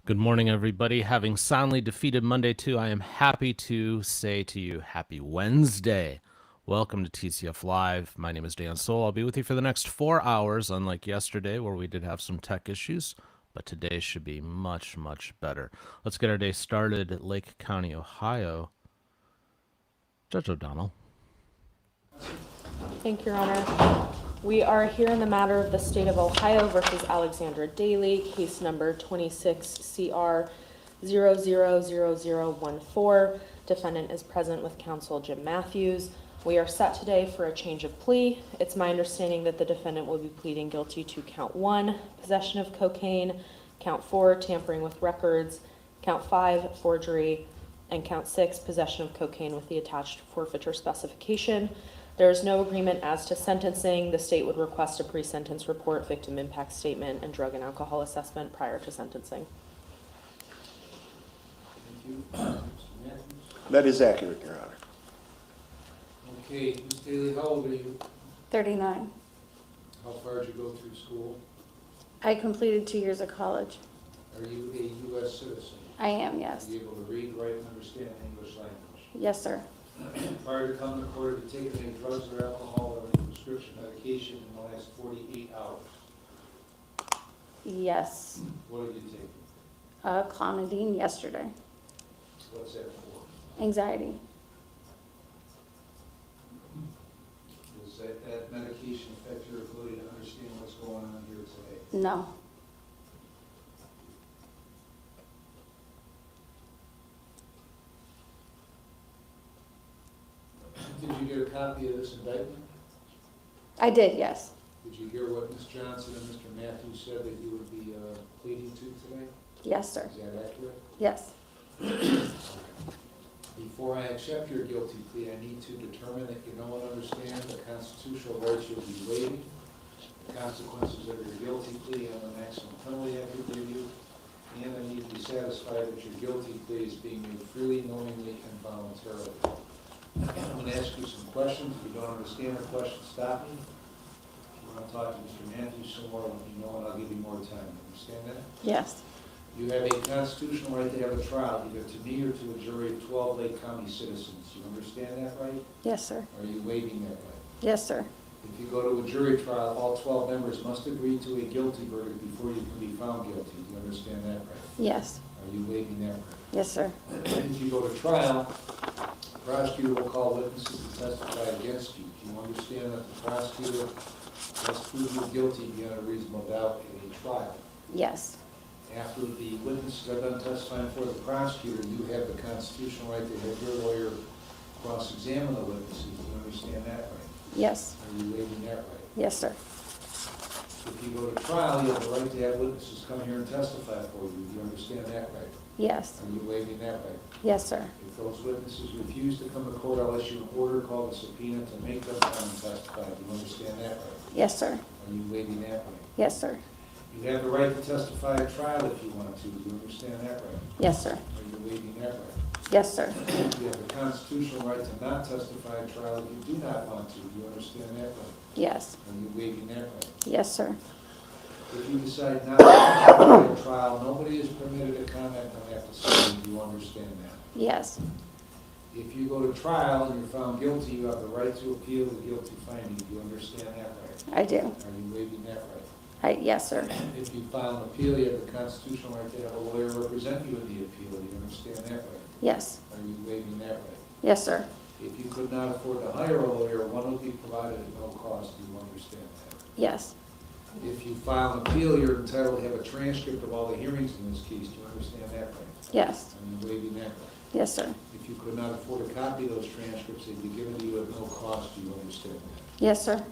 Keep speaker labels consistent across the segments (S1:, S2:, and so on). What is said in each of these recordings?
S1: Good morning, everybody. Having soundly defeated Monday 2, I am happy to say to you, happy Wednesday. Welcome to TCF Live. My name is Dan Soul. I'll be with you for the next 4 hours, unlike yesterday where we did have some tech issues, but today should be much, much better. Let's get our day started at Lake County, Ohio. Judge O'Donnell.
S2: Thank you, Your Honor. We are here in the matter of the State of Ohio versus Alexandra Daley, case number 26CR000014. Defendant is present with counsel Jim Matthews. We are set today for a change of plea. It's my understanding that the defendant will be pleading guilty to count 1, possession of cocaine, count 4, tampering with records, count 5, forgery, and count 6, possession of cocaine with the attached forfeiture specification. There is no agreement as to sentencing. The state would request a pre-sentence report, victim impact statement, and drug and alcohol assessment prior to sentencing.
S3: Thank you. Mr. Matthews?
S4: That is accurate, Your Honor.
S3: Okay, Ms. Daley, how old are you?
S5: 39.
S3: How far did you go through school?
S5: I completed 2 years of college.
S3: Are you a U.S. citizen?
S5: I am, yes.
S3: Are you able to read, write, and understand English language?
S5: Yes, sir.
S3: Prior to coming to court, have you taken any drugs or alcohol or any prescription medication in the last 48 hours?
S5: Yes.
S3: What have you taken?
S5: Clonidine yesterday.
S3: What's that for?
S5: Anxiety.
S3: Does that medication affect your ability to understand what's going on here today?
S5: No.
S3: Did you get a copy of this indictment?
S5: I did, yes.
S3: Did you hear what Ms. Johnson and Mr. Matthews said that you would be pleading to today?
S5: Yes, sir.
S3: Is that accurate?
S5: Yes.
S3: Before I accept your guilty plea, I need to determine that you know and understand the constitutional rights you'll be waiving, the consequences of your guilty plea, and the maximum penalty I could give you, and I need to be satisfied that your guilty plea is being made freely, knowingly, and voluntarily. I'm going to ask you some questions. If you don't understand the question, stop me. If you want to talk to Mr. Matthews some more, let me know, and I'll give you more time. Understand that?
S5: Yes.
S3: You have a constitutional right to have a trial, either to me or to a jury of 12 Lake County citizens. You understand that right?
S5: Yes, sir.
S3: Are you waiving that right?
S5: Yes, sir.
S3: If you go to a jury trial, all 12 members must agree to a guilty verdict before you can be found guilty. Do you understand that right?
S5: Yes.
S3: Are you waiving that right?
S5: Yes, sir.
S3: If you go to trial, the prosecutor will call witnesses to testify against you. Do you understand that the prosecutor must prove you guilty beyond a reasonable doubt in a trial?
S5: Yes.
S3: After the witnesses are done testifying for the prosecutor, you have the constitutional right to have your lawyer cross-examine the witnesses. Do you understand that right?
S5: Yes.
S3: Are you waiving that right?
S5: Yes, sir.
S3: If you go to trial, you have the right to have witnesses come here and testify for you. Do you understand that right?
S5: Yes.
S3: Are you waiving that right?
S5: Yes, sir.
S3: If those witnesses refuse to come to court, I'll issue an order called a subpoena to make them come and testify. Do you understand that right?
S5: Yes, sir.
S3: Are you waiving that right?
S5: Yes, sir.
S3: You have the right to testify at trial if you want to. Do you understand that right?
S5: Yes, sir.
S3: Are you waiving that right?
S5: Yes, sir.
S3: You have the constitutional right to not testify at trial if you do not want to. Do you understand that right?
S5: Yes.
S3: Are you waiving that right?
S5: Yes, sir.
S3: If you decide not to testify at trial, nobody is permitted to comment on that decision. Do you understand that?
S5: Yes.
S3: If you go to trial and you're found guilty, you have the right to appeal the guilty finding. Do you understand that right?
S5: I do.
S3: Are you waiving that right?
S5: Yes, sir.
S3: If you file an appeal, you have the constitutional right to have a lawyer represent you in the appeal. Do you understand that right?
S5: Yes.
S3: Are you waiving that right?
S5: Yes, sir.
S3: If you could not afford to hire a lawyer, one will be provided at no cost. Do you understand that?
S5: Yes.
S3: If you file an appeal, you're entitled to have a transcript of all the hearings in this case. Do you understand that right?
S5: Yes.
S3: Are you waiving that right?
S5: Yes, sir.
S3: If you could not afford a copy of those transcripts, they'd be given to you at no cost. Do you understand that?
S5: Yes, sir.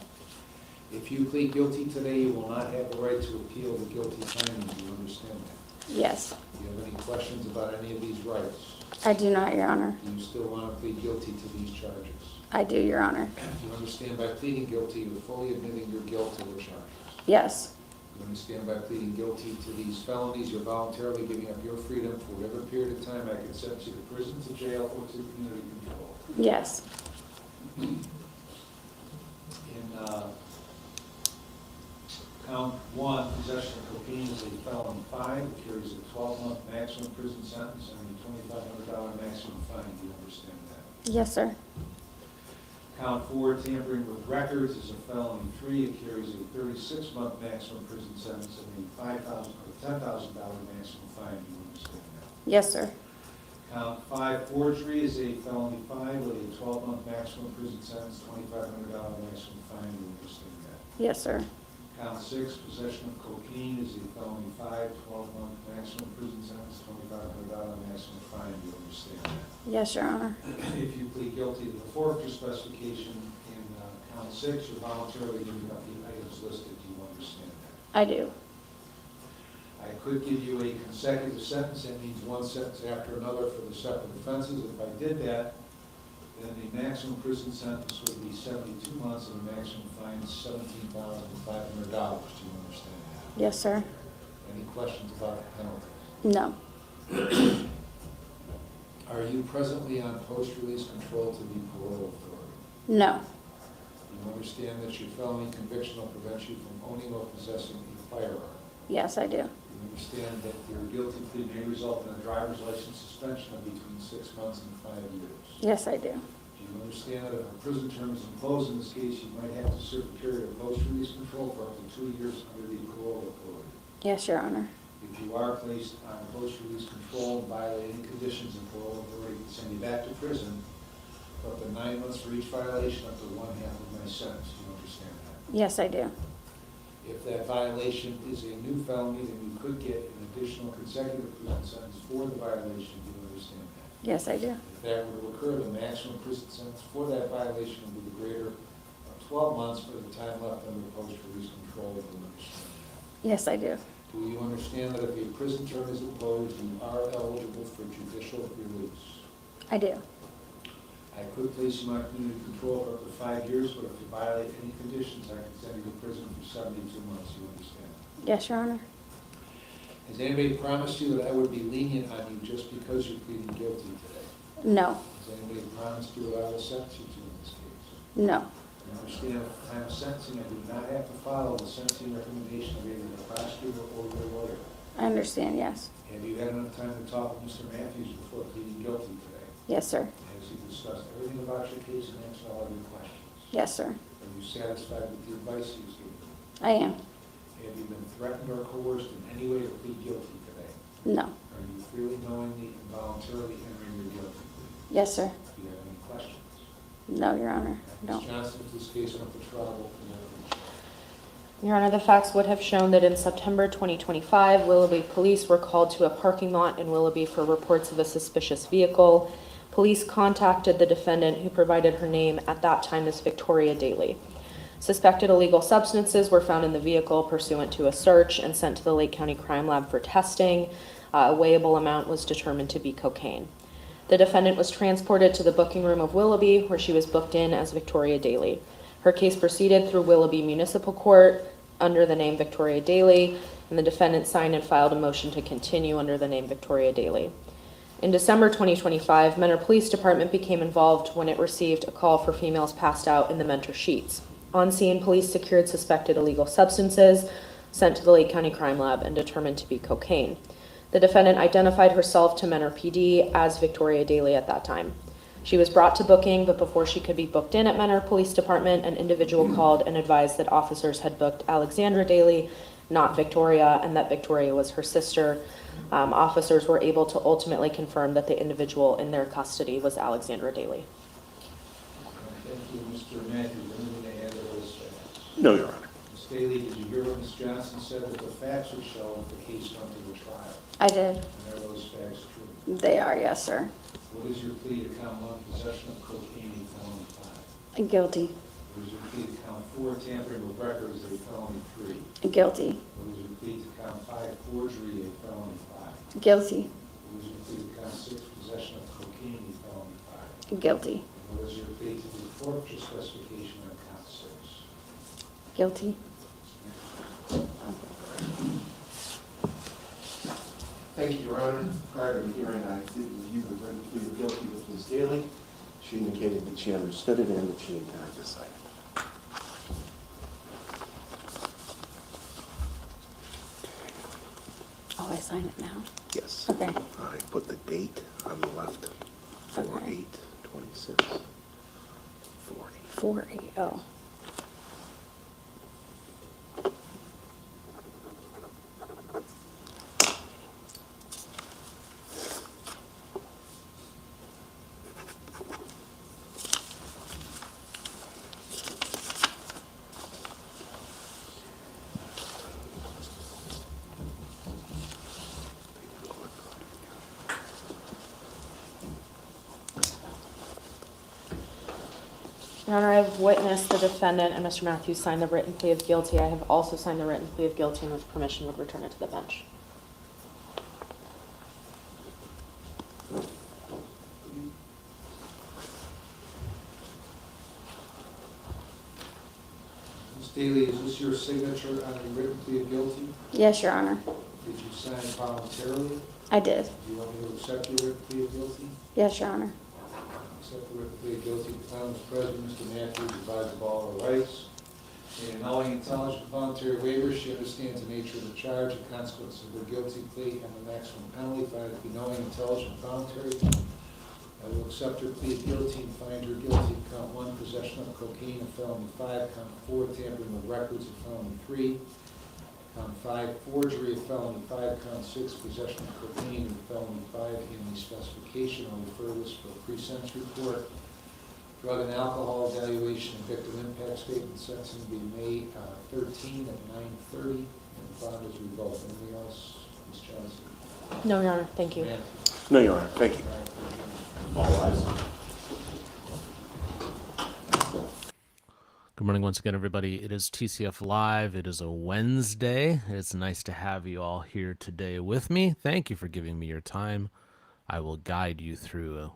S3: If you plead guilty today, you will not have the right to appeal the guilty finding. Do you understand that?
S5: Yes.
S3: Do you have any questions about any of these rights?
S5: I do not, Your Honor.
S3: Do you still want to plead guilty to these charges?
S5: I do, Your Honor.
S3: Do you understand by pleading guilty, you're fully admitting your guilt to the charges?
S5: Yes.
S3: Do you understand by pleading guilty to these felonies, you're voluntarily giving up your freedom for whatever period of time I can sentence you to prison, to jail, or to community control?
S5: Yes.
S3: In Count 1, possession of cocaine is a felony 5. It carries a 12-month maximum prison sentence and a $2,500 maximum fine. Do you understand that?
S5: Yes, sir.
S3: Count 4, tampering with records is a felony 3. It carries a 36-month maximum prison sentence and a $10,000 maximum fine. Do you understand that?
S5: Yes, sir.
S3: Count 5, forgery is a felony 5 with a 12-month maximum prison sentence, $2,500 maximum fine. Do you understand that?
S5: Yes, sir.
S3: Count 6, possession of cocaine is a felony 5, 12-month maximum prison sentence, $2,500 maximum fine. Do you understand that?
S5: Yes, Your Honor.
S3: If you plead guilty to the forfeiture specification in count 6, you're voluntarily giving up the items listed. Do you understand that?
S5: I do.
S3: I could give you a consecutive sentence. That means one sentence after another for the separate offenses. If I did that, then the maximum prison sentence would be 72 months and the maximum fine is $17,500. Do you understand that?
S5: Yes, sir.
S3: Any questions about the penalty?
S5: No.
S3: Are you presently on post-release control to the parole authority?
S5: No.
S3: You understand that your felony conviction will prevent you from owning or possessing a firearm?
S5: Yes, I do.
S3: You understand that your guilty plea may result in a driver's license suspension of between 6 months and 5 years?
S5: Yes, I do.
S3: Do you understand that if a prison term is imposed in this case, you might have to serve a period of post-release control for up to 2 years under the parole authority?
S5: Yes, Your Honor.
S3: If you are placed on post-release control and violate any conditions in parole authority, can send you back to prison for up to 9 months for each violation, up to 1/2 of my sentence. Do you understand that?
S5: Yes, I do.
S3: If that violation is a new felony, then you could get an additional consecutive prison sentence for the violation. Do you understand that?
S5: Yes, I do.
S3: If that were to occur, the maximum prison sentence for that violation would be the greater of 12 months for the time left under post-release control. Do you understand that?
S5: Yes, I do.
S3: Do you understand that if a prison term is imposed, you are eligible for judicial release?
S5: I do.
S3: I could place you on community control for up to 5 years, but if you violate any conditions, I can send you to prison for 72 months. You understand?
S5: Yes, Your Honor.
S3: Has anybody promised you that I would be lenient on you just because you're pleading guilty today?
S5: No.
S3: Has anybody promised you that I will sentence you to in this case?
S5: No.
S3: You understand at the time of sentencing, I do not have to follow the sentencing recommendation of either the prosecutor or your lawyer.
S5: I understand, yes.
S3: Have you had enough time to talk with Mr. Matthews before pleading guilty today?
S5: Yes, sir.
S3: Has he discussed everything about your case and answered all of your questions?
S5: Yes, sir.
S3: Are you satisfied with the advice he has given you?
S5: I am.
S3: Have you been threatened or coerced in any way to plead guilty today?
S5: No.
S3: Are you freely, knowingly, and voluntarily entering your guilty plea?
S5: Yes, sir.
S3: Do you have any questions?
S5: No, Your Honor.
S3: Ms.
S5: No.
S3: Johnson, if this case went to trial, what would you do?
S2: Your Honor, the facts would have shown that in September 2025, Willoughby police were called to a parking lot in Willoughby for reports of a suspicious vehicle. Police contacted the defendant, who provided her name at that time as Victoria Daley. Suspected illegal substances were found in the vehicle pursuant to a search and sent to the Lake County Crime Lab for testing. A weighable amount was determined to be cocaine. The defendant was transported to the booking room of Willoughby, where she was booked in as Victoria Daley. Her case proceeded through Willoughby Municipal Court under the name Victoria Daley, and the defendant signed and filed a motion to continue under the name Victoria Daley. In December 2025, Mentor Police Department became involved when it received a call for females passed out in the Mentor sheets. On scene, police secured suspected illegal substances, sent to the Lake County Crime Lab, and determined to be cocaine. The defendant identified herself to Mentor PD as Victoria Daley at that time. She was brought to booking, but before she could be booked in at Mentor Police Department, an individual called and advised that officers had booked Alexandra Daley, not Victoria, and that Victoria was her sister. Officers were able to ultimately confirm that the individual in their custody was Alexandra Daley.
S3: Thank you, Mr. Matthews. Anything to add to those facts?
S4: No, Your Honor.
S3: Ms. Daley, did you hear what Ms. Johnson said, that the facts would show if the case went to the trial?
S5: I did.
S3: And are those facts true?
S5: They are, yes, sir.
S3: What is your plea to count 1, possession of cocaine, a felony 5?
S5: Guilty.
S3: What is your plea to count 4, tampering with records, a felony 3?
S5: Guilty.
S3: What is your plea to count 5, forgery, a felony 5?
S5: Guilty.
S3: What is your plea to count 6, possession of cocaine, a felony 5?
S5: Guilty.
S3: And what is your plea to the forfeiture specification on count 6?
S5: Guilty.
S4: Thank you, Your Honor. Prior to the hearing, I did review the written plea of guilty with Ms. Daley. She indicated that she understood it and that she intended to sign it.
S5: sign it now?
S4: Yes.
S5: Okay.
S4: I put the date on the left.
S5: Okay.
S4: 4/8/26. 40.
S5: 40, oh.
S2: Your Honor, I have witnessed the defendant and Mr. Matthews sign the written plea of guilty. I have also signed the written plea of guilty and with permission would return it to the bench.
S3: Ms. Daley, is this your signature on the written plea of guilty?
S5: Yes, Your Honor.
S3: Did you sign it voluntarily?
S5: I did.
S3: Do you want me to accept your written plea of guilty?
S5: Yes, Your Honor.
S3: Accept the written plea of guilty. The time is present, Mr. Matthews advised of all her rights. In knowing intelligent voluntary waiver, she understands the nature of the charge, the consequences of her guilty plea, and the maximum penalty. Find it to be knowing, intelligent, voluntary. I will accept her plea of guilty and find her guilty of count 1, possession of cocaine, and felony 5, count 4, tampering with records, of felony 3, count 5, forgery, of felony 5, count 6, possession of cocaine, and felony 5, in the specification. I'll refer this for a pre-sentence report. Drug and alcohol evaluation and victim impact statement sentencing will be May 13 at 9:30, and the bond is revoked. Anything else, Ms. Johnson?
S2: No, Your Honor, thank you.
S3: Matthews?
S4: No, Your Honor. Thank you.
S3: All rise.
S1: Good morning once again, everybody. It is TCF Live. It is a Wednesday. It's nice to have you all here today with me. Thank you for giving me your time. I will guide you through a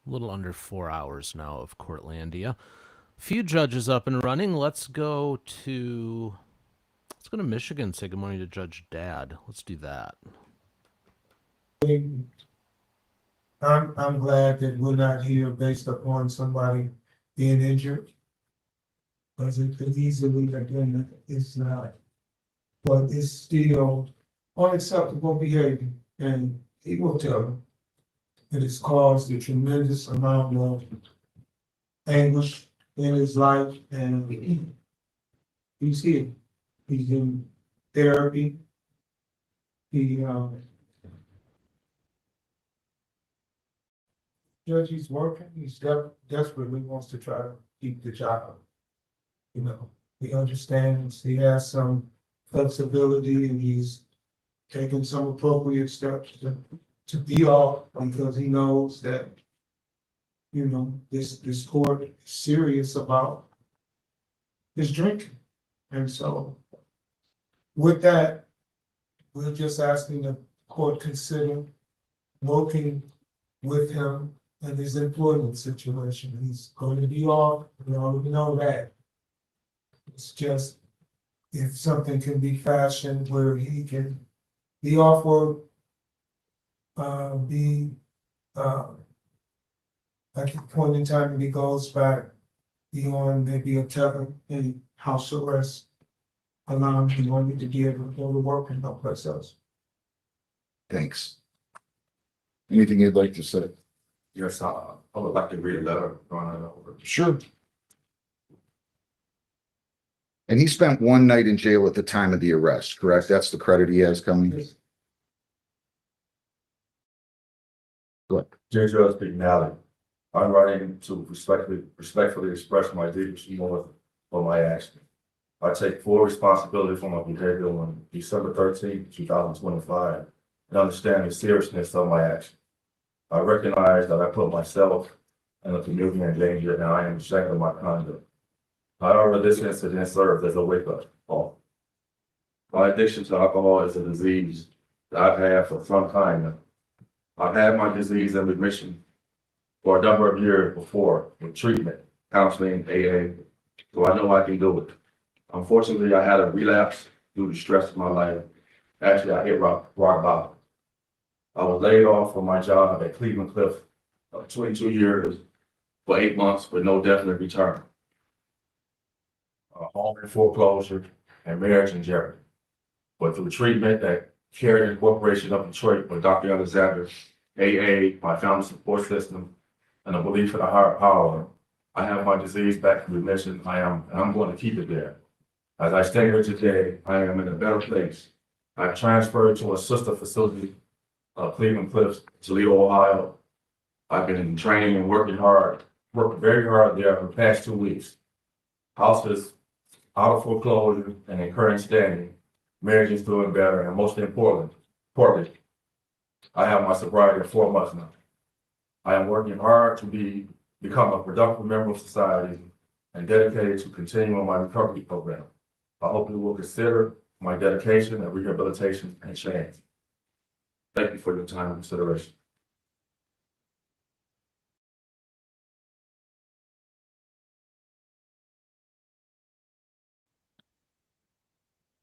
S1: little under 4 hours now of Courtlandia. Few judges up and running. Let's go to Michigan. Say good morning to Judge Dad. Let's do that.
S6: I'm glad that we're not here based upon somebody being injured. Because it could easily, again, it's not. But it's still unacceptable behavior, and he will tell them. It has caused a tremendous amount of anguish in his life, and he's here. He's in therapy. Judge, he's working, he's desperately wants to try to keep the job. You know, he understands, he has some flexibility, and he's taking some appropriate steps to be off, because he knows that, you know, this court is serious about his drinking. And so with that, we're just asking the court consider working with him and his employment situation. He's going to be off, we already know that. It's just if something can be fashioned where he can be off work, at a point in time when he goes back, be on maybe a tether in house arrest, allowing him only to be able to go to work and no place else.
S7: Thanks. Anything you'd like to say?
S8: Yes, I would like to read a letter going over.
S7: Sure. And he spent one night in jail at the time of the arrest, correct? That's the credit he has coming? Go ahead.
S8: J.J. speaking Allen. I'm writing to respectfully express my deepest remorse for my action. I take full responsibility for my behavior on December 13, 2025, and understand the seriousness of my action. I recognize that I put myself and the community in danger, and I am ashamed of my conduct. However, this incident serves as a wake-up call. My addiction to alcohol is a disease that I've had for some time now. I've had my disease in remission for a number of years before with treatment, counseling, AA, so I know I can do it. Unfortunately, I had a relapse due to stress of my life. Actually, I hit rock bottom. I was laid off from my job at Cleveland Cliff of 22 years for 8 months with no definite return. Home in foreclosure and marriage in jeopardy. But through treatment that Care Corporation of Detroit with Dr. Alexandra, AA, my family support system, and a belief in a higher power. I have my disease back in remission. I'm going to keep it there. As I stand here today, I am in a better place. I've transferred to a sister facility, Cleveland Cliffs, Toledo, Ohio. I've been in training and working very hard there for the past 2 weeks. House is out of foreclosure and in current standing. Marriage is doing better, and most importantly, I have my sobriety of 4 months now. I am working hard to become a productive member of society and dedicated to continuing my recovery program. I hope you will consider my dedication and rehabilitation and change. Thank you for your time and consideration.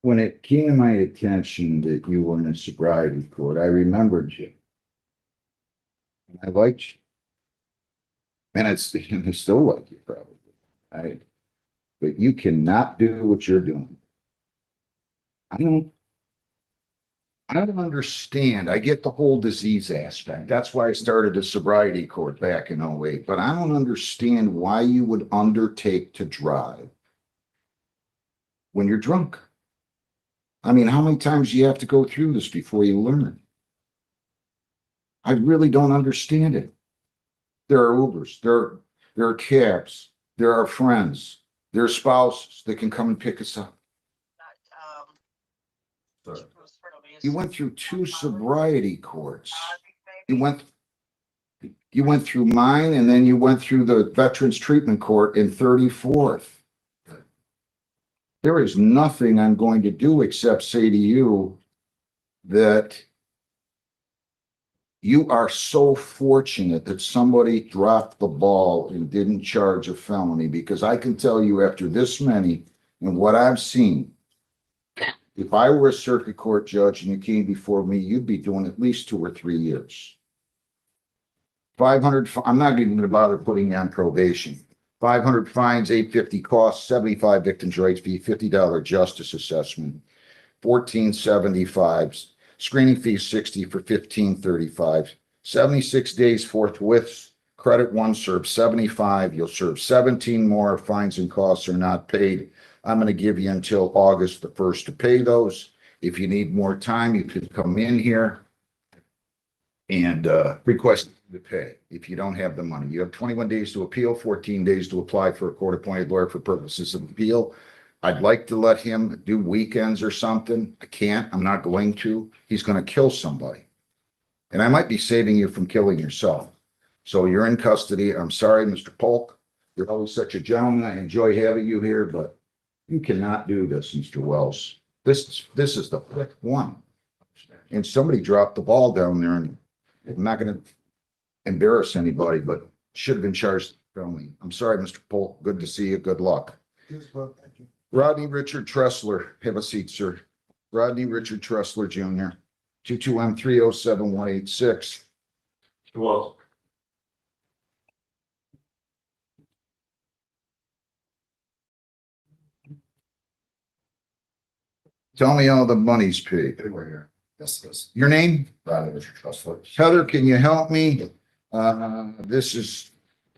S7: When it came to my attention that you were in a sobriety court, I remembered you. And I liked you. And I still like you probably. But you cannot do what you're doing. I don't understand. I get the whole disease aspect. That's why I started a sobriety court back in 08. But I don't understand why you would undertake to drive when you're drunk. I mean, how many times do you have to go through this before you learn? I really don't understand it. There are Ubers, there are cabs, there are friends, there are spouses that can come and pick us up. You went through 2 sobriety courts. You went through mine, and then you went through the Veterans Treatment Court in 34th. There is nothing I'm going to do except say to you that you are so fortunate that somebody dropped the ball and didn't charge a felony, because I can tell you after this many and what I've seen, if I were a circuit court judge and you came before me, you'd be doing at least 2 or 3 years. 500, I'm not even going to bother putting you on probation. 500 fines, 850 costs, 75 victims' rights fee, $50 justice assessment, 1475, screening fee 60 for 1535, 76 days forthwith, credit 1, serve 75, you'll serve 17 more, fines and costs are not paid. I'm going to give you until August the 1st to pay those. If you need more time, you can come in here and request to pay if you don't have the money. You have 21 days to appeal, 14 days to apply for a court-appointed lawyer for purposes of appeal. I'd like to let him do weekends or something. I can't. I'm not going to. He's going to kill somebody. And I might be saving you from killing yourself. So you're in custody. I'm sorry, Mr. Polk. You're always such a gentleman. I enjoy having you here, but you cannot do this, Mr. Wells. This is the 5th one. And somebody dropped the ball down there, and I'm not going to embarrass anybody, but should have been charged felony. I'm sorry, Mr. Polk. Good to see you. Good luck.
S6: Yes, well, thank you.
S7: Rodney Richard Tressler, have a seat, sir. Rodney Richard Tressler Jr., 22M307186.
S8: Well,
S7: Tell me how the money's paid.
S8: yes.
S7: Your name?
S8: Rodney Richard Tressler.
S7: Heather, can you help me? This is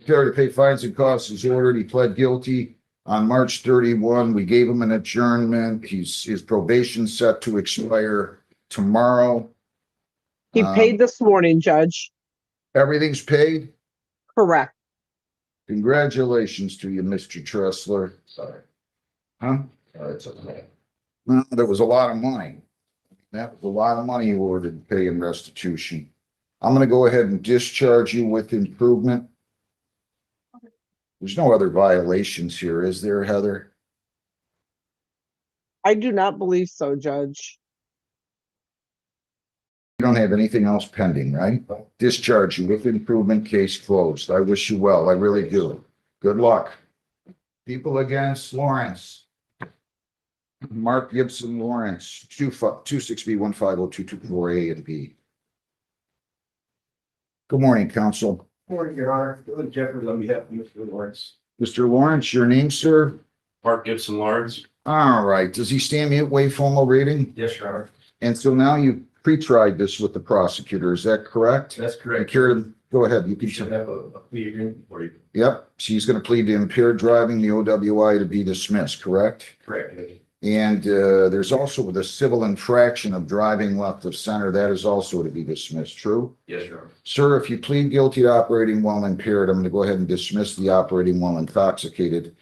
S7: failure to pay fines and costs is ordered. He pled guilty on March 31. We gave him an adjournment. His probation set to expire tomorrow.
S9: He paid this morning, Judge.
S7: Everything's paid?
S9: Correct.
S7: Congratulations to you, Mr. Tressler.
S8: Sorry.
S7: Huh?
S8: It's okay.
S7: Well, there was a lot of money. That was a lot of money you ordered to pay in restitution. I'm gonna go ahead and discharge you with improvement. There's no other violations here, is there, Heather?
S9: I do not believe so, Judge.
S7: You don't have anything else pending, right? Discharge you with improvement, case closed. I wish you well. I really do. Good luck. People against Lawrence. Mark Gibson Lawrence, 26B1502224A and B. Good morning, counsel.
S4: Morning, Your Honor. Billy Jeffers on behalf of Mr. Lawrence.
S7: Mr. Lawrence, your name, sir?
S8: Mark Gibson Lawrence.
S7: All right. Does he stand mute, wait formal reading?
S8: Yes, Your Honor.
S7: And so now you pre-tried this with the prosecutor, is that correct?
S8: That's
S7: And
S8: correct.
S7: Karen, go ahead, you
S8: You
S7: can.
S8: should have a plea agreement for you.
S7: Yep, she's gonna plead to impaired driving, the OWI to be dismissed, correct?
S8: Correct.
S7: And there's also the civil infraction of driving left of center, that is also to be dismissed, true?
S8: Yes, Your Honor.
S7: Sir, if you plead guilty to operating while impaired, I'm gonna go ahead and dismiss the operating while intoxicated.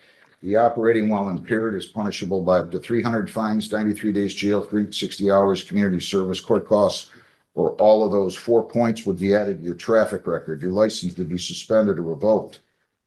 S7: The operating while impaired is punishable by up to 300 fines, 93 days jail, 360 hours community service, court costs, or all of those 4 points would be added to your traffic record. Your license would be suspended or revoked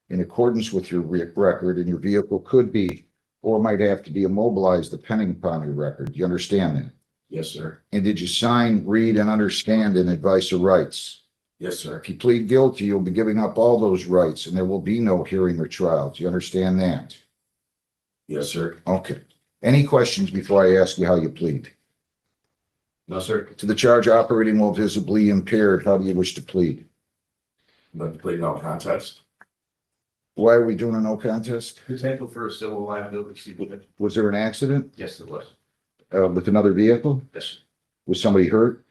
S7: in accordance with your record, and your vehicle could be or might have to be immobilized depending upon your record. Do you understand that?
S8: Yes, sir.
S7: And did you sign, read, and understand an advice of rights?
S8: Yes, sir.
S7: If you plead guilty, you'll be giving up all those rights and there will be no hearing or trial. Do you understand that?
S8: Yes, sir.
S7: Okay. Any questions before I ask you how you plead?
S8: No, sir.
S7: To the charge operating while visibly impaired, how do you wish to plead?
S8: But plead no contest.
S7: Why are we doing a no contest?
S8: Potential for a civil liability.
S7: Was there an accident
S8: Yes, it was.
S7: with another vehicle?
S8: Yes.
S7: Was somebody hurt?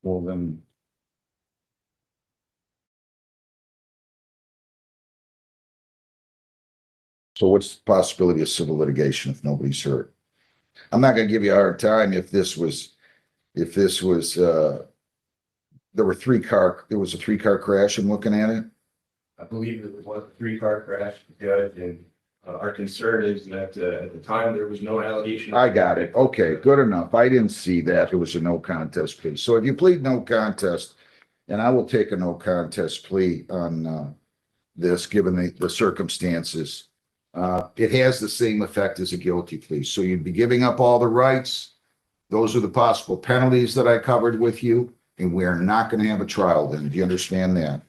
S7: Well, then. So what's the possibility of civil litigation if nobody's hurt? I'm not gonna give you a hard time if this was, there was a 3-car crash. I'm looking at it.
S8: I believe it was a 3-car crash, Judge, and our concern is that at the time there was no allegation.
S7: I got it. Okay, good enough. I didn't see that. It was a no contest plea. So if you plead no contest, and I will take a no contest plea on this, given the circumstances, it has the same effect as a guilty plea. So you'd be giving up all the rights. Those are the possible penalties that I covered with you, and we are not going to have a trial then. Do you understand that?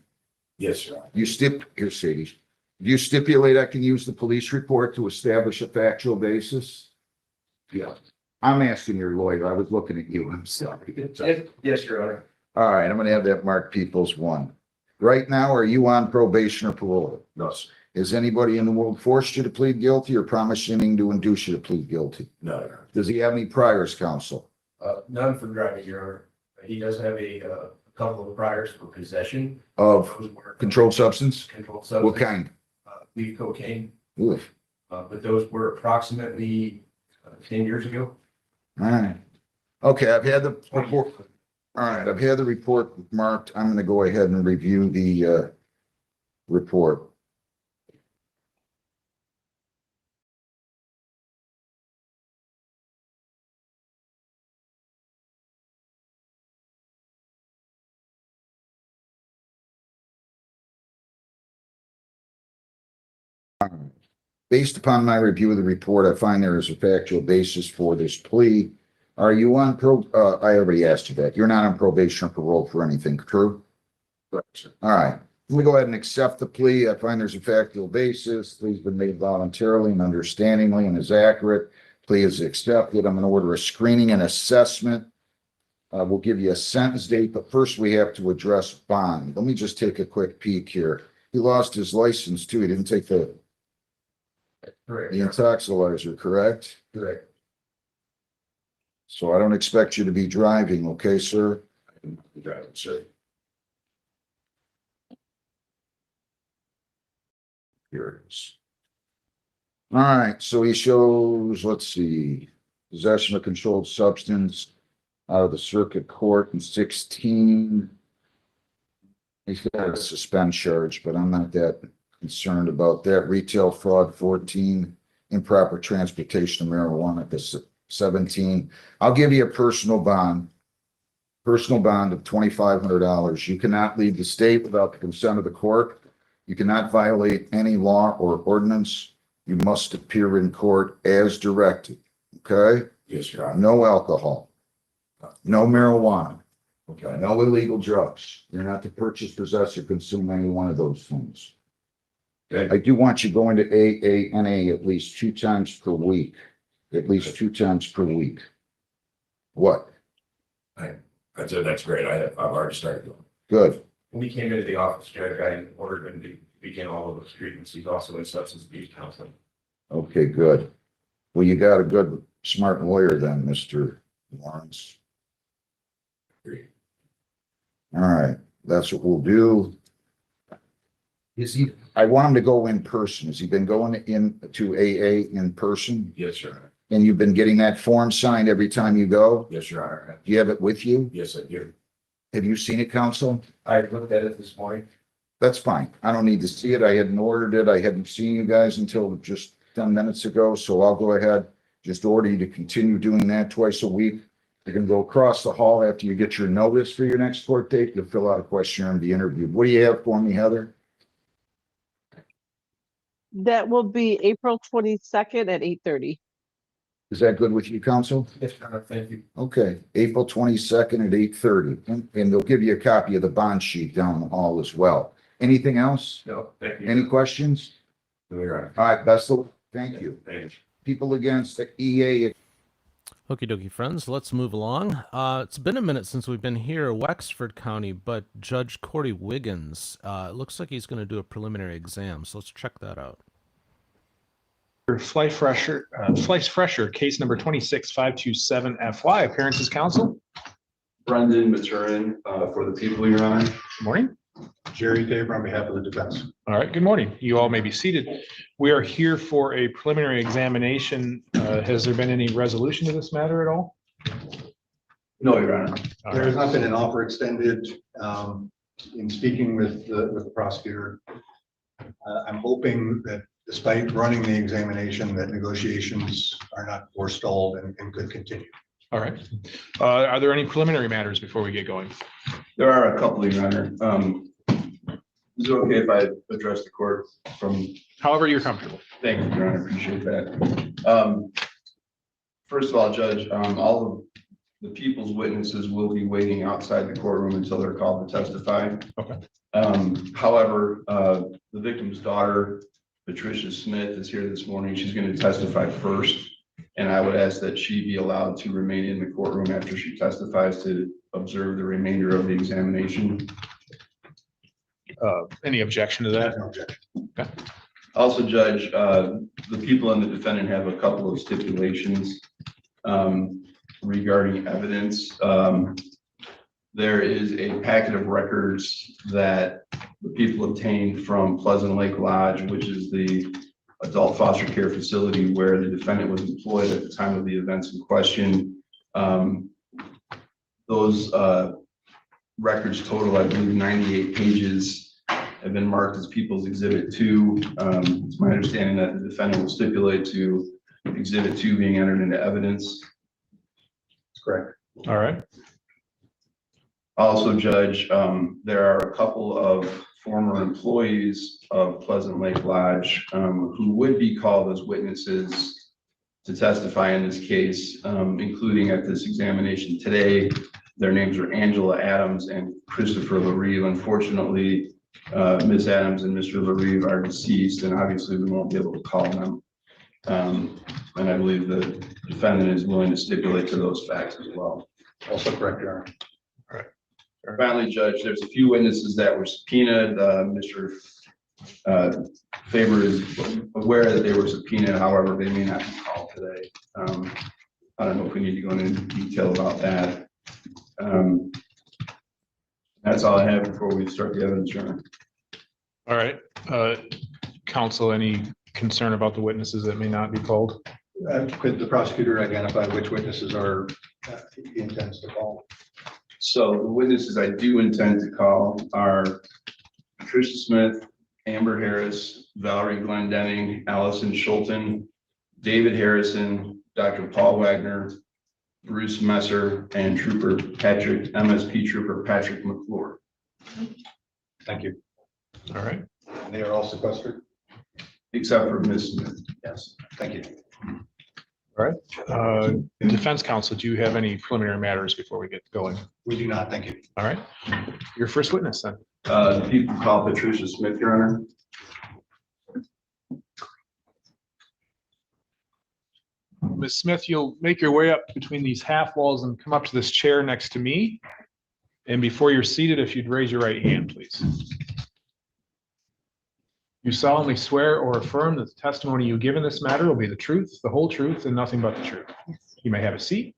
S8: Yes, sir.
S7: Here, Sadie. Do you stipulate I can use the police report to establish a factual basis?
S8: Yeah.
S7: I'm asking your lawyer. I was looking at you. I'm sorry.
S8: Yes, Your Honor.
S7: All right, I'm gonna have that marked Peoples 1. Right now, are you on probation or parole?
S8: No, sir.
S7: Has anybody in the world forced you to plead guilty or promised anything to induce you to plead guilty?
S8: No, Your Honor.
S7: Does he have any priors, counsel?
S8: None for driving, Your Honor. He does have a couple of priors for possession.
S7: Of
S8: Those were
S7: controlled substance?
S8: Controlled
S7: What
S8: substance.
S7: kind?
S8: Leaf cocaine,
S7: Oof.
S8: but those were approximately 10 years ago.
S7: All right. Okay, I've had the report. All right, I've had the report marked. I'm gonna go ahead and review the report. Based upon my review of the report, I find there is a factual basis for this plea. Are you on I already asked you that. You're not on probation or parole for anything, true?
S8: Correct, sir.
S7: All right. Let me go ahead and accept the plea. I find there's a factual basis. Plea's been made voluntarily and understandingly and is accurate. Plea is accepted. I'm going to order a screening and assessment. We'll give you a sentence date, but first we have to address bond. Let me just take a quick peek here. He lost his license too. He didn't take the
S8: Correct.
S7: intoxilizer, correct?
S8: Correct.
S7: So I don't expect you to be driving, okay, sir?
S8: Driving, sir.
S7: Here it is. All right, so he shows, let's see, possession of controlled substance out of the circuit court in 16. He's got a suspend charge, but I'm not that concerned about that. Retail fraud 14, improper transportation of marijuana at 17. I'll give you a personal bond of $2,500. You cannot leave the state without the consent of the court. You cannot violate any law or ordinance. You must appear in court as directed. Okay?
S8: Yes, Your Honor.
S7: No alcohol. No marijuana.
S8: Okay.
S7: No illegal drugs. You're not to purchase, possess, or consume any one of those things.
S8: Okay.
S7: I do want you going to AANA at least 2 times per week. At least 2 times per week. What?
S8: That's great. I've already started doing.
S7: Good.
S8: When he came into the office, Judge, I ordered him to begin all of those treatments. He's also in substance abuse counseling.
S7: Okay, good. Well, you got a good Smart lawyer then, Mr. Lawrence. All right, that's what we'll do. I want him to go in person. Has he been going in to AA in person?
S8: Yes, Your Honor.
S7: And you've been getting that form signed every time you go?
S8: Yes, Your Honor.
S7: Do you have it with you?
S8: Yes, I do.
S7: Have you seen it, counsel?
S8: I looked at it this morning.
S7: That's fine. I don't need to see it. I hadn't ordered it. I hadn't seen you guys until just 10 minutes ago. So I'll go ahead, just order you to continue doing that twice a week. You can go across the hall after you get your notice for your next court date. You'll fill out a questionnaire and be interviewed. What do you have for me, Heather?
S9: That will be April 22nd at 8:30.
S7: Is that good with you, counsel?
S8: Yes, Your Honor. Thank you.
S7: Okay, April 22nd at 8:30. And they'll give you a copy of the bond sheet down the hall as well. Anything else?
S8: No, thank you.
S7: Any questions?
S8: No, Your Honor.
S7: All right, best of luck. Thank you.
S8: Thank you.
S7: People against the EA.
S1: Okie dokie, friends. Let's move along. It's been a minute since we've been here, Wexford County, but Judge Corey Wiggins, it looks like he's going to do a preliminary exam. So let's check that out.
S10: Fleischfresser, case number 26527FY. Appearances, counsel.
S11: Brendan Maturin, for the people, Your Honor.
S10: Good morning.
S11: Jerry Tabor on behalf of the defense.
S10: All right, good morning. You all may be seated. We are here for a preliminary examination. Has there been any resolution to this matter at all?
S11: No, Your Honor.
S10: All
S12: There has
S10: right.
S12: not been an offer extended. In speaking with the prosecutor, I'm hoping that despite running the examination, that negotiations are not forestalled and could continue.
S10: All right. Are there any preliminary matters before we get going?
S11: There are a couple, Your Honor. Is it okay if I address the court from?
S10: However you're comfortable.
S11: Thank you, Your Honor. Appreciate that. First of all, Judge, all of the people's witnesses will be waiting outside the courtroom until they're called to testify.
S10: Okay.
S11: However, the victim's daughter, Patricia Smith, is here this morning. She's going to testify first. And I would ask that she be allowed to remain in the courtroom after she testifies to observe the remainder of the examination.
S10: Any objection to that?
S12: No objection.
S10: Okay.
S11: Also, Judge, the people and the defendant have a couple of stipulations regarding evidence. There is a packet of records that the people obtained from Pleasant Lake Lodge, which is the adult foster care facility where the defendant was employed at the time of the events in question. Those records total, I believe, 98 pages, have been marked as People's Exhibit 2. It's my understanding that the defendant will stipulate to Exhibit 2 being entered into evidence.
S12: That's correct.
S10: All right.
S11: Also, Judge, there are a couple of former employees of Pleasant Lake Lodge who would be called as witnesses to testify in this case, including at this examination today. Their names are Angela Adams and Christopher LaRive. Unfortunately, Ms. Adams and Mr. LaRive are deceased, and obviously we won't be able to call them. And I believe the defendant is willing to stipulate to those facts as well.
S12: Also correct, Your Honor.
S11: Finally, Judge, there's a few witnesses that were subpoenaed. Mr. Faber is aware that they were subpoenaed, however, they may not be called today. I don't know if we need to go into detail about that. That's all I have before we start the evidence, Your Honor.
S10: All right. Counsel, any concern about the witnesses that may not be called?
S12: Could the prosecutor identify which witnesses are he intends to call?
S11: So the witnesses I do intend to call are Patricia Smith, Amber Harris, Valerie Glendenning, Allison Scholten, David Harrison, Dr. Paul Wagner, Bruce Messer, and Trooper Patrick, MSP Trooper Patrick McClure.
S12: Thank you.
S10: All right.
S12: And they are all sequestered?
S11: Except for Ms. Smith, yes.
S12: Thank you.
S10: All right. Defense counsel, do you have any preliminary matters before we get going?
S12: We do not. Thank you.
S10: All right. Your first witness then.
S11: People call Patricia Smith, Your Honor.
S10: Ms. Smith, you'll make your way up between these half walls and come up to this chair next to me. And before you're seated, if you'd raise your right hand, please. You solemnly swear or affirm that the testimony you give in this matter will be the truth, the whole truth, and nothing but the truth. You may have a seat.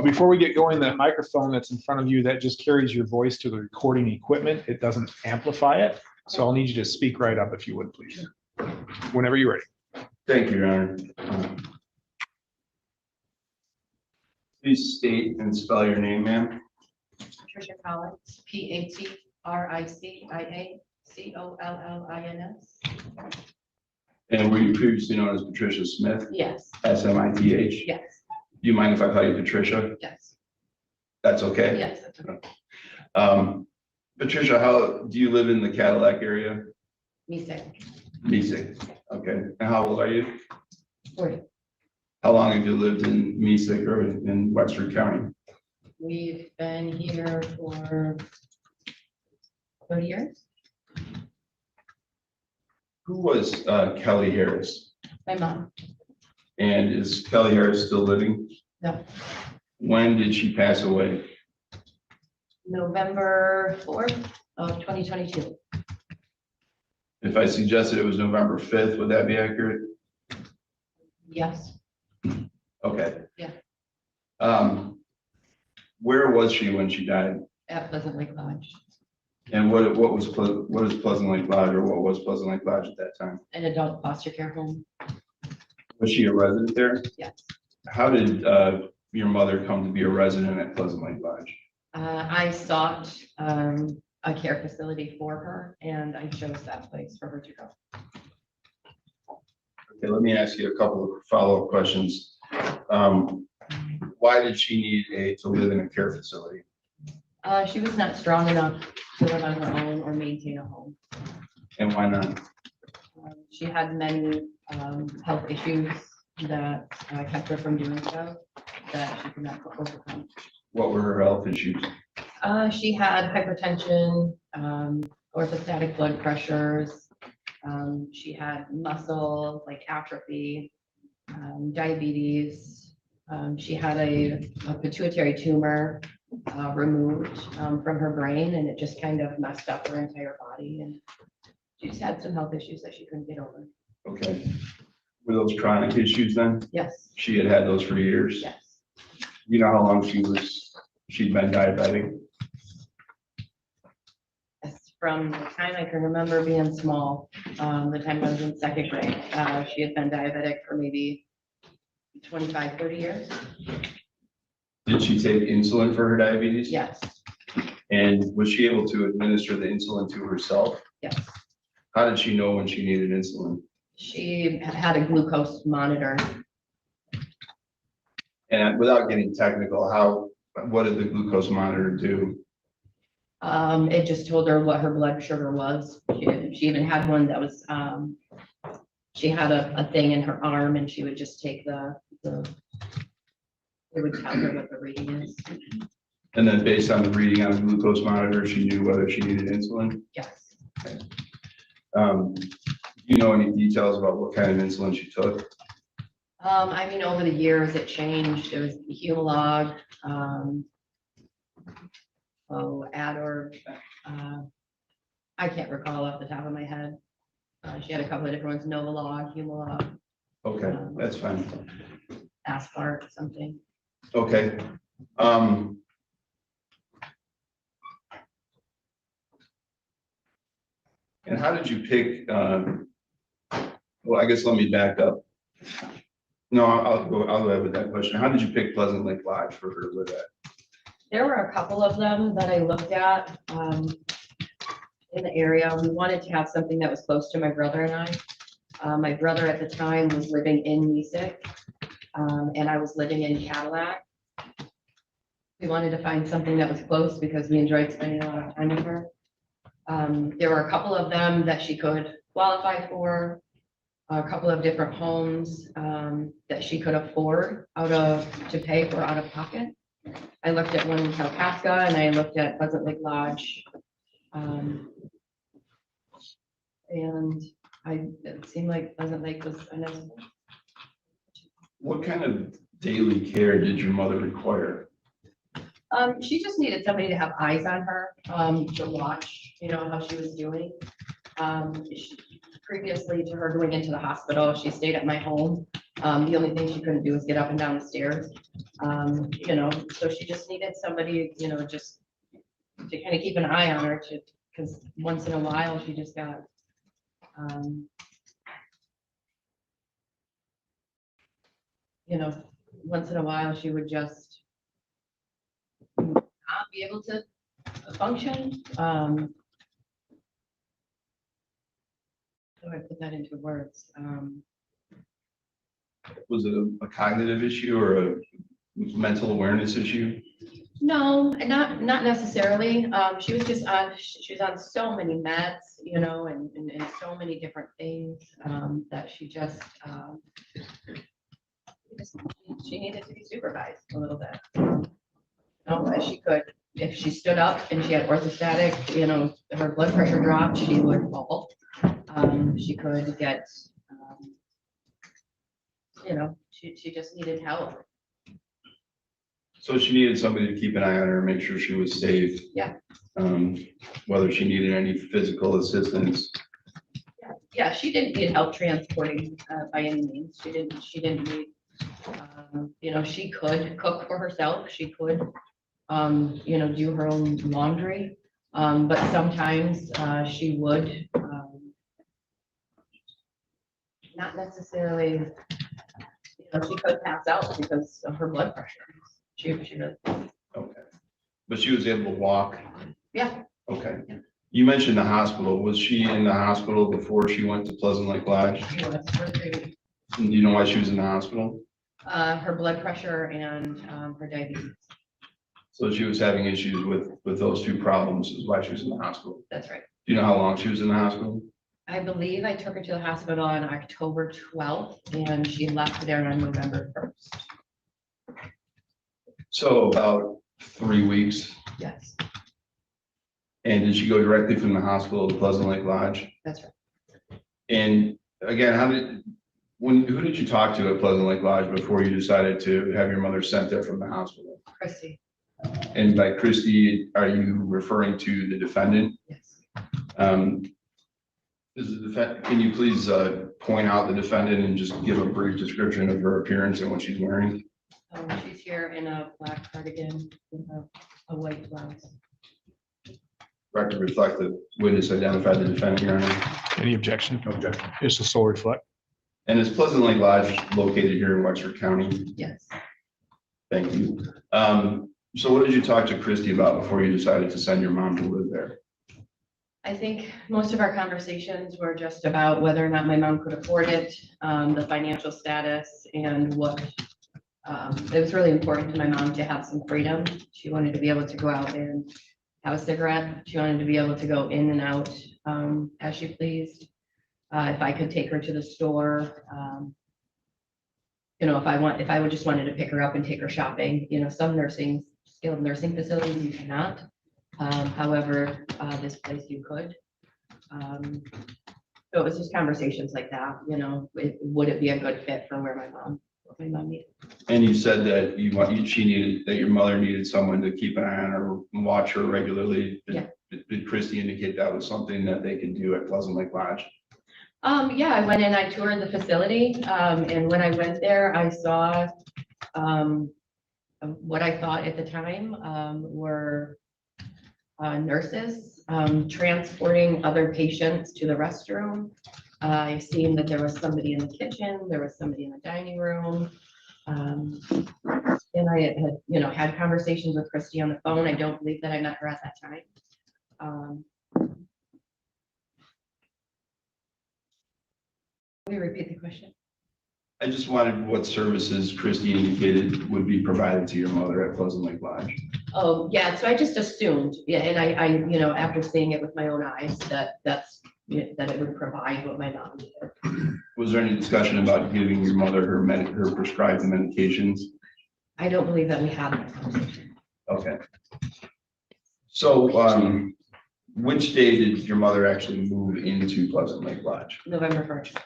S10: Before we get going, that microphone that's in front of you, that just carries your voice to the recording equipment. It doesn't amplify it. So I'll need you to speak right up if you would, please. Whenever you're ready.
S11: Thank you, Your Honor. Please state and spell your name, ma'am.
S13: Patricia Collins, Patricia Collins.
S11: And were you previously known as Patricia Smith?
S13: Yes,
S11: Smith?
S13: yes,
S11: Do you mind if I call you Patricia?
S13: yes,
S11: That's okay?
S13: yes. That's okay.
S11: Patricia, how, do you live in the Cadillac area?
S13: Me say,
S11: Meesick, okay. And how old are you?
S13: 40.
S11: How long have you lived in Meesick or in Wexford County?
S13: We've been here for 30 years.
S11: Who was Kelly Harris?
S13: My mom,
S11: And is Kelly Harris still living?
S13: no,
S11: When did she pass away?
S13: November 4th of 2022.
S11: If I suggested it was November 5th, would that be accurate?
S13: Yes,
S11: Okay.
S13: Yeah.
S11: Where was she when she died?
S13: at Pleasant Lake Lodge,
S11: And what is Pleasant Lake Lodge, or what was Pleasant Lake Lodge at that time?
S13: an adult foster care home.
S11: Was she a resident there?
S13: Yes.
S11: How did your mother come to be a resident at Pleasant Lake Lodge?
S13: I sought a care facility for her, and I chose that place for her to go.
S11: Okay, let me ask you a couple of follow-up questions. Why did she need to live in a care facility?
S13: She was not strong enough to live on her own or maintain a home.
S11: And why not?
S13: She had many health issues that kept her from doing so, that she could not overcome.
S11: What were her health issues?
S13: She had hypertension, orthostatic blood pressures. She had muscle like atrophy, diabetes. She had a pituitary tumor removed from her brain, and it just kind of messed up her entire body. And she just had some health issues that she couldn't get over.
S11: Okay. Were those chronic issues then?
S13: Yes,
S11: She had those for years?
S13: yes.
S11: You know how long she'd been diabetic?
S13: Yes, from the time I can remember being small, the time I was in second grade, she had been diabetic for maybe 25, 30 years.
S11: Did she take insulin for her diabetes?
S13: Yes,
S11: And was she able to administer the insulin to herself?
S13: yes.
S11: How did she know when she needed insulin?
S13: She had a glucose monitor.
S11: And without getting technical, what did the glucose monitor do?
S13: It just told her what her blood sugar was. She even had one that was, she had a thing in her arm, and she would just take it would tell her what the reading is.
S11: And then based on the reading on the glucose monitor, she knew whether she needed insulin?
S13: Yes.
S11: Do you know any details about what kind of insulin she took?
S13: I mean, over the years, it changed. It was Humalog, Ador, I can't recall off the top of my head. She had a couple of different ones, Novolog, Humalog,
S11: Okay, that's fine.
S13: Aspart, something.
S11: Okay. And how did you pick, well, I guess let me back up. No, I'll go ahead with that question. How did you pick Pleasant Lake Lodge for her to live at?
S13: There were a couple of them that I looked at in the area. We wanted to have something that was close to my brother and I. My brother at the time was living in Meesick, and I was living in Cadillac. We wanted to find something that was close because we enjoyed spending a lot of time with her. There were a couple of them that she could qualify for, a couple of different homes that she could afford to pay for out of pocket. I looked at one in Kalkaska, and I looked at Pleasant Lake Lodge. And it seemed like Pleasant Lake was a nice.
S11: What kind of daily care did your mother require?
S13: She just needed somebody to have eyes on her, to watch, how she was doing. previously to her going into the hospital, she stayed at my home. The only thing she couldn't do was get up and down the stairs. You know, so she just needed somebody, you know, just to kind of keep an eye on her to, because once in a while she just got, you know, once in a while she would just not be able to function. How do I put that into words?
S11: Was it a cognitive issue or a mental awareness issue?
S13: No, not necessarily. She was just on, she was on so many meds, you know, and so many different things, that she just she needed to be supervised a little bit. No, as she could, if she stood up and she had orthostatic, you know, her blood pressure dropped, she would fall. She could get, you know, she just needed help.
S11: So she needed somebody to keep an eye on her, make sure she was safe.
S13: Yeah.
S11: Whether she needed any physical assistance.
S13: Yeah, she didn't need help transporting by any means. She didn't need, you know, she could cook for herself. She could, you know, do her own laundry. But sometimes she would not necessarily, you know, she could pass out because of her blood pressure. She really,
S11: Okay. But she was able to walk.
S13: yeah.
S11: Okay. You mentioned the hospital. Was she in the hospital before she went to Pleasant Lake Lodge?
S13: She was for 3 weeks.
S11: And do you know why she was in the hospital?
S13: Her blood pressure and her diabetes.
S11: So she was having issues with those two problems is why she was in the hospital.
S13: That's right.
S11: Do you know how long she was in the hospital?
S13: I believe I took her to the hospital on October 12th and she left there on November 1st.
S11: So about 3 weeks.
S13: Yes,
S11: And did she go directly from the hospital to Pleasant Lake Lodge?
S13: that's right.
S11: And again, who did you talk to at Pleasant Lake Lodge before you decided to have your mother sent there from the hospital?
S13: Christy,
S11: And by Christy, are you referring to the defendant?
S13: yes.
S11: Can you please point out the defendant and just give a brief description of her appearance and what she's wearing?
S13: She's here in a black cardigan with a white blouse.
S11: Record reflect that witness identified the defendant, Your Honor.
S10: Any objection? No objection. It's a sole reflect.
S11: And is Pleasant Lake Lodge located here in Wexford County?
S13: Yes.
S11: Thank you. So what did you talk to Christy about before you decided to send your mom to live there?
S13: I think most of our conversations were just about whether or not my mom could afford it, the financial status, and what, it was really important to my mom to have some freedom. She wanted to be able to go out and have a cigarette. She wanted to be able to go in and out as she pleased. If I could take her to the store, you know, if I would just wanted to pick her up and take her shopping, you know, some skilled nursing facilities you cannot. However, this place you could. So it was just conversations like that, you know, would it be a good fit for where my mom needed.
S11: And you said that your mother needed someone to keep an eye on her and watch her regularly.
S13: Yeah.
S11: Did Christy indicate that was something that they could do at Pleasant Lake Lodge?
S13: Yeah, I went in, I toured the facility, and when I went there, I saw what I thought at the time were nurses transporting other patients to the restroom. I seen that there was somebody in the kitchen, there was somebody in the dining room. And I had, you know, had conversations with Christy on the phone. I don't believe that I met her at that time. Will you repeat the question?
S11: I just wanted what services Christy indicated would be provided to your mother at Pleasant Lake Lodge.
S13: Oh, yeah, so I just assumed, yeah, and I, you know, after seeing it with my own eyes, that it would provide what my mom needed.
S11: Was there any discussion about giving your mother her prescribed medications?
S13: I don't believe that we had that conversation.
S11: Okay. So, which day did your mother actually move into Pleasant Lake Lodge?
S13: November 1st.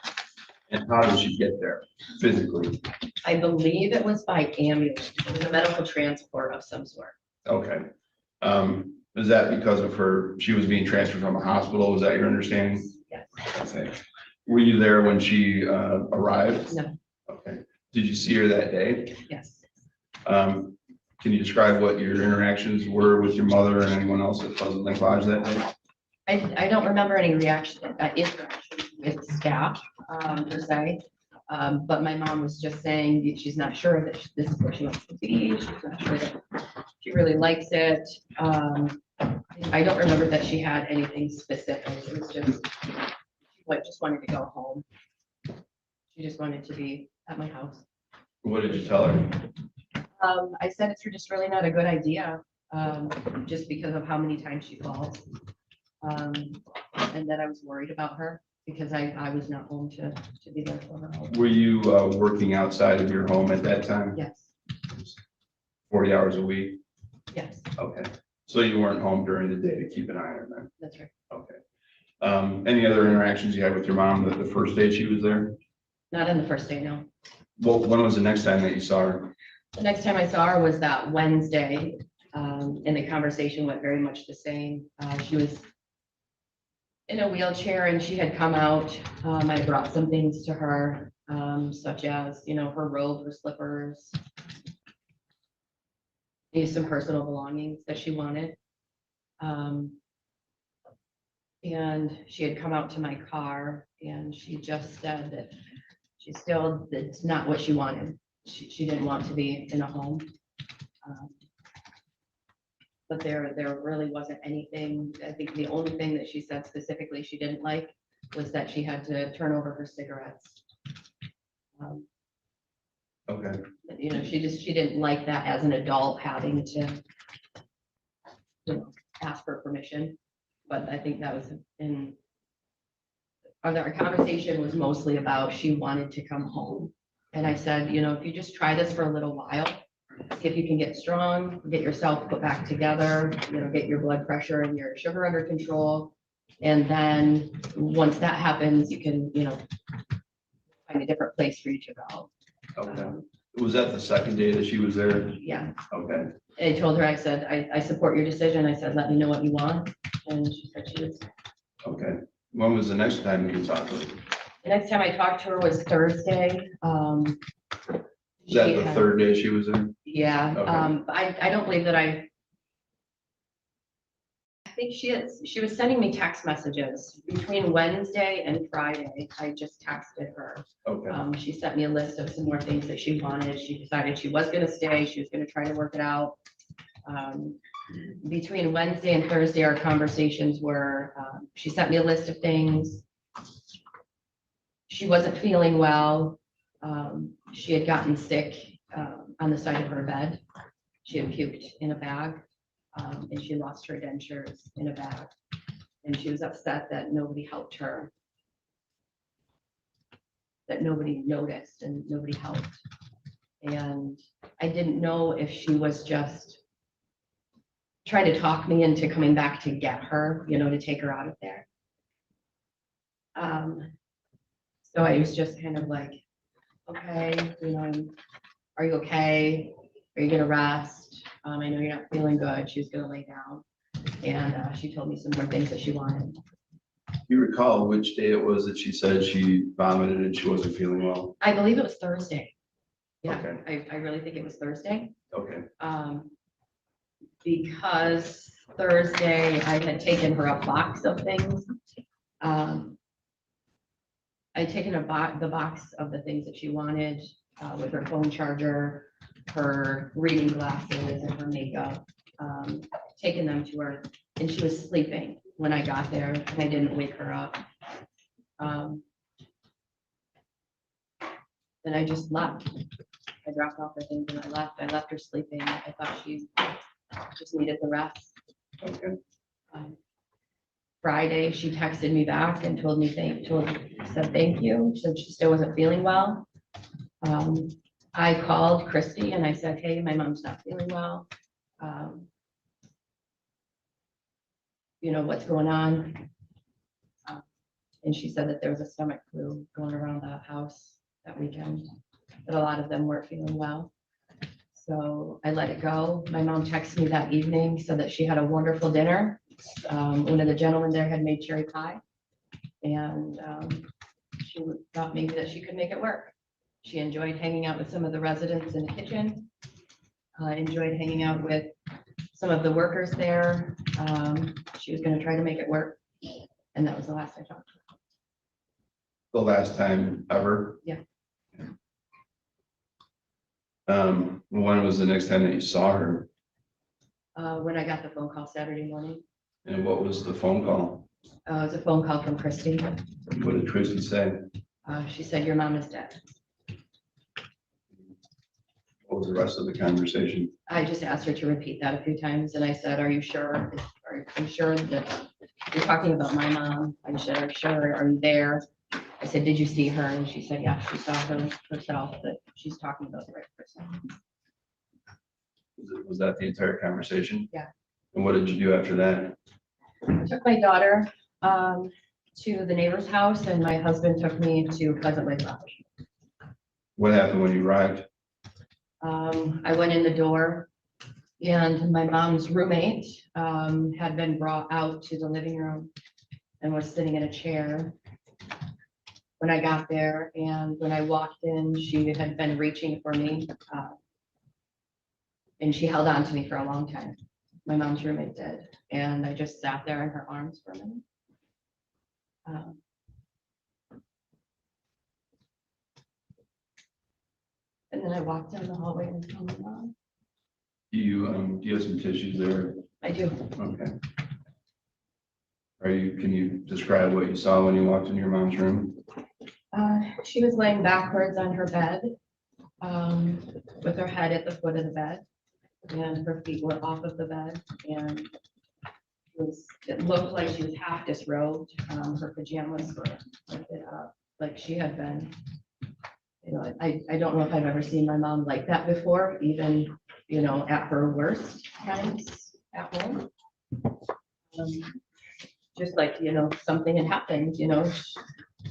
S11: And how did she get there physically?
S13: I believe it was by ambulance. It was a medical transport of some sort.
S11: Okay. Is that because of she was being transferred from a hospital? Was that your understanding?
S13: Yes.
S11: Okay. Were you there when she arrived?
S13: No,
S11: Okay. Did you see her that day?
S13: yes.
S11: Can you describe what your interactions were with your mother and anyone else at Pleasant Lake Lodge that day?
S13: I don't remember any interaction with staff, per se. But my mom was just saying that she's not sure that this is where she wants to be. She's not sure that she really likes it. I don't remember that she had anything specific. It was just, just wanted to go home. She just wanted to be at my house.
S11: What did you tell her?
S13: I said it's just really not a good idea, just because of how many times she falls. And that I was worried about her because I was not home to be there for her.
S11: Were you working outside of your home at that time?
S13: Yes,
S11: 40 hours a week?
S13: yes,
S11: Okay. So you weren't home during the day to keep an eye on her?
S13: that's right.
S11: Okay. Any other interactions you had with your mom the first day she was there?
S13: Not on the first day, no.
S11: Well, when was the next time that you saw her?
S13: The next time I saw her was that Wednesday, and the conversation went very much the same. She was in a wheelchair and she had come out. I brought some things to her, such as, her robe, her slippers, some personal belongings that she wanted. And she had come out to my car and she just said that it's not what she wanted. She didn't want to be in a home. But there really wasn't anything. I think the only thing that she said specifically she didn't like was that she had to turn over her cigarettes.
S11: Okay.
S13: She didn't like that as an adult having to ask for permission. But I think that was our conversation was mostly about she wanted to come home. And I said, if you just try this for a little while, see if you can get strong, get yourself put back together, get your blood pressure and your sugar under control. And then once that happens, you can, find a different place for you to go.
S11: Okay. Was that the second day that she was there?
S13: Yeah.
S11: Okay.
S13: I told her, I said, I support your decision. I said, let me know what you want. And she said she was.
S11: Okay. When was the next time that you talked to her?
S13: The next time I talked to her was Thursday.
S11: Was that the third day she was there?
S13: Yeah.
S11: Okay.
S13: I don't believe that I think she was sending me text messages between Wednesday and Friday. I just texted her.
S11: Okay.
S13: She sent me a list of some more things that she wanted. She decided she was going to stay. She was going to try to work it out. Between Wednesday and Thursday, our conversations were, she sent me a list of things. She wasn't feeling well. She had gotten sick on the side of her bed. She had puked in a bag, and she lost her dentures in a bag. And she was upset that nobody helped her, that nobody noticed and nobody helped. And I didn't know if she was just trying to talk me into coming back to get her, to take her out of there. So I was just kind of like, okay, are you okay? Are you gonna rest? I know you're not feeling good. She was gonna lay down. And she told me some more things that she wanted.
S11: You recall which day it was that she said she vomited and she wasn't feeling well?
S13: I believe it was Thursday. Yeah,
S11: Okay.
S13: I really think it was Thursday.
S11: Okay.
S13: Because Thursday I had taken her a box of things. I'd taken the box of the things that she wanted, with her phone charger, her reading glasses, and her makeup, taken them to her, and she was sleeping when I got there, and I didn't wake her up. Then I just left. I dropped off her things and I left. I left her sleeping. I thought she just needed the rest.
S11: Okay.
S13: Friday, she texted me back and told me said thank you. She said she still wasn't feeling well. I called Christy and I said, hey, my mom's not feeling well. What's going on? And she said that there was a stomach flu going around the house that weekend, that a lot of them weren't feeling well. So I let it go. My mom texted me that evening, said that she had a wonderful dinner. One of the gentlemen there had made cherry pie. And she thought maybe that she could make it work. She enjoyed hanging out with some of the residents in the kitchen, enjoyed hanging out with some of the workers there. She was going to try to make it work. And that was the last I talked to her.
S11: The last time ever?
S13: Yeah.
S11: When was the next time that you saw her?
S13: When I got the phone call Saturday morning,
S11: And what was the phone call?
S13: it was a phone call from Christy.
S11: What did Christy say?
S13: She said, your mom is dead.
S11: What was the rest of the conversation?
S13: I just asked her to repeat that a few times, and I said, are you sure? Are you sure that you're talking about my mom? I said, are you sure? Are you there? I said, did you see her? And she said, yeah, she saw her herself, that she's talking about the right person.
S11: Was that the entire conversation?
S13: Yeah.
S11: And what did you do after that?
S13: I took my daughter to the neighbor's house, and my husband took me to Pleasant Lake Lodge.
S11: What happened when you arrived?
S13: I went in the door, and my mom's roommate had been brought out to the living room and was sitting in a chair when I got there. And when I walked in, she had been reaching for me, and she held on to me for a long time. My mom's roommate did, and I just sat there in her arms for a minute. And then I walked down the hallway and found my mom.
S11: Do you have some tissues there?
S13: I do.
S11: Okay. Can you describe what you saw when you walked into your mom's room?
S13: She was laying backwards on her bed, with her head at the foot of the bed, and her feet were off of the bed, and it looked like she was half disrobed. Her pajamas were lifted up, like she had been. I don't know if I've ever seen my mom like that before, even, at her worst times at home. Just like, something had happened,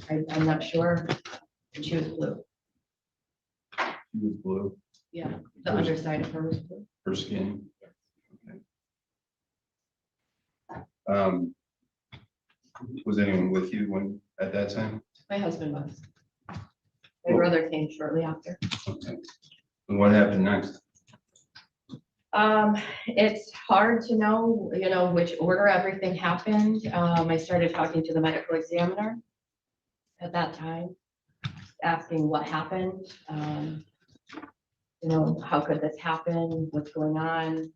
S13: I'm not sure. And she was blue.
S11: She was blue.
S13: Yeah, the underside of her was blue.
S11: Her skin. Okay. Was anyone with you at that time?
S13: My husband was. My brother came shortly after.
S11: Okay. And what happened next?
S13: It's hard to know, which order everything happened. I started talking to the medical examiner at that time, asking what happened. How could this happen? What's going on?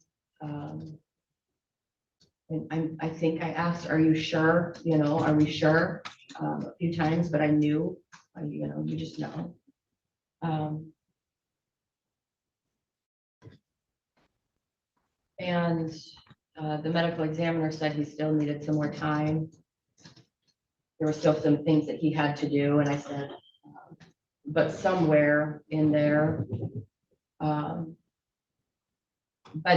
S13: And I think I asked, are you sure? Are we sure? A few times, but I knew, you just know. And the medical examiner said he still needed some more time. There were still some things that he had to do, and I said, but somewhere in there, by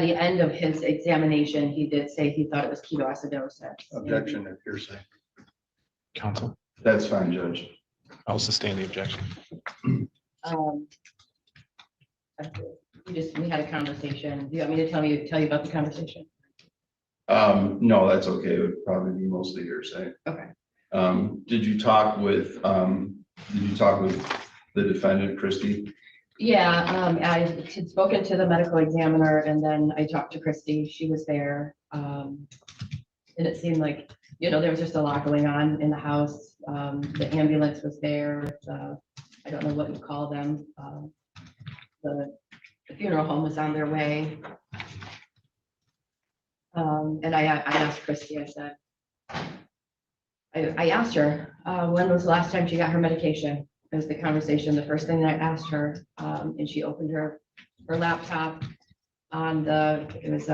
S13: the end of his examination, he did say he thought it was ketoacidosis.
S12: Objection if hearsay.
S10: Counsel,
S11: That's fine, Judge.
S10: I'll sustain the objection.
S13: We had a conversation. Do you want me to tell you about the conversation?
S11: No, that's okay. It would probably be mostly hearsay.
S13: Okay.
S11: Did you talk with the defendant, Christy?
S13: Yeah, I had spoken to the medical examiner, and then I talked to Christy. She was there. And it seemed like, there was just a lot going on in the house. The ambulance was there. I don't know what you call them. The funeral home was on their way. And I asked Christy, I said, I asked her, when was the last time she got her medication? It was the conversation, the first thing that I asked her, and she opened her laptop on it was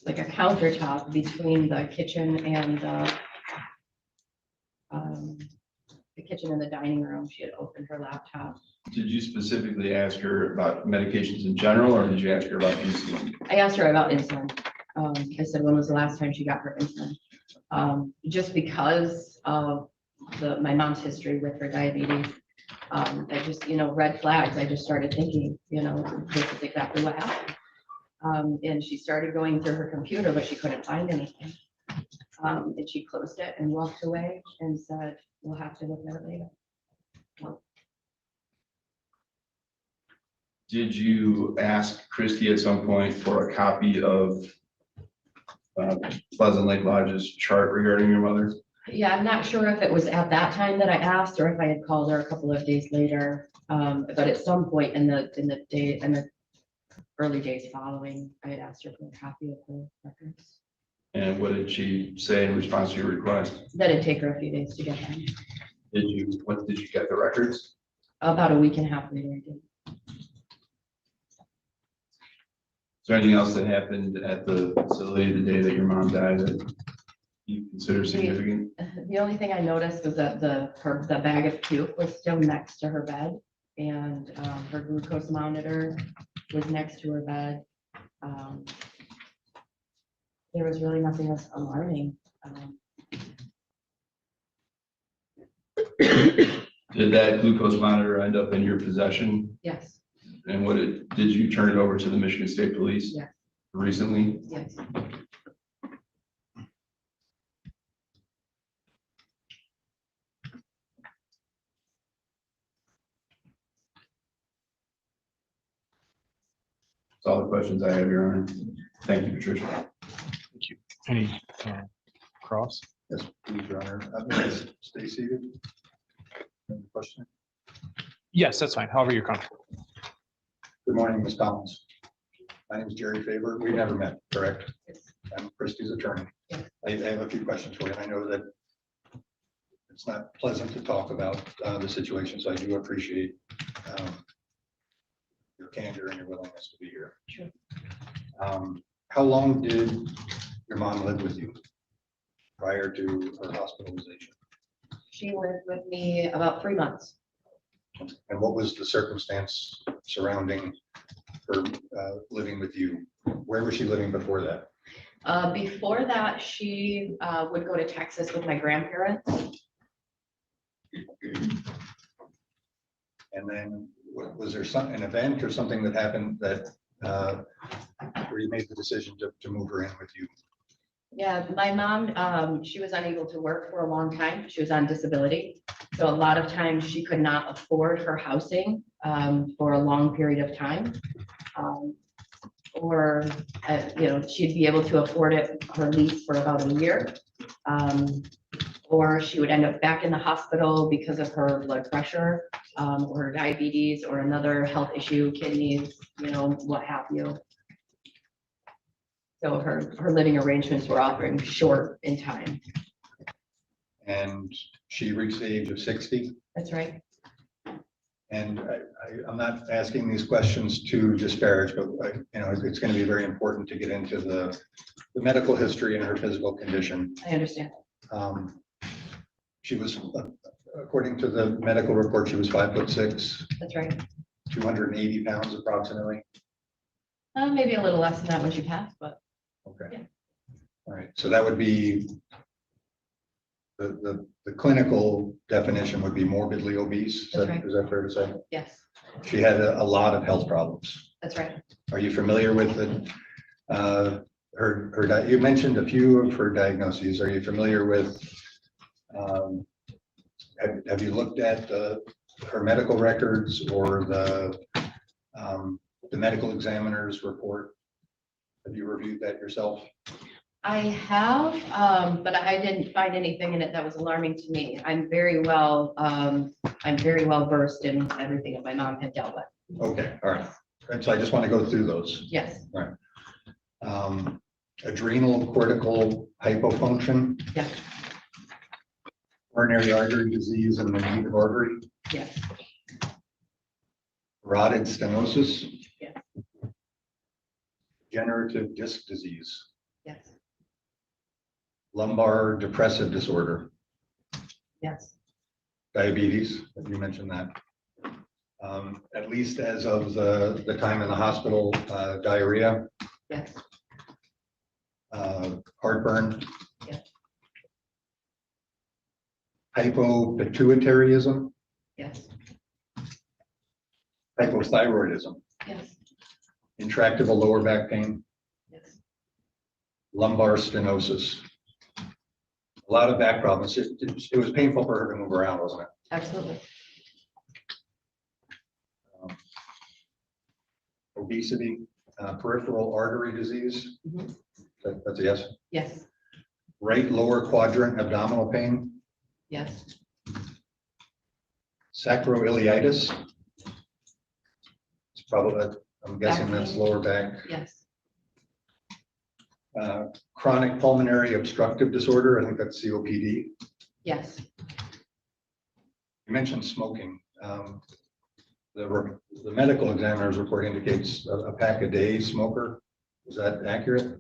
S13: like a countertop between the kitchen and the dining room. She had opened her laptop.
S11: Did you specifically ask her about medications in general, or did you ask her about insulin?
S13: I asked her about insulin. I said, when was the last time she got her insulin? Just because of my mom's history with her diabetes. I just, red flags. I just started thinking, this is exactly what happened. And she started going through her computer, but she couldn't find anything. And she closed it and walked away and said, we'll have to look at it later.
S11: Did you ask Christie at some point for a copy of Pleasant Lake Lodge's chart regarding your mother?
S13: Yeah, I'm not sure if it was at that time that I asked or if I had called her a couple of days later. But at some point in the early days following, I had asked her for a copy of the records.
S11: And what did she say in response to your request?
S13: That it'd take her a few days to get them.
S11: When did you get the records?
S13: About a week and a half later, I did.
S11: Is there anything else that happened at the facility the day that your mom died that you consider significant?
S13: The only thing I noticed was that the bag of puke was still next to her bed, and her glucose monitor was next to her bed. There was really nothing else alarming.
S11: Did that glucose monitor end up in your possession?
S13: Yes,
S11: And did you turn it over to the Michigan State Police?
S13: Yes.
S11: Recently?
S13: yes.
S11: That's all the questions I have, Your Honor. Thank you, Patricia.
S10: Thank you. Any cross?
S12: Yes, please, Your Honor. Please stay seated. Any question?
S10: Yes, that's fine. However you're comfortable.
S12: Good morning, Ms. Collins. My name is Jerry Faber. We never met, correct? I'm Christie's attorney. I have a few questions for you. I know that it's not pleasant to talk about the situation, so I do appreciate your candor and your willingness to be here.
S13: Sure.
S12: How long did your mom live with you prior to her hospitalization?
S13: She lived with me about 3 months.
S12: And what was the circumstance surrounding her living with you? Where was she living before that?
S13: Before that, she would go to Texas with my grandparents.
S12: And then was there an event or something that happened that where you made the decision to move her in with you?
S13: Yeah, my mom, she was unable to work for a long time. She was on disability. So a lot of times she could not afford her housing for a long period of time. Or, she'd be able to afford it, her lease, for about a year. Or she would end up back in the hospital because of her blood pressure, or her diabetes, or another health issue, kidneys, what have you. So her living arrangements were often short in time.
S12: And she reached the age of 60?
S13: That's right.
S12: And I'm not asking these questions to disparage, but it's going to be very important to get into the medical history and her physical condition.
S13: I understand.
S12: She was, according to the medical report, she was 5'6".
S13: That's right.
S12: 280 pounds approximately.
S13: Maybe a little less than that when she passed, but
S12: Okay.
S13: Yeah.
S12: All right. So that would be the clinical definition would be morbidly obese.
S13: That's right.
S12: Is that fair to say?
S13: yes,
S12: She had a lot of health problems.
S13: that's right.
S12: Are you familiar with you mentioned a few of her diagnoses. Are you familiar with, have you looked at her medical records or the medical examiner's report? Have you reviewed that yourself?
S13: I have, but I didn't find anything in it that was alarming to me. I'm very well versed in everything that my mom had dealt with.
S12: Okay, all right. And so I just want to go through those.
S13: Yes,
S12: Adrenal cortical hypofunction.
S13: Yeah.
S12: Coronary artery disease in the native artery.
S13: yes,
S12: Rotted stenosis.
S13: Yes.
S12: Degenerative disc disease.
S13: yes,
S12: Lumbar depressive disorder.
S13: yes,
S12: Diabetes, you mentioned that. At least as of the time in the hospital, diarrhea.
S13: yes,
S12: Heartburn.
S13: Yes.
S12: Hypopituitarism.
S13: yes,
S12: Hypothyroidism.
S13: yes,
S12: Intractable lower back pain.
S13: yes,
S12: Lumbar stenosis. A lot of back problems. It was painful for her to move around, wasn't it?
S13: absolutely.
S12: obesity, peripheral artery disease.
S13: Mhm.
S12: That's a yes.
S13: Yes,
S12: Right lower quadrant abdominal pain,
S13: yes,
S12: sacroiliitis. It's probably, I'm guessing
S13: Back
S12: that's
S13: pain.
S12: lower back.
S13: yes,
S12: Chronic pulmonary obstructive disorder, I think that's COPD.
S13: yes.
S12: You mentioned smoking. The medical examiner's report indicates a pack a day smoker. Is that accurate?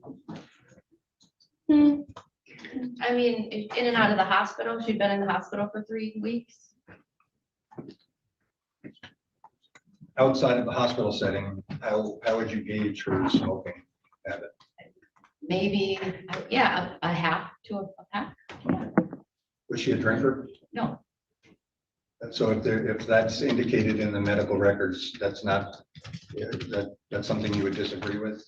S13: I mean, in and out of the hospital, she'd been in the hospital for 3 weeks.
S12: Outside of the hospital setting, how would you gauge her smoking habit?
S13: Maybe, yeah, a half to a pack.
S12: Was she a drinker?
S13: No,
S12: So if that's indicated in the medical records, that's not, that's something you would disagree with?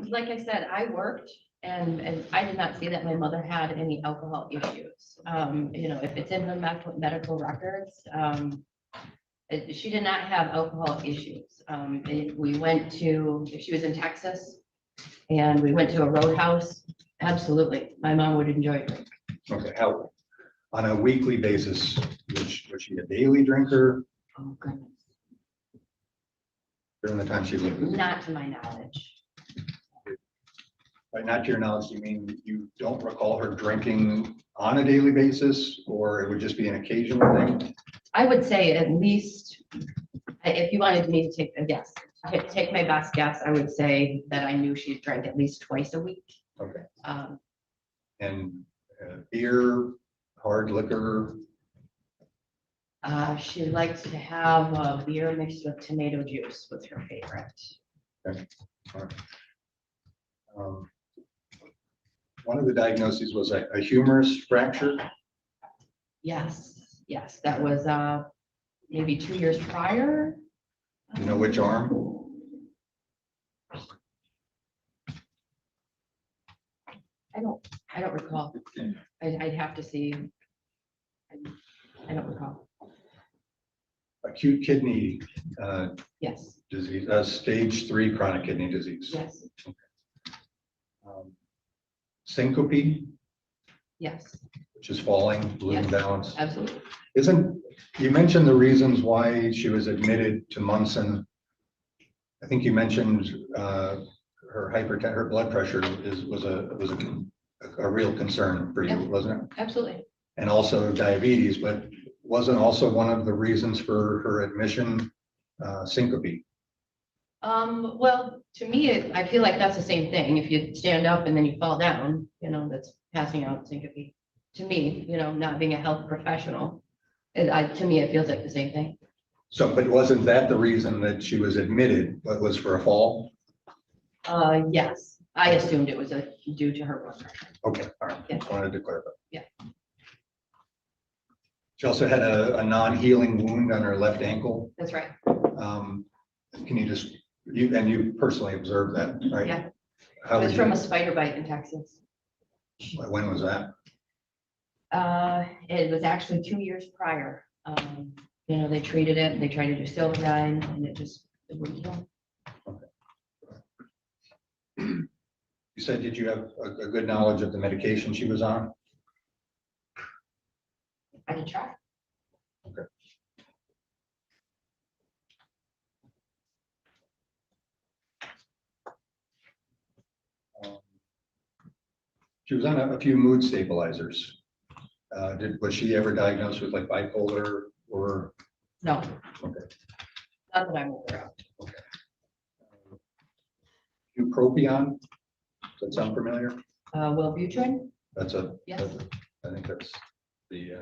S13: like I said, I worked and I did not see that my mother had any alcohol issues. You know, if it's in the medical records, she did not have alcohol issues. We went to, if she was in Texas and we went to a roadhouse, absolutely, my mom would enjoy a drink.
S12: Okay, how, on a weekly basis, was she a daily drinker
S13: Oh, goodness.
S12: during the time she lived with you?
S13: Not to my knowledge.
S12: By not to your knowledge, you mean you don't recall her drinking on a daily basis, or it would just be an occasional thing?
S13: I would say at least, if you wanted me to take a guess, take my best guess, I would say that I knew she drank at least twice a week.
S12: Okay,
S13: Um,
S12: and beer, hard liquor,
S13: she liked to have a beer mixed with tomato juice was her favorite.
S12: one of the diagnoses was a humerus fracture.
S13: Yes, yes, that was maybe 2 years prior.
S12: You know which arm?
S13: I don't recall. I'd have to see. I don't recall.
S12: Acute kidney
S13: Yes,
S12: disease, stage 3 chronic kidney disease.
S13: yes,
S12: Syncope,
S13: yes,
S12: which is falling, losing
S13: Yes.
S12: balance.
S13: absolutely.
S12: You mentioned the reasons why she was admitted to Munson. I think you mentioned her blood pressure was a real concern for you,
S13: Yeah.
S12: wasn't it?
S13: Absolutely.
S12: And also diabetes, but wasn't also one of the reasons for her admission syncope?
S13: Well, to me, I feel like that's the same thing. If you stand up and then you fall down, you know, that's passing out syncope. To me, you know, not being a health professional, to me, it feels like the same thing.
S12: So, but wasn't that the reason that she was admitted, but was for a fall?
S13: Yes, I assumed it was due to her blood pressure.
S12: Okay, all right,
S13: Yeah.
S12: just wanted to clarify.
S13: Yeah.
S12: She also had a non-healing wound on her left ankle.
S13: That's right.
S12: Can you just, you personally observed that, right?
S13: Yeah.
S12: How
S13: It was
S12: would
S13: from
S12: you,
S13: a spider bite in Texas.
S12: when was that?
S13: It was actually 2 years prior. You know, they treated it, they tried to do Silverine and it wouldn't heal.
S12: You said, did you have a good knowledge of the medication she was on?
S13: I can try.
S12: Okay. She was on a few mood stabilizers. Was she ever diagnosed with like bipolar or?
S13: No.
S12: Okay.
S13: Not that I'm aware of.
S12: Bupropion? Does that sound familiar?
S13: Wellbutrin?
S12: That's
S13: Yes.
S12: I think that's the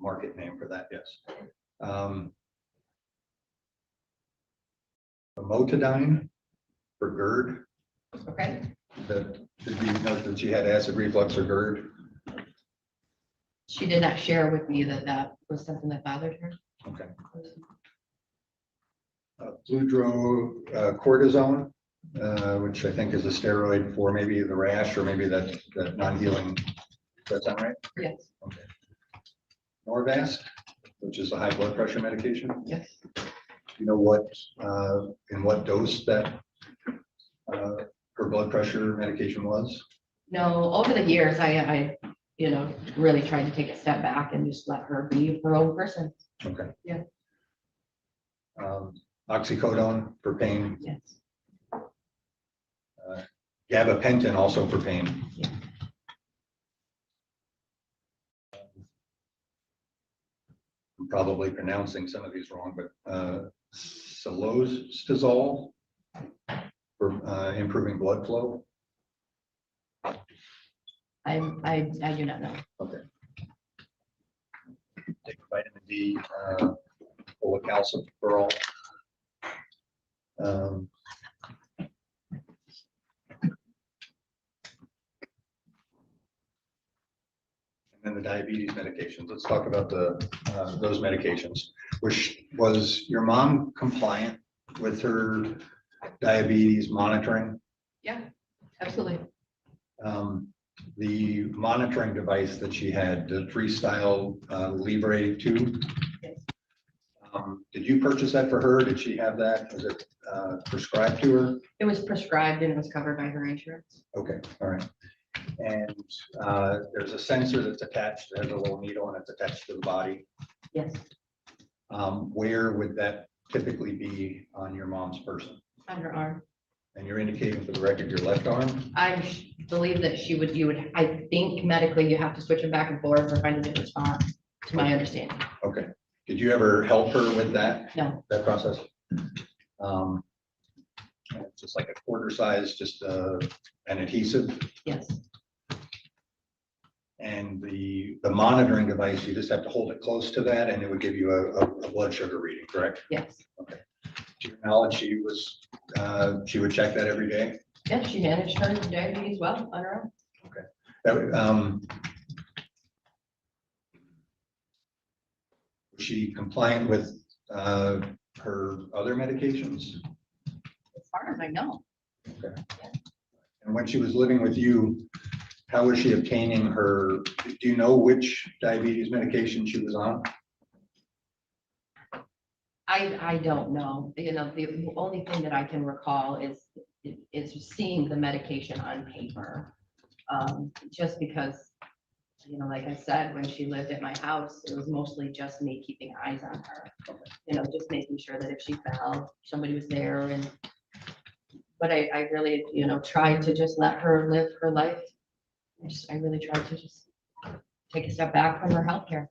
S12: market name for that, yes. Amotadine for GERD,
S13: Okay.
S12: did we know that she had acid reflux or GERD?
S13: She did not share with me that was something that bothered her.
S12: Okay. Fludrocortisone, which I think is a steroid for maybe the rash or maybe that non-healing. Does that sound right?
S13: Yes.
S12: Okay. Norvasc, which is a high blood pressure medication.
S13: Yes.
S12: you know what, in what dose that her blood pressure medication was?
S13: No, over the years, I really tried to take a step back and just let her be her own person.
S12: Okay.
S13: Yeah.
S12: Oxycodone for pain,
S13: Yes.
S12: gabapentin also for pain.
S13: Yeah.
S12: I'm probably pronouncing some of these wrong, but silostazole for improving blood flow.
S13: I do not know.
S12: Okay. Take vitamin D, full of calciferol. And then the diabetes medications. Let's talk about those medications. Was your mom compliant with her diabetes monitoring?
S13: Yeah, absolutely.
S12: The monitoring device that she had, the Freestyle Libre 2.
S13: Yes.
S12: Did you purchase that for her? Did she have that? Was it prescribed to her?
S13: It was prescribed and it was covered by her insurance.
S12: Okay, all right. And there's a sensor that's attached, it has a little needle and it's attached to the body.
S13: Yes,
S12: Where would that typically be on your mom's person?
S13: on her arm.
S12: And you're indicating for the record your left arm?
S13: I believe that I think medically you have to switch them back and forth or find a different spot, to my understanding.
S12: Okay. Did you ever help her with that?
S13: No.
S12: That process? Just like a quarter size, just an adhesive.
S13: Yes,
S12: And the monitoring device, you just have to hold it close to that and it would give you a blood sugar reading, correct?
S13: yes.
S12: Okay. To your knowledge, she would check that every day?
S13: Yes, she managed her diabetes well on her own.
S12: That, was she compliant with her other medications?
S13: As far as I know.
S12: Okay. And when she was living with you, how was she obtaining her, do you know which diabetes medication she was on?
S13: I don't know. The only thing that I can recall is seeing the medication on paper. Just because, like I said, when she lived at my house, it was mostly just me keeping eyes on her. Just making sure that if she fell, somebody was there but I really, tried to just let her live her life. I really tried to just take a step back from her healthcare.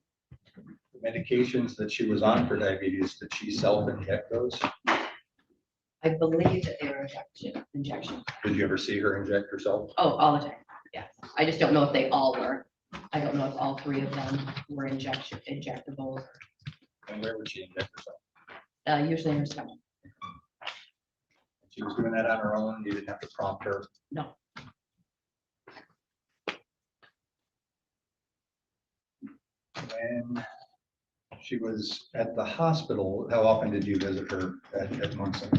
S12: The medications that she was on for diabetes, did she self-inject those?
S13: I believe that they were injections.
S12: Did you ever see her inject herself?
S13: Oh, all the time. Yes. I just don't know if they all were. I don't know if all three of them were injectables.
S12: And where would she inject herself?
S13: Usually in her stomach.
S12: She was doing that on her own? You didn't have to prompt her?
S13: No.
S12: When she was at the hospital, how often did you visit her at Munson?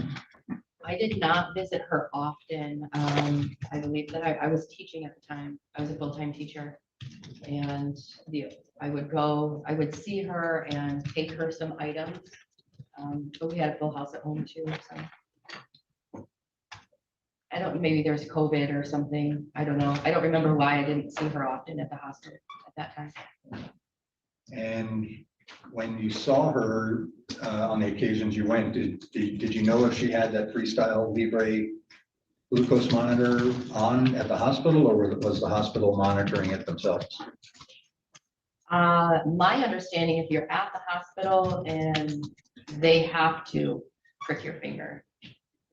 S13: I did not visit her often. I believe that I was teaching at the time. I was a full-time teacher. And I would see her and take her some items. But we had a full house at home too, so. I don't, maybe there's COVID or something. I don't know. I don't remember why I didn't see her often at the hospital at that time.
S12: And when you saw her on the occasions you went, did you know if she had that Freestyle Libre glucose monitor on at the hospital, or was the hospital monitoring it themselves?
S13: My understanding, if you're at the hospital and they have to prick your finger,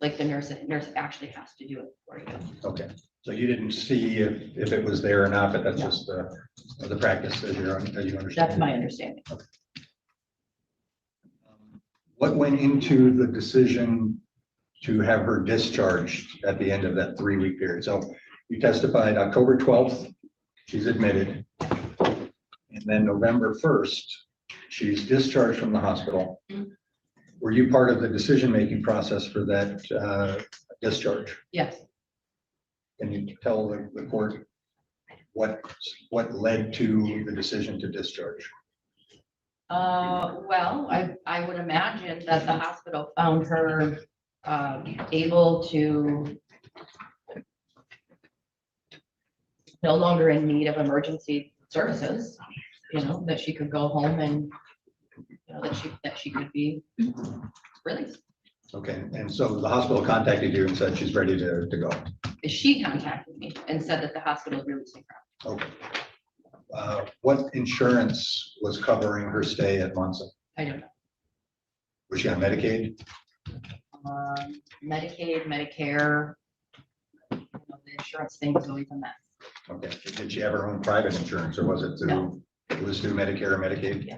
S13: like the nurse actually has to do it for you.
S12: Okay, so you didn't see if it was there or not, but that's just the practice as you understand.
S13: That's my understanding.
S12: Okay. What went into the decision to have her discharged at the end of that 3-week period? So you testified October 12th, she's admitted. And then November 1st, she's discharged from the hospital.
S13: Mm-hmm.
S12: Were you part of the decision-making process for that discharge?
S13: Yes.
S12: Can you tell the court what led to the decision to discharge?
S13: Well, I would imagine that the hospital found her able to no longer in need of emergency services, you know, that she could go home and, you know, that she could be released.
S12: Okay, and so the hospital contacted you and said she's ready to go.
S13: She contacted me and said that the hospital is releasing her.
S12: Okay. What insurance was covering her stay at Munson?
S13: I don't know.
S12: Was she on Medicaid?
S13: Medicaid, Medicare, you know, the insurance thing is always a mess.
S12: Okay, did she have her own private insurance or was it through,
S13: No.
S12: it was through Medicare or Medicaid?
S13: Yeah.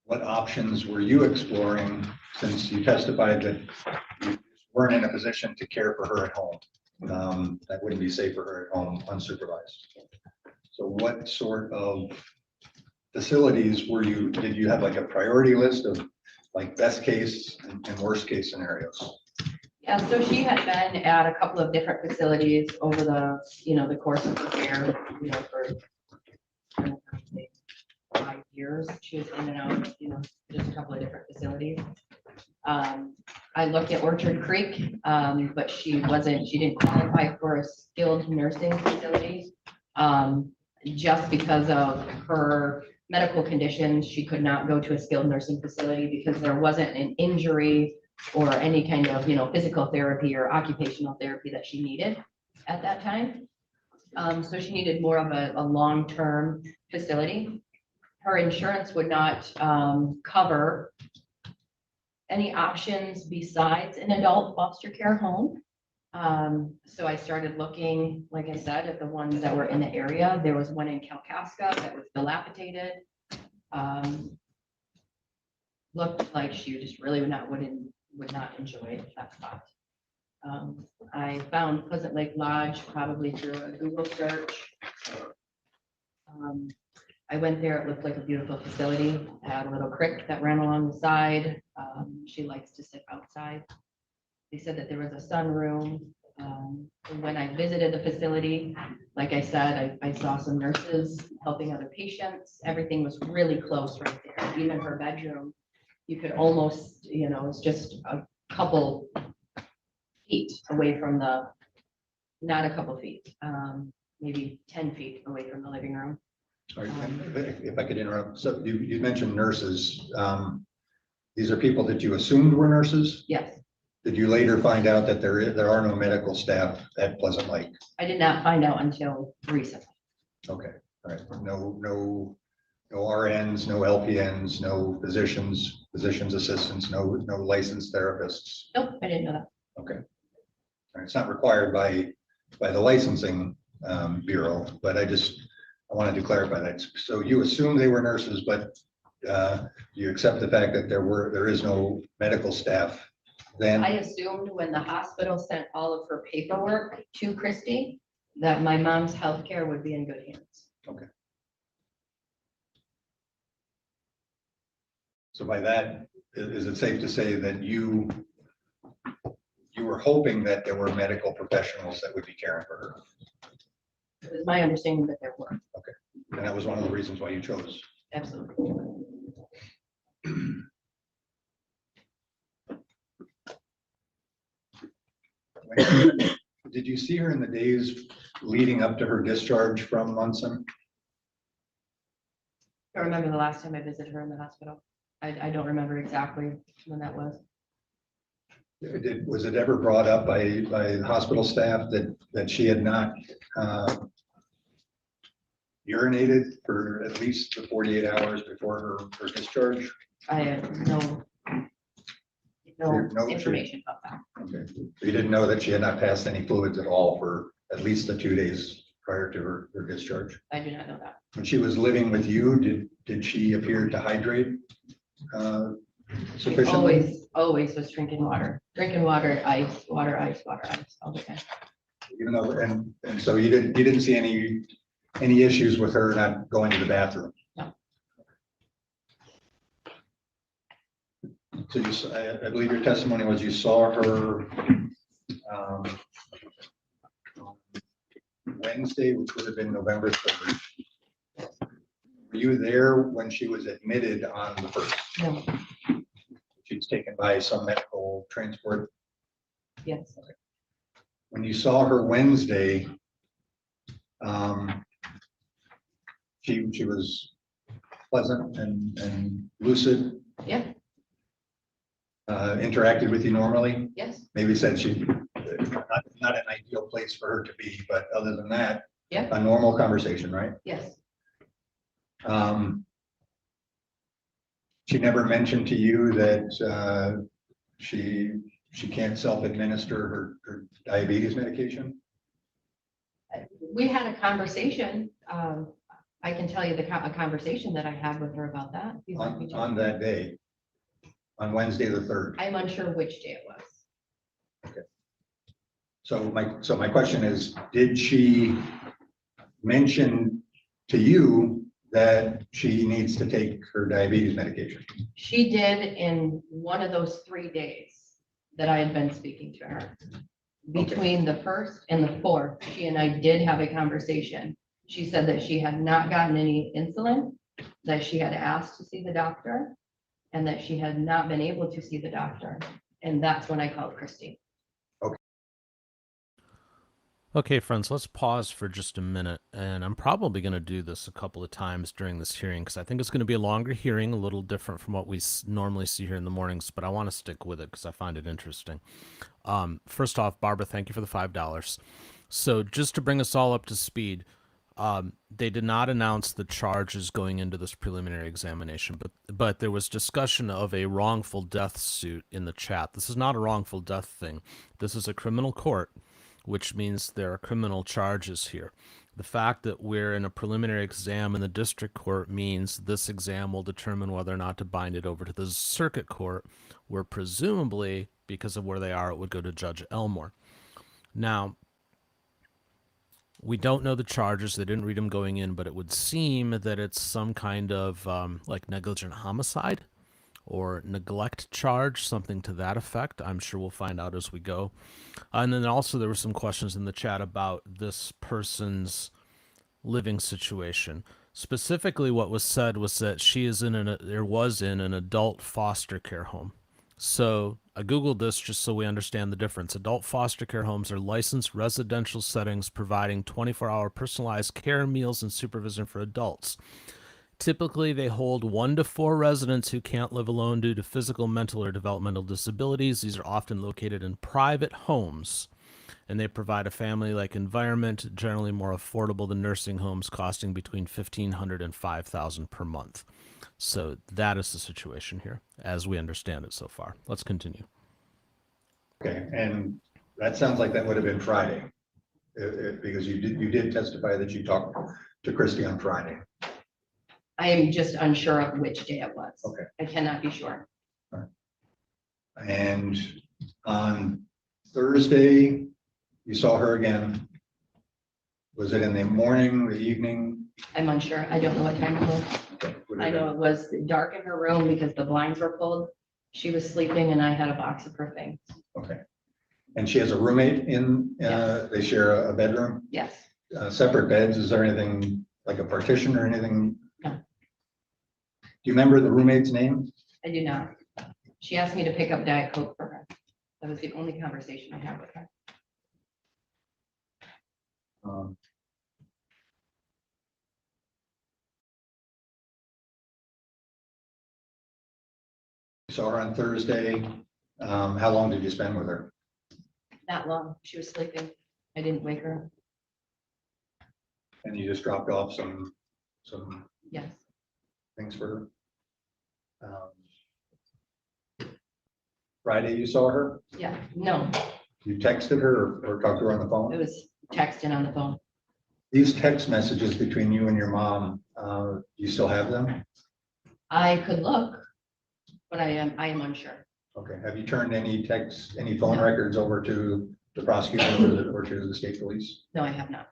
S12: What options were you exploring since you testified that you weren't in a position to care for her at home? That wouldn't be safe for her at home unsupervised. So what sort of facilities did you have like a priority list of like best case and worst case scenarios?
S13: Yeah, so she had been at a couple of different facilities over the, you know, the course of her care, you know, for 5 years. She was in and out, you know, just a couple of different facilities. I looked at Orchard Creek, but she didn't qualify for a skilled nursing facility. Just because of her medical conditions, she could not go to a skilled nursing facility because there wasn't an injury or any kind of, you know, physical therapy or occupational therapy that she needed at that time. So she needed more of a long-term facility. Her insurance would not cover any options besides an adult foster care home. So I started looking, like I said, at the ones that were in the area. There was one in Kalkaska that was dilapidated. Looked like she just really would not enjoy that spot. I found Pleasant Lake Lodge probably through a Google search. I went there, it looked like a beautiful facility. It had a little creek that ran along the side. She likes to sit outside. They said that there was a sunroom. And when I visited the facility, like I said, I saw some nurses helping other patients. Everything was really close right there. Even her bedroom, you could almost, you know, it's just a couple feet away from not a couple feet, maybe 10 feet away from the living room.
S12: Sorry, if I could interrupt. So you mentioned nurses. These are people that you assumed were nurses?
S13: Yes,
S12: Did you later find out that there are no medical staff at Pleasant Lake?
S13: I did not find out until recently.
S12: Okay, all right. No RNs, no LPNs, no physicians assistants, no licensed therapists.
S13: Nope, I didn't know that.
S12: Okay. All right, it's not required by the licensing bureau, but I wanted to clarify that. So you assume they were nurses, but you accept the fact that there is no medical staff then?
S13: I assumed when the hospital sent all of her paperwork to Christy, that my mom's healthcare would be in good hands.
S12: Okay. So by that, is it safe to say that you were hoping that there were medical professionals that would be caring for her?
S13: It was my understanding that there were.
S12: Okay, and that was one of the reasons why you chose.
S13: Absolutely.
S12: Did you see her in the days leading up to her discharge from Munson?
S13: I remember the last time I visited her in the hospital. I don't remember exactly when that was.
S12: Was it ever brought up by the hospital staff that she had not urinated for at least the 48 hours before her discharge?
S13: I have no information about that.
S12: Okay, so you didn't know that she had not passed any fluids at all for at least the 2 days prior to her discharge?
S13: I do not know that.
S12: When she was living with you, did she appear to hydrate
S13: She
S12: sufficiently?
S13: always was drinking water, ice all the time.
S12: Even though, and so you didn't see any issues with her not going to the bathroom?
S13: No.
S12: So I believe your testimony was you saw her Wednesday, which would have been November 3rd. you there when she was admitted on the first?
S13: No,
S12: She was taken by some medical transport.
S13: yes,
S12: When you saw her Wednesday, she was pleasant and lucid,
S13: yeah,
S12: interacted with you normally.
S13: yes,
S12: Maybe said not an ideal place for her to be, but other than that,
S13: yeah,
S12: a normal conversation, right?
S13: yes.
S12: She never mentioned to you that she can't self-administer her diabetes medication?
S13: We had a conversation. I can tell you a conversation that I had with her about that. if you'd like me to.
S12: On that day, on Wednesday the 3rd.
S13: I'm unsure which day it was.
S12: So my question is, did she mention to you that she needs to take her diabetes medication?
S13: She did in one of those 3 days that I had been speaking to her. Between the 1st and the 4th, she and I did have a conversation. She said that she had not gotten any insulin, that she had asked to see the doctor, and that she had not been able to see the doctor. And that's when I called Christine.
S1: Okay, friends, let's pause for just a minute. And I'm probably going to do this a couple of times during this hearing because I think it's going to be a longer hearing, a little different from what we normally see here in the mornings, but I want to stick with it because I find it interesting. First off, Barbara, thank you for the $5. So just to bring us all up to speed, they did not announce the charges going into this preliminary examination, but there was discussion of a wrongful death suit in the chat. This is not a wrongful death thing. This is a criminal court, which means there are criminal charges here. The fact that we're in a preliminary exam in the district court means this exam will determine whether or not to bind it over to the circuit court, where presumably, because of where they are, it would go to Judge Elmore. Now, we don't know the charges. They didn't read them going in, but it would seem that it's some kind of like negligent homicide or neglect charge, something to that effect. I'm sure we'll find out as we go. And then also there were some questions in the chat about this person's living situation. Specifically, what was said was that she is in an adult foster care home. So I Googled this just so we understand the difference. Adult foster care homes are licensed residential settings providing 24-hour personalized care, meals, and supervision for adults. Typically, they hold 1 to 4 residents who can't live alone due to physical, mental, or developmental disabilities. These are often located in private homes, and they provide a family-like environment, generally more affordable than nursing homes, costing between $1,500 and $5,000 per month. So that is the situation here, as we understand it so far. Let's continue.
S12: Okay, and that sounds like that would have been Friday, because you did testify that you talked to Christy on Friday.
S13: I am just unsure of which day it was.
S12: Okay.
S13: I cannot be sure.
S12: And on Thursday, you saw her again. Was it in the morning, the evening?
S13: I'm unsure. I don't know what time it was. I know it was dark in her room because the blinds were pulled. She was sleeping and I had a box of her things.
S12: Okay. And she has a roommate in,
S13: Yes.
S12: They share a bedroom,
S13: Yes.
S12: separate beds. Is there anything like a partition or anything?
S13: No.
S12: Do you remember the roommate's name?
S13: I do not. She asked me to pick up Diet Coke for her. That was the only conversation I had with her.
S12: You saw her on Thursday. How long did you spend with her?
S13: Not long. She was sleeping. I didn't wake her up.
S12: And you just dropped off some
S13: Yes.
S12: things for her? Friday you saw her?
S13: Yeah. No,
S12: You texted her or talked to her on the
S13: it
S12: phone?
S13: was texting on the phone.
S12: These text messages between you and your mom, you still have them?
S13: I could look, but I am unsure.
S12: Okay, have you turned any text, any phone
S13: No.
S12: records over to the prosecutor or to the state police?
S13: No, I have not.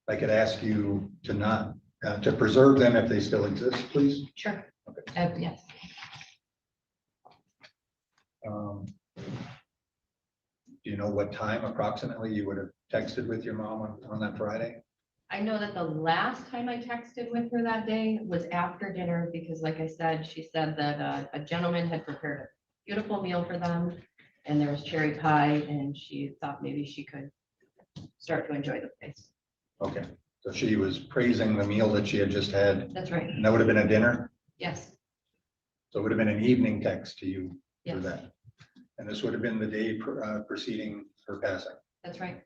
S12: I could ask you to not, to preserve them if they still exist, please?
S13: Sure.
S12: Okay.
S13: Yes.
S12: Do you know what time approximately you would have texted with your mom on that Friday?
S13: I know that the last time I texted with her that day was after dinner, because like I said, she said that a gentleman had prepared a beautiful meal for them, and there was cherry pie, and she thought maybe she could start to enjoy the place.
S12: Okay, so she was praising the meal that she had just had,
S13: That's right.
S12: and that would have been a dinner?
S13: Yes,
S12: So it would have been an evening text to you for
S13: yes,
S12: that. And this would have been the day preceding her passing.
S13: that's right.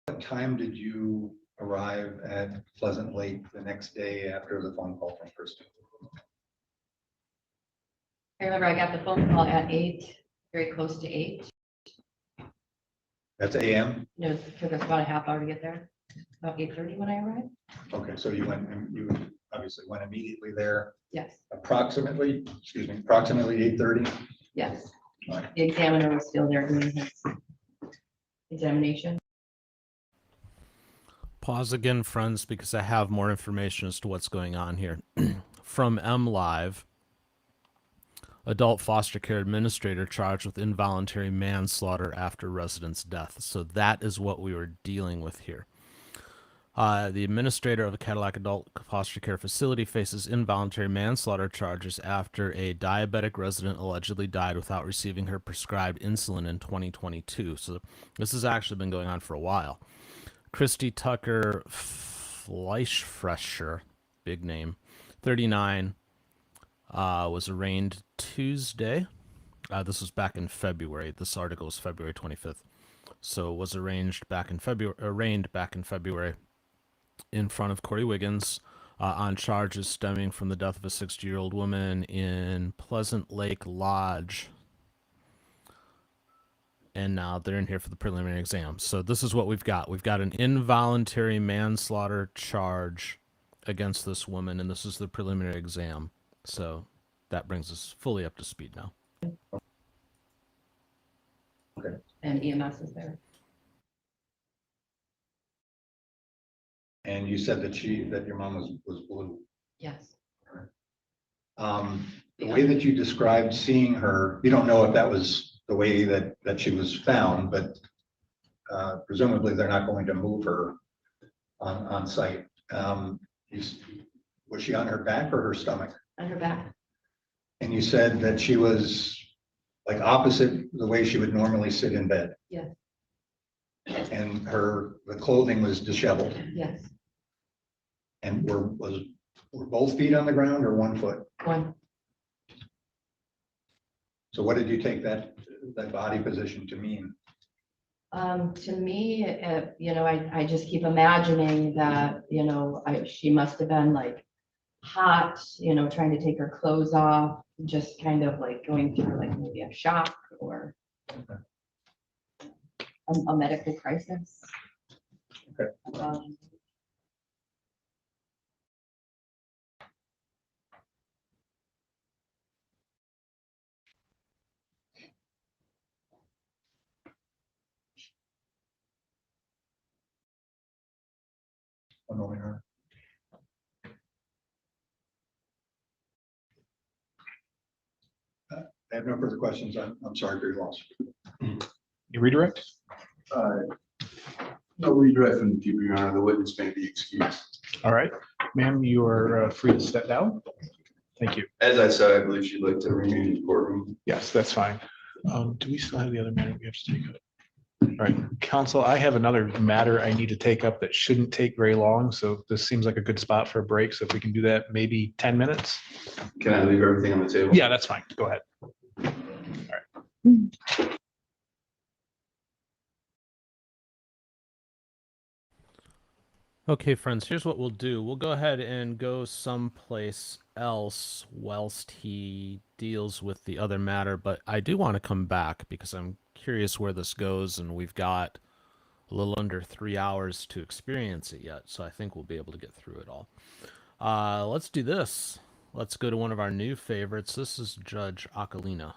S12: What time did you arrive at Pleasant Lake the next day after the phone call from Kristen?
S13: I remember I got the phone call at 8, very close to 8.
S12: That's AM?
S13: No, it took us about a half hour to get there, about 8:30 when I arrived.
S12: Okay, so you obviously went immediately there,
S13: Yes,
S12: approximately 8:30?
S13: yes.
S12: Right.
S13: The examiner was still there doing his examination.
S1: Pause again, friends, because I have more information as to what's going on here. From MLive, adult foster care administrator charged with involuntary manslaughter after resident's death. So that is what we were dealing with here. The administrator of a Cadillac adult foster care facility faces involuntary manslaughter charges after a diabetic resident allegedly died without receiving her prescribed insulin in 2022. So this has actually been going on for a while. Christy Tucker-Fleischfresser, big name, 39, was arraigned Tuesday. This was back in February. This article was February 25th. So was arraigned back in February in front of Corey Wiggins on charges stemming from the death of a 60-year-old woman in Pleasant Lake Lodge. And now they're in here for the preliminary exam. So this is what we've got. We've got an involuntary manslaughter charge against this woman, and this is the preliminary exam. So that brings us fully up to speed now.
S12: Okay.
S13: And EMS is there.
S12: And you said that your mom was blue.
S13: Yes.
S12: The way that you described seeing her, you don't know if that was the way that she was found, but presumably they're not going to move her on site. Was she on her back or her stomach?
S13: On her back.
S12: And you said that she was like opposite the way she would normally sit in bed.
S13: Yes.
S12: And the clothing was disheveled.
S13: Yes.
S12: And were both feet on the ground or one foot?
S13: One.
S12: So what did you take that body position to mean?
S13: To me, I just keep imagining that, she must have been like hot, trying to take her clothes off, just kind of like going through like maybe a shock or a medical crisis.
S12: Okay. One moment, Your Honor. I have no further questions. I'm sorry for your loss.
S10: You redirect?
S14: No redirect from the people, Your Honor. The witness may be excused.
S10: All right, ma'am, you are free to step down. Thank you.
S14: As I said, I believe she'd like to remain in the courtroom.
S10: Yes, that's fine. Do we still have the other matter we have to take up? All right, counsel, I have another matter I need to take up that shouldn't take very long. So this seems like a good spot for a break. So if we can do that, maybe 10 minutes.
S14: Can I leave everything on the table?
S10: Yeah, that's fine. Go ahead. All right.
S1: Okay, friends, here's what we'll do. We'll go ahead and go someplace else whilst he deals with the other matter, but I do want to come back because I'm curious where this goes, and we've got a little under 3 hours to experience it yet, so I think we'll be able to get through it all. Let's do this. Let's go to one of our new favorites. This is Judge Aquilina.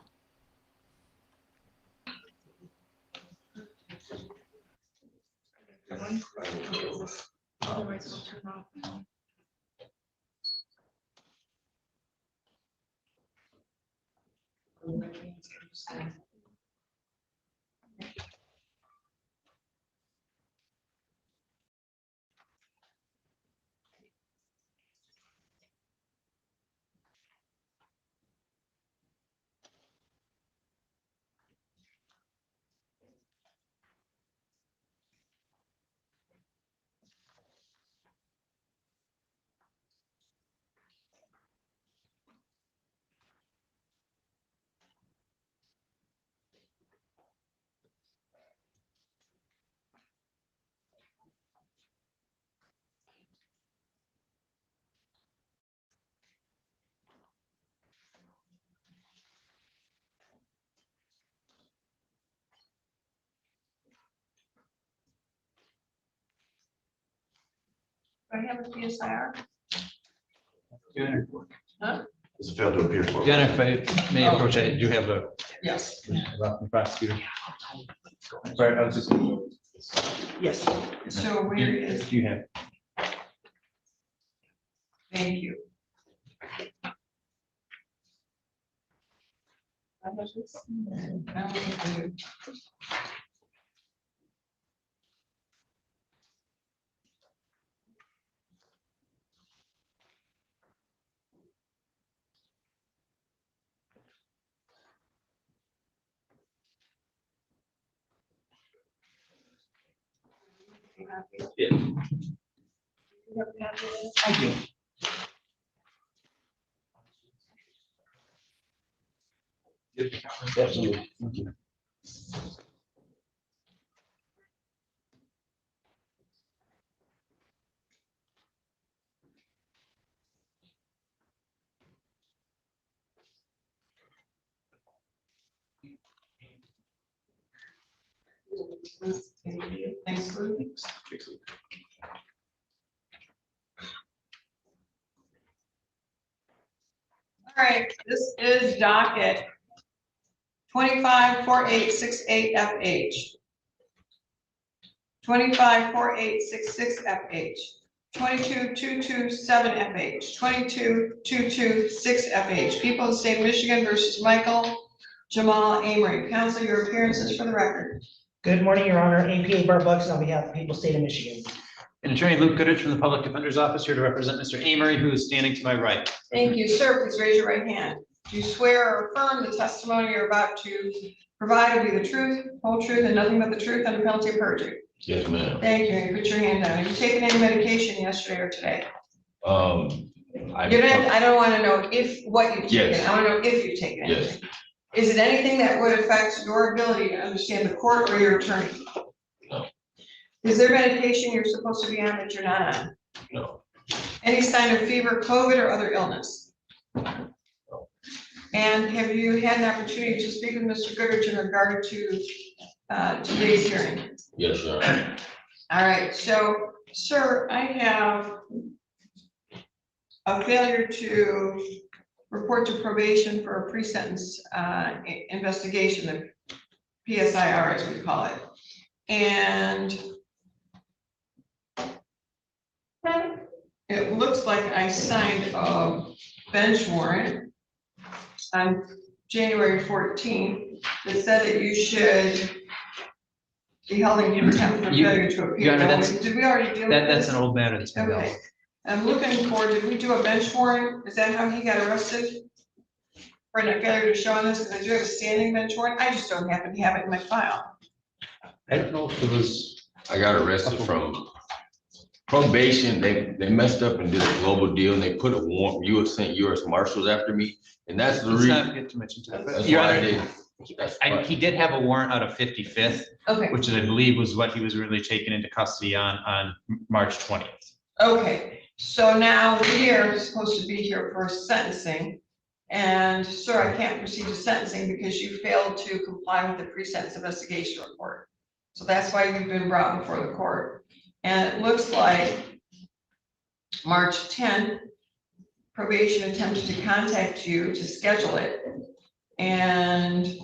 S13: I have a PSIR? Huh?
S8: Does it fail to appear for?
S15: Jennifer, may I approach, I do have a
S13: Yes.
S15: prosecutor. Sorry, I was just.
S13: Yes. So where is,
S15: Do you have?
S13: thank you. I don't think I do.
S15: Yeah. I do. Absolutely. Thank you.
S13: Thanks, Lou. All right, this is docket 254868FH. 254866FH. 22227FH. 22226FH. People of the state of Michigan versus Michael Jamal Amory. Counsel, your appearances for the record.
S16: Good morning, Your Honor. APA Barb Buxton on behalf of the people of the state of Michigan.
S15: And Attorney Luke Goodrich from the Public Defender's Office here to represent Mr. Amory, who is standing to my right.
S13: Thank you, sir. Please raise your right hand. Do you swear or affirm the testimony you're about to provide will be the truth, whole truth, and nothing but the truth under penalty of perjury?
S17: Yes, ma'am.
S13: Thank you. And put your hand down. Have you taken any medication yesterday or today?
S17: I
S13: don't want to know what you've taken.
S17: Yes.
S13: I want to know if you've taken
S17: Yes.
S13: anything. Is it anything that would affect your ability to understand the court or your attorney?
S17: No.
S13: Is there medication you're supposed to be on that you're not on?
S17: No.
S13: Any sign of fever, COVID, or other illness?
S17: No.
S13: And have you had an opportunity to speak with Mr. Goodrich in regard to today's hearing?
S17: Yes, Your Honor.
S13: All right, so, sir, I have a failure to report to probation for a pre-sentence investigation, the PSIR as we call it. And it looks like I signed a bench warrant on January 14th that said that you should be held in contempt for failure to appear.
S15: Your Honor, that's-
S13: Did we already do
S15: That's
S13: this?
S15: an old matter that's been dealt
S13: Okay.
S15: with.
S13: I'm looking for, did we do a bench warrant? Is that how he got arrested? For a failure to show on this, because I do have a standing bench warrant. I just don't happen to have it in my file.
S15: I don't know if it was.
S17: I got arrested from probation. They messed up and did a global deal and they put a warrant, sent U.S. Marshals after me. And that's the
S15: Let's not
S17: reason.
S15: get too much into that.
S17: That's
S15: Your
S17: why I
S15: Honor,
S17: did. That's why.
S15: he did have a warrant out of 55th,
S13: Okay,
S15: which I believe was what he was really taken into custody on March 20th.
S13: okay. So now we are supposed to be here for sentencing. And sir, I can't proceed to sentencing because you failed to comply with the pre-sentence investigation report. So that's why you've been brought before the court. And it looks like March 10th, probation attempted to contact you to schedule it. And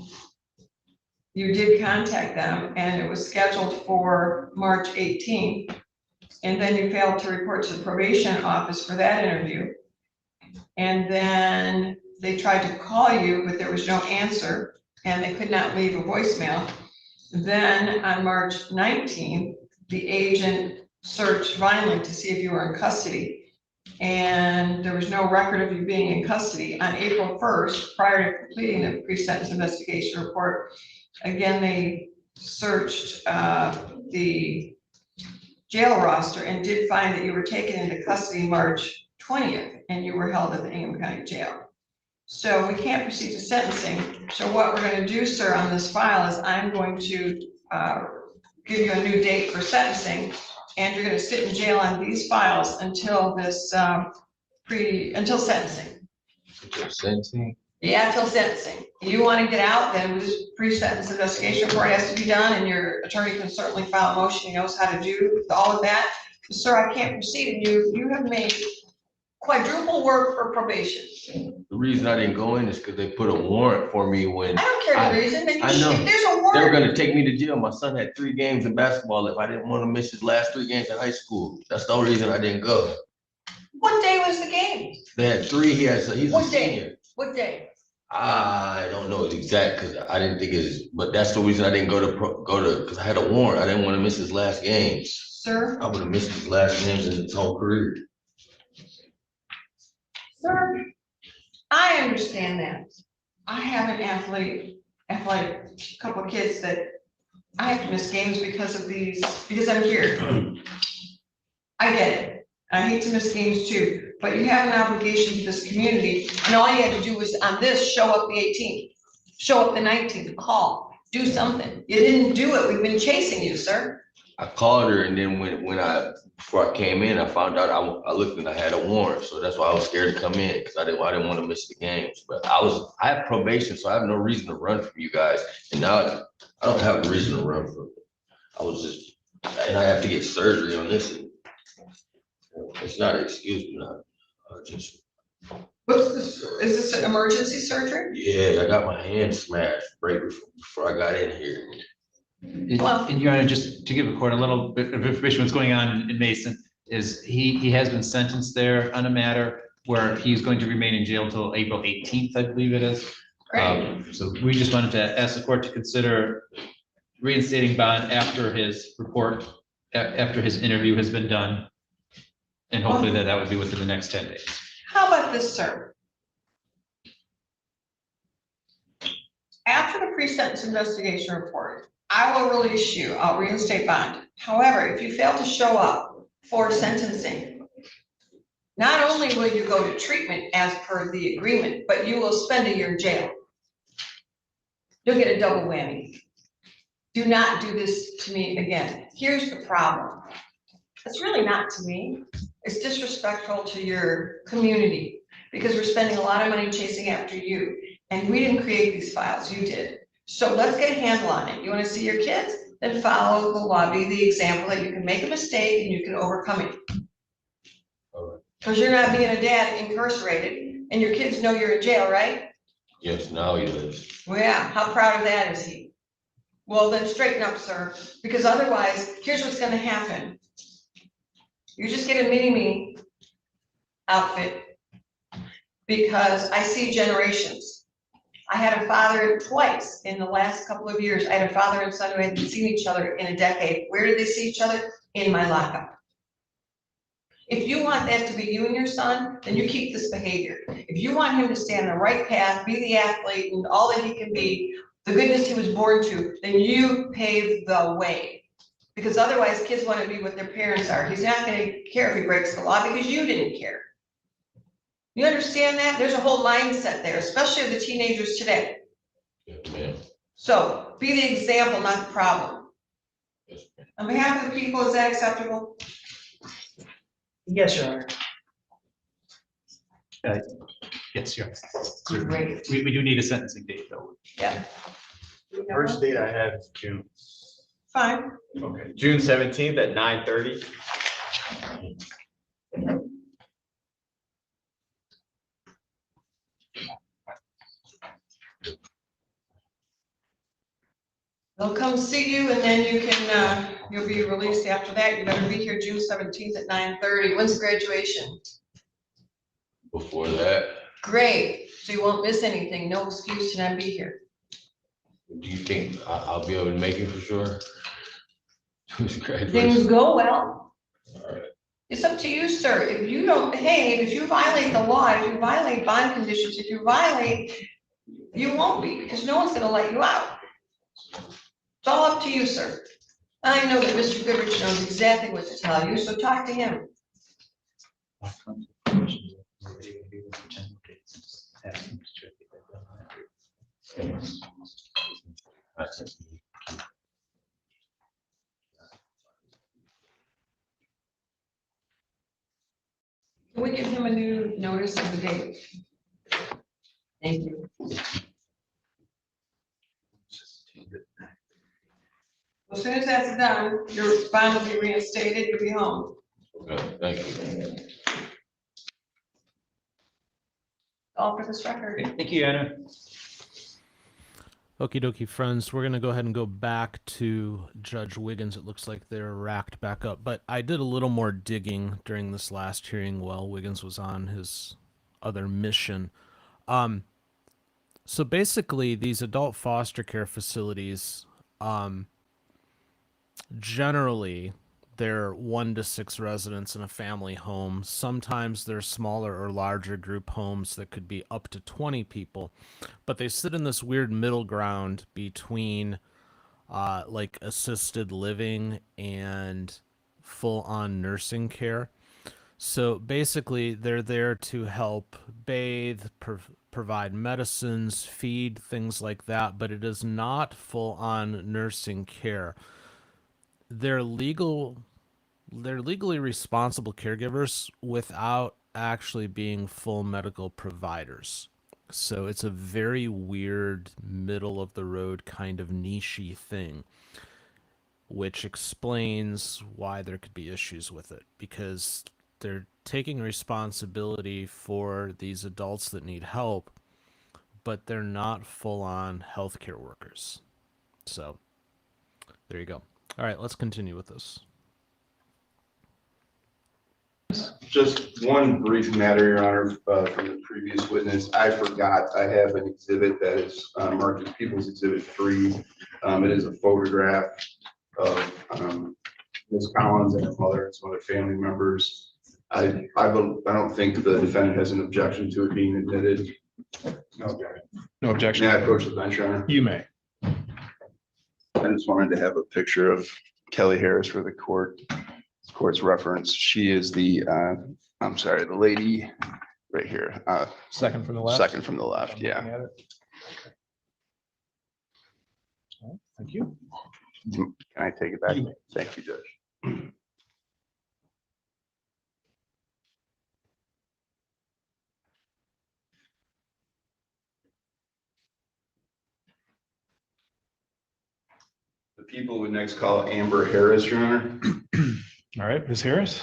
S13: you did contact them and it was scheduled for March 18th. And then you failed to report to the probation office for that interview. And then they tried to call you, but there was no answer and they could not leave a voicemail. Then on March 19th, the agent searched violently to see if you were in custody. And there was no record of you being in custody. On April 1st, prior to completing the pre-sentence investigation report, again, they searched the jail roster and did find that you were taken into custody March 20th and you were held at the Ingham County Jail. So we can't proceed to sentencing. So what we're going to do, sir, on this file is I'm going to give you a new date for sentencing, and you're going to sit in jail on these files until this until sentencing.
S17: Sentencing?
S13: Yeah, until sentencing. You want to get out, then this pre-sentence investigation report has to be done, and your attorney can certainly file a motion. He knows how to do all of that.
S18: Sir, I can't proceed, and you have made quadruple work for probation.
S17: The reason I didn't go in is because they put a warrant for me when
S18: I don't care the reason, then you
S17: I know.
S18: should, there's a
S17: they were
S18: warrant.
S17: gonna take me to jail. My son had 3 games in basketball. If I didn't want to miss his last 3 games in high school, that's the only reason I didn't go.
S18: What day was the game?
S17: They had 3. He's a
S18: What day?
S17: senior.
S18: What day?
S17: I don't know the exact because I didn't think but that's the reason I didn't go to because I had a warrant. I didn't want to miss his last games.
S18: Sir?
S17: I would have missed his last games in his whole career.
S18: Sir, I understand that. I have an athletic couple of kids that I have to miss games because I'm here. I get it. I hate to miss games too, but you have an obligation to this community, and all you had to do was on this, show up the 18th, show up the 19th, call, do something. You didn't do it. We've been chasing you, sir.
S17: I called her, and then before I came in, I found out I looked and I had a warrant, so that's why I was scared to come in because I didn't want to miss the games. But I have probation, so I have no reason to run from you guys, and now I don't have a reason to run from it. And I have to get surgery on this. And it's not an excuse, not just.
S18: What's this? Is this an emergency surgery?
S17: Yeah, I got my hand smashed right before I got in here.
S15: And Your Honor, just to give the court a little bit of information, what's going on in Mason is he has been sentenced there on a matter where he's going to remain in jail until April 18th, I believe it is. So we just wanted to ask the court to consider reinstating bond after his report, after his interview has been done. And hopefully that would be within the next 10 days.
S18: How about this, sir? After the pre-sentence investigation report, I will release you. I'll reinstate bond. However, if you fail to show up for sentencing, not only will you go to treatment as per the agreement, but you will spend a year in jail. You'll get a double whammy. Do not do this to me again. Here's the problem. It's really not to me. It's disrespectful to your community because we're spending a lot of money chasing after you. And we didn't create these files, you did. So let's get a handle on it. You want to see your kids? Then follow the law, be the example that you can make a mistake and you can overcome it. Because you're not being a dad incarcerated and your kids know you're in jail, right?
S17: Yes, now he is.
S18: Well, yeah, how proud of that is he? Well, then straighten up, sir, because otherwise, here's what's gonna happen. You just get a mini-me outfit because I see generations. I had a father twice in the last couple of years. I had a father and son who hadn't seen each other in a decade. Where did they see each other? In my lockup. If you want that to be you and your son, then you keep this behavior. If you want him to stay on the right path, be the athlete and all that he can be, the goodness he was born to, then you pave the way. Because otherwise kids want to be what their parents are. He's not going to care if he breaks the law because you didn't care. You understand that? There's a whole mindset there, especially of the teenagers today.
S17: Yes, ma'am.
S18: So be the example, not the problem.
S17: Yes, ma'am.
S18: On behalf of the people, is that acceptable?
S16: Yes, Your Honor.
S15: Yes, Your Honor.
S18: Great.
S15: We do need a sentencing date though.
S18: Yeah.
S14: The first date I have is June.
S18: Fine.
S14: Okay, June 17th at 9:30.
S18: They'll come see you and then you can, you'll be released after that. You better be here June 17th at 9:30. When's graduation?
S17: Before that,
S18: Great. So you won't miss anything. No excuse to not be here.
S17: do you think I'll be able to make it for sure?
S18: Things go well.
S17: All right.
S18: It's up to you, sir. If you don't behave, if you violate the law, if you violate bond conditions, if you violate, you won't be because no one's gonna let you out. It's all up to you, sir. I know that Mr. Goodrich knows exactly what to tell you, so talk to him. Can we give him a new notice of the date? Thank you. As soon as that's done, your bond will be reinstated, you'll be home.
S17: Okay, thank you.
S18: All for this record.
S15: Thank you, Anna.
S1: Okie dokie, friends. We're going to go ahead and go back to Judge Wiggins. It looks like they're racked back up. But I did a little more digging during this last hearing while Wiggins was on his other mission. So basically, these adult foster care facilities, generally, they're 1 to 6 residents in a family home. Sometimes they're smaller or larger group homes that could be up to 20 people, but they sit in this weird middle ground between like assisted living and full-on nursing care. So basically, they're there to help bathe, provide medicines, feed, things like that, but it is not full-on nursing care. They're legally responsible caregivers without actually being full medical providers. So it's a very weird middle of the road kind of niche-y thing, which explains why there could be issues with it, because they're taking responsibility for these adults that need help, but they're not full-on healthcare workers. So there you go. All right, let's continue with this.
S11: Just one brief matter, Your Honor, from the previous witness. I forgot, I have an exhibit that is marked as People's Exhibit 3. It is a photograph of Ms. Collins and her mother and some other family members. I don't think the defendant has an objection to it being admitted.
S10: No objection.
S11: May I approach the bench, Your Honor?
S10: You may.
S11: I just wanted to have a picture of Kelly Harris for the court's reference. She is the, the lady right here.
S10: Second from the left?
S11: Second from the left, yeah.
S10: Looking at it. All right, thank you.
S11: Can I take it back?
S10: You may.
S11: Thank you, Judge. The people would next call Amber Harris, Your Honor.
S10: All right, Ms. Harris.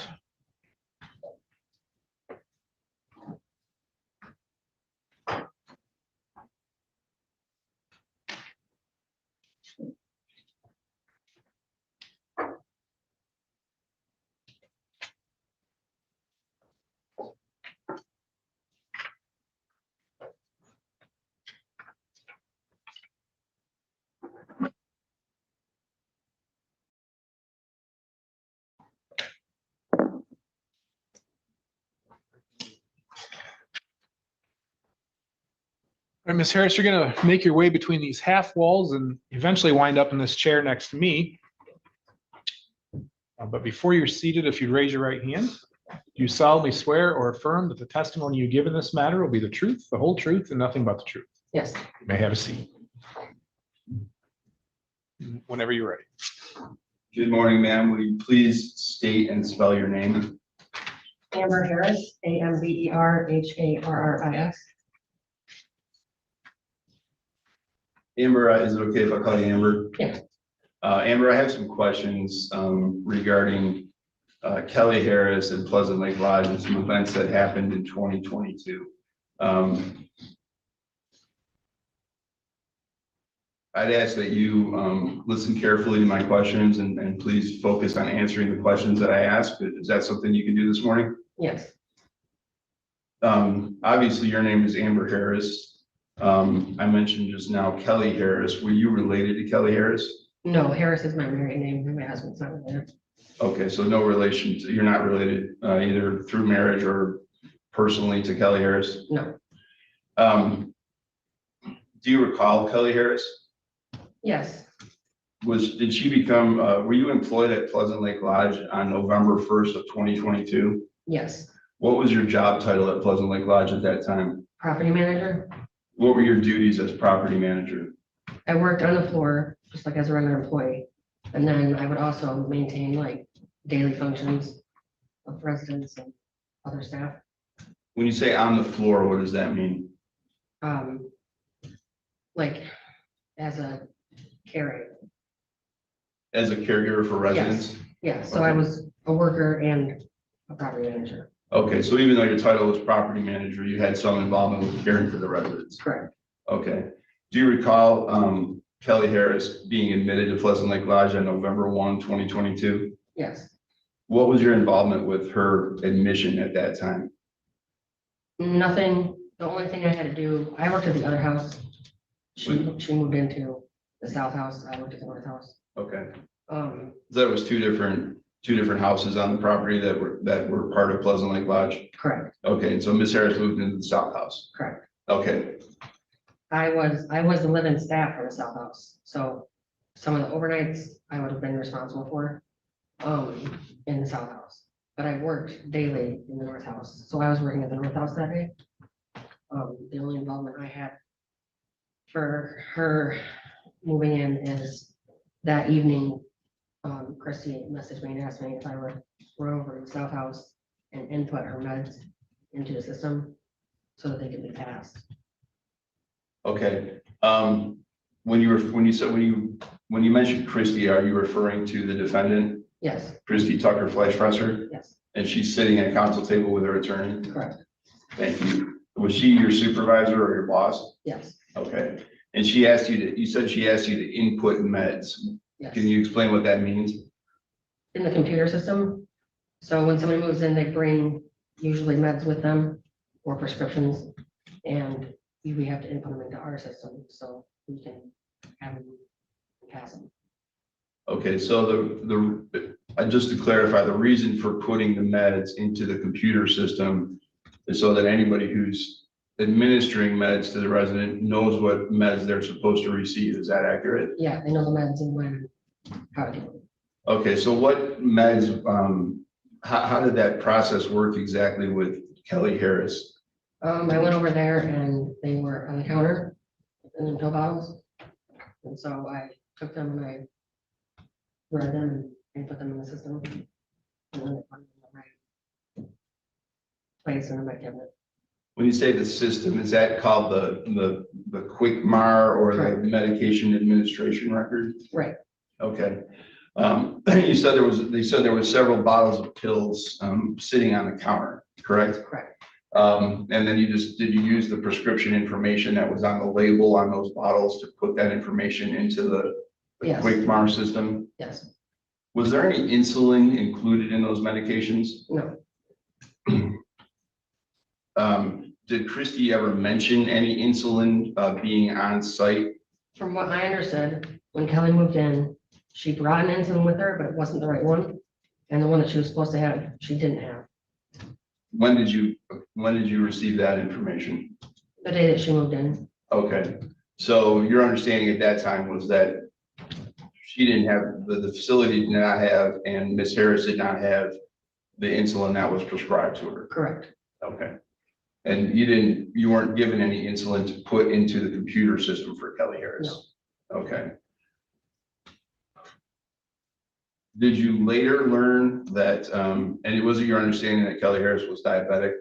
S10: All right, Ms. Harris, you're going to make your way between these half walls and eventually wind up in this chair next to me. But before you're seated, if you'd raise your right hand, do you solemnly swear or affirm that the testimony you give in this matter will be the truth, the whole truth, and nothing but the truth?
S13: Yes.
S10: You may have a seat. Whenever you're ready.
S11: Good morning, ma'am. Will you please state and spell your name?
S13: Amber Harris, AMBERHARRIS.
S11: Amber, is it okay if I call you Amber?
S13: Yeah.
S11: Amber, I have some questions regarding Kelly Harris and Pleasant Lake Lodge and some events that happened in 2022. I'd ask that you listen carefully to my questions and please focus on answering the questions that I ask. Is that something you can do this morning?
S13: Yes.
S11: Obviously, your name is Amber Harris. I mentioned just now Kelly Harris. Were you related to Kelly Harris?
S13: No, Harris is my married name. My husband's not related.
S11: Okay, so no relation to, you're not related either through marriage or personally to Kelly Harris?
S13: No.
S11: Do you recall Kelly Harris?
S13: Yes.
S11: Did she become, were you employed at Pleasant Lake Lodge on November 1st of 2022?
S13: Yes.
S11: What was your job title at Pleasant Lake Lodge at that time?
S13: Property manager.
S11: What were your duties as property manager?
S13: I worked on the floor just like as a regular employee. And then I would also maintain like daily functions of residents and other staff.
S11: When you say on the floor, what does that mean?
S13: Like as a carer.
S11: As a caregiver for residents?
S13: Yeah, so I was a worker and a property manager.
S11: Okay, so even though your title was property manager, you had some involvement with caring for the residents?
S13: Correct.
S11: Okay. Do you recall Kelly Harris being admitted to Pleasant Lake Lodge on November 1, 2022?
S13: Yes.
S11: What was your involvement with her admission at that time?
S13: Nothing. The only thing I had to do, I worked at the other house. She moved into the south house. I worked at the north house.
S11: Okay.
S13: Um,
S11: There was two different houses on the property that were part of Pleasant Lake Lodge?
S13: correct,
S11: Okay, and so Miss Harris moved into the south house?
S13: correct.
S11: Okay,
S13: I was the live-in staff for the south house. So some of the overnights I would have been responsible for in the south house. But I worked daily in the north house. So I was working at the north house that day. The only involvement I had for her moving in is that evening, Christy messaged me and asked me if I would run over to the south house and input her meds into the system so that they could be passed.
S11: okay. When you mentioned Christy, are you referring to the defendant?
S13: Yes,
S11: Christy Tucker-Fleischfresser?
S13: yes,
S11: And she's sitting at council table with her attorney?
S13: correct,
S11: Thank you. Was she your supervisor or your boss?
S13: yes,
S11: Okay. And she asked you said she asked you to input meds.
S13: yes.
S11: Can you explain what that means?
S13: In the computer system. So when somebody moves in, they bring usually meds with them or prescriptions. And we have to input them into our system so we can have them pass them.
S11: Okay, so just to clarify, the reason for putting the meds into the computer system is so that anybody who's administering meds to the resident knows what meds they're supposed to receive. Is that accurate?
S13: Yeah, they know the meds and when, how to do it.
S11: Okay, so what meds, how did that process work exactly with Kelly Harris?
S13: I went over there and they were on the counter in the pill bottles. And so I took them and I read them and put them in the system. And then they put them in the right place in my cabinet.
S11: When you say the system, is that called the quick MAR or the medication administration record?
S13: Right.
S11: Okay. You said they said there were several bottles of pills sitting on the counter, correct?
S13: Correct.
S11: And then did you use the prescription information that was on the label on those bottles to put that information into the
S13: Yes.
S11: quick MAR system?
S13: Yes.
S11: Was there any insulin included in those medications?
S13: No.
S11: Did Christy ever mention any insulin being on site?
S13: From what I understood, when Kelly moved in, she brought an insulin with her, but it wasn't the right one. And the one that she was supposed to have, she didn't have.
S11: When did you receive that information?
S13: The day that she moved in.
S11: Okay, so your understanding at that time was that she didn't have, the facility did not have, and Ms. Harris did not have the insulin that was prescribed to her?
S13: Correct.
S11: Okay. And you weren't given any insulin to put into the computer system for Kelly Harris?
S13: No.
S11: Okay. Did you later learn that, and it was your understanding that Kelly Harris was diabetic?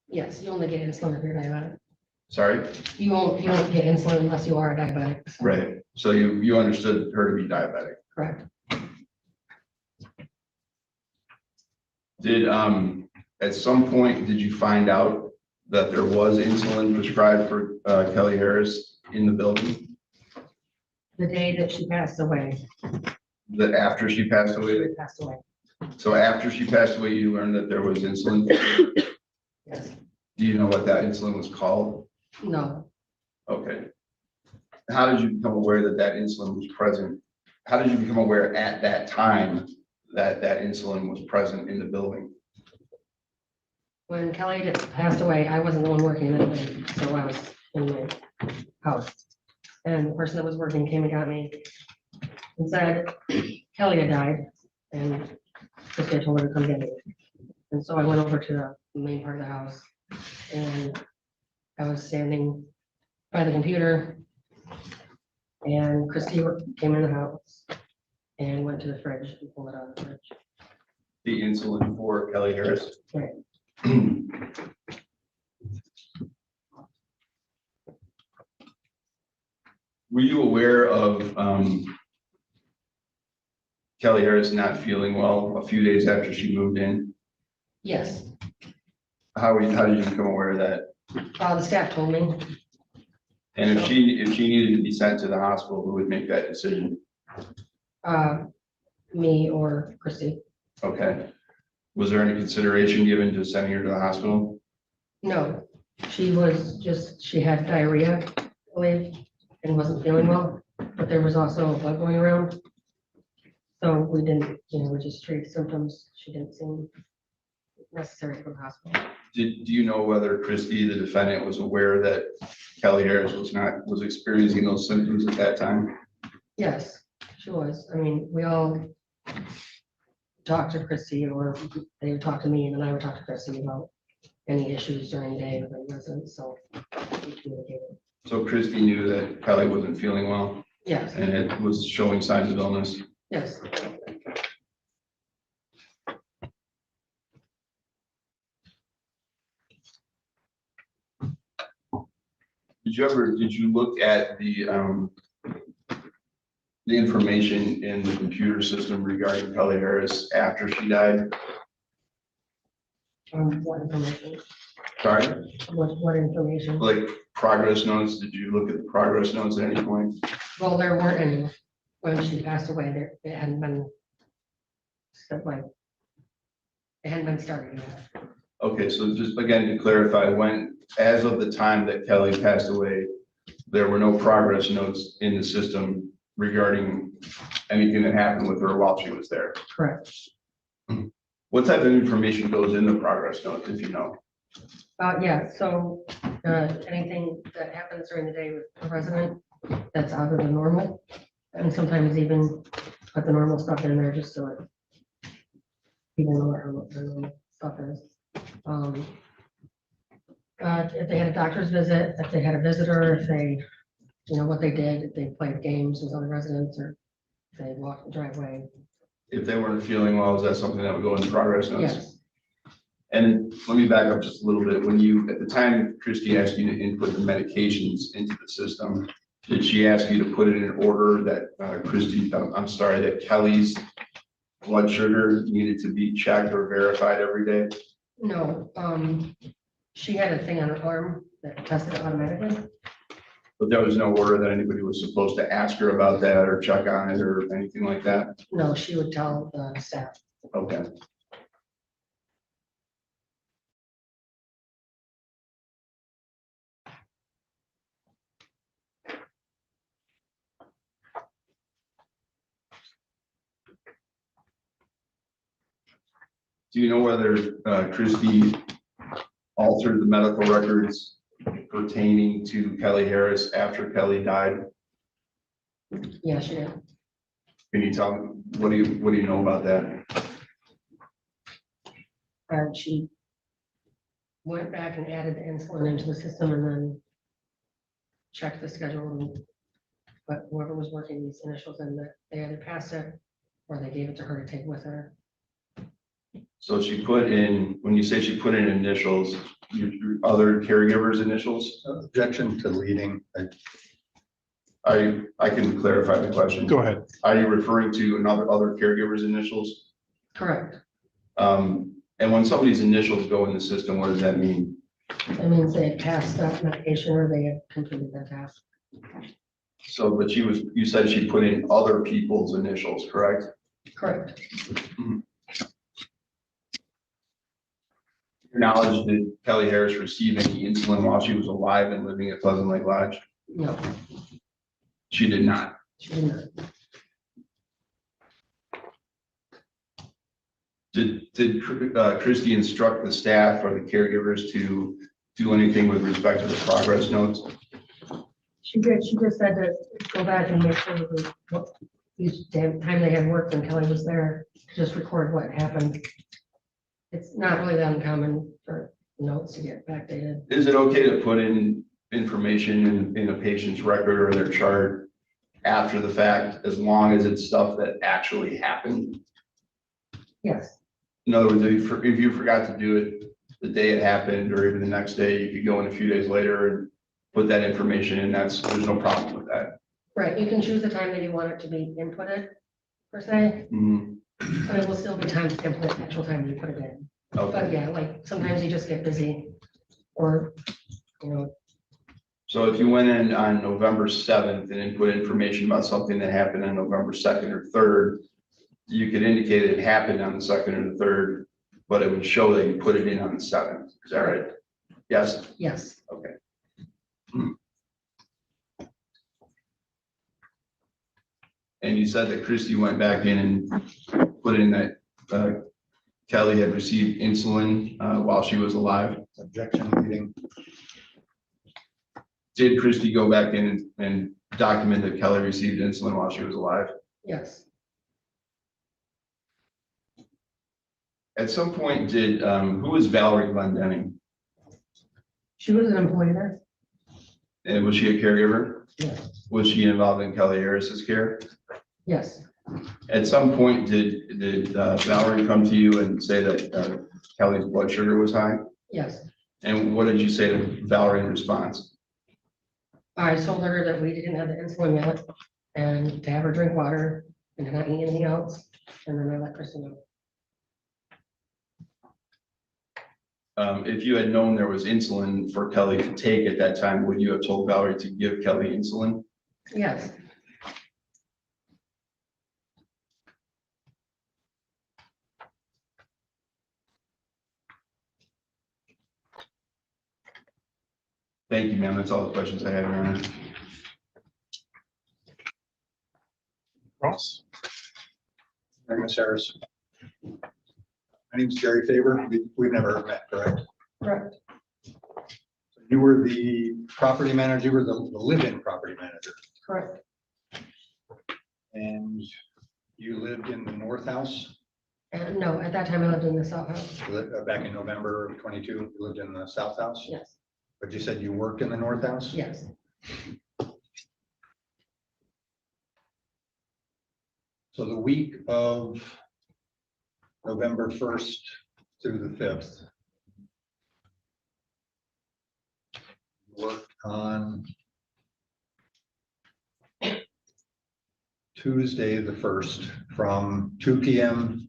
S13: Yes, you only get insulin if you're diabetic.
S11: Sorry?
S13: You won't get insulin unless you are a diabetic. So.
S11: Right. So you understood her to be diabetic?
S13: Correct.
S11: Did, at some point, did you find out that there was insulin prescribed for Kelly Harris in the building?
S13: The day that she passed away.
S11: That after she passed away?
S13: She passed away.
S11: So after she passed away, you learned that there was insulin?
S13: Yes.
S11: Do you know what that insulin was called?
S13: No.
S11: Okay. How did you become aware that that insulin was present? How did you become aware at that time that that insulin was present in the building?
S13: When Kelly passed away, I wasn't the one working that day, so I was in my house. And the person that was working came and got me and said, Kelly had died, and Christy told her to come get me. And so I went over to the main part of the house, and I was standing by the computer, and Christy came in the house and went to the fridge and pulled it out of the fridge.
S11: The insulin for Kelly Harris?
S13: Right.
S11: Were you aware of Kelly Harris not feeling well a few days after she moved in?
S13: Yes,
S11: How did you become aware of that?
S13: the staff told me.
S11: And if she needed to be sent to the hospital, who would make that decision?
S13: Me or Christy.
S11: Okay. Was there any consideration given to sending her to the hospital?
S13: No, she had diarrhea, I believe, and wasn't feeling well, but there was also a blood going around. So we didn't, we just treated symptoms. She didn't seem necessary for the hospital.
S11: Do you know whether Christy, the defendant, was aware that Kelly Harris was experiencing those symptoms at that time?
S13: Yes, she was. I mean, we all talked to Christy, or they would talk to me, and then I would talk to Christy about any issues during the day with the residents, so we communicated.
S11: So Christy knew that Kelly wasn't feeling well?
S13: Yes.
S11: And it was showing signs of illness?
S13: Yes.
S11: Did you look at the information in the computer system regarding Kelly Harris after she died?
S13: What information?
S11: Sorry?
S13: What information?
S11: Like progress notes? Did you look at the progress notes at any point?
S13: Well, there weren't any when she passed away. It hadn't been it hadn't been started yet.
S11: Okay, so just again to clarify, as of the time that Kelly passed away, there were no progress notes in the system regarding anything that happened with her while she was there?
S13: Correct.
S11: What type of information goes in the progress notes, if you know?
S13: Yeah, so anything that happens during the day with a resident that's out of the normal, and sometimes even put the normal stuff in there just so it people know what the normal stuff is. If they had a doctor's visit, if they had a visitor, if they, what they did, if they played games with other residents, or if they walked the driveway.
S11: If they weren't feeling well, is that something that would go in the progress notes?
S13: Yes.
S11: And let me back up just a little bit. At the time Christy asked you to input the medications into the system, did she ask you to put it in order that that Kelly's blood sugar needed to be checked or verified every day?
S13: No, she had a thing on her arm that tested it automatically.
S11: But there was no order that anybody was supposed to ask her about that or check on it or anything like that?
S13: No, she would tell the staff.
S11: Okay. Do you know whether Christy altered the medical records pertaining to Kelly Harris after Kelly died?
S13: Yeah, she did.
S11: Can you tell me, what do you know about that?
S13: She went back and added the insulin into the system and then checked the schedule and put whoever was working these initials in, that they either passed it or they gave it to her to take with her.
S11: So she put in, when you say she put in initials, your other caregivers' initials?
S12: Objection to leading.
S11: I can clarify the question.
S10: Go ahead.
S11: Are you referring to other caregivers' initials?
S13: Correct.
S11: And when somebody's initials go in the system, what does that mean?
S13: That means they had passed that medication or they had completed that task.
S11: So, but you said she put in other people's initials, correct?
S13: Correct.
S11: Your knowledge, did Kelly Harris receive any insulin while she was alive and living at Pleasant Lake Lodge?
S13: No,
S11: She did not.
S13: she did not.
S11: Did Christy instruct the staff or the caregivers to do anything with respect to the progress notes?
S13: She did. She just said to go back and make sure that each time they had worked and Kelly was there, just record what happened. It's not really that uncommon for notes to get backdated.
S11: Is it okay to put in information in a patient's record or their chart after the fact, as long as it's stuff that actually happened?
S13: Yes.
S11: In other words, if you forgot to do it the day it happened, or even the next day, you could go in a few days later and put that information in. There's no problem with that.
S13: Right. You can choose the time that you want it to be inputted, per se.
S11: Mm-hmm.
S13: But it will still be time to input the actual time you put it in. But yeah, like sometimes you just get busy or, you know,
S11: So if you went in on November 7th and input information about something that happened on November 2nd or 3rd, you could indicate it happened on the 2nd or the 3rd, but it would show that you put it in on the 7th. Is that right? Yes?
S13: yes,
S11: Okay. And you said that Christie went back in and put in that Kelly had received insulin while she was alive.
S12: Objection meeting.
S11: Did Christie go back in and document that Kelly received insulin while she was alive?
S13: yes.
S11: At some point, who was Valerie Glendenning?
S13: She was an employee there.
S11: And was she a caregiver?
S13: Yes.
S11: Was she involved in Kelly Harris's care?
S13: Yes,
S11: At some point, did Valerie come to you and say that Kelly's blood sugar was high?
S13: yes.
S11: And what did you say to Valerie in response?
S13: I told her that we didn't have the insulin yet and to have her drink water and to not eat anything else. And then I let Kristen know.
S11: If you had known there was insulin for Kelly to take at that time, would you have told Valerie to give Kelly insulin?
S13: Yes,
S11: Thank you, ma'am. That's all the questions I have, Your Honor.
S10: Ross?
S12: Mary Miss Harris. My name's Jerry Faber. We've never met, correct?
S13: correct.
S12: You were the property manager, you were the live-in property manager,
S13: Correct.
S12: and you lived in the north house?
S13: And no, at that time I lived in the south house.
S12: Back in November of 22, you lived in the south house?
S13: Yes,
S12: But you said you worked in the north house?
S13: yes.
S12: So the week of November 1st through the 5th, worked on Tuesday, the 1st, from 2 p.m.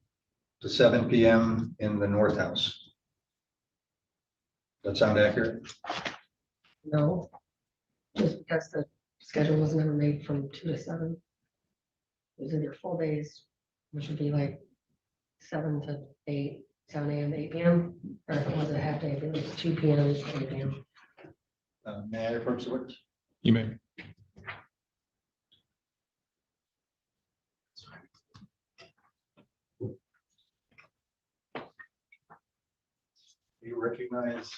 S12: to 7 p.m. in the north house. That sound accurate?
S13: No, just because the schedule was never made from 2 to 7. It was either full days, which would be like 7 to 8, 7 a.m. to 8 p.m. Or if it was a half day, it'd be like 2 p.m. to 8 p.m.
S12: May I approach the witness?
S10: You may.
S12: Do you recognize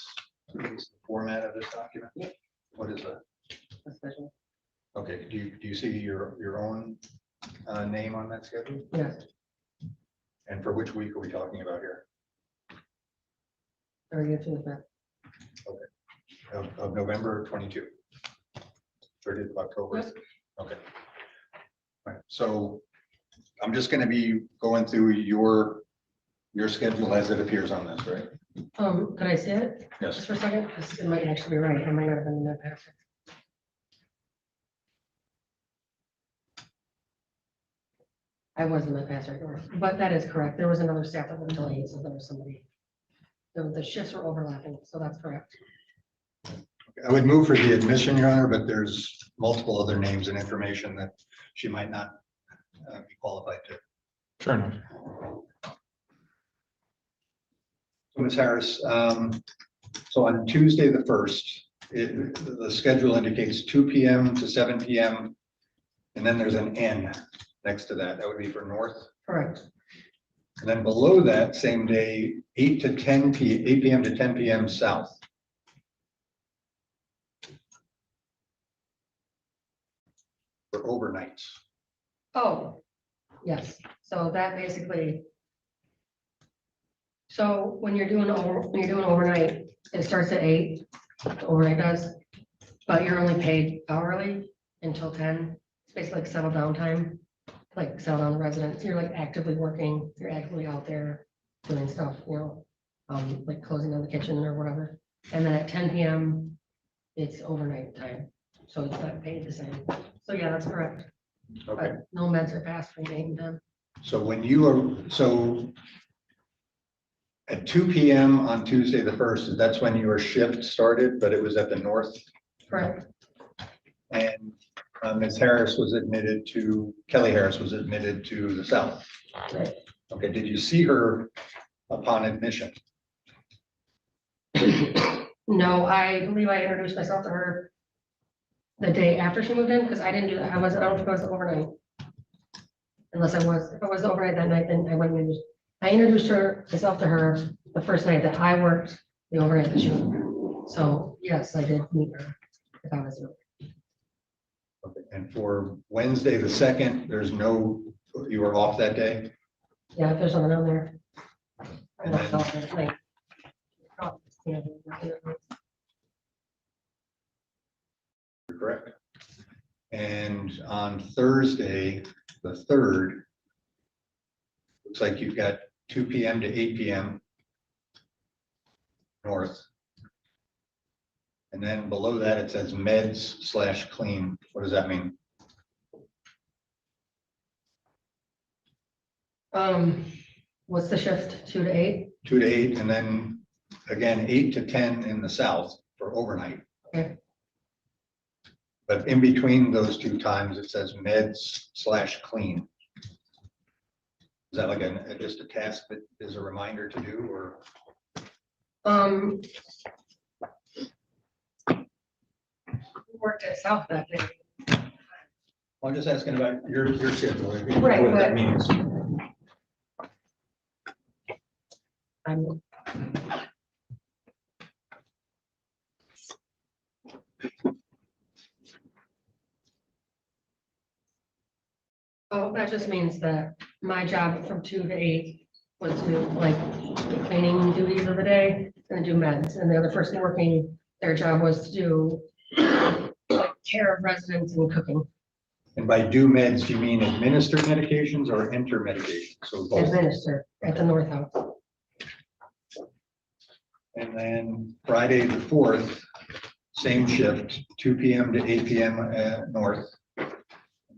S12: the format of this document?
S13: Yeah.
S12: What is that?
S13: A schedule.
S12: Okay, do you see your own name on that schedule?
S13: Yes,
S12: And for which week are we talking about here?
S13: or you to the
S12: Of November 22. 30th of October?
S13: Yes.
S12: Okay. All right, so I'm just gonna be going through your schedule as it appears on this, right?
S13: Could I see it?
S12: Yes.
S13: Just for a second, 'cause it might actually be right. I might not have been in that passage. I was in the passage, but that is correct. There was another staff that went delayed, so there was somebody. The shifts were overlapping, so that's correct.
S12: I would move for the admission, Your Honor, but there's multiple other names and information that she might not be qualified to.
S10: Sure enough.
S12: So Ms. Harris, so on Tuesday, the 1st, the schedule indicates 2 p.m. to 7 p.m. And then there's an N next to that. That would be for north.
S13: Correct.
S12: And then below that same day, 8 p.m. to 10 p.m. south. For overnights.
S13: Oh, yes. So that basically. So when you're doing overnight, it starts at 8, the overnight does, but you're only paid hourly until 10. It's basically like settle down time, like settle down the residents. You're like actively working, you're actively out there doing stuff, you know, like closing on the kitchen or whatever. And then at 10 p.m., it's overnight time. So it's not paid the same. So yeah, that's correct.
S12: Okay.
S13: But no meds are passed from 8 and 10.
S12: So when you are, so At 2 p.m. on Tuesday the 1st, that's when your shift started, but it was at the north.
S18: Correct.
S12: And Ms. Harris was admitted to, Kelly Harris was admitted to the south.
S18: Right.
S12: Okay, did you see her upon admission?
S18: No, I believe I introduced myself to her the day after she moved in, because I didn't do that. I don't know if it was overnight. Unless if I was overnight that night, then I went and introduced myself to her the first night that I worked the overnight that she was. So yes, I did meet her if I was there.
S12: Okay, and for Wednesday the 2nd, there's no, you were off that day?
S18: Yeah, if there's something on there.
S12: And then-
S18: Like, yeah.
S12: Correct. And on Thursday, the 3rd, looks like you've got 2 p.m. to 8 p.m. north. And then below that, it says meds/clean. What does that mean?
S18: What's the shift? 2 to 8?
S12: 2 to 8, and then again, 8 to 10 in the south for overnight.
S18: Okay.
S12: But in between those two times, it says meds/clean. Is that like just a task that is a reminder to do, or?
S18: Worked at South that day.
S12: I'm just asking about your schedule.
S18: Right,
S12: what that
S18: but-
S12: means.
S18: Oh, that just means that my job from 2 to 8 was to like the cleaning duties of the day and do meds. And the other person working, their job was to do like, care of residents and cooking.
S12: And by do meds, you mean administer medications or enter medications? So both.
S18: Administer at the North House.
S12: And then Friday the 4th, same shift, 2 p.m. to 8 p.m. North, and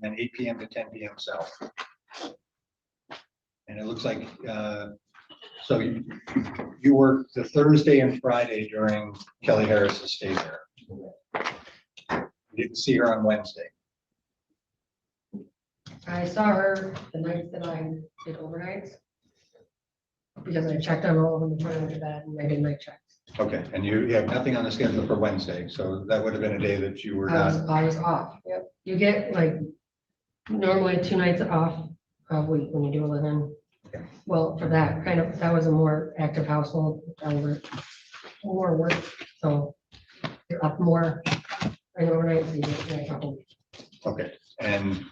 S12: then 8 p.m. to 10 p.m. south. And it looks like, so you work the Thursday and Friday during Kelly Harris's stay there. You didn't see her on Wednesday.
S18: I saw her the night that I did overnights. Because I checked on all of them before I went to bed and I did night checks.
S12: Okay, and you have nothing on the schedule for Wednesday, so that would have been a day that you were
S18: I was off. Yep. You get like normally 2 nights off a week when you do a live-in. Well, for that kind of, that was a more active household, more work, so you're up more. And overnight, so you get a couple weeks.
S12: Okay, and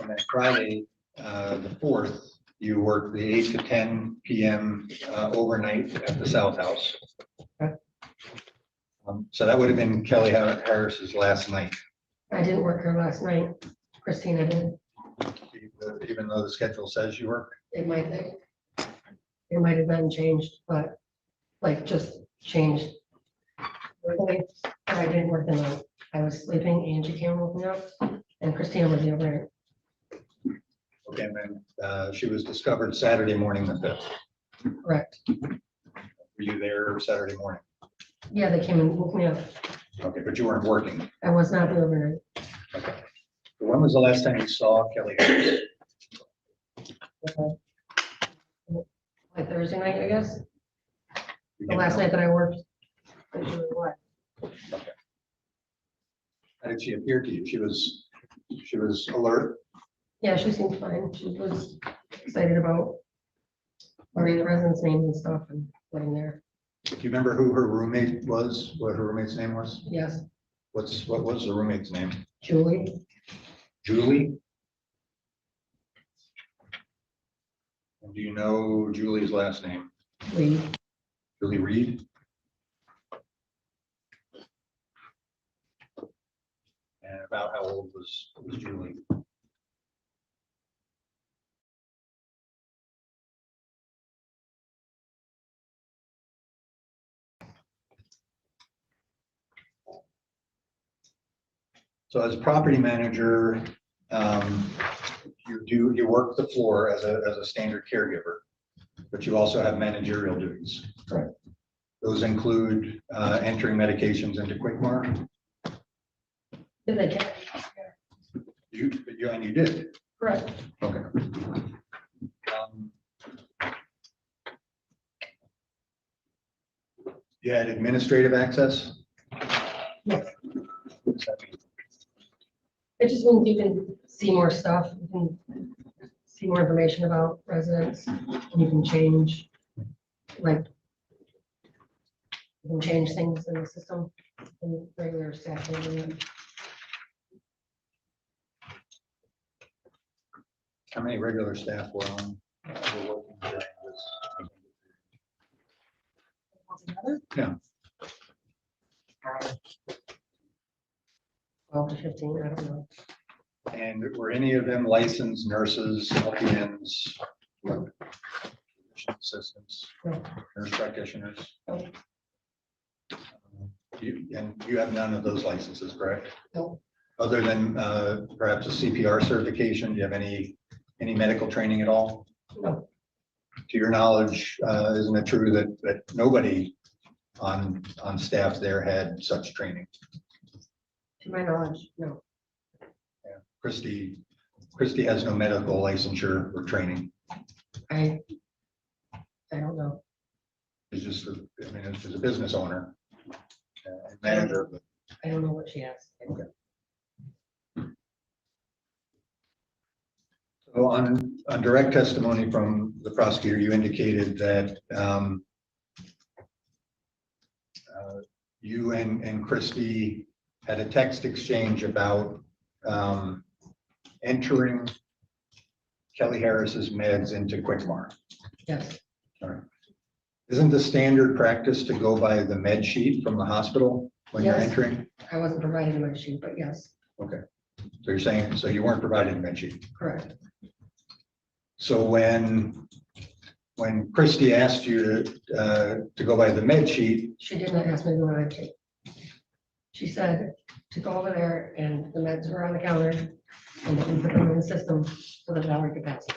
S12: on that Friday, the 4th, you work the 8 to 10 p.m. Overnight at the South House.
S18: Okay.
S12: So that would have been Kelly Harris's last night,
S18: I didn't work her last night. Christina did.
S12: even though the schedule says you work.
S18: It might have been changed, but like just changed. But I didn't work the night. I was sleeping, Angie came and woke me up, and Christina was the overnight.
S12: Okay, and then she was discovered Saturday morning the 5th.
S18: Correct.
S12: Were you there Saturday morning?
S18: Yeah, they came and woke me up.
S12: Okay, but you weren't working.
S18: I was not the overnight.
S12: Okay. When was the last time you saw Kelly Harris?
S18: Like Thursday night, I guess. The last night that I worked. What?
S12: How did she appear to you? She was alert.
S18: Yeah, she seemed fine. She was excited about learning the residents' names and stuff and living there.
S12: Do you remember who her roommate was? What her roommate's name was?
S18: Yes,
S12: What was the roommate's name?
S18: Julie.
S12: Julie? And do you know Julie's last name?
S18: Reed.
S12: Julie Reed? And about how old was Julie? So as a property manager, you work the floor as a standard caregiver. but you also have managerial duties.
S13: Correct.
S12: Those include entering medications into QuickMart.
S13: Did they get?
S12: And you did.
S13: Correct.
S12: Okay. You had administrative access?
S13: Yes. It just means you can see more stuff, you can see more information about residents, you can change, like, you can change things in the system, in regular staff meeting.
S12: How many regular staff were on? Were working during this? Yeah.
S13: 12 to 15, I don't know.
S12: And were any of them licensed nurses, LPNs, assistants,
S13: No.
S12: nurse practitioners?
S13: No.
S12: You have none of those licenses, correct?
S13: No.
S12: Other than perhaps a CPR certification, do you have any medical training at all?
S13: No.
S12: To your knowledge, isn't it true that nobody on staff there had such training?
S13: To my knowledge, no.
S12: Yeah. Christy has no medical licensure or training.
S13: I don't know.
S12: She's just, she's a business owner. And manager.
S13: I don't know what she has.
S12: Okay. So on direct testimony from the prosecutor, you indicated that you and Christy had a text exchange about entering Kelly Harris's meds into QuickMart.
S13: Yes.
S12: All right. Isn't the standard practice to go by the med sheet from the hospital when you're
S13: Yes.
S12: entering?
S13: I wasn't provided a med sheet, but yes,
S12: Okay. So you're saying, so you weren't provided a med sheet?
S13: correct.
S12: So when Christy asked you to go by the med sheet,
S13: She did not ask me to go on med sheet. She said to go over there and the meds were on the counter and they can put them in the system so that Valerie could pass it.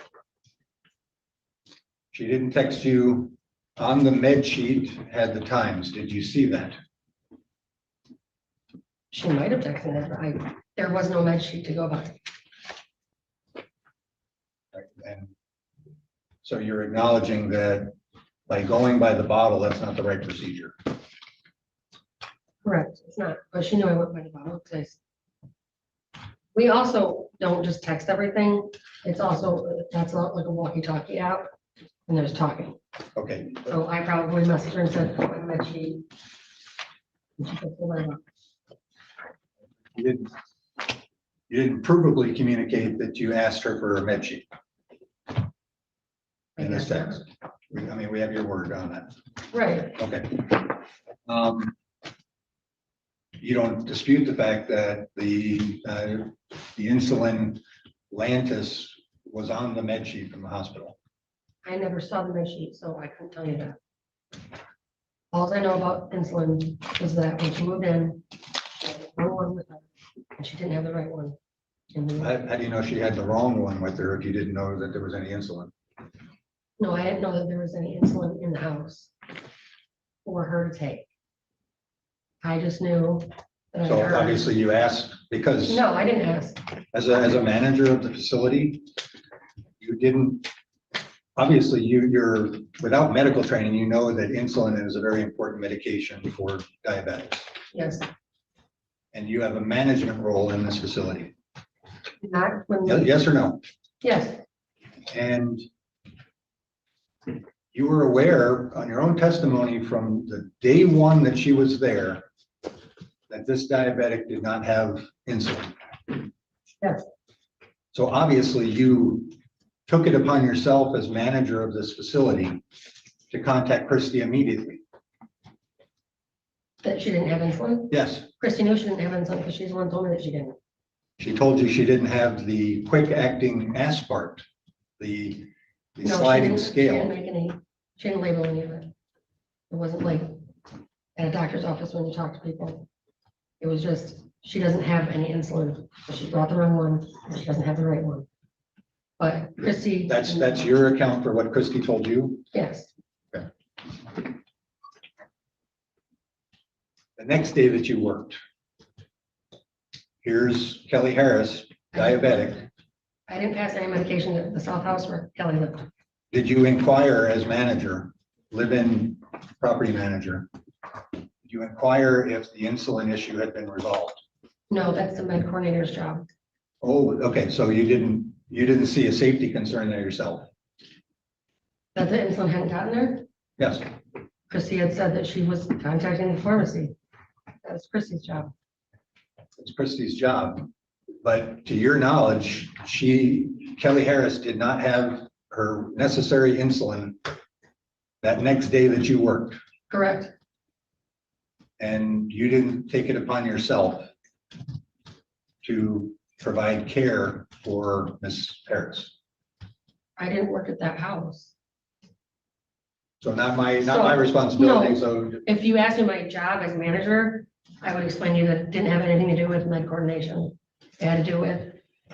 S12: she didn't text you on the med sheet, had the times. Did you see that?
S13: She might have texted it, but there was no med sheet to go by.
S12: And so you're acknowledging that by going by the bottle, that's not the right procedure.
S13: Correct, it's not, but she knew I went by the bottle because we also don't just text everything. It's also, that's like a walkie-talkie app and there's talking.
S12: Okay.
S13: So I probably messaged her and said, "Oh, my med sheet." And she said, "Well, I don't."
S12: You didn't provably communicate that you asked her for a med sheet in this text. We have your word on that.
S13: Right,
S12: Okay. You don't dispute the fact that the insulin Lantus was on the med sheet from the hospital.
S13: I never saw the med sheet, so I couldn't tell you that. All I know about insulin is that when she moved in, she had the wrong one with her, and she didn't have the right one.
S12: How do you know she had the wrong one with her if you didn't know that there was any insulin?
S13: No, I didn't know that there was any insulin in the house for her to take. I just knew that I
S12: So
S13: heard.
S12: obviously you asked because
S13: No, I didn't ask.
S12: as a manager of the facility, you didn't, obviously you're without medical training, you know that insulin is a very important medication for diabetics.
S13: Yes,
S12: And you have a management role in this facility.
S13: not when.
S12: Yes or no?
S13: Yes,
S12: And you were aware on your own testimony from the day one that she was there that this diabetic did not have insulin.
S13: yes,
S12: So obviously you took it upon yourself as manager of this facility to contact Christy immediately.
S13: that she didn't have insulin.
S12: Yes,
S13: Christy knew she didn't have insulin because she's the one who told me that she didn't.
S12: she told you she didn't have the quick acting aspart, the
S13: No, she
S12: sliding
S13: didn't-
S12: scale.
S13: She didn't label any of it. It wasn't like at a doctor's office when you talk to people. It was just, she doesn't have any insulin. She brought the wrong one. She doesn't have the right one.
S16: But Chrissy.
S12: That's your account for what Christie told you?
S16: Yes,
S12: The next day that you worked, here's Kelly Harris, diabetic.
S16: I didn't pass any medication at the South House where Kelly lived.
S12: Did you inquire as manager, live-in property manager? Did you inquire if the insulin issue had been resolved?
S16: No, that's the med coordinator's job.
S12: Oh, okay, so you didn't see a safety concern there yourself?
S16: That the insulin hadn't gotten there?
S12: Yes.
S16: Chrissy had said that she was contacting the pharmacy. That was Chrissy's job.
S12: It's Christie's job, but to your knowledge, Kelly Harris did not have her necessary insulin that next day that you worked,
S16: Correct.
S12: and you didn't take it upon yourself to provide care for Ms. Harris.
S16: I didn't work at that house.
S12: So not my
S16: So,
S12: responsibility,
S16: no.
S12: so
S16: If you asked me my job as manager, I would explain to you that it didn't have anything to do with med coordination. It had to do with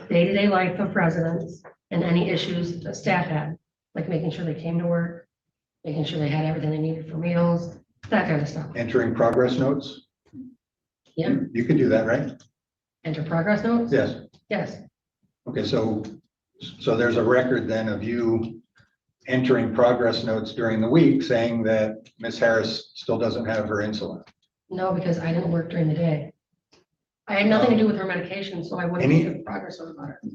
S16: day-to-day life of residents and any issues that staff had, like making sure they came to work, making sure they had everything they needed for meals, that kind of stuff.
S12: entering progress notes.
S16: Yeah.
S12: You could do that, right?
S16: Enter progress notes?
S12: Yes.
S16: Yes,
S12: Okay, so there's a record then of you entering progress notes during the week saying that Ms. Harris still doesn't have her insulin.
S16: no, because I didn't work during the day. I had nothing to do with her medication, so I wouldn't
S12: Any-
S16: give progress note about it.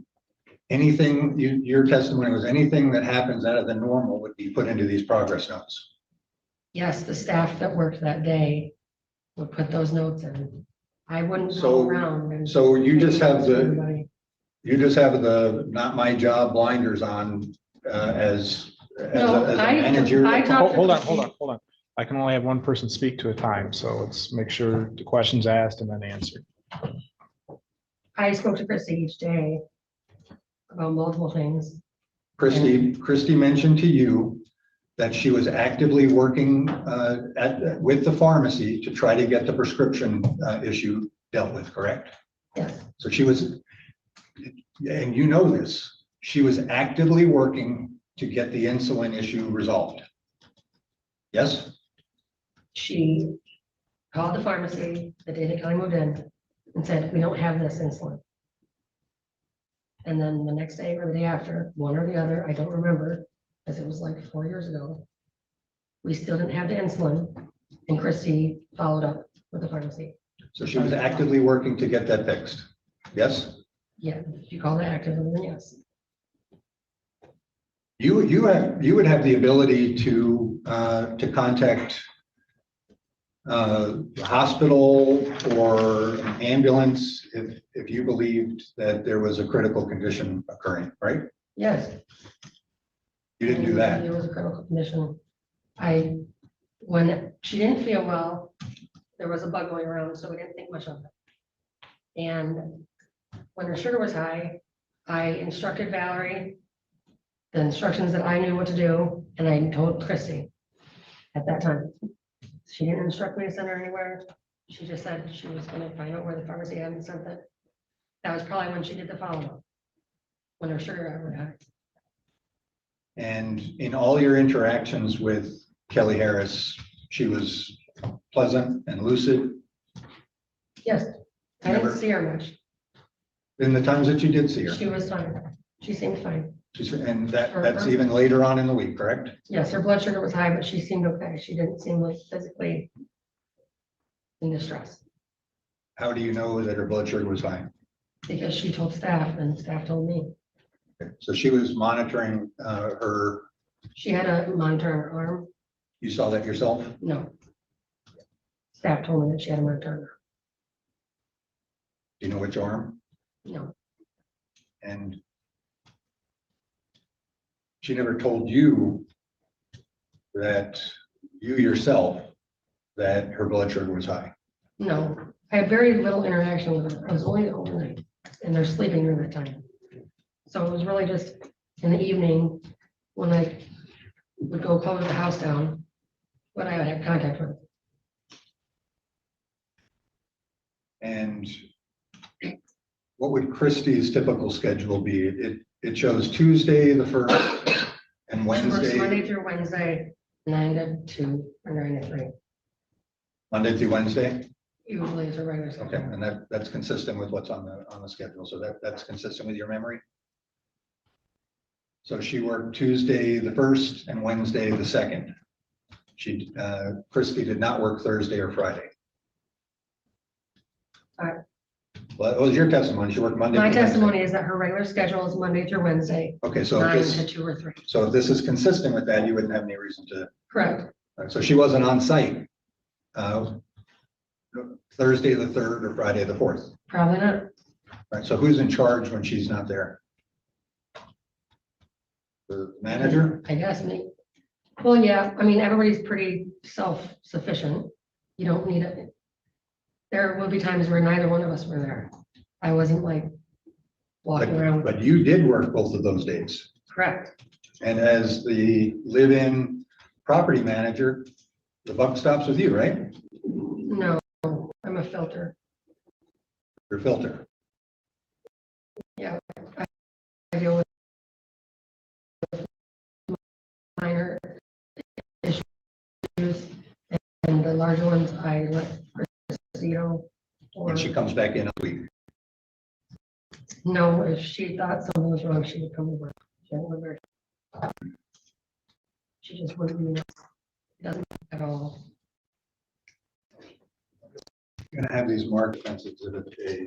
S12: Anything, your testimony was anything that happens out of the normal would be put into these progress notes.
S16: Yes, the staff that worked that day would put those notes in. I wouldn't go
S12: So-
S16: around and.
S12: So you just have
S16: Everybody.
S12: the not my job blinders on as
S16: No,
S12: a
S16: I
S12: manager.
S16: talked to
S10: Hold on,
S16: Chrissy.
S10: hold on. I can only have one person speak to a time, so let's make sure the question's asked and then answered.
S16: I spoke to Chrissy each day about multiple things.
S12: Christie mentioned to you that she was actively working with the pharmacy to try to get the prescription issue dealt with, correct?
S16: Yes,
S12: So she was, and you know this, she was actively working to get the insulin issue resolved. Yes?
S16: she called the pharmacy the day that Kelly moved in and said, we don't have this insulin. And then the next day or the day after, one or the other, I don't remember, because it was like 4 years ago. We still didn't have the insulin, and Christy followed up with the pharmacy.
S12: So she was actively working to get that fixed. Yes?
S16: Yeah, if you call that active, then yes.
S12: You would have the ability to contact the hospital or an ambulance if you believed that there was a critical condition occurring, right?
S16: Yes.
S12: You didn't do that.
S16: There was a critical condition. When she didn't feel well, there was a bug going around, so we didn't think much of it. And when her sugar was high, I instructed Valerie the instructions that I knew what to do, and I told Christy at that time. She didn't instruct me to send her anywhere. She just said she was gonna find out where the pharmacy had and sent it. That was probably when she did the follow-up, when her sugar got really high.
S12: And in all your interactions with Kelly Harris, she was pleasant and lucid.
S16: Yes, I didn't
S12: Never-
S16: see her much.
S12: In the times that you did see her.
S16: She was fine. She seemed fine.
S12: And that's even later on in the week, correct?
S16: Yes, her blood sugar was high, but she seemed okay. She didn't seem like physically in distress,
S12: How do you know that her blood sugar was high?
S16: because she told staff and staff told me.
S12: So she was monitoring her,
S16: She had a monitor on her arm.
S12: you saw that yourself?
S16: No. Staff told me that she had a monitor on her.
S12: Do you know which arm?
S16: No,
S12: And she never told you that you yourself, that her blood sugar was high.
S16: no. I had very little interaction with her. I was only overnight and they're sleeping during that time. So it was really just in the evening when I would go close the house down, when I would have contact with her.
S12: And what would Christie's typical schedule be? It shows Tuesday the 1st and
S16: She works Monday
S12: Wednesday,
S16: through Wednesday, 9 to 2 or 9 to 3.
S12: Monday through Wednesday?
S16: Usually it's a regular schedule.
S12: Okay, and that's consistent with what's on the schedule, so that's consistent with your memory? So she worked Tuesday the 1st and Wednesday the 2nd. Christie did not work Thursday or Friday. Well, that was your testimony, she worked Monday.
S16: My
S12: through Wednesday.
S16: testimony is that her regular schedule is Monday through Wednesday,
S12: Okay, so
S16: 9
S12: if
S16: to
S12: this,
S16: 2 or 3.
S12: so if this is consistent with that, you wouldn't have any reason to.
S16: Correct.
S12: Right, so she wasn't on site Thursday the 3rd or Friday the 4th.
S16: Probably not.
S12: Right, so who's in charge when she's not there? The manager?
S16: I guess me. Well, yeah, I mean, everybody's pretty self-sufficient. You don't need it. There will be times where neither one of us were there. I wasn't like walking around.
S12: But you did work both of those days.
S16: Correct.
S12: And as the live-in property manager, the buck stops with you, right?
S16: No, I'm a filter.
S12: Your filter.
S16: Yeah. I deal with minor issues and the larger ones I let Christy know. Or
S12: And she comes back in a week.
S16: no, if she thought something was wrong, she would come over. She doesn't live there. She just wouldn't, it doesn't at all.
S12: You're gonna have these marked offense exhibit A.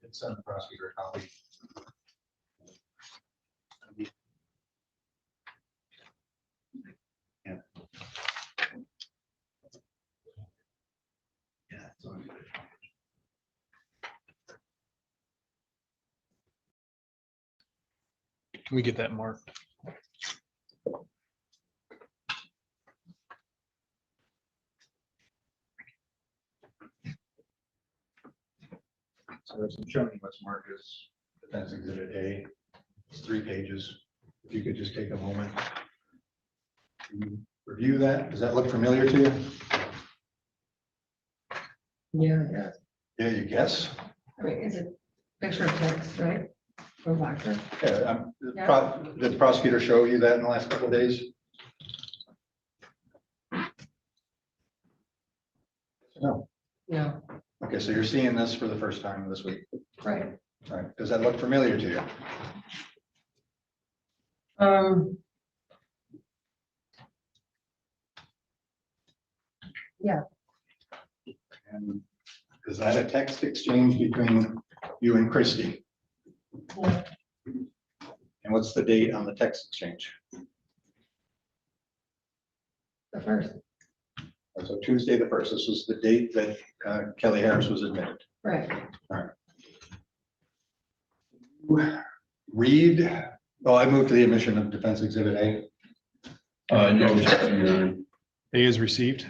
S12: It's send the prosecutor a copy. Yeah. Yeah, it's all good.
S10: Can we get that marked?
S12: So it's showing you what's marked as defense exhibit A. It's 3 pages. If you could just take a moment to review that. Does that look familiar to you?
S16: Yeah, yeah.
S12: Yeah, you guess?
S16: I mean, it's a picture of text, right? From Boxer.
S12: Yeah.
S16: Yeah.
S12: Did the prosecutor show you that in the last couple of days? No.
S16: No,
S12: Okay, so you're seeing this for the first time this week.
S16: right.
S12: All right. Does that look familiar to you?
S16: Yeah,
S12: And is that a text exchange between you and Christie?
S16: Yeah.
S12: And what's the date on the text exchange?
S16: the first,
S12: So Tuesday, the 1st. This was the date that Kelly Harris was admitted.
S16: right.
S12: All right. Read, well, I moved to the admission of defense exhibit A.
S11: No, Your Honor.
S10: A is received.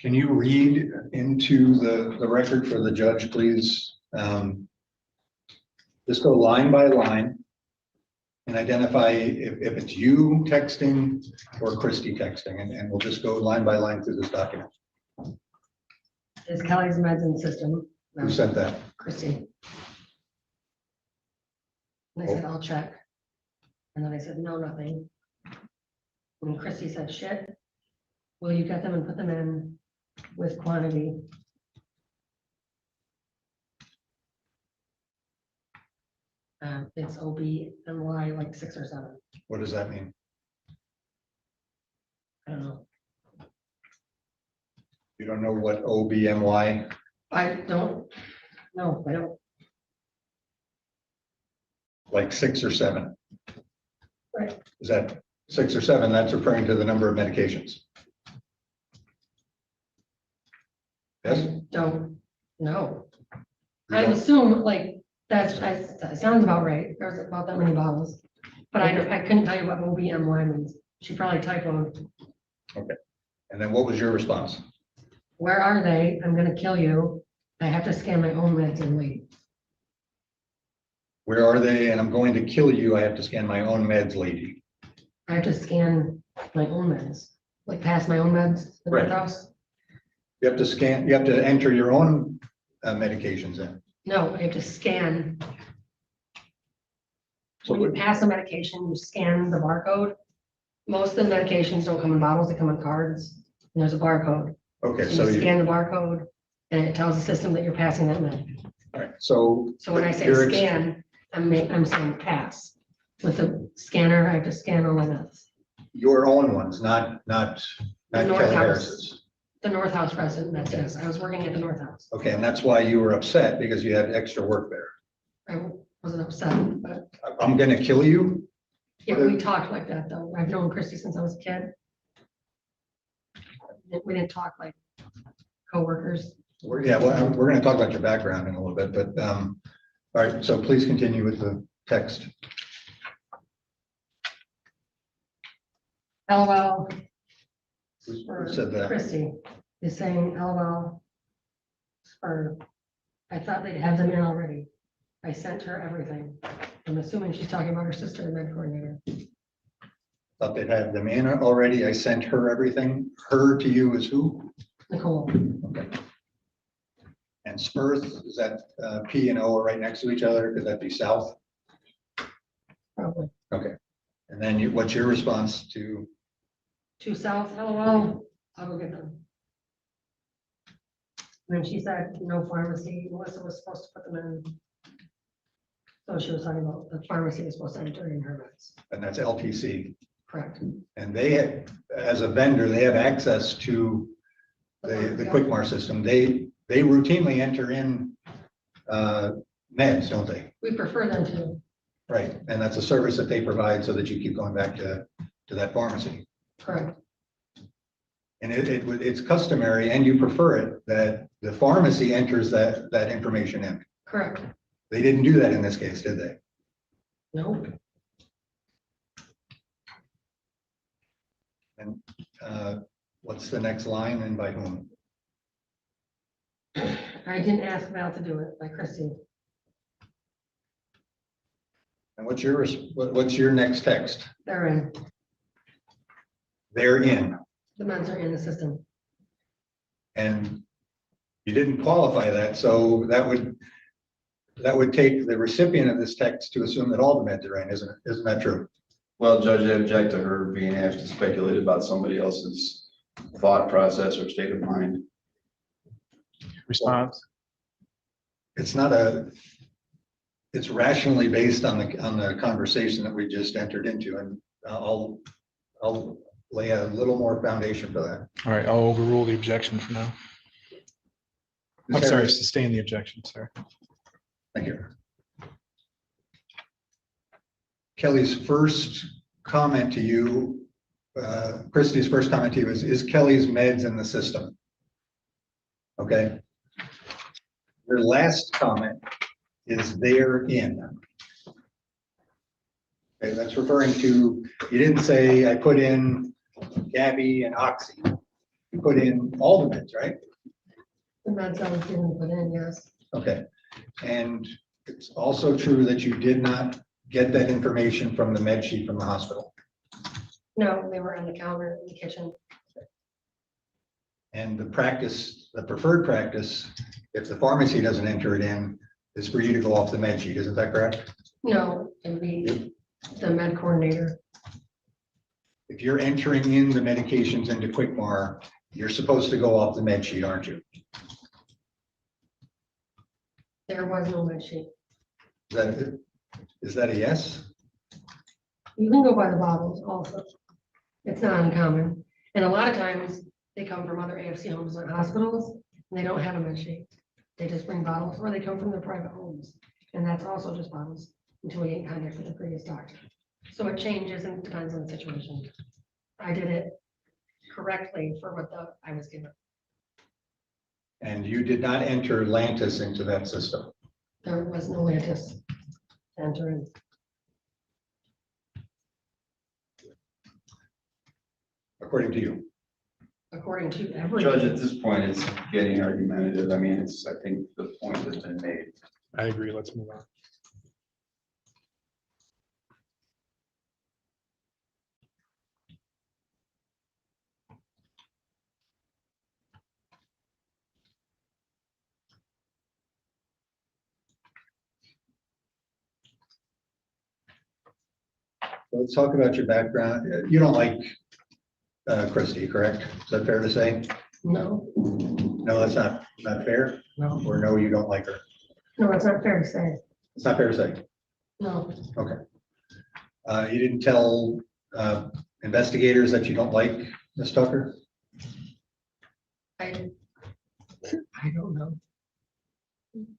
S12: Can you read into the record for the judge, please? Just go line by line and identify if it's you texting or Christie texting, and we'll just go line by line through this document.
S16: Is Kelly's meds in the system?
S12: Who sent that?
S16: Christy. And I said, I'll check. And then I said, no, nothing. When Christy said, shit, will you get them and put them in with quantity? It's OBMY like 6 or 7.
S12: What does that mean?
S16: I don't know.
S12: You don't know what OBMY?
S16: I don't. No, I don't.
S12: Like 6 or 7?
S16: Right.
S12: Is that 6 or 7? That's referring to the number of medications. Yes?
S16: Don't know.
S12: You
S16: I
S12: don't-
S16: assume like that sounds about right. There's about that many bottles. But I couldn't tell you what OBMY means. She probably typoed.
S12: Okay. And then what was your response?
S16: Where are they? I'm gonna kill you. I have to scan my own meds and leave.
S12: Where are they? And I'm going to kill you. I have to scan my own meds, lady.
S16: I have to scan my own meds, like pass my own meds to
S12: Right.
S16: the house.
S12: You have to scan, you have to enter your own medications in.
S16: No, I have to scan.
S12: So
S16: When you pass a medication, you scan the barcode. Most of the medications don't come in bottles, they come in cards, and there's a barcode.
S12: Okay,
S16: So
S12: so
S16: you
S12: you,
S16: scan the barcode, and it tells the system that you're passing that med.
S12: all right, so.
S16: So when I say
S12: you're
S16: scan, I'm saying pass. With the scanner, I have to scan all my meds.
S12: Your own ones, not
S16: The North
S12: Kelly
S16: House.
S12: Harris's.
S16: The North House resident, that's yes, I was working at the North House.
S12: Okay, and that's why you were upset, because you had extra work there.
S16: I wasn't upset, but
S12: I'm gonna kill you.
S16: yeah, we talked like that though. I've known Christy since I was a kid. We didn't talk like coworkers.
S12: Yeah, well, we're gonna talk about your background in a little bit, but, all right, so please continue with the text.
S16: LOL.
S12: Who
S16: For
S12: said that?
S16: Christy is saying LOL. For, I thought they'd have them in already. I sent her everything. I'm assuming she's talking about her sister, the med coordinator.
S12: Thought they'd have them in already. I sent her everything. Her to you is who?
S16: Nicole.
S12: Okay. And Spurth, is that P and O are right next to each other? Could that be south?
S16: Probably.
S12: Okay. And then what's your response to?
S16: To South, LOL, I'll go get them. When she said no pharmacy, Melissa was supposed to put them in. So she was talking about the pharmacy was supposed to enter in her meds.
S12: And that's LTC.
S16: Correct.
S12: And they, as a vendor, they have access to the Quickmar system. They routinely enter in meds, don't they?
S16: We prefer them to.
S12: Right, and that's a service that they provide so that you keep going back to that pharmacy.
S16: Correct.
S12: And it's customary, and you prefer it, that the pharmacy enters that information in.
S16: Correct.
S12: They didn't do that in this case, did they?
S16: Nope.
S12: And what's the next line and by whom?
S16: I didn't ask Val to do it, by Christy.
S12: And what's your next text?
S16: They're in.
S12: They're in.
S16: The meds are in the system.
S12: And you didn't qualify that, so that would take the recipient of this text to assume that all the meds are in, isn't it? Isn't that true?
S11: Well, Judge, I object to her being asked to speculate about somebody else's thought process or state of mind.
S10: Response.
S12: It's not it's rationally based on the conversation that we just entered into, and I'll lay a little more foundation for that.
S10: All right, I'll overrule the objection for now. I'm sorry, sustain the objection, sir.
S12: Thank you. Kelly's first comment to you, Christie's first comment to you is Kelly's meds in the system? Okay. Your last comment is they're in. Okay, that's referring to, you didn't say I put in Gabby and Oxy. You put in all the meds, right?
S16: The meds I was given to put in, yes.
S12: Okay. And it's also true that you did not get that information from the med sheet from the hospital.
S16: No, they were on the counter in the kitchen.
S12: And the practice, the preferred practice, if the pharmacy doesn't enter it in, is for you to go off the med sheet. Isn't that correct?
S16: No, it'd be the med coordinator.
S12: If you're entering in the medications into Quickmar, you're supposed to go off the med sheet, aren't you?
S16: There was no med sheet.
S12: Is that a yes?
S16: You can go by the bottles also. It's not uncommon. And a lot of times they come from other AFC homes or hospitals and they don't have a med sheet. They just bring bottles or they come from their private homes. And that's also just bottles until we get in contact with the previous doctor. So it changes and it depends on the situation. I did it correctly for what I was given.
S12: And you did not enter Lantus into that system.
S16: There was no Lantus to enter in.
S12: According to you.
S16: According to everyone.
S11: Judge, at this point, it's getting argumentative. I mean, I think the point has been made.
S10: I agree. Let's move on.
S12: Let's talk about your background. You don't like Christie, correct? Is that fair to say?
S16: No,
S12: No, that's not fair?
S16: no,
S12: Or no, you don't like her?
S16: no, it's not fair to say.
S12: It's not fair to say.
S16: No,
S12: Okay. You didn't tell investigators that you don't like Ms. Tucker?
S16: I don't know.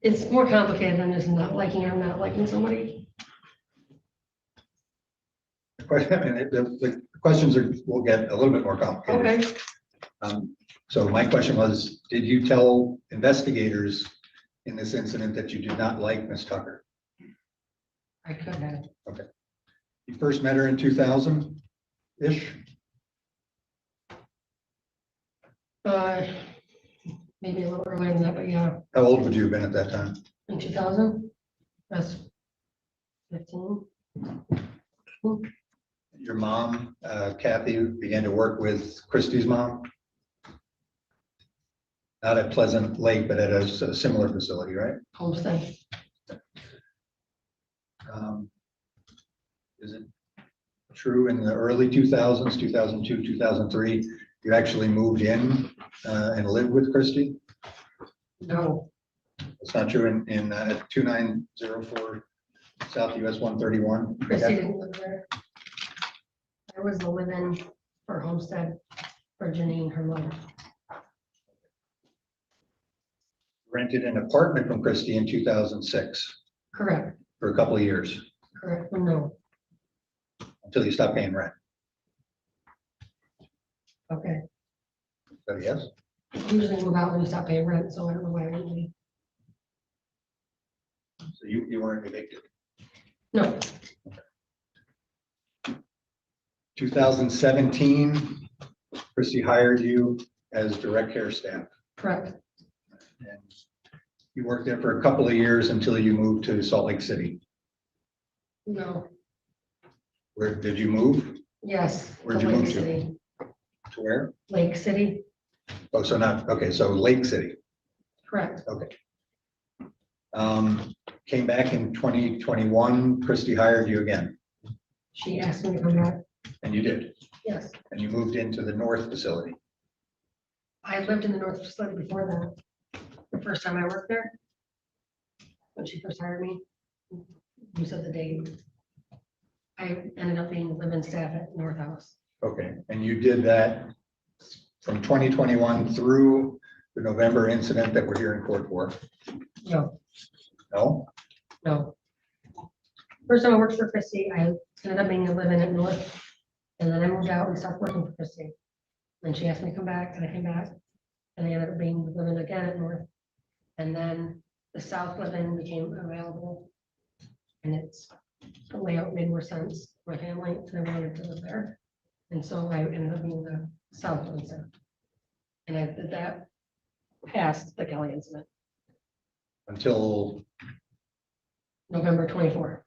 S16: It's more complicated than just not liking or not liking somebody.
S12: I mean, the questions will get a little bit more complicated.
S16: Okay,
S12: So my question was, did you tell investigators in this incident that you did not like Ms. Tucker?
S16: I could have.
S12: Okay. You first met her in 2000-ish?
S16: Maybe a little earlier than that, but yeah,
S12: How old would you have been at that time?
S16: in 2000, that's 15.
S12: Your mom, Kathy, began to work with Christie's mom? Not at Pleasant Lake, but at a similar facility, right?
S16: Homestead.
S12: Is it true in the early 2000s, 2002, 2003, you actually moved in and lived with Christie?
S16: No,
S12: It's not true in 2904 South US 131?
S16: Christy didn't live there. I was the live-in for Homestead for Janine, her mother.
S12: Rented an apartment from Christie in 2006
S16: Correct,
S12: for a couple of years
S16: correct, but no,
S12: until you stopped paying rent.
S16: okay.
S12: So yes?
S16: Usually move out when you stop paying rent, so I don't know why I didn't leave.
S12: So you weren't evicted.
S16: No,
S12: 2017, Christie hired you as direct care staff.
S16: correct,
S12: And you worked there for a couple of years until you moved to Salt Lake City.
S16: no,
S12: Where did you move?
S16: yes.
S12: Where'd
S16: to
S12: you move
S16: Lake
S12: to?
S16: City.
S12: To where?
S16: Lake City,
S12: Oh, so not, okay, so Lake City.
S16: correct,
S12: Okay. Came back in 2021, Christie hired you again,
S16: she asked me to come back,
S12: and you did.
S16: yes.
S12: And you moved into the North facility.
S16: I lived in the North facility before that, the first time I worked there. When she first hired me, you said the date. I ended up being live-in staff at North House.
S12: Okay, and you did that from 2021 through the November incident that we're here in court for?
S16: No,
S12: No?
S16: no. First time I worked for Christie, I ended up being a live-in at North, and then I moved out and stopped working for Christie. Then she asked me to come back, and I came back, and I ended up being live-in again at North. And then the South live-in became available, and the layout made more sense for my family, and I wanted to live there. And so I ended up being the South live-in. And I did that past the Kelly incident,
S12: Until,
S16: November 24th.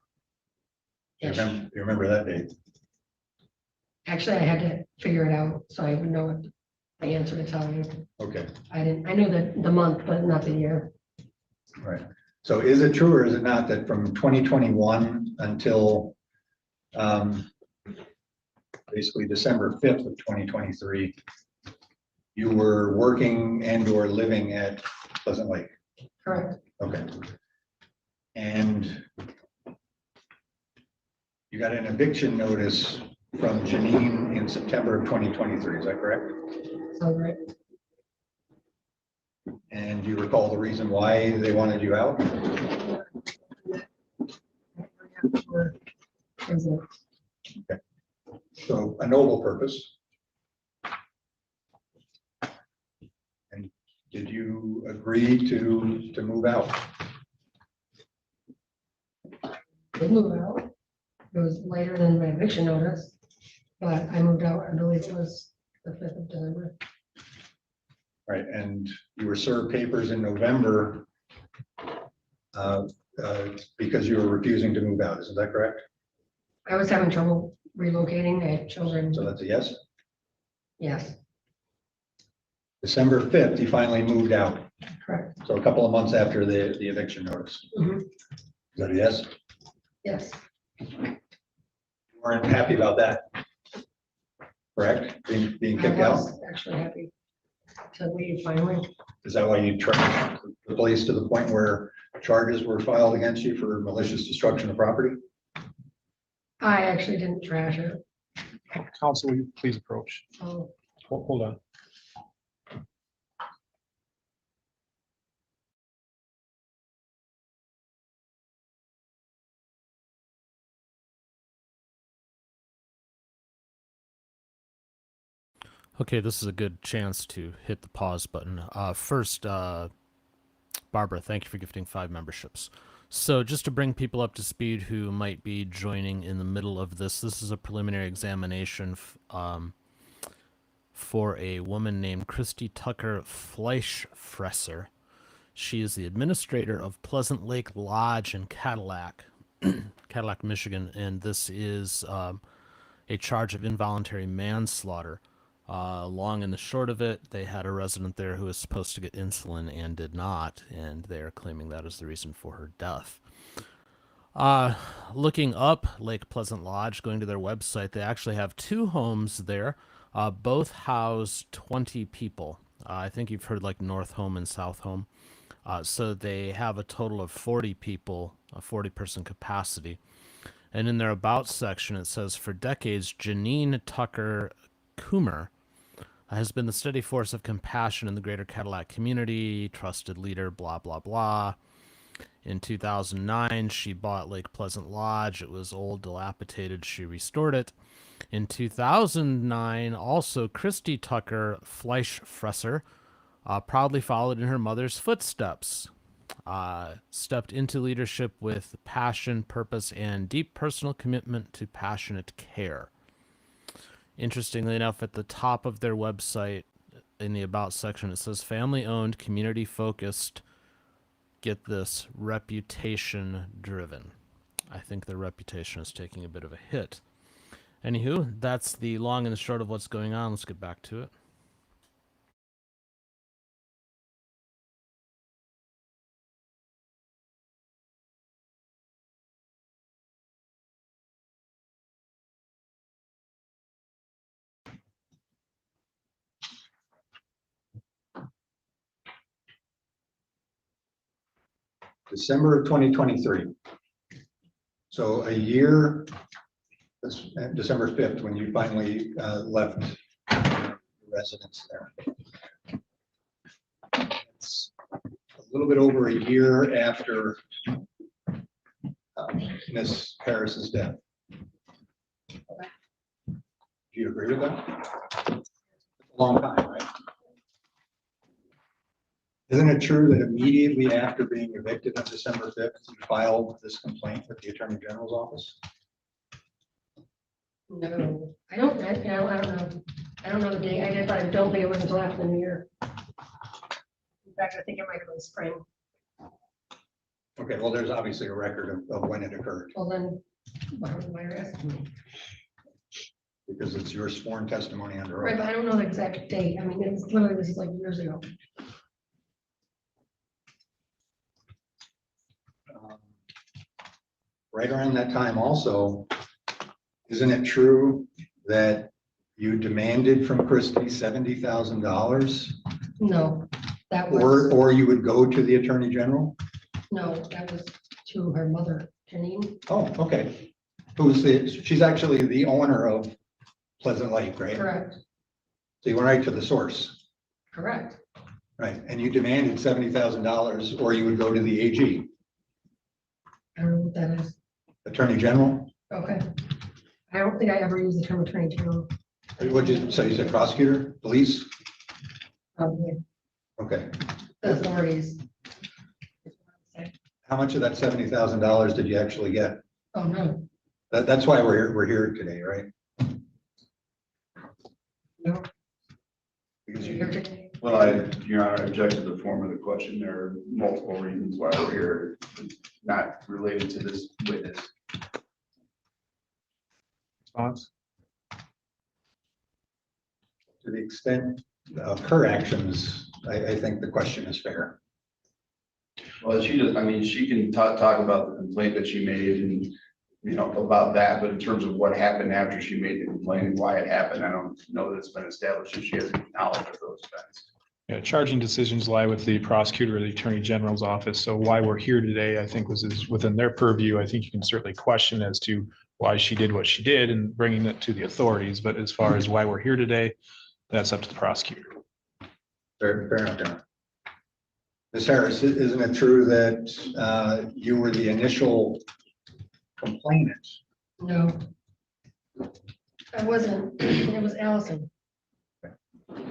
S12: you remember that date?
S16: Actually, I had to figure it out, so I would know what the answer to tell you.
S12: Okay,
S16: I knew the month, but not the year.
S12: all right. So is it true or is it not that from 2021 until basically December 5th of 2023, you were working and or living at Pleasant Lake?
S16: Correct,
S12: Okay. And you got an eviction notice from Janine in September of 2023, is that correct?
S16: so right.
S12: And do you recall the reason why they wanted you out? Okay. So a noble purpose. And did you agree to move out?
S16: Did move out. It was later than my eviction notice, but I moved out, I believe it was the 5th of December.
S12: Right, and you were served papers in November because you were refusing to move out, is that correct?
S16: I was having trouble relocating, I had children.
S12: So that's a yes?
S16: Yes,
S12: December 5th, you finally moved out.
S16: correct.
S12: So a couple of months after the eviction notice.
S16: Mhm.
S12: Is that a yes?
S16: Yes,
S12: Weren't happy about that. Correct? Being kicked
S16: I
S12: out?
S16: was actually happy to leave finally.
S12: Is that why you trashed the place to the point where charges were filed against you for malicious destruction of property?
S16: I actually didn't trash it.
S10: Counsel, will you please approach?
S16: Oh,
S10: Hold on.
S1: Okay, this is a good chance to hit the pause button. First, Barbara, thank you for gifting 5 memberships. So just to bring people up to speed who might be joining in the middle of this is a preliminary examination for a woman named Christy Tucker-Fleischfresser. She is the administrator of Pleasant Lake Lodge in Cadillac, Michigan, and this is a charge of involuntary manslaughter. Long and the short of it, they had a resident there who was supposed to get insulin and did not, and they're claiming that is the reason for her death. Looking up Lake Pleasant Lodge, going to their website, they actually have 2 homes there. Both house 20 people. I think you've heard like North Home and South Home. So they have a total of 40 people, a 40-person capacity. And in their About section, it says, for decades, Janine Tucker Coomer has been the steady force of compassion in the greater Cadillac community, trusted leader, blah, blah, blah. In 2009, she bought Lake Pleasant Lodge. It was old, dilapidated. She restored it. In 2009, also, Christy Tucker-Fleischfresser proudly followed in her mother's footsteps, stepped into leadership with passion, purpose, and deep personal commitment to passionate care. Interestingly enough, at the top of their website, in the About section, it says family-owned, community-focused, get this, reputation-driven. I think their reputation is taking a bit of a hit. Anywho, that's the long and the short of what's going on. Let's get back to it.
S12: December of 2023. So a year, December 5th, when you finally left the residence there. It's a little bit over a year after Ms. Harris's death. Do you agree with that? A long time, right? Isn't it true that immediately after being evicted on December 5th, you filed this complaint with the Attorney General's office?
S16: no, I don't know. I don't know the date I did, but I don't think it was until after the new year. In fact, I think it might have been spring.
S12: Okay, well, there's obviously a record of when it occurred,
S16: Well, then, why are you asking me?
S12: because it's your sworn testimony under
S16: Right,
S12: oath.
S16: but I don't know the exact date. I mean, it's literally, this is like years ago.
S12: Right around that time also, isn't it true that you demanded from Christie $70,000?
S16: No, that was,
S12: Or you would go to the Attorney General?
S16: no, that was to her mother, Janine.
S12: Oh, okay. She's actually the owner of Pleasant Lake, right?
S16: Correct,
S12: So you went right to the source,
S16: correct.
S12: right? And you demanded $70,000 or you would go to the AG,
S16: I don't know what that is.
S12: Attorney General?
S16: Okay. I don't think I ever used the term attorney general.
S12: What'd you say? You said prosecutor, police?
S16: Probably
S12: Okay.
S16: the authorities.
S12: How much of that $70,000 did you actually get?
S16: Oh, no,
S12: That's why we're here today, right?
S16: no.
S12: Because
S16: Here
S12: you,
S16: today.
S14: Well, Your Honor, I object to the form of the question. There are multiple reasons why we're here, not related to this witness.
S10: Response?
S12: to the extent of her actions, I think the question is fair.
S14: Well, she does, I mean, she can talk about the complaint that she made and you know, about that, but in terms of what happened after she made the complaint and why it happened, I don't know that it's been established if she has any knowledge of those events.
S10: Yeah, charging decisions lie with the prosecutor or the attorney general's office. So why we're here today, I think is within their purview. I think you can certainly question as to why she did what she did and bringing it to the authorities. But as far as why we're here today, that's up to the prosecutor.
S12: Fair enough, John. Ms. Harris, isn't it true that you were the initial complainant?
S16: No. I wasn't, it was Allison.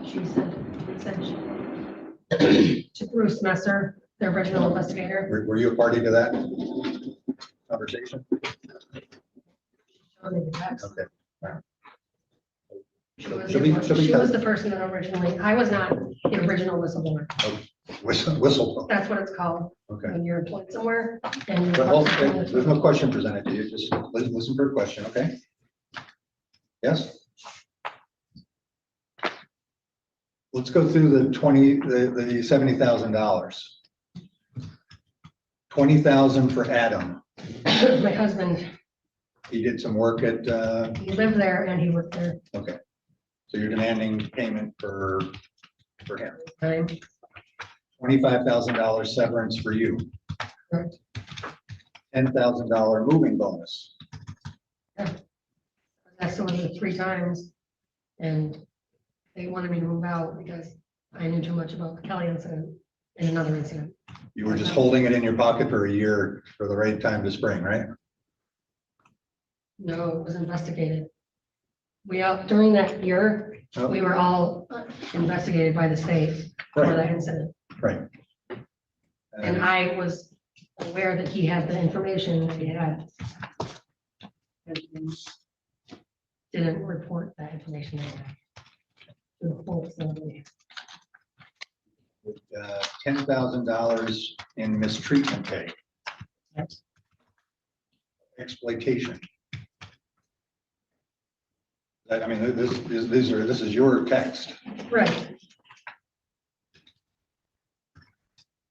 S16: She said to Bruce Messer, the original investigator.
S12: Were you a party to that conversation? Okay.
S16: She was the person that originally, I was not the original whistleblower.
S12: Whistleblower.
S16: That's what it's called.
S12: Okay.
S16: When you're employed somewhere and.
S12: Well, there's no question presented to you. Just listen for a question, okay? Yes? Let's go through the $70,000. $20,000 for Adam.
S16: My husband,
S12: He did some work at,
S16: he lived there and he worked there.
S12: okay. So you're demanding payment for him.
S16: Time.
S12: $25,000 severance for you.
S16: Correct.
S12: $10,000 moving bonus.
S16: I solicited 3 times and they wanted me to move out because I knew too much about the Kelly incident and another incident.
S12: You were just holding it in your pocket for a year for the right time to spring, right?
S16: No, it was investigated. We all, during that year, we were all investigated by the state for
S12: Right.
S16: that incident.
S12: Right.
S16: And I was aware that he had the information that he had. And didn't report that information. To the full facility.
S12: $10,000 in mistreatment pay. Exploitation. I mean, this is your text.
S16: Right.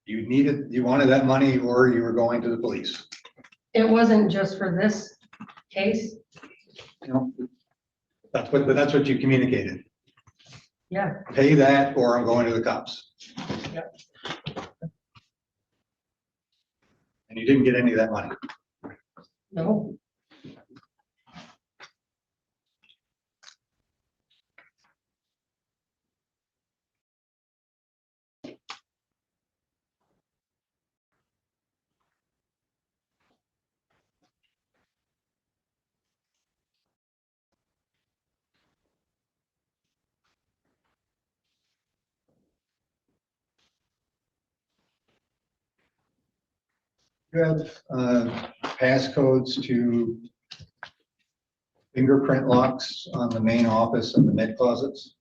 S12: You wanted that money or you were going to the police.
S16: It wasn't just for this case.
S12: You know, that's what you communicated.
S16: Yeah.
S12: Pay that or I'm going to the cops.
S16: Yep.
S12: And you didn't get any of that money.
S16: No.
S12: You have passcodes to fingerprint locks on the main office and the med closets.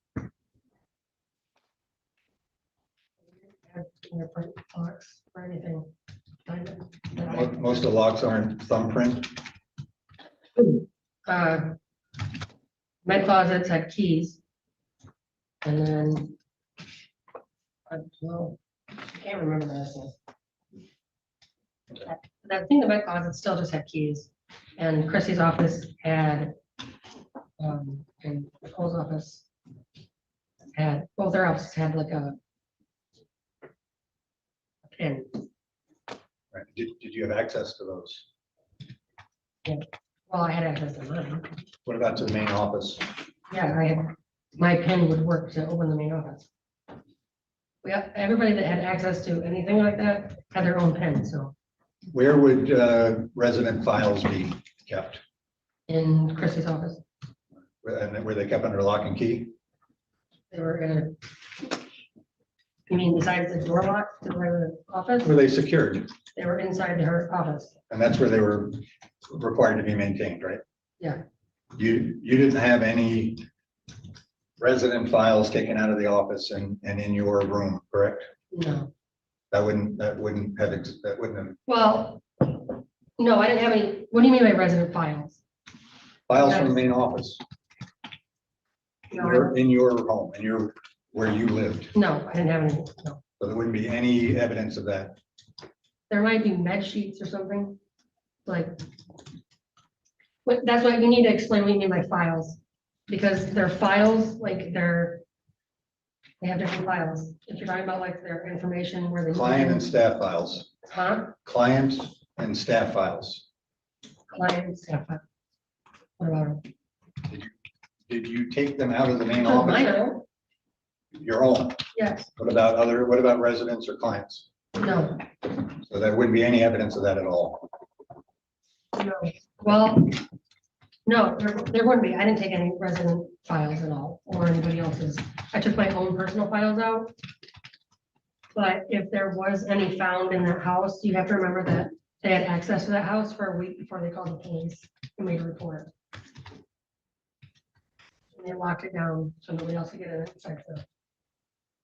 S16: Fingerprint box or anything.
S12: Most of the locks aren't thumbprint.
S16: Med closets had keys. And then, I don't know, I can't remember that. That thing, the med closet still just had keys. And Chrissy's office had, and Nicole's office had, both their offices had like a pin.
S12: Right. Did you have access to those?
S16: Yeah. Well, I had access to mine.
S12: What about to the main office?
S16: Yeah, I had, my pen would work to open the main office. Everybody that had access to anything like that had their own pen, so.
S12: Where would resident files be kept?
S16: In Chrissy's office,
S12: And were they kept under lock and key?
S16: they were in a, you mean besides the door lock to the office?
S12: Were they secured?
S16: They were inside her office.
S12: And that's where they were required to be maintained, right?
S16: Yeah.
S12: You didn't have any resident files taken out of the office and in your room, correct?
S16: No.
S12: That wouldn't have.
S16: Well, no, I didn't have any, what do you mean by resident files?
S12: Files from the main office.
S16: No,
S12: In your home, where you lived.
S16: no, I didn't have any, no.
S12: So there wouldn't be any evidence of that.
S16: There might be med sheets or something, like That's why you need to explain what you mean by files, because their files, like they have different files. If you're talking about like their information where they.
S12: Client and staff files,
S16: Huh?
S12: client and staff files.
S16: Client and staff files. What about them?
S12: Did you take them out of the main
S16: Oh,
S12: office?
S16: mine are.
S12: Your own?
S16: Yes,
S12: What about residents or clients?
S16: no,
S12: So there wouldn't be any evidence of that at all.
S16: no. Well, no, there wouldn't be. I didn't take any resident files at all, or anybody else's. I took my own personal files out. But if there was any found in that house, you have to remember that they had access to that house for a week before they called the police and made a report. And they locked it down so nobody else could get in inside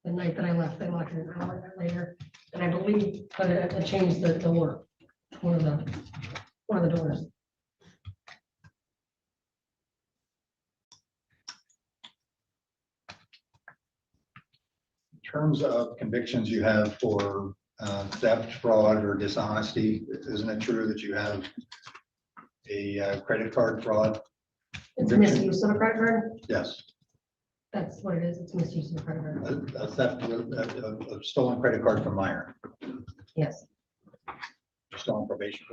S16: the night that I left. They locked it an hour later. And I believe that it changed the door, one of the doors.
S12: In terms of convictions you have for theft, fraud, or dishonesty, isn't it true that you have a credit card fraud?
S16: It's misuse of a credit card.
S12: Yes.
S16: That's what it is. It's misuse of a credit card.
S12: A theft, a stolen credit card from Meyer,
S16: Yes.
S12: stolen probation.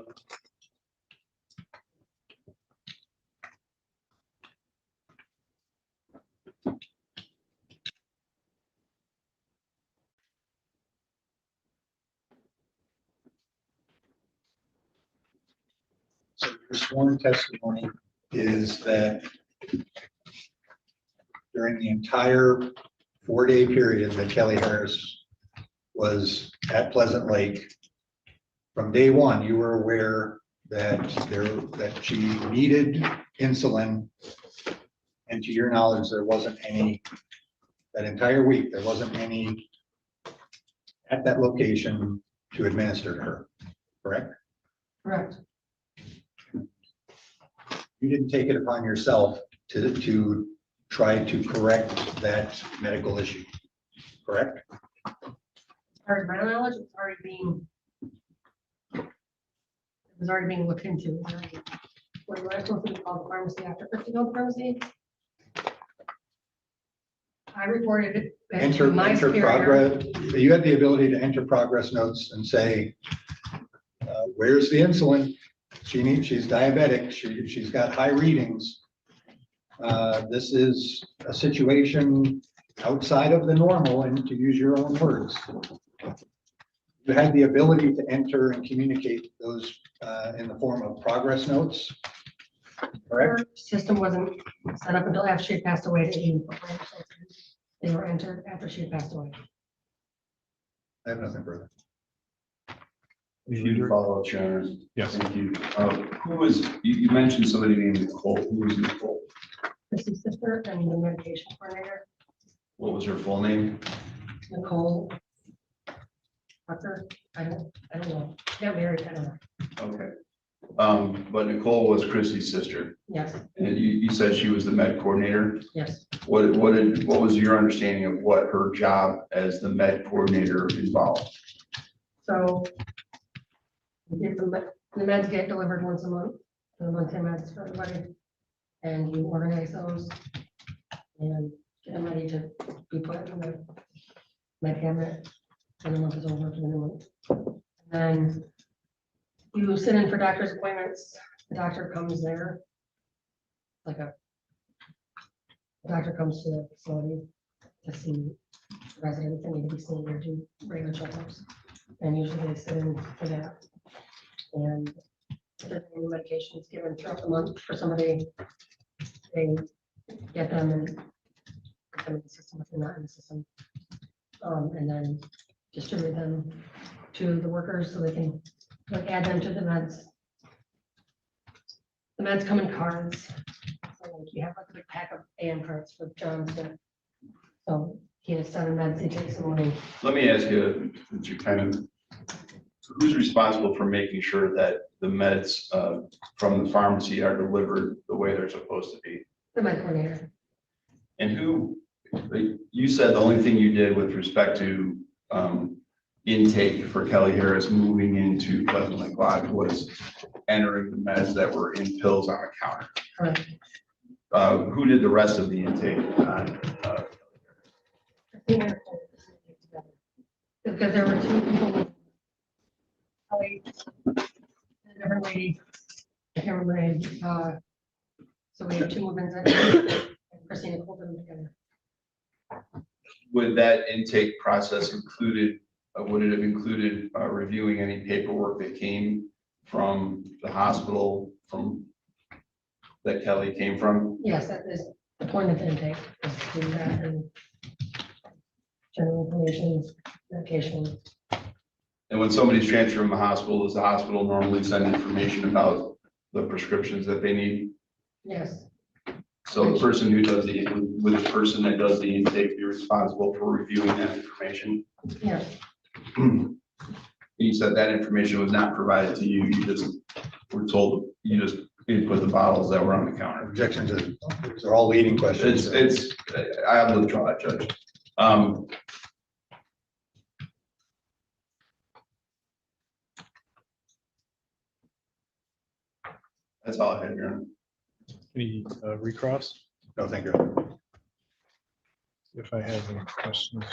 S12: So your sworn testimony is that during the entire 4-day period that Kelly Harris was at Pleasant Lake, from day one, you were aware that she needed insulin, and to your knowledge, there wasn't any, that entire week, there wasn't any at that location to administer to her, correct?
S16: Correct.
S12: You didn't take it upon yourself to try to correct that medical issue, correct?
S16: As far as my knowledge, it was already being looked into. What I supposed to be called the pharmacy after 50-year-old pharmacy. I reported it back to my
S12: Enter
S16: superior.
S12: progress. You had the ability to enter progress notes and say, where's the insulin? She's diabetic. She's got high readings. This is a situation outside of the normal, and to use your own words. You had the ability to enter and communicate those in the form of progress notes, correct?
S16: Her system wasn't set up until after she had passed away to Amy. They were entered after she had passed away.
S12: I have nothing further.
S14: Few follow-ups, Your Honor.
S10: Yes.
S14: Thank you. Who was, you mentioned somebody named Nicole. Who was Nicole?
S16: Chrissy's sister and the medication coordinator,
S14: What was her full name?
S16: Nicole Tucker. I don't know. She got married, I don't know.
S14: Okay. But Nicole was Chrissy's sister,
S16: Yes,
S14: and you said she was the med coordinator.
S16: yes.
S14: What was your understanding of what her job as the med coordinator involved?
S16: So we get the meds get delivered once a month, the monthly meds for everybody. And you organize those and get them ready to be put in the med cabinet when the month is over for the new month. And then you sit in for doctor's appointments. The doctor comes there. The doctor comes to the facility to see residents that need to be seen or do regular checkups. And usually they sit in for that. And if there's any medications given throughout the month for somebody, they get them and put them in the system if they're not in the system. And then distribute them to the workers so they can add them to the meds. The meds come in cards. So like you have like a big pack of AM cards for John Smith. So he has 7 meds he takes in the morning.
S14: Let me ask you, since you kind of, who's responsible for making sure that the meds from the pharmacy are delivered the way they're supposed to be?
S16: The med coordinator.
S14: And who, you said the only thing you did with respect to intake for Kelly Harris moving into Pleasant Lake Lodge was
S11: entering the meds that were in pills on the counter.
S16: Correct.
S11: Who did the rest of the intake on?
S16: Because there were two people. Kelly, and a different lady, I can't remember her name. So we have two women that and Christina pulled them together.
S11: Would that intake process included, would it have included reviewing any paperwork that came from the hospital from that Kelly came from?
S16: Yes, that is the point of the intake, is to do that and general information, medication.
S11: And when somebody's transferred from the hospital, does the hospital normally send information about the prescriptions that they need?
S16: Yes,
S11: So the person who does the, with the person that does the intake be responsible for reviewing that information?
S16: yes,
S11: You said that information was not provided to you, you just were told, you just input the bottles that were on the counter.
S12: Objection to, these are all leading questions.
S11: It's, I have to withdraw that, Judge. That's all I had, Your Honor.
S10: Any recross?
S12: No, thank you.
S10: If I have any questions.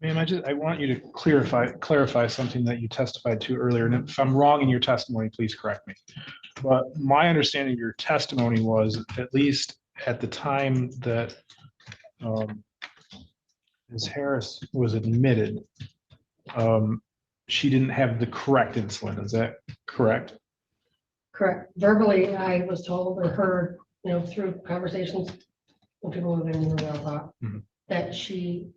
S10: Ma'am, I want you to clarify something that you testified to earlier. And if I'm wrong in your testimony, please correct me. But my understanding of your testimony was, at least at the time that Ms. Harris was admitted, she didn't have the correct insulin. Is that correct?
S16: correct. Verbally, I was told or heard, through conversations with people who have been in the well that she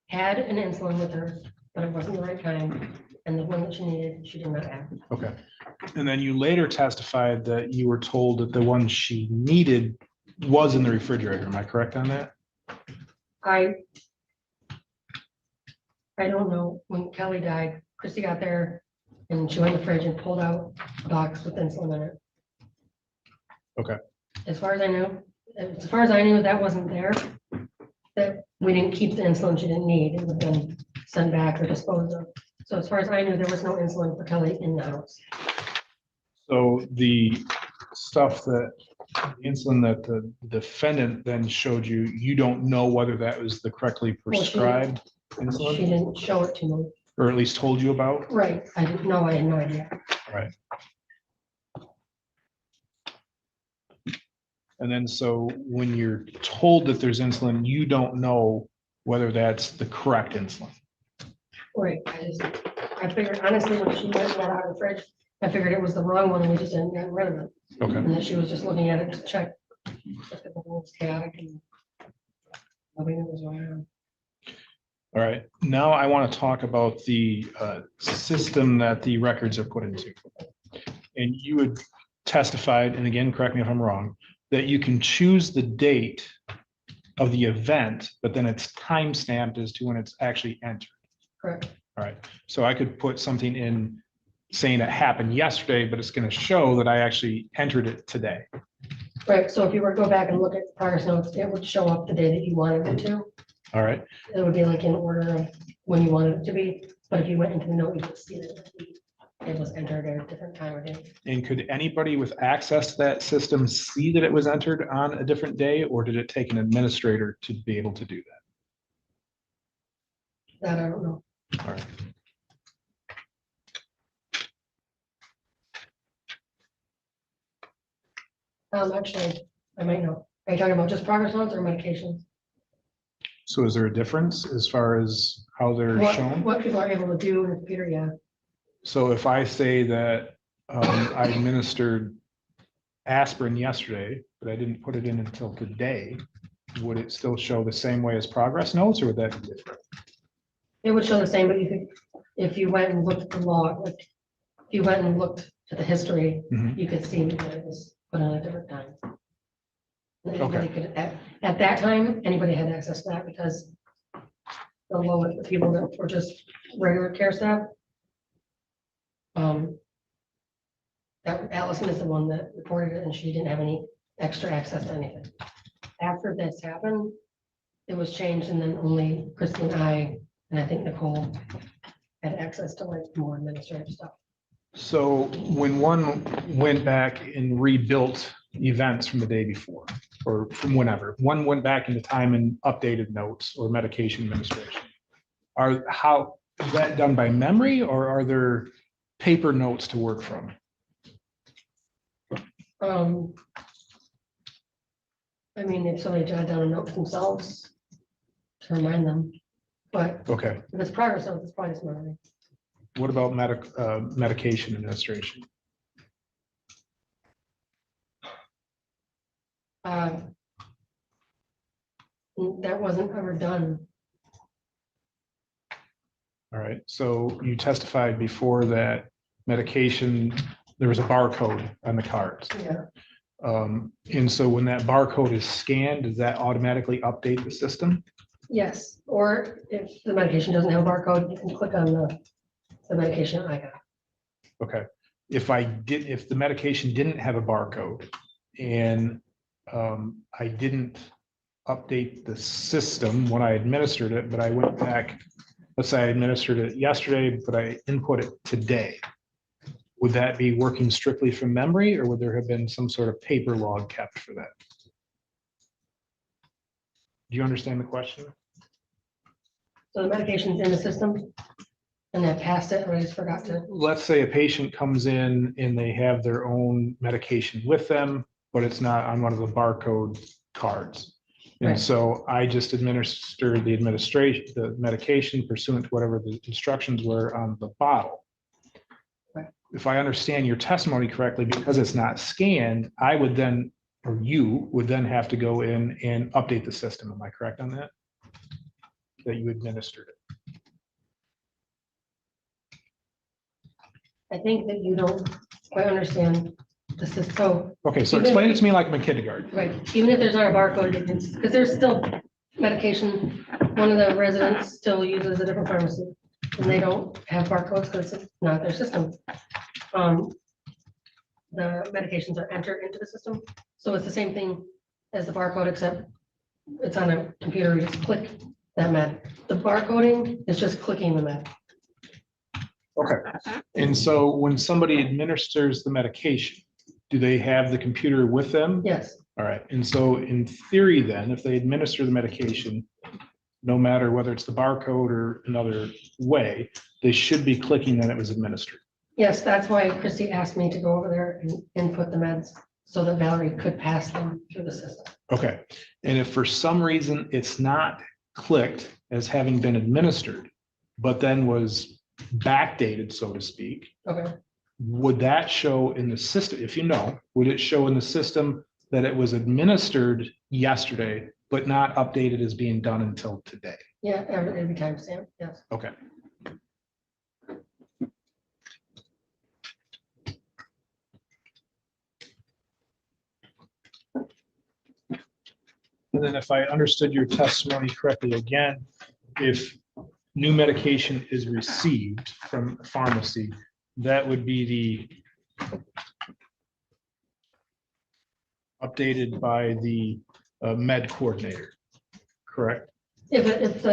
S16: had an insulin with her, but it wasn't the right time, and the one that she needed, she did not have.
S10: Okay. And then you later testified that you were told that the one she needed was in the refrigerator. Am I correct on that?
S16: I don't know. When Kelly died, Christy got there and she went in the fridge and pulled out a box with insulin in it.
S10: Okay.
S16: As far as I knew, that wasn't there. That we didn't keep the insulin she didn't need. It would been sent back or disposed of. So as far as I knew, there was no insulin for Kelly in the house.
S10: So the stuff that the insulin that the defendant then showed you, you don't know whether that was the correctly prescribed insulin?
S16: She didn't show it to me.
S10: Or at least told you about?
S16: Right. I didn't know. I had no idea.
S10: Right. And then so when you're told that there's insulin, you don't know whether that's the correct insulin.
S16: Right. I figured, honestly, when she went out of the fridge, I figured it was the wrong one and we just didn't get rid of it.
S10: Okay.
S16: And that she was just looking at it to check if it was chaotic and nobody knew what was going on.
S10: All right. Now I want to talk about the system that the records are put into. And you had testified, and again, correct me if I'm wrong, that you can choose the date of the event, but then it's time stamped as to when it's actually entered.
S16: Correct.
S10: All right. So I could put something in saying it happened yesterday, but it's going to show that I actually entered it today.
S16: Right. So if you were to go back and look at the progress notes, it would show up the day that you wanted it to.
S10: All right.
S16: It would be like in order of when you wanted it to be. But if you went into the note, you could see that it was entered at a different time or day.
S10: And could anybody with access to that system see that it was entered on a different day, or did it take an administrator to be able to do that?
S16: That I don't know.
S10: All right.
S16: Actually, I might know. Are you talking about just progress notes or medications?
S10: So is there a difference as far as how they're shown?
S16: What people are able to do in the computer, yeah.
S10: So if I say that I administered aspirin yesterday, but I didn't put it in until today, would it still show the same way as progress notes, or would that be different?
S16: It would show the same, but you could, if you went and looked at the log, like, if you went and looked at the history, you could see that it was put on a different time. And anybody could, at that time, anybody had access to that because along with the people that were just regular care staff. That Allison is the one that reported it, and she didn't have any extra access to anything. After this happened, it was changed, and then only Christy and I think Nicole had access to like more administrative stuff.
S10: So when one went back and rebuilt events from the day before, or from whenever, one went back into time and updated notes or medication administration, is that done by memory, or are there paper notes to work from?
S16: I mean, if somebody jotted down a note for themselves to remind them, but
S10: Okay,
S16: if it's progress notes, it's probably just memory.
S10: what about medication administration?
S16: That wasn't ever done.
S10: All right, so you testified before that medication, there was a barcode on the cards.
S16: Yeah.
S10: And so when that barcode is scanned, does that automatically update the system?
S16: Yes, or if the medication doesn't have a barcode, you can click on the medication I got.
S10: Okay, if the medication didn't have a barcode and I didn't update the system when I administered it, but I went back, let's say I administered it yesterday, but I input it today, would that be working strictly from memory, or would there have been some sort of paper log kept for that? Do you understand the question?
S16: So the medication's in the system and they passed it, or I just forgot to.
S10: Let's say a patient comes in and they have their own medication with them, but it's not on one of the barcode cards. And
S16: Right.
S10: so I just administered the medication pursuant to whatever the instructions were on the bottle.
S16: Right.
S10: If I understand your testimony correctly, because it's not scanned, I would then, or you would then have to go in and update the system. Am I correct on that? That you administered it.
S16: I think that you don't quite understand the system. So,
S10: Okay, so
S16: Even-
S10: explain it to me like I'm in kindergarten.
S16: right, even if there's not a barcode, because there's still medication, one of the residents still uses a different pharmacy, and they don't have barcodes because it's not their system. The medications are entered into the system, so it's the same thing as the barcode, except it's on a computer, you just click that med. The barcoding is just clicking the med.
S10: Okay, and so when somebody administers the medication, do they have the computer with them?
S16: Yes,
S10: All right, and so in theory then, if they administer the medication, no matter whether it's the barcode or another way, they should be clicking that it was administered.
S16: yes, that's why Christy asked me to go over there and input the meds so that Valerie could pass them through the system.
S10: Okay, and if for some reason it's not clicked as having been administered, but then was backdated, so to speak,
S16: Okay,
S10: would that show in the system, if you know, would it show in the system that it was administered yesterday, but not updated as being done until today?
S16: yeah, every time, Sam, yes.
S10: Okay. And then if I understood your testimony correctly, again, if new medication is received from a pharmacy, that would be the updated by the med coordinator, correct?
S16: If it's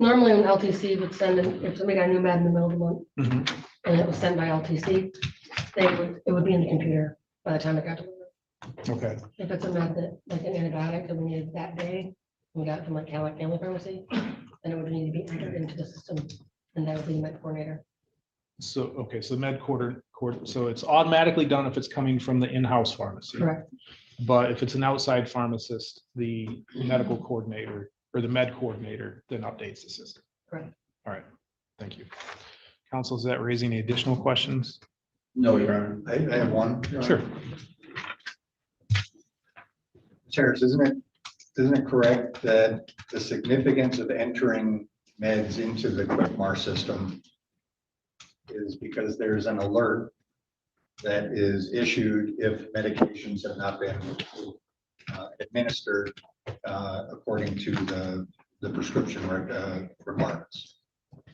S16: normally when LTC would send, if somebody got a new med in the middle of the month
S10: Mhm.
S16: and it was sent by LTC, it would be in the computer by the time it got delivered.
S10: Okay,
S16: If it's a med that, like an antibiotic that we needed that day, we got it from like Cadillac Family Pharmacy, then it would need to be entered into the system, and that would be the med coordinator.
S10: so, okay, so med so it's automatically done if it's coming from the in-house pharmacy.
S16: Correct.
S10: But if it's an outside pharmacist, the medical coordinator or the med coordinator then updates the system.
S16: Correct.
S10: All right, thank you. Council, is that raising any additional questions?
S14: No, Your Honor.
S12: I have one.
S10: Sure.
S12: Terrence, isn't it correct that the significance of entering meds into the QuickMar system is because there's an alert that is issued if medications have not been administered according to the the prescription requirements.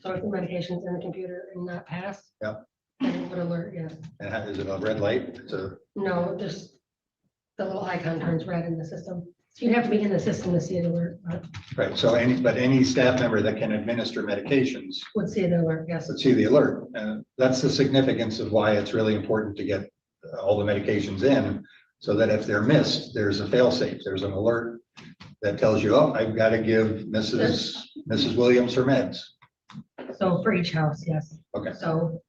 S16: So if the medication's in the computer and not passed?
S12: Yep.
S16: Then it would alert you.
S12: And is it a red light? It's a,
S16: No, just the little icon turns red in the system. So you'd have to be in the system to see the alert, but
S12: right, so any staff member that can administer medications
S16: would see the alert, yes.
S12: would see the alert. And that's the significance of why it's really important to get all the medications in, so that if they're missed, there's a fail-safe, there's an alert that tells you, oh, I've got to give Mrs. Williams her meds.
S16: So for each house, yes.
S12: Okay.
S16: So.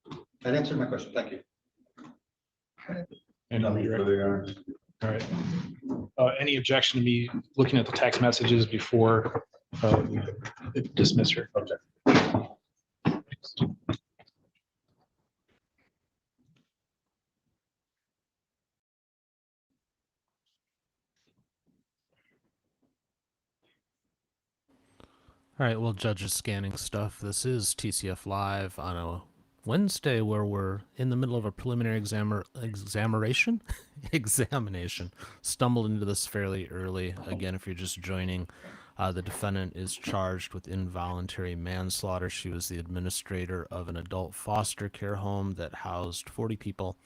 S12: That answered my question. Thank you.
S10: And all right. Any objection to me looking at the text messages before we dismiss her? Okay.
S1: All right, well, judge is scanning stuff. This is TCF Live on a Wednesday where we're in the middle of a preliminary examination. Stumbled into this fairly early. Again, if you're just joining, the defendant is charged with involuntary manslaughter. She was the administrator of an adult foster care home that housed 40 people,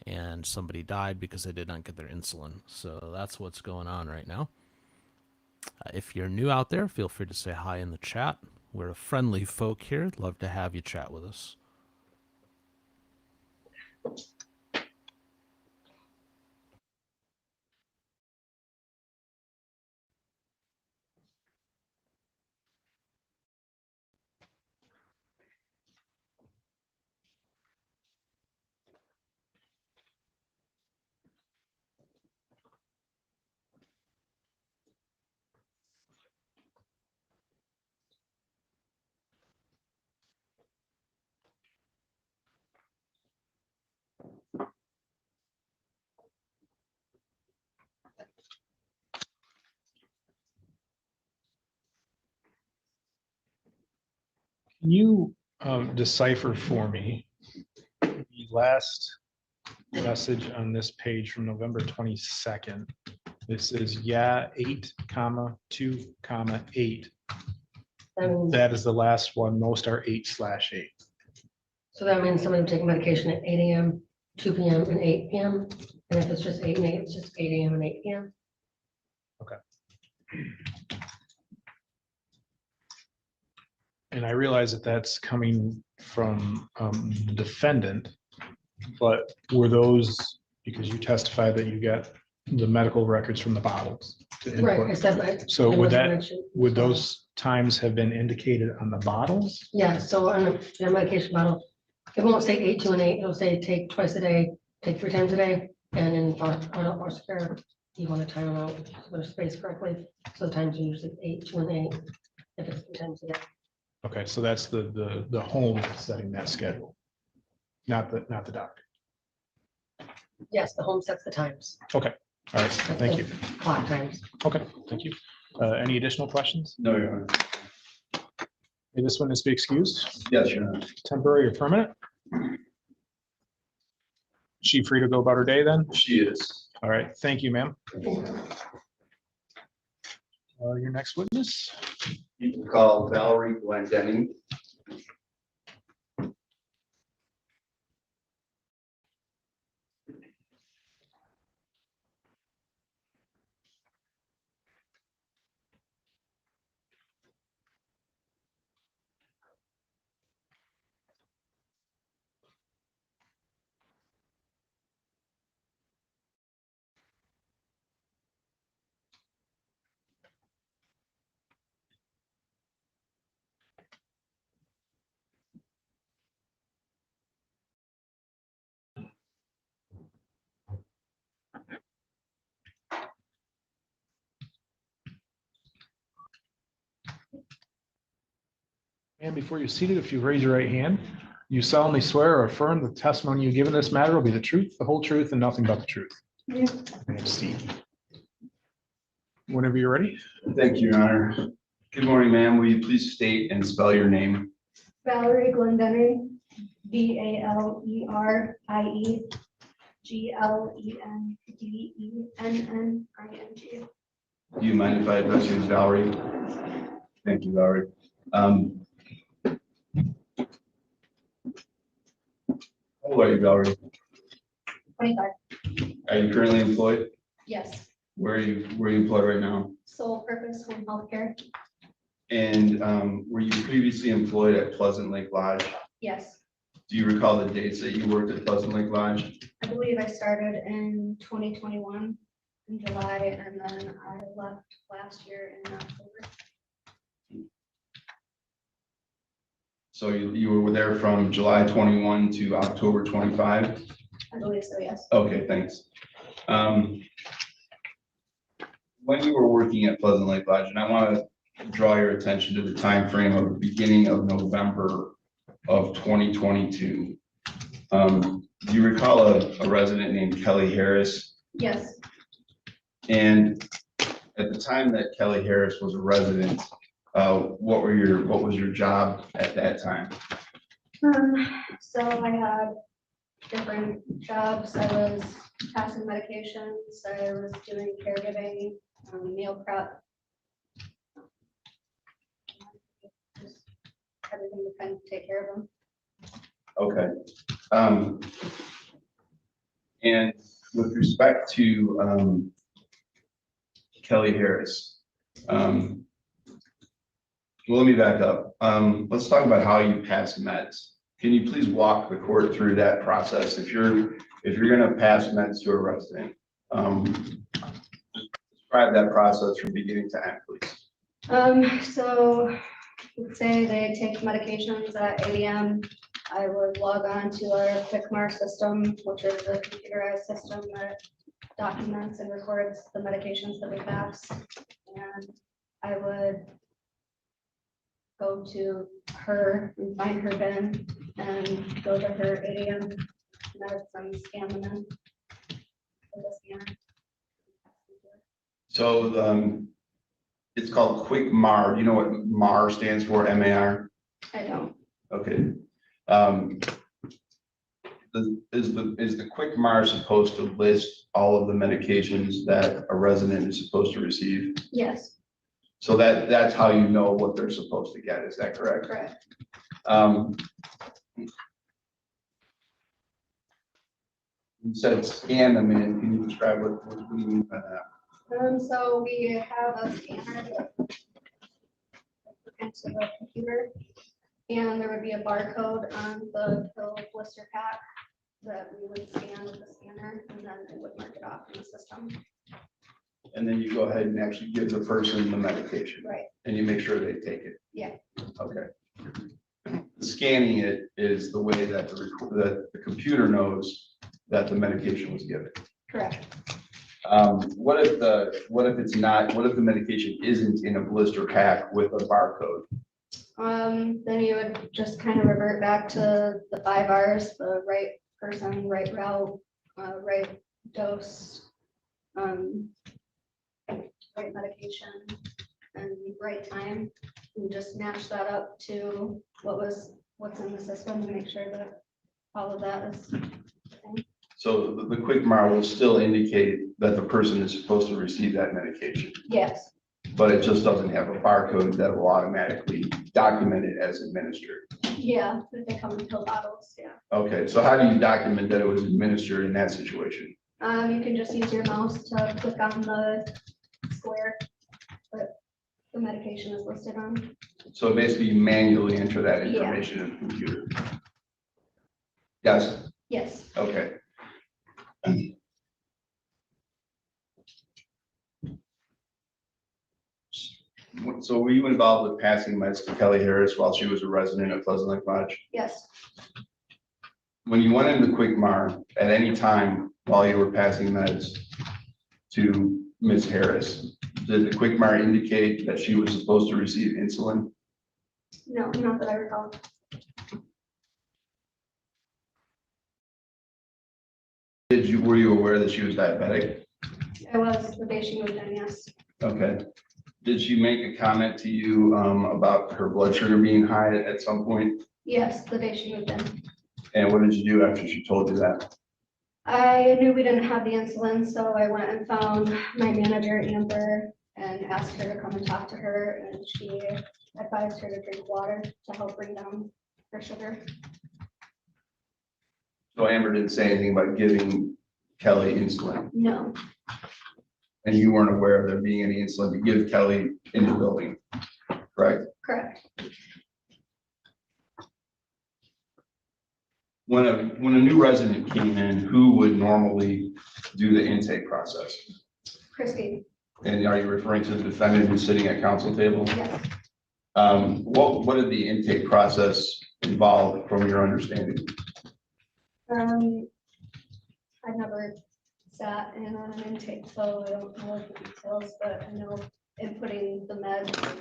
S1: and somebody died because they did not get their insulin. So that's what's going on right now. If you're new out there, feel free to say hi in the chat. We're a friendly folk here. Love to have you chat with us.
S10: Can you decipher for me the last message on this page from November 22nd? This is 8, 2, 8. That is the last one. Most are 8/8.
S16: So that means somebody would take medication at 8 AM, 2 PM, and 8 PM. And if it's just 8 and 8, it's just 8 AM and 8 PM.
S10: Okay. And I realize that that's coming from the defendant, but were those, because you testified that you got the medical records from the bottles to input.
S16: Right, I said that.
S10: So
S16: it
S10: would
S16: was
S10: that,
S16: mentioned.
S10: would those times have been indicated on the bottles?
S16: Yeah, so on the medication bottle, it won't say 8, 2, and 8. It'll say take twice a day, take 3 times a day. And in adult foster care, you want to time them out, put a space correctly. So the times are usually 8, 2, and 8, if it's 3 times a day.
S10: Okay, so that's the home setting that schedule, not the doctor.
S16: Yes, the home sets the times.
S10: Okay, all right, thank you.
S16: Clock times.
S10: Okay, thank you. Any additional questions?
S11: No, Your Honor.
S10: May this witness be excused?
S11: Yes, Your Honor.
S10: Temporary or permanent? She free to go about her day then?
S11: She is.
S10: All right, thank you, ma'am. Your next witness?
S19: You can call Valerie Glendenning.
S10: And before you're seated, if you raise your right hand, you solemnly swear or affirm the testimony you give in this matter will be the truth, the whole truth, and nothing but the truth. And Steve. Whenever you're ready.
S11: Thank you, Your Honor. Good morning, ma'am. Will you please state and spell your name?
S20: Valerie Glendenning, Valerie Glendenning.
S11: Do you mind if I address you as Valerie? Thank you, Valerie. How old are you, Valerie?
S20: 25.
S11: Are you currently employed?
S20: Yes.
S11: Where are you employed right now?
S20: Sole purpose home healthcare.
S11: And were you previously employed at Pleasant Lake Lodge?
S20: Yes.
S11: Do you recall the dates that you worked at Pleasant Lake Lodge?
S20: I believe I started in 2021 in July, and then I left last year in October.
S11: So you were there from July 21 to October 25?
S20: I believe so, yes.
S11: Okay, thanks. When you were working at Pleasant Lake Lodge, and I want to draw your attention to the time frame of the beginning of November of 2022. Do you recall a resident named Kelly Harris?
S20: Yes.
S11: And at the time that Kelly Harris was a resident, what was your job at that time?
S20: So I had different jobs. I was passing medications. I was doing caregiving, meal prep. Just everything to kind of take care of them.
S11: Okay. And with respect to Kelly Harris, well, let me back up. Let's talk about how you pass meds. Can you please walk the court through that process? If you're going to pass meds to a resident, describe that process from beginning to end, please.
S20: So let's say they take medications at 8 a.m. I would log on to our QuickMar system, which is a computerized system that documents and records the medications that we pass. And I would go to her and find her bin and go to her 8 a.m. meds and scan them in with a scanner.
S11: So it's called QuickMar. Do you know what MAR stands for? MAR?
S20: I don't.
S11: Okay. Is the QuickMar supposed to list all of the medications that a resident is supposed to receive?
S20: Yes.
S11: So that's how you know what they're supposed to get. Is that correct?
S20: Correct.
S11: You said scan them in. Can you describe what do you mean by that?
S20: So we have a scanner that into the computer, and there would be a barcode on the pill blister pack that we would scan with the scanner, and then it would mark it off in the system.
S11: And then you go ahead and actually give the person the medication.
S20: Right.
S11: And you make sure they take it.
S20: Yeah.
S11: Okay. Scanning it is the way that the computer knows that the medication was given.
S20: Correct.
S11: What if the medication isn't in a blister pack with a barcode?
S20: Then you would just kind of revert back to the 5 R's: the right person, right route, right dose, right medication, and right time, and just match that up to what's in the system to make sure that all of that is.
S11: So the QuickMar will still indicate that the person is supposed to receive that medication,
S20: Yes.
S11: but it just doesn't have a barcode that will automatically document it as administered.
S20: Yeah, if they come in pill bottles, yeah.
S11: Okay, so how do you document that it was administered in that situation?
S20: You can just use your mouse to click on the square that the medication is listed on.
S11: So basically you manually enter that information in the computer. Yes?
S20: Yes.
S11: Okay. So were you involved with passing meds to Kelly Harris while she was a resident at Pleasant Lake Lodge?
S20: Yes.
S11: When you went into QuickMar at any time while you were passing meds to Ms. Harris, did the QuickMar indicate that she was supposed to receive insulin?
S20: No, not that I recall.
S11: Were you aware that she was diabetic?
S20: I was the day she moved in, yes.
S11: Okay. Did she make a comment to you about her blood sugar being high at some point?
S20: Yes, the day she moved in.
S11: And what did you do after she told you that?
S20: I knew we didn't have the insulin, so I went and found my manager, Amber, and asked her to come and talk to her, and she advised her to drink water to help bring down her sugar.
S11: So Amber didn't say anything about giving Kelly insulin,
S20: No,
S11: and you weren't aware of there being any insulin to give Kelly in the building, right?
S20: correct.
S11: When a new resident came in, who would normally do the intake process?
S20: Christy,
S11: And are you referring to the defendant who's sitting at council table?
S20: yes.
S11: What did the intake process involve from your understanding?
S20: I've never sat in on an intake, so I don't know the details, but I know inputting the meds.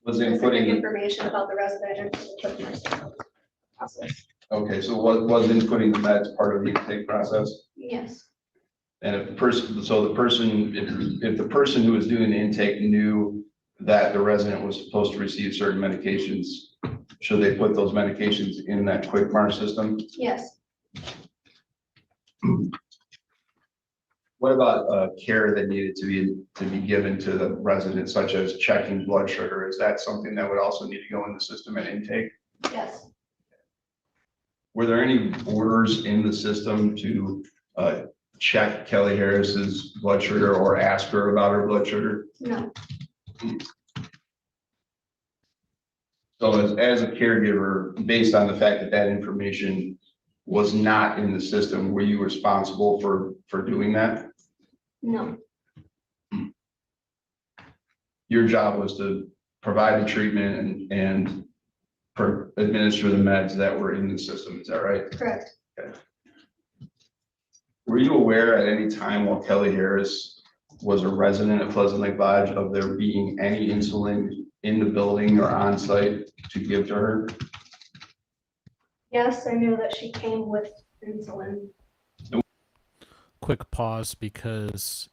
S11: Was
S20: Specific
S11: inputting,
S20: information about the resident and the quick nurse process.
S11: okay, so was inputting the meds part of the intake process?
S20: Yes,
S11: And if the person, so the person, if the person who was doing the intake knew that the resident was supposed to receive certain medications, should they put those medications in that quick mark system?
S20: yes,
S11: What about care that needed to be given to the resident, such as checking blood sugar? Is that something that would also need to go in the system at intake?
S20: yes.
S11: Were there any orders in the system to check Kelly Harris's blood sugar or ask her about her blood sugar?
S20: No,
S11: So as a caregiver, based on the fact that that information was not in the system, were you responsible for doing that?
S20: no,
S11: Your job was to provide the treatment and administer the meds that were in the system, is that right?
S20: correct.
S11: Okay. Were you aware at any time while Kelly Harris was a resident of Pleasant Lake Lodge of there being any insulin in the building or on site to give to her?
S20: Yes, I knew that she came with insulin.
S1: Quick pause because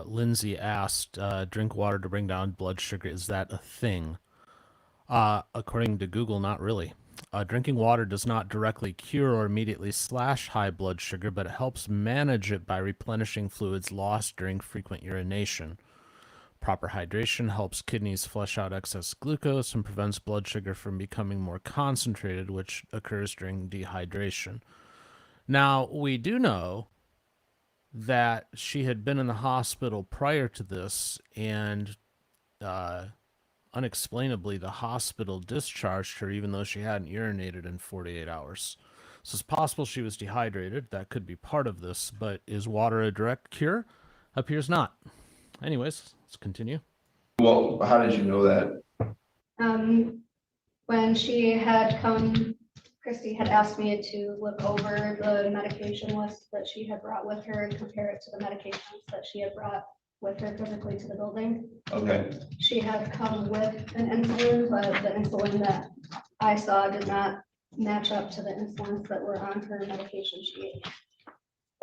S1: Lindsay asked, drink water to bring down blood sugar. Is that a thing? According to Google, not really. Drinking water does not directly cure or immediately slash high blood sugar, but it helps manage it by replenishing fluids lost during frequent urination. Proper hydration helps kidneys flush out excess glucose and prevents blood sugar from becoming more concentrated, which occurs during dehydration. Now, we do know that she had been in the hospital prior to this, and unexplainably, the hospital discharged her even though she hadn't urinated in 48 hours. So it's possible she was dehydrated. That could be part of this, but is water a direct cure? Appears not. Anyways, let's continue.
S11: Well, how did you know that?
S20: When she had come, Christy had asked me to look over the medication list that she had brought with her and compare it to the medications that she had brought with her physically to the building.
S11: Okay.
S20: She had come with an insulin, but the insulin that I saw did not match up to the insulins that were on her medication sheet.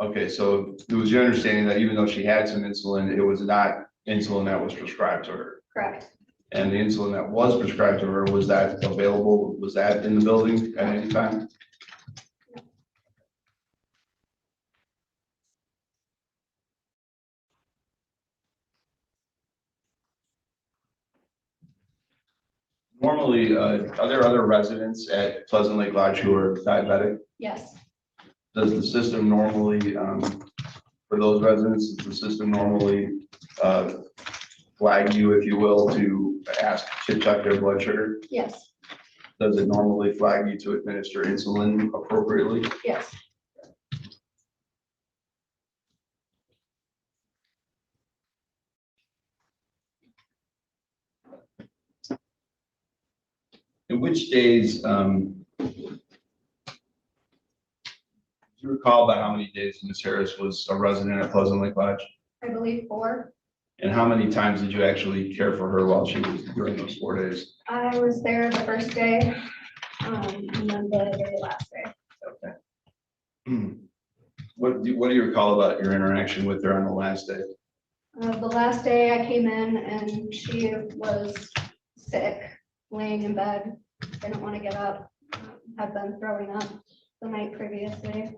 S11: Okay, so it was your understanding that even though she had some insulin, it was not insulin that was prescribed to her?
S20: Correct.
S11: And the insulin that was prescribed to her, was that available? Was that in the building at any time? Normally, are there other residents at Pleasant Lake Lodge who are diabetic?
S20: Yes,
S11: Does the system normally, for those residents, does the system normally flag you, if you will, to ask to check their blood sugar?
S20: yes,
S11: Does it normally flag you to administer insulin appropriately?
S20: yes.
S11: In which days, do you recall about how many days Ms. Harris was a resident at Pleasant Lake Lodge?
S20: I believe 4.
S11: And how many times did you actually care for her while she was during those 4 days?
S20: I was there the first day, and then the very last day.
S11: Okay. What do you recall about your interaction with her on the last day?
S20: The last day I came in and she was sick, laying in bed, didn't want to get up, had been throwing up the night previously.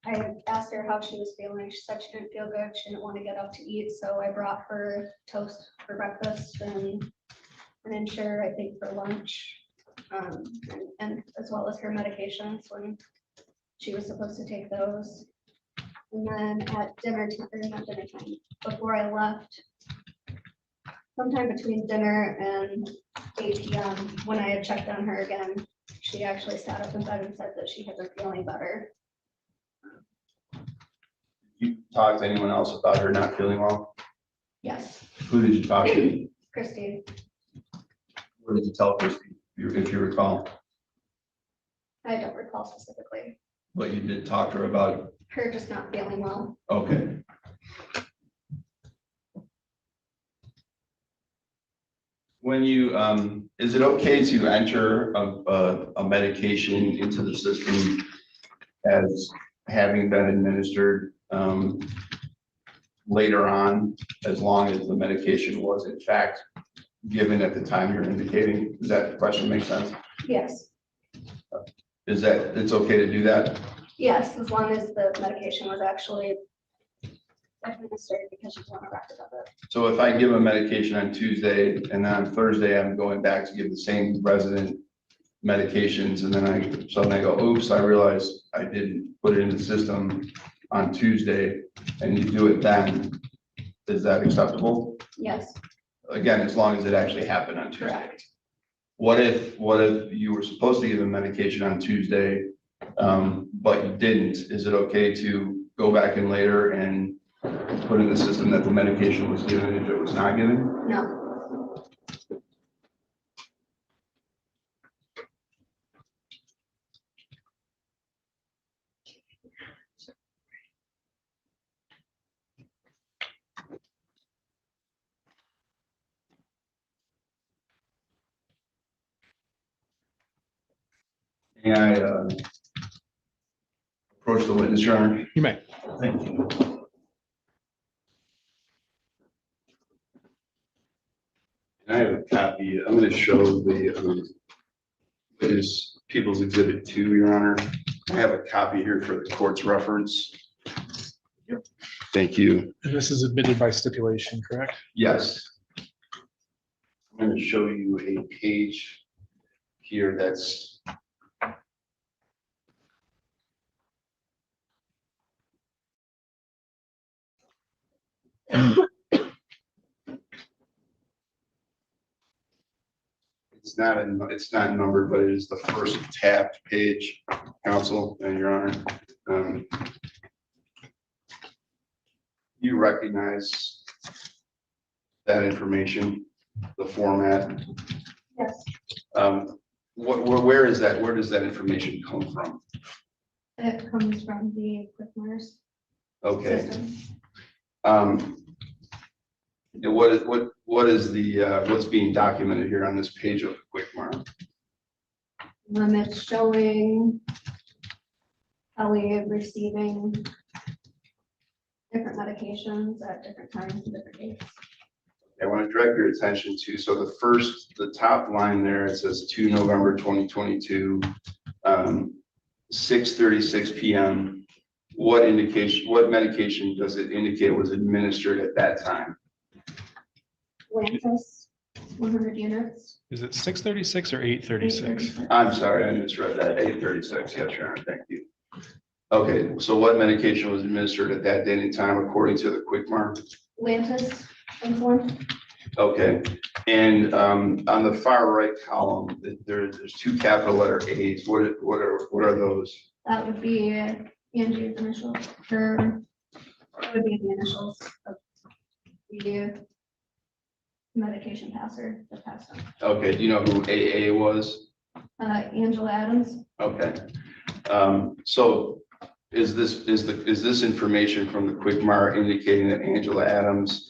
S20: I asked her how she was feeling. She said she didn't feel good. She didn't want to get up to eat, so I brought her toast for breakfast and an Ensure, I think, for lunch. And as well as her medications when she was supposed to take those. And then at dinner time, or not dinner time, before I left, sometime between dinner and 8 p.m., when I had checked on her again, she actually sat up in bed and said that she had been feeling better.
S11: You talked to anyone else about her not feeling well?
S20: Yes,
S11: Who did you talk to?
S20: Christy,
S11: What did you tell Christy, if you recall?
S20: I don't recall specifically,
S11: But you did talk to her about,
S20: her just not feeling well.
S11: okay. When you, is it okay to enter a medication into the system as having been administered later on, as long as the medication was in fact given at the time you're indicating? Does that question make sense?
S20: Yes,
S11: Is that, it's okay to do that?
S20: yes, as long as the medication was actually administered, because you want to wrap it up.
S11: So if I give a medication on Tuesday and then on Thursday, I'm going back to give the same resident medications, and then suddenly I go, oops, I realized I didn't put it in the system on Tuesday, and you do it then, is that acceptable?
S20: Yes,
S11: Again, as long as it actually happened on Tuesday.
S20: correct.
S11: What if you were supposed to give a medication on Tuesday, but you didn't? Is it okay to go back in later and put in the system that the medication was given if it was not given?
S20: No,
S11: May I approach the witness, Your Honor?
S10: You may.
S11: Thank you.
S14: I have a copy. I'm going to show the witness People's Exhibit 2, Your Honor. I have a copy here for the court's reference. Thank you.
S10: And this is admitted by stipulation, correct?
S11: Yes.
S14: I'm going to show you a page here that's it's not numbered, but it is the first tabbed page, counsel and Your Honor. You recognize that information, the format?
S20: yes,
S14: Where is that? Where does that information come from?
S20: it comes from the QuickMars
S14: Okay.
S20: system.
S14: What is the what's being documented here on this page of QuickMart?
S20: It's showing Ellie receiving different medications at different times and different dates.
S14: I want to direct your attention to, so the top line there, it says 2 November 2022, 6:36 p.m. What medication does it indicate was administered at that time?
S20: Lantus, 100 units.
S10: Is it 636 or 836?
S14: I'm sorry, I misread that, 8:36, yes, Your Honor, thank you. Okay, so what medication was administered at that date and time according to the QuickMart?
S20: Lantus, insulin.
S14: Okay, and on the far right column, there's 2 capital letter A's. What are those?
S20: That would be Angie's initials. That would be the initials of the medication passer that passed on.
S14: Okay, do you know who AA was?
S20: Angela Adams.
S14: Okay, so is this information from the QuickMart indicating that Angela Adams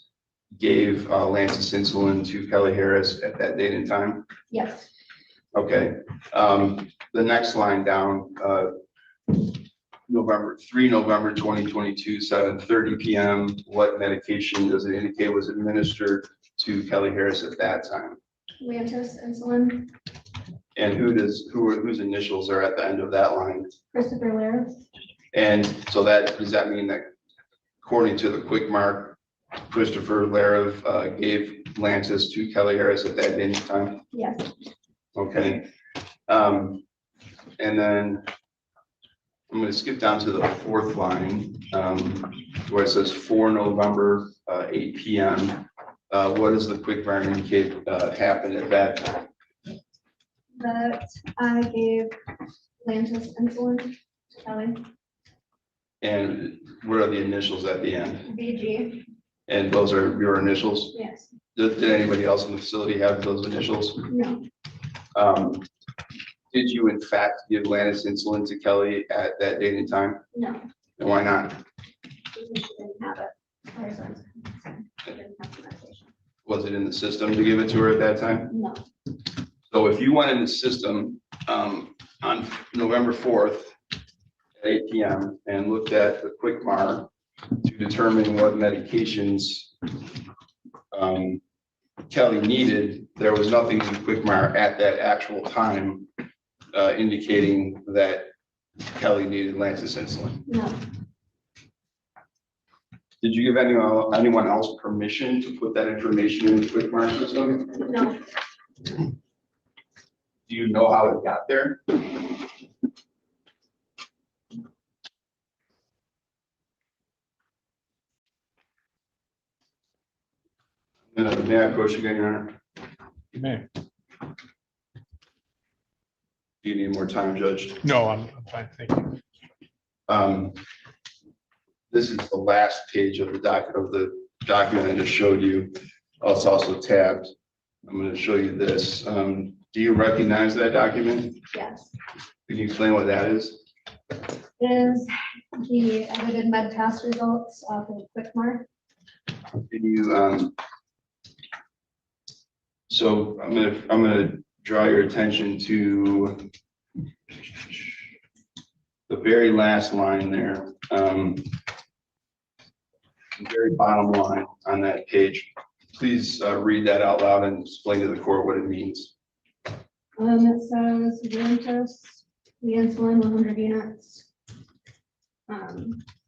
S14: gave Lantus insulin to Kelly Harris at that date and time?
S20: Yes,
S14: Okay, the next line down, 3 November 2022, 7:30 p.m. What medication does it indicate was administered to Kelly Harris at that time?
S20: Lantus insulin.
S14: And whose initials are at the end of that line?
S20: Christopher Laris.
S11: And so does that mean that according to the quick mark, Christopher Larev gave Lantis to Kelly Harris at that date and time?
S20: Yes.
S11: Okay. And then I'm going to skip down to the fourth line where it says 4 November, 8 p.m. What does the quick mark indicate happened at that time?
S20: That I gave Lantis insulin to Kelly.
S11: And what are the initials at the end?
S20: BG.
S11: And those are your initials?
S20: Yes.
S11: Did anybody else in the facility have those initials?
S20: No.
S11: Did you in fact give Lantis insulin to Kelly at that date and time?
S20: No.
S11: And why not?
S20: Because she didn't have it. Her son's she didn't have the medication.
S11: Was it in the system to give it to her at that time?
S20: No.
S11: So if you went in the system on November 4th at 8 p.m. and looked at the quick mark to determine what medications Kelly needed, there was nothing in the quick mark at that actual time indicating that Kelly needed Lantis insulin.
S20: No.
S11: Did you give anyone else permission to put that information in the quick mark system?
S20: No.
S11: Do you know how it got there? May I approach again, Your Honor?
S10: You may.
S11: Do you need more time, Judge?
S10: No, I'm fine, thank you.
S11: This is the last page of the document I just showed you. It's also tabbed. I'm going to show you this. Do you recognize that document?
S20: Yes.
S11: Can you explain what that is?
S20: Is the edited med pass results of the quick mark.
S11: Can you, so I'm gonna draw your attention to the very last line there. The very bottom line on that page. Please read that out loud and explain to the court what it means.
S20: It says Lantis, the insulin 100 units.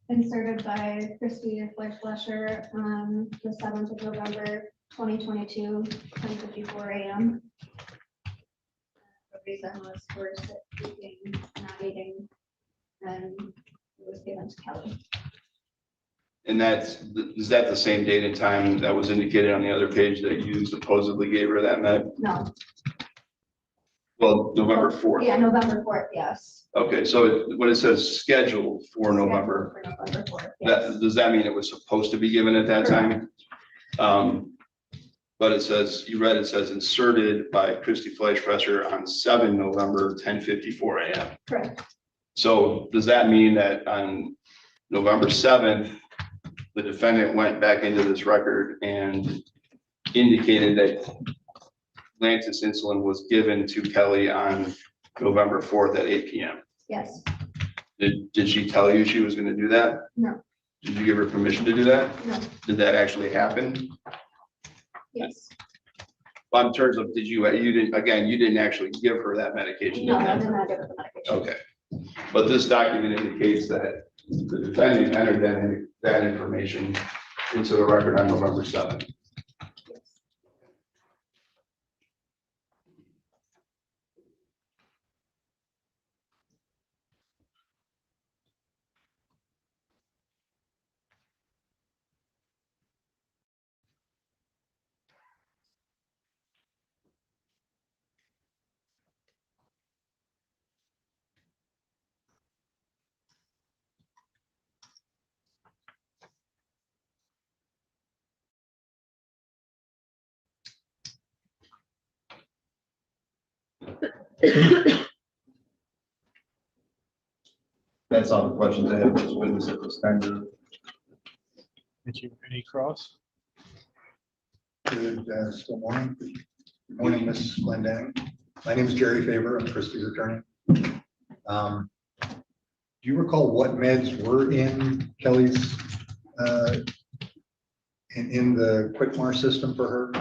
S20: Inserted by Tampering on the 7th of November, 2022, 10:54 a.m. The reason was for sleeping, not eating, and it was given to Kelly.
S11: And is that the same date and time that was indicated on the other page that you supposedly gave her that med?
S20: No.
S11: Well, November 4th.
S20: Yeah, November 4th, yes.
S11: Okay, so when it says scheduled for November,
S20: For November 4th, yes.
S11: does that mean it was supposed to be given at that time? But it says, you read, it says inserted by Tampering on 7 November, 10:54 a.m.
S20: Correct.
S11: So does that mean that on November 7th, the defendant went back into this record and indicated that Lantis insulin was given to Kelly on November 4th at 8 p.m.?
S20: Yes.
S11: Did she tell you she was going to do that?
S20: No.
S11: Did you give her permission to do that?
S20: No.
S11: Did that actually happen?
S20: Yes.
S11: Well, in terms of, you didn't actually give her that medication?
S20: No,
S11: did you?
S20: I did not give her the medication.
S11: Okay. But this document indicates that the defendant entered that information into the record on November 7th. That's all the questions I have. This witness at this time.
S10: Thank you. Any cross?
S12: Good morning. Good morning, Ms. Glendenning. My name is Jerry Faber. I'm Christie's attorney. Do you recall what meds were in Kelly's in the QuickMar system for her?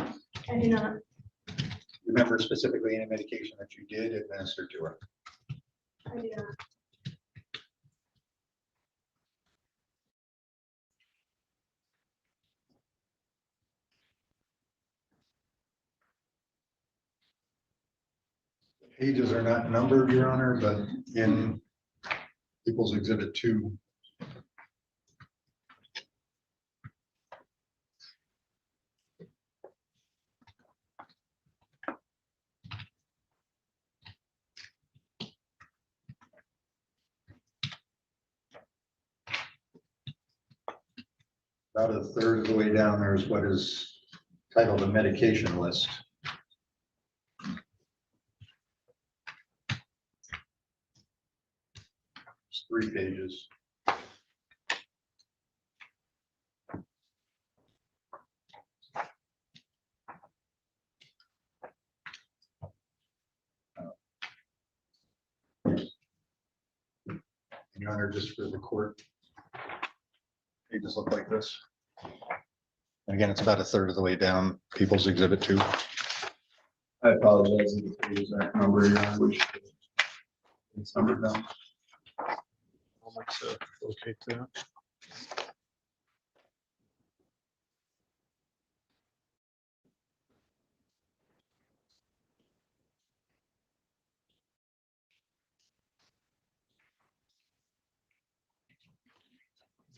S20: I do not.
S12: Remember specifically any medication that you did administer to her?
S20: I do not.
S12: Pages are not numbered, Your Honor, but in People's Exhibit 2. About a third of the way down, there's what is titled a medication list. It's 3 pages. Your Honor, just for the court, pages look like this. And again, it's about a third of the way down, People's Exhibit 2.
S14: I apologize if the pages aren't numbered, Your Honor, which it's numbered down.
S10: I'd like to locate that.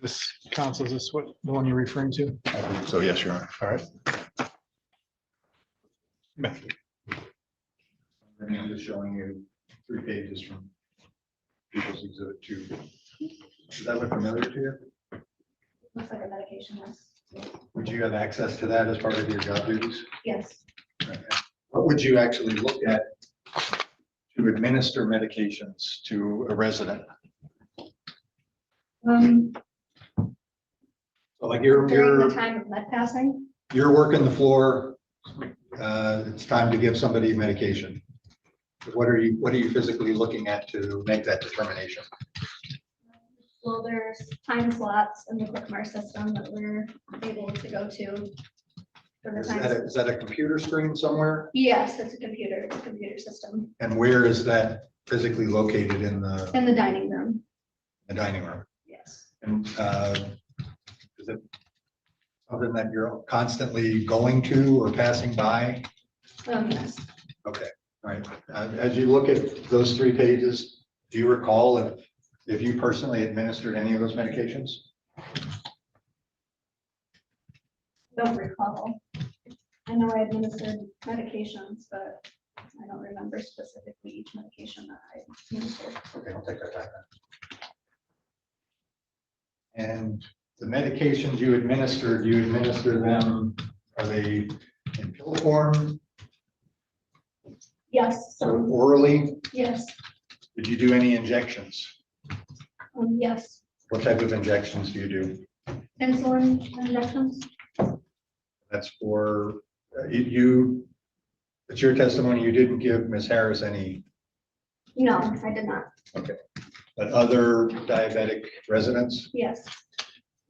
S10: This counsel, is this what the one you're referring to?
S12: I believe so, yes, Your Honor.
S10: All right.
S12: And I'm just showing you 3 pages from People's Exhibit 2. Does that look familiar to you?
S20: Looks like a medication list.
S12: Would you have access to that as part of your job duties?
S20: Yes.
S12: What would you actually look at to administer medications to a resident? So like
S20: During the
S12: you're
S20: time of med passing,
S12: working the floor, it's time to give somebody medication. What are you physically looking at to make that determination?
S20: well, there's time slots in the QuickMart system that we're able to go to. For the time.
S12: Is that a computer screen somewhere?
S20: Yes, it's a computer system
S12: And where is that physically located in the
S20: dining room.
S12: dining room?
S20: Yes.
S12: And is it something that you're constantly going to or passing by?
S20: Yes.
S12: Okay, all right. As you look at those 3 pages, do you recall if you personally administered any of those medications?
S20: Don't recall. I know I administered medications, but I don't remember specifically each medication that I administered.
S12: Okay, I'll take that back then. And the medications you administer them, are they in pill form?
S20: Yes.
S12: So orally?
S20: Yes.
S12: Did you do any injections?
S20: Yes.
S12: What type of injections do you do?
S20: Insulin injections.
S12: That's for it's your testimony, you didn't give Ms. Harris any,
S20: No, I did not.
S12: okay. But other diabetic residents,
S20: Yes.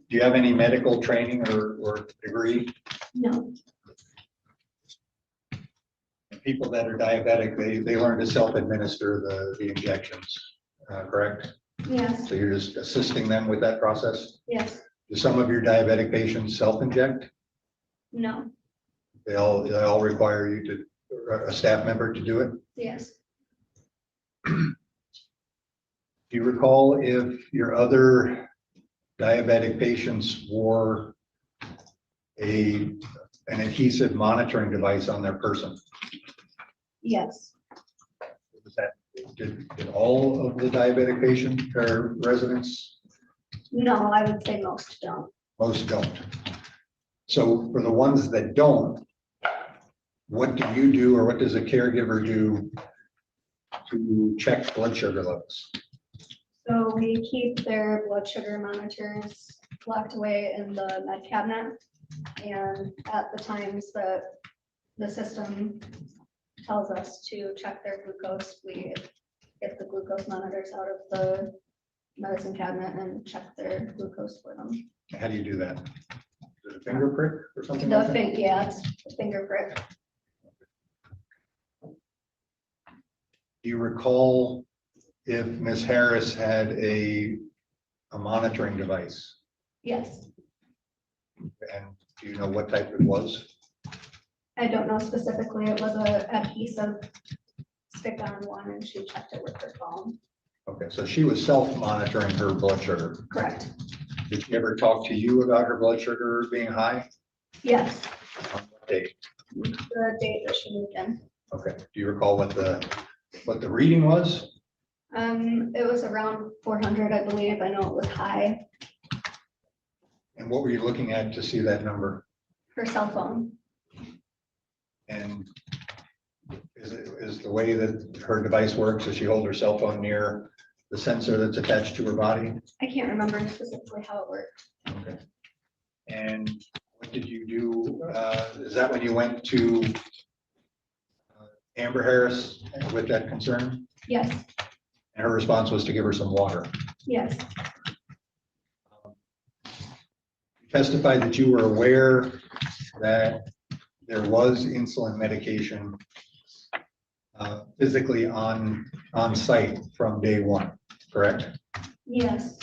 S12: do you have any medical training or degree?
S20: No.
S12: People that are diabetic, they learn to self-administer the injections, correct?
S20: Yes.
S12: So you're just assisting them with that process?
S20: Yes.
S12: Do some of your diabetic patients self-inject?
S20: No.
S12: They all require you a staff member to do it?
S20: Yes.
S12: Do you recall if your other diabetic patients wore an adhesive monitoring device on their person?
S20: Yes.
S12: Did all of the diabetic patients or residents?
S20: No, I would say most don't.
S12: Most don't. So for the ones that don't, what do you do or what does a caregiver do to check blood sugar levels?
S20: So we keep their blood sugar monitors locked away in the med cabinet. And at the times that the system tells us to check their glucose, we get the glucose monitors out of the medicine cabinet and check their glucose for them.
S12: How do you do that? Is it a finger prick or something like that?
S20: Yeah, it's a finger prick.
S12: Do you recall if Ms. Harris had a monitoring device?
S20: Yes.
S12: And do you know what type it was?
S20: I don't know specifically. It was a adhesive stick on one and she checked it with her phone.
S12: Okay, so she was self-monitoring her blood sugar.
S20: Correct.
S12: Did she ever talk to you about her blood sugar being high?
S20: Yes,
S12: On what date?
S20: the date that she moved in.
S12: Okay, do you recall what the reading was?
S20: It was around 400, I believe. I know it was high.
S12: And what were you looking at to see that number?
S20: Her cell phone.
S12: And is the way that her device works, does she hold her cell phone near the sensor that's attached to her body?
S20: I can't remember specifically how it worked.
S12: Okay. And what did you do? Is that when you went to Amber Harris with that concern?
S20: Yes,
S12: And her response was to give her some water.
S20: yes,
S12: You testified that you were aware that there was insulin medication physically on site from day one, correct?
S20: yes.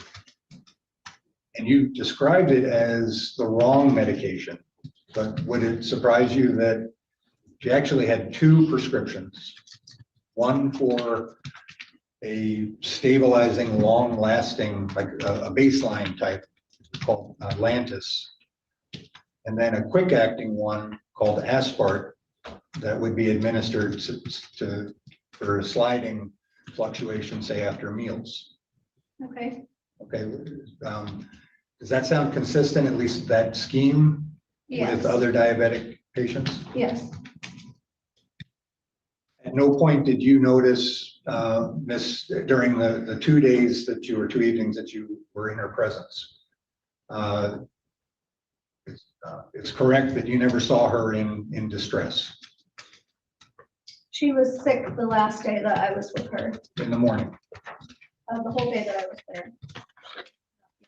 S12: And you described it as the wrong medication, but would it surprise you that she actually had two prescriptions? One for a stabilizing, long-lasting, like a baseline type called Lantus, and then a quick-acting one called Aspart that would be administered for sliding fluctuation, say after meals.
S20: Okay,
S12: Okay, does that sound consistent, at least that scheme
S20: yes,
S12: with other diabetic patients?
S20: yes.
S12: At no point did you notice, Miss, during the 2 days that you, or 2 evenings that you were in her presence? It's correct that you never saw her in distress
S20: She was sick the last day that I was with her,
S12: in the morning.
S20: the whole day that I was there.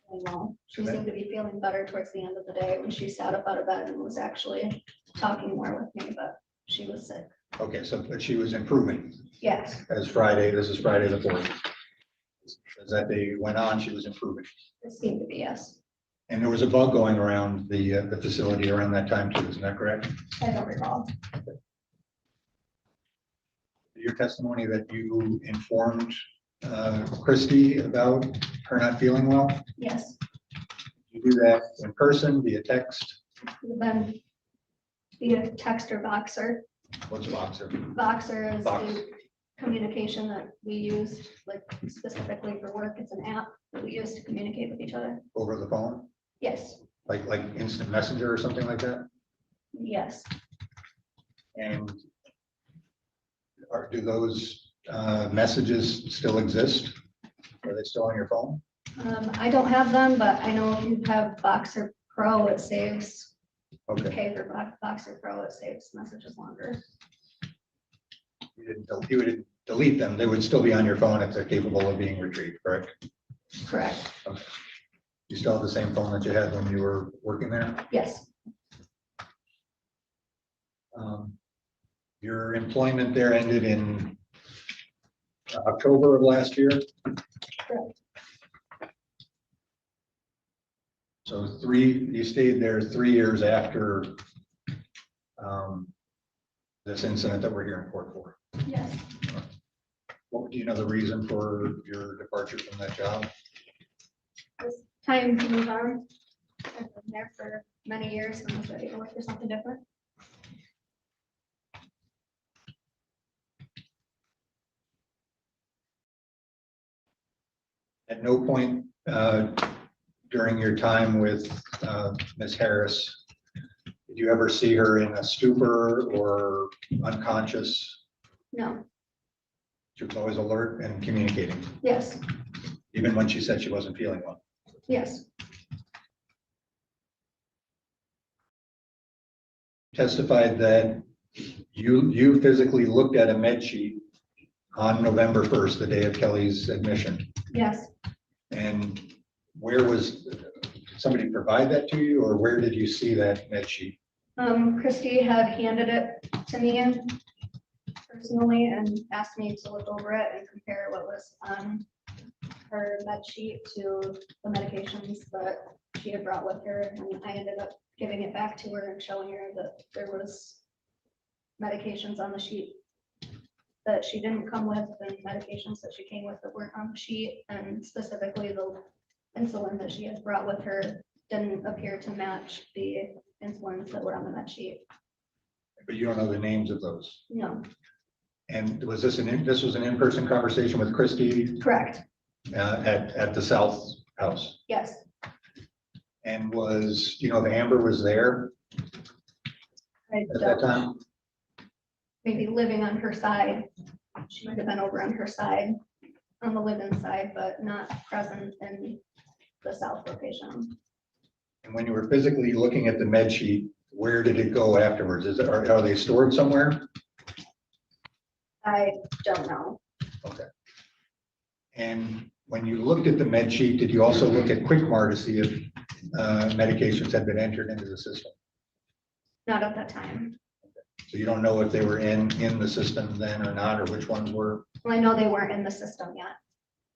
S20: Well, she seemed to be feeling better towards the end of the day when she sat up out of bed and was actually talking more with me, but she was sick.
S12: Okay, so but she was improving
S20: Yes,
S12: as Friday, this is Friday the 4th. As that day went on, she was improving.
S20: it seemed to be, yes.
S12: And there was a bug going around the facility around that time too, isn't that correct?
S20: I don't recall.
S12: Your testimony that you informed Christie about her not feeling well?
S20: Yes,
S12: You do that in person, via text?
S20: then via text or Voxer.
S12: What's Voxer?
S20: Voxer is
S12: Vox.
S20: the communication that we use, like specifically for work. It's an app that we use to communicate with each other.
S12: Over the phone?
S20: Yes,
S12: Like instant messenger or something like that?
S20: yes.
S12: And do those messages still exist? Are they still on your phone?
S20: I don't have them, but I know if you have Voxer Pro, it saves.
S12: Okay.
S20: Pay for Voxer Pro, it saves messages longer.
S12: You would delete them. They would still be on your phone if they're capable of being retrieved, correct?
S20: Correct.
S12: Okay. You still have the same phone that you had when you were working there?
S20: Yes,
S12: Your employment there ended in October of last year?
S20: correct.
S12: So you stayed there 3 years after this incident that we're here in court for.
S20: Yes.
S12: What do you know the reason for your departure from that job?
S20: It's time to move on. I've been there for many years and I was ready to look for something different.
S12: At no point during your time with Ms. Harris, did you ever see her in a stupor or unconscious?
S20: No,
S12: She was always alert and communicating,
S20: yes,
S12: even when she said she wasn't feeling well.
S20: yes,
S12: Testified that you physically looked at a med sheet on November 1st, the day of Kelly's admission.
S20: yes.
S12: And did somebody provide that to you, or where did you see that med sheet?
S20: Christy had handed it to me personally and asked me to look over it and compare what was on her med sheet to the medications that she had brought with her. And I ended up giving it back to her and showing her that there was medications on the sheet that she didn't come with and medications that she came with that weren't on the sheet, and specifically the insulin that she had brought with her didn't appear to match the insulins that were on the med sheet.
S12: But you don't know the names of those.
S20: No,
S12: And was this this was an in-person conversation with Christie
S20: correct,
S12: at the South House?
S20: yes.
S12: And was, you know, the Amber was there
S20: I
S12: at that
S20: don't-
S12: time?
S20: Maybe living on her side. She might have been over on her side, on the live-in side, but not present in the south location.
S12: And when you were physically looking at the med sheet, where did it go afterwards? Are they stored somewhere?
S20: I don't know.
S12: Okay. And when you looked at the med sheet, did you also look at Quickmar to see if medications had been entered into the system?
S20: Not at that time.
S12: So you don't know if they were in the system then or not, or which ones were?
S20: Well, I know they weren't in the system yet.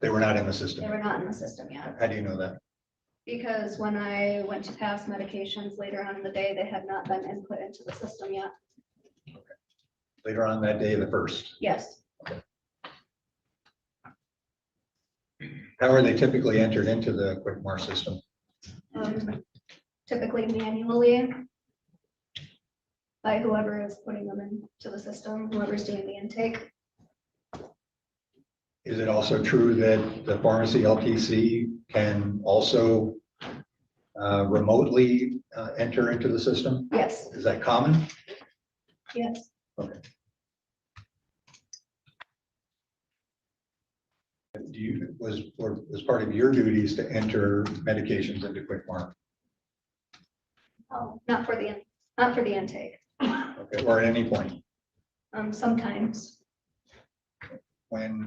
S12: They were not in the
S20: They
S12: system.
S20: were not in the system yet.
S12: How do you know that?
S20: Because when I went to pass medications later on in the day, they had not been input into the system yet.
S12: Later on that day, the first.
S20: Yes,
S12: How are they typically entered into the Quickmar system?
S20: typically manually by whoever is putting them into the system, whoever's doing the intake.
S12: Is it also true that the pharmacy LTC can also remotely enter into the system?
S20: Yes,
S12: Is that common?
S20: yes.
S12: Okay. Do you, was part of your duties to enter medications into Quickmar?
S20: Oh, not for the intake.
S12: Okay, or at any point
S20: Sometimes,
S12: when,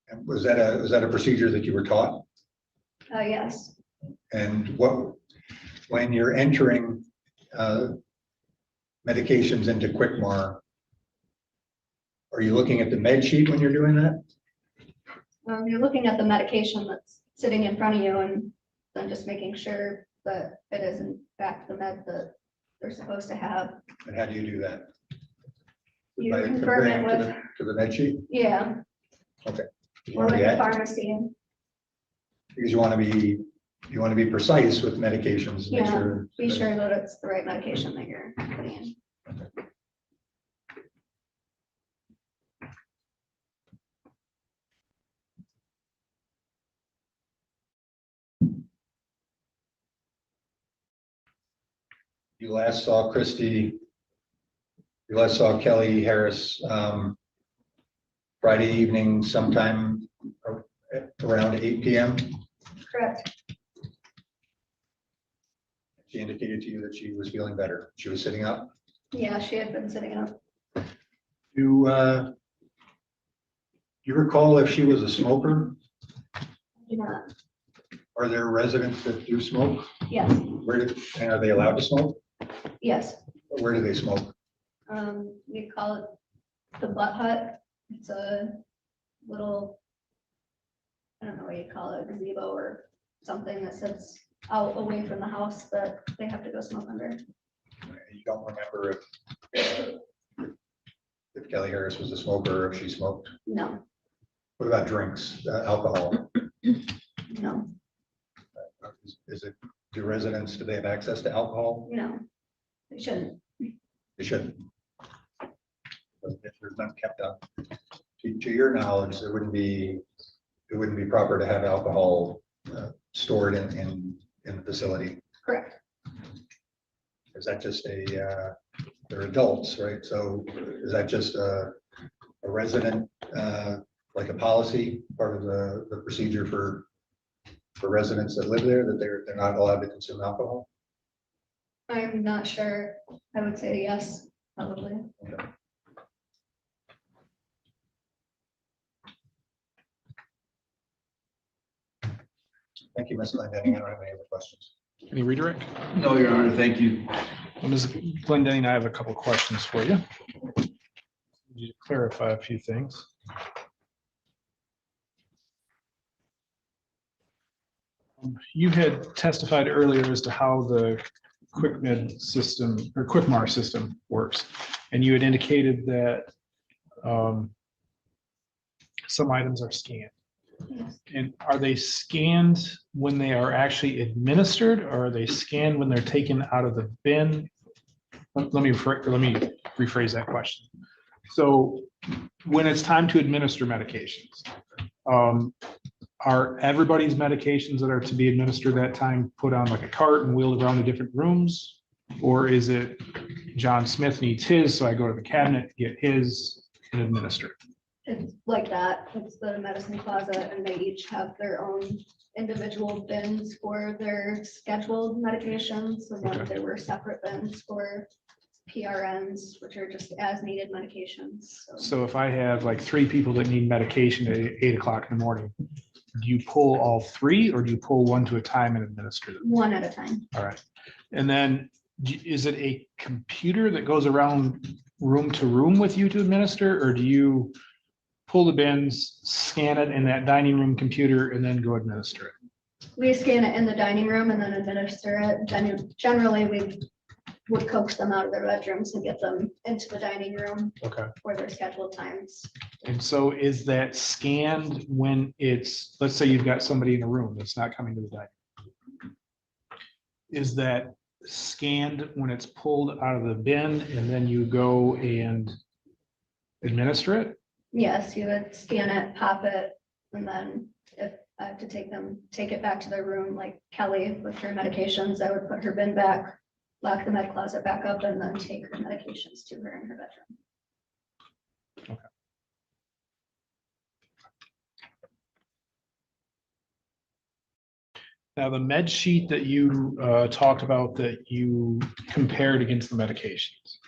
S12: and was that a procedure that you were taught?
S20: yes,
S12: And when you're entering medications into Quickmar, are you looking at the med sheet when you're doing that?
S20: you're looking at the medication that's sitting in front of you and then just making sure that it is in fact the med that they're supposed to have.
S12: And how do you do that?
S20: You
S12: By
S20: confirm it
S12: comparing
S20: with,
S12: to the med sheet?
S20: yeah,
S12: Okay. You
S20: or
S12: want to
S20: with
S12: be
S20: the
S12: at-
S20: pharmacy.
S12: Because you want to be precise with medications, make
S20: Yeah,
S12: sure.
S20: be sure that it's the right medication that you're putting in.
S12: You last saw Kelly Harris Friday evening sometime around 8 p.m.
S20: Correct.
S12: She indicated to you that she was feeling better. She was sitting up.
S20: Yeah, she had been sitting up.
S12: You recall if she was a smoker?
S20: Do not.
S12: Are there residents that do smoke?
S20: Yes,
S12: And are they allowed to smoke?
S20: yes.
S12: Where do they smoke?
S20: We call it the butt hut. It's a little, I don't know what you call it, gazebo or something that sits out away from the house that they have to go smoke under.
S12: You don't remember if Kelly Harris was a smoker or if she smoked?
S20: No,
S12: What about drinks, alcohol?
S20: no,
S12: Is it, do residents, do they have access to alcohol?
S20: no, they shouldn't.
S12: They shouldn't. But if there's none kept up, to your knowledge, it wouldn't be proper to have alcohol stored in the facility.
S20: Correct.
S12: Is that just they're adults, right? So is that just a resident, like a policy, part of the procedure for residents that live there, that they're not allowed to consume alcohol?
S20: I'm not sure. I would say yes, probably.
S12: Okay. Thank you, Ms. Glendenning. I don't have any other questions.
S10: Any redirect?
S14: No, Your Honor, thank you.
S10: Ms. Glendenning, I have a couple questions for you. Need to clarify a few things. You had testified earlier as to how the QuickMed system or QuickMar system works. And you had indicated that Some items are scanned.
S20: Yes.
S10: And are they scanned when they are actually administered, or are they scanned when they're taken out of the bin? Let me rephrase that question. So when it's time to administer medications, are everybody's medications that are to be administered that time put on like a cart and wheeled around to different rooms? Or is it John Smith needs his, so I go to the cabinet, get his and administer it?
S20: It's like that. It's the medicine closet and they each have their own individual bins for their scheduled medications. And then
S10: Okay.
S20: there were separate bins for PRNs, which are just as needed medications.
S10: So if I have like 3 people that need medication at 8 o'clock in the morning, do you pull all 3 or do you pull one to a time and administer them?
S20: One at a time.
S10: All right. And then is it a computer that goes around room to room with you to administer, or do you pull the bins, scan it in that dining room computer, and then go administer it?
S20: We scan it in the dining room and then administer it. Generally, we would coax them out of their bedrooms and get them into the dining room
S10: Okay.
S20: for their scheduled times.
S10: And so is that scanned when it's, let's say you've got somebody in a room that's not coming to the dining room. Is that scanned when it's pulled out of the bin and then you go and administer it?
S20: Yes, you would scan it, pop it, and then if I have to take it back to their room, like Kelly with her medications, I would put her bin back, lock the med closet back up, and then take her medications to her in her bedroom.
S10: Okay. Now, the med sheet that you talked about that you compared against the medications,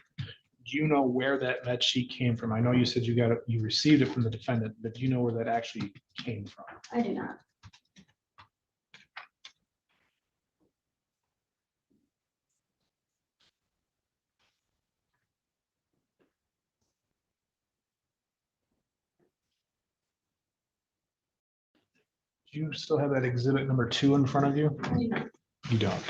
S10: do you know where that med sheet came from? I know you said you received it from the defendant, but do you know where that actually came from?
S20: I do not.
S10: Do you still have that exhibit number 2 in front of you?
S20: I do not.
S10: You don't.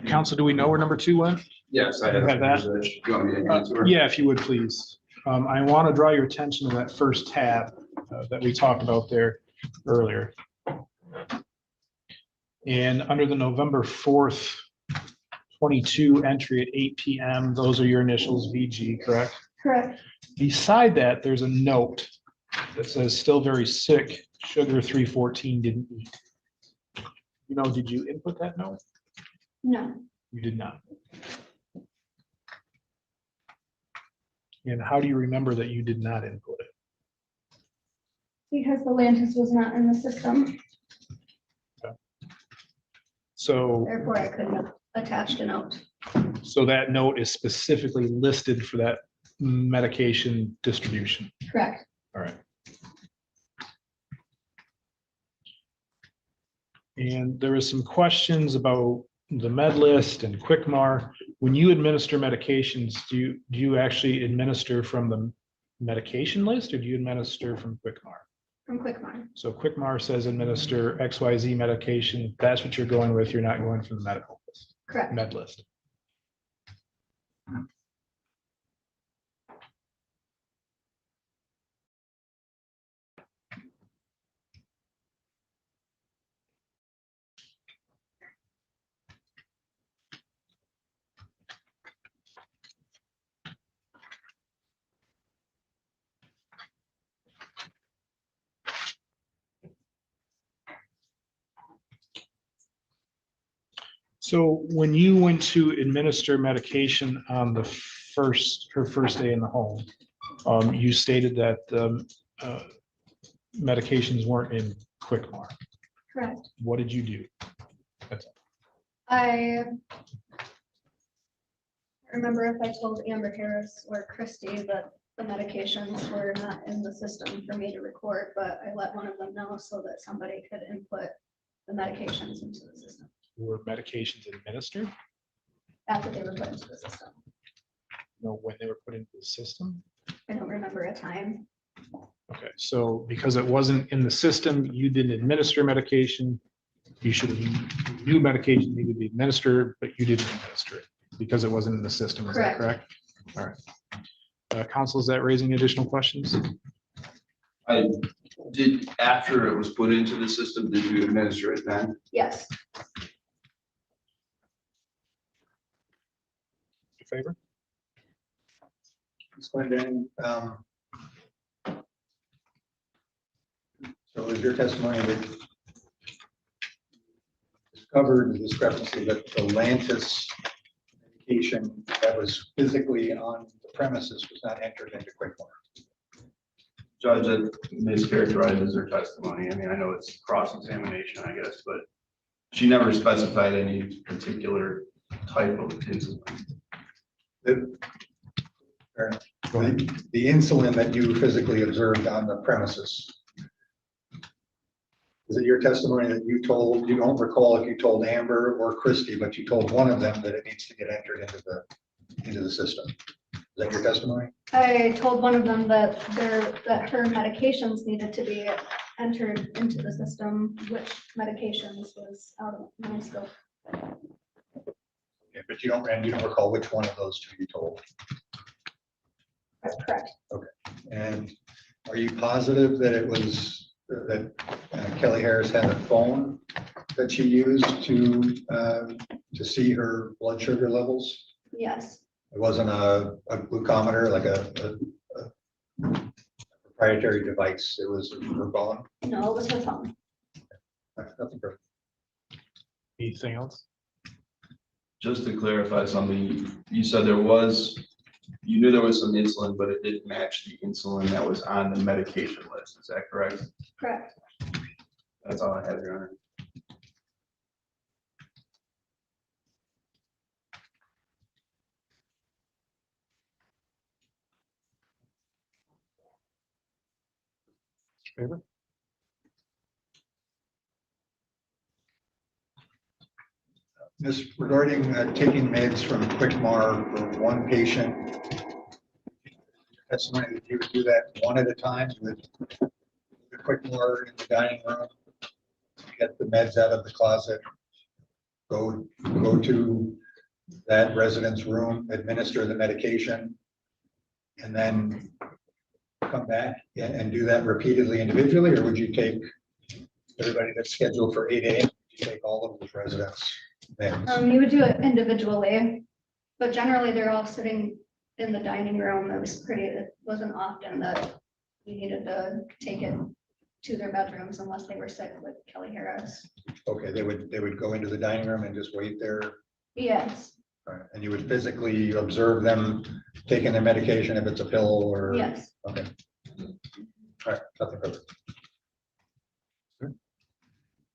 S10: Counsel, do we know where number 2 went?
S11: Yes, I
S10: You
S11: have
S10: have that?
S11: You want me to hand it to her?
S10: Yeah, if you would, please. I want to draw your attention to that first tab that we talked about there earlier. And under the November 4th, 22 entry at 8 PM, those are your initials, VG, correct?
S20: Correct.
S10: Beside that, there's a note that says still very sick, sugar 314, didn't eat. You know, did you input that note?
S20: No.
S10: You did not. And how do you remember that you did not input it?
S20: Because the Lantis was not in the system,
S10: So,
S20: therefore I couldn't have attached a note.
S10: so that note is specifically listed for that medication distribution.
S20: Correct.
S10: All right. And there was some questions about the med list and Quickmar. When you administer medications, do you actually administer from the medication list, or do you administer from Quickmar?
S20: From Quickmar.
S10: So Quickmar says administer XYZ medication. That's what you're going with. You're not going from the medical list.
S20: Correct.
S10: Med list. So when you went to administer medication on her first day in the home, you stated that medications weren't in Quickmar.
S20: Correct.
S10: What did you do?
S20: I remember if I told Amber Harris or Christy that the medications were not in the system for me to record, but I let one of them know so that somebody could input the medications into the system
S10: Were medications administered?
S20: after they were put into the system.
S10: No, when they were put into the system?
S20: I don't remember a time.
S10: Okay, so because it wasn't in the system, you didn't administer medication. You should have knew medication needed to be administered, but you didn't administer it. because it wasn't in the system. Is that correct? All right. Counsel, is that raising additional questions?
S14: I did, after it was put into the system, did you administer it then?
S20: Yes.
S10: In favor?
S12: Ms. Glendenning, so is your testimony that discovered the discrepancy that the Lantus medication that was physically on the premises was not entered into QuickMart?
S14: Judge, that mischaracterizes her testimony. I mean, I know it's cross-examination, I guess, but she never specified any particular type of insulin.
S12: Fair enough. The insulin that you physically observed on the premises, is it your testimony that you don't recall if you told Amber or Christy, but you told one of them that it needs to get entered into the system? Is that your testimony?
S20: I told one of them that her medications needed to be entered into the system, which medications was out of my scope.
S12: Okay, but you don't recall which one of those two you told?
S20: That's correct.
S12: Okay, and are you positive that it was, that Kelly Harris had a phone that she used to see her blood sugar levels?
S20: Yes.
S12: It wasn't a glucometer, like a proprietary device. It was her phone?
S20: No, it was her phone.
S12: Nothing further.
S10: Anything else?
S14: Just to clarify something, you said you knew there was some insulin, but it didn't match the insulin that was on the medication list. Is that correct?
S20: Correct.
S14: That's all I have, Your Honor.
S10: Favor?
S12: This regarding taking meds from QuickMart for one patient. That's something that you would do that one at a time with the QuickMart in the dining room. Get the meds out of the closet. Go to that resident's room, administer the medication, and then come back and do that repeatedly individually, or would you take everybody that's scheduled for 8 a.m., you take all of those residents?
S20: You would do it individually, but generally they're all sitting in the dining room. It wasn't often that we needed to take it to their bedrooms unless they were sick with Kelly Harris.
S12: Okay, they would go into the dining room and just wait there.
S20: Yes.
S12: All right, and you would physically observe them taking their medication if it's a pill or?
S20: Yes.
S12: Okay. All right, nothing further.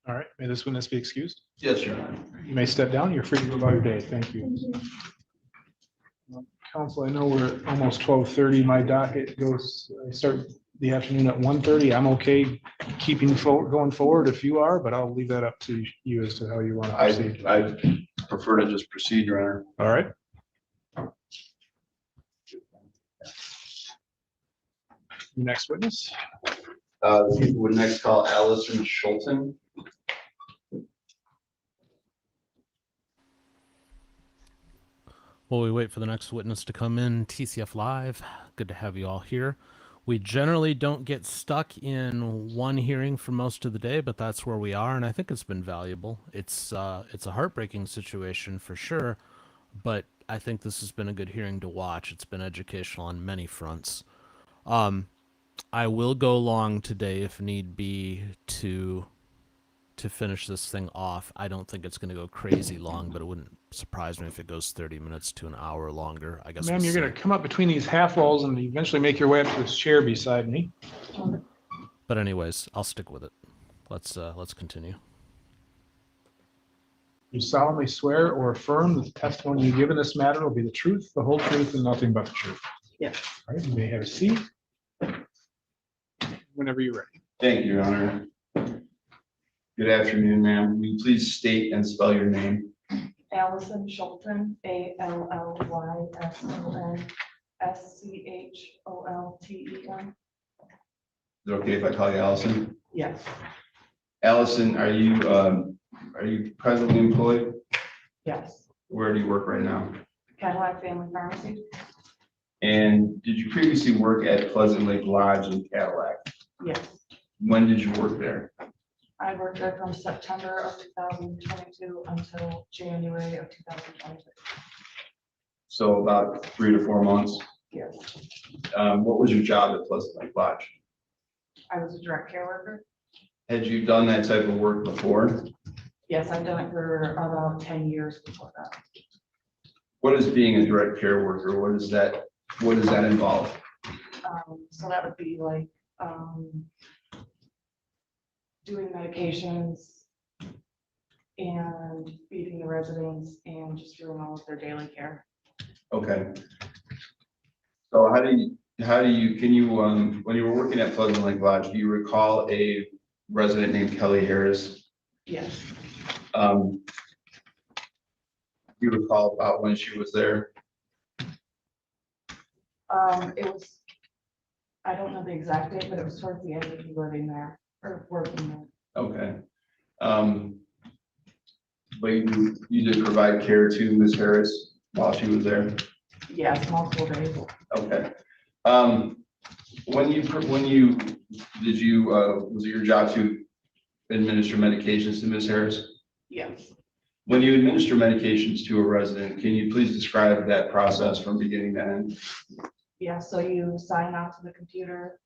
S10: All right, may this witness be excused?
S14: Yes, Your Honor.
S10: You may step down. You're free to go about your day. Thank you.
S20: Thank you.
S10: Counsel, I know we're at almost 12:30. My docket goes, I start the afternoon at 1:30. I'm okay keeping going forward if you are, but I'll leave that up to you as to how you want to proceed.
S14: I prefer to just proceed, Your Honor.
S10: All right. Next witness.
S14: We would next call Allison Scholten.
S1: While we wait for the next witness to come in, TCF Live, good to have you all here. We generally don't get stuck in one hearing for most of the day, but that's where we are, and I think it's been valuable. It's a heartbreaking situation for sure, but I think this has been a good hearing to watch. It's been educational on many fronts. I will go long today if need be to finish this thing off. I don't think it's going to go crazy long, but it wouldn't surprise me if it goes 30 minutes to an hour longer. I guess.
S10: Ma'am, you're going to come up between these half walls and eventually make your way up to this chair beside me.
S1: But anyways, I'll stick with it. Let's continue.
S10: You solemnly swear or affirm that the testimony you give in this matter will be the truth, the whole truth, and nothing but the truth.
S16: Yes.
S10: All right, you may have a seat. Whenever you're ready.
S14: Thank you, Your Honor. Good afternoon, ma'am. Will you please state and spell your name?
S2: Allison Scholten, ALLYSON
S14: Is it okay if I call you Allison?
S2: Yes.
S14: Allison, are you presently employed?
S2: Yes.
S14: Where do you work right now?
S18: Cadillac Family Pharmacy.
S11: And did you previously work at Pleasant Lake Lodge in Cadillac?
S18: Yes,
S11: When did you work there?
S18: I worked there from September of 2022 until January of 2022.
S11: So about 3 to 4 months.
S18: Yes,
S11: What was your job at Pleasant Lake Lodge?
S18: I was a direct care worker.
S11: Had you done that type of work before?
S18: Yes, I've done it for about 10 years before that.
S11: What is being a direct care worker? What does that involve?
S18: So that would be like doing medications and feeding the residents and just doing all of their daily care.
S11: Okay. So can you, when you were working at Pleasant Lake Lodge, do you recall a resident named Kelly Harris?
S18: Yes,
S11: Do you recall about when she was there?
S18: it was, I don't know the exact date, but it was towards the end of me living there or working there.
S11: Okay. But you did provide care to Ms. Harris while she was there?
S18: Yes, multiple days.
S11: Okay. Was it your job to administer medications to Ms. Harris?
S18: Yes.
S11: When you administer medications to a resident, can you please describe that process from beginning to end?
S18: Yeah, so you sign on to the computer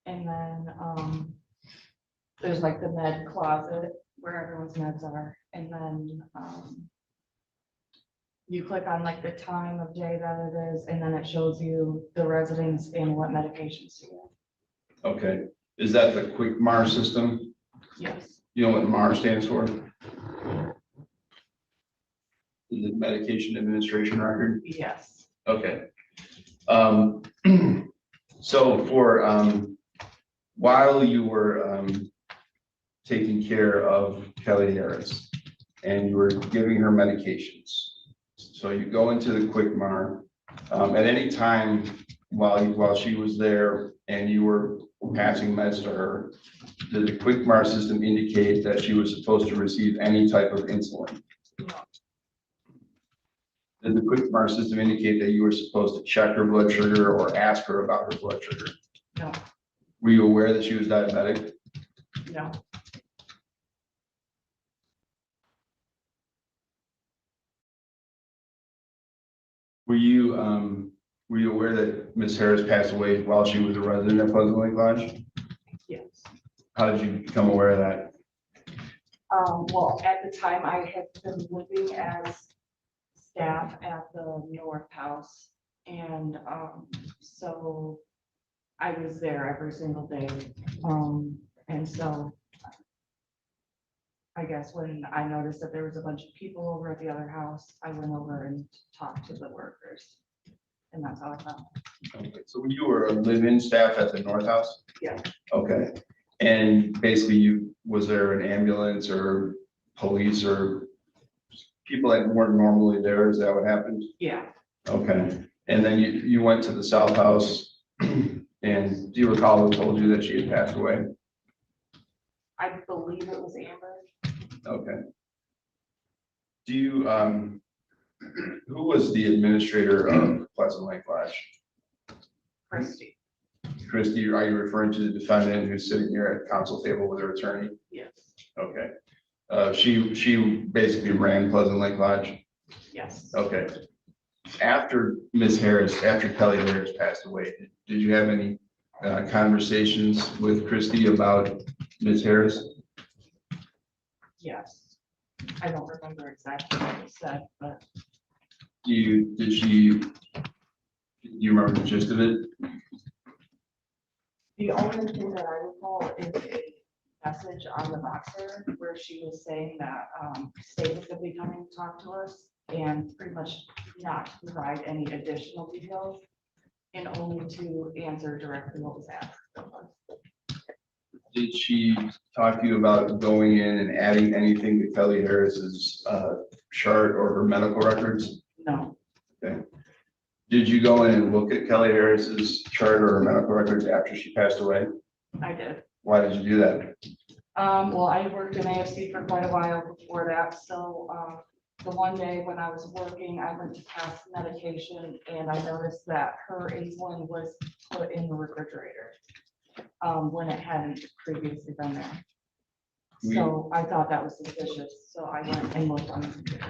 S18: and then there's like the med closet where everyone's meds are. And then you click on like the time of day that it is, and then it shows you the residents and what medications to give.
S11: Okay. Is that the quick MAR system?
S18: Yes.
S11: You know what MAR stands for? Is it medication administration record?
S18: Yes.
S11: Okay. So while you were taking care of Kelly Harris and you were giving her medications, so you go into the quick MAR at any time while she was there and you were passing meds to her, did the quick MAR system indicate that she was supposed to receive any type of insulin? Did the quick MAR system indicate that you were supposed to check her blood sugar or ask her about her blood sugar?
S18: No.
S11: Were you aware that she was diabetic?
S18: No.
S11: Were you aware that Ms. Harris passed away while she was a resident at Pleasant Lake Lodge?
S18: Yes.
S11: How did you become aware of that?
S18: Well, at the time I had been living as staff at the North House. And so I was there every single day. And so I guess when I noticed that there was a bunch of people over at the other house, I went over and talked to the workers. And that's how I found it.
S11: Okay, so you were a live-in staff at the North House?
S18: Yeah.
S11: Okay. And basically was there an ambulance or police or people that weren't normally there? Is that what happened?
S18: Yeah.
S11: Okay. And then you went to the South House and do you recall who told you that she had passed away?
S18: I believe it was Amber.
S11: Okay. Do you, who was the administrator of Pleasant Lake Lodge?
S18: Christie.
S11: Christie, are you referring to the defendant who's sitting here at council table with her attorney?
S18: Yes.
S11: Okay. She basically ran Pleasant Lake Lodge?
S18: Yes.
S11: Okay. After Kelly Harris passed away, did you have any conversations with Christie about Ms. Harris?
S18: Yes. I don't remember exactly what it said, but
S11: Do you remember the gist of it?
S18: the only thing that I recall is a message on the boxer where she was saying that state was going to be coming to talk to us and pretty much not to provide any additional details and only to answer directly what was asked of us.
S11: Did she talk to you about going in and adding anything to Kelly Harris's chart or her medical records?
S18: No.
S11: Okay. Did you go in and look at Kelly Harris's chart or her medical records after she passed away?
S18: I did.
S11: Why did you do that?
S18: Well, I worked in AFC for quite a while before that, so
S21: the one day when I was working, I went to pass medication and I noticed that her insulin was put in the refrigerator when it hadn't previously been there. So I thought that was suspicious, so I went and looked on the computer.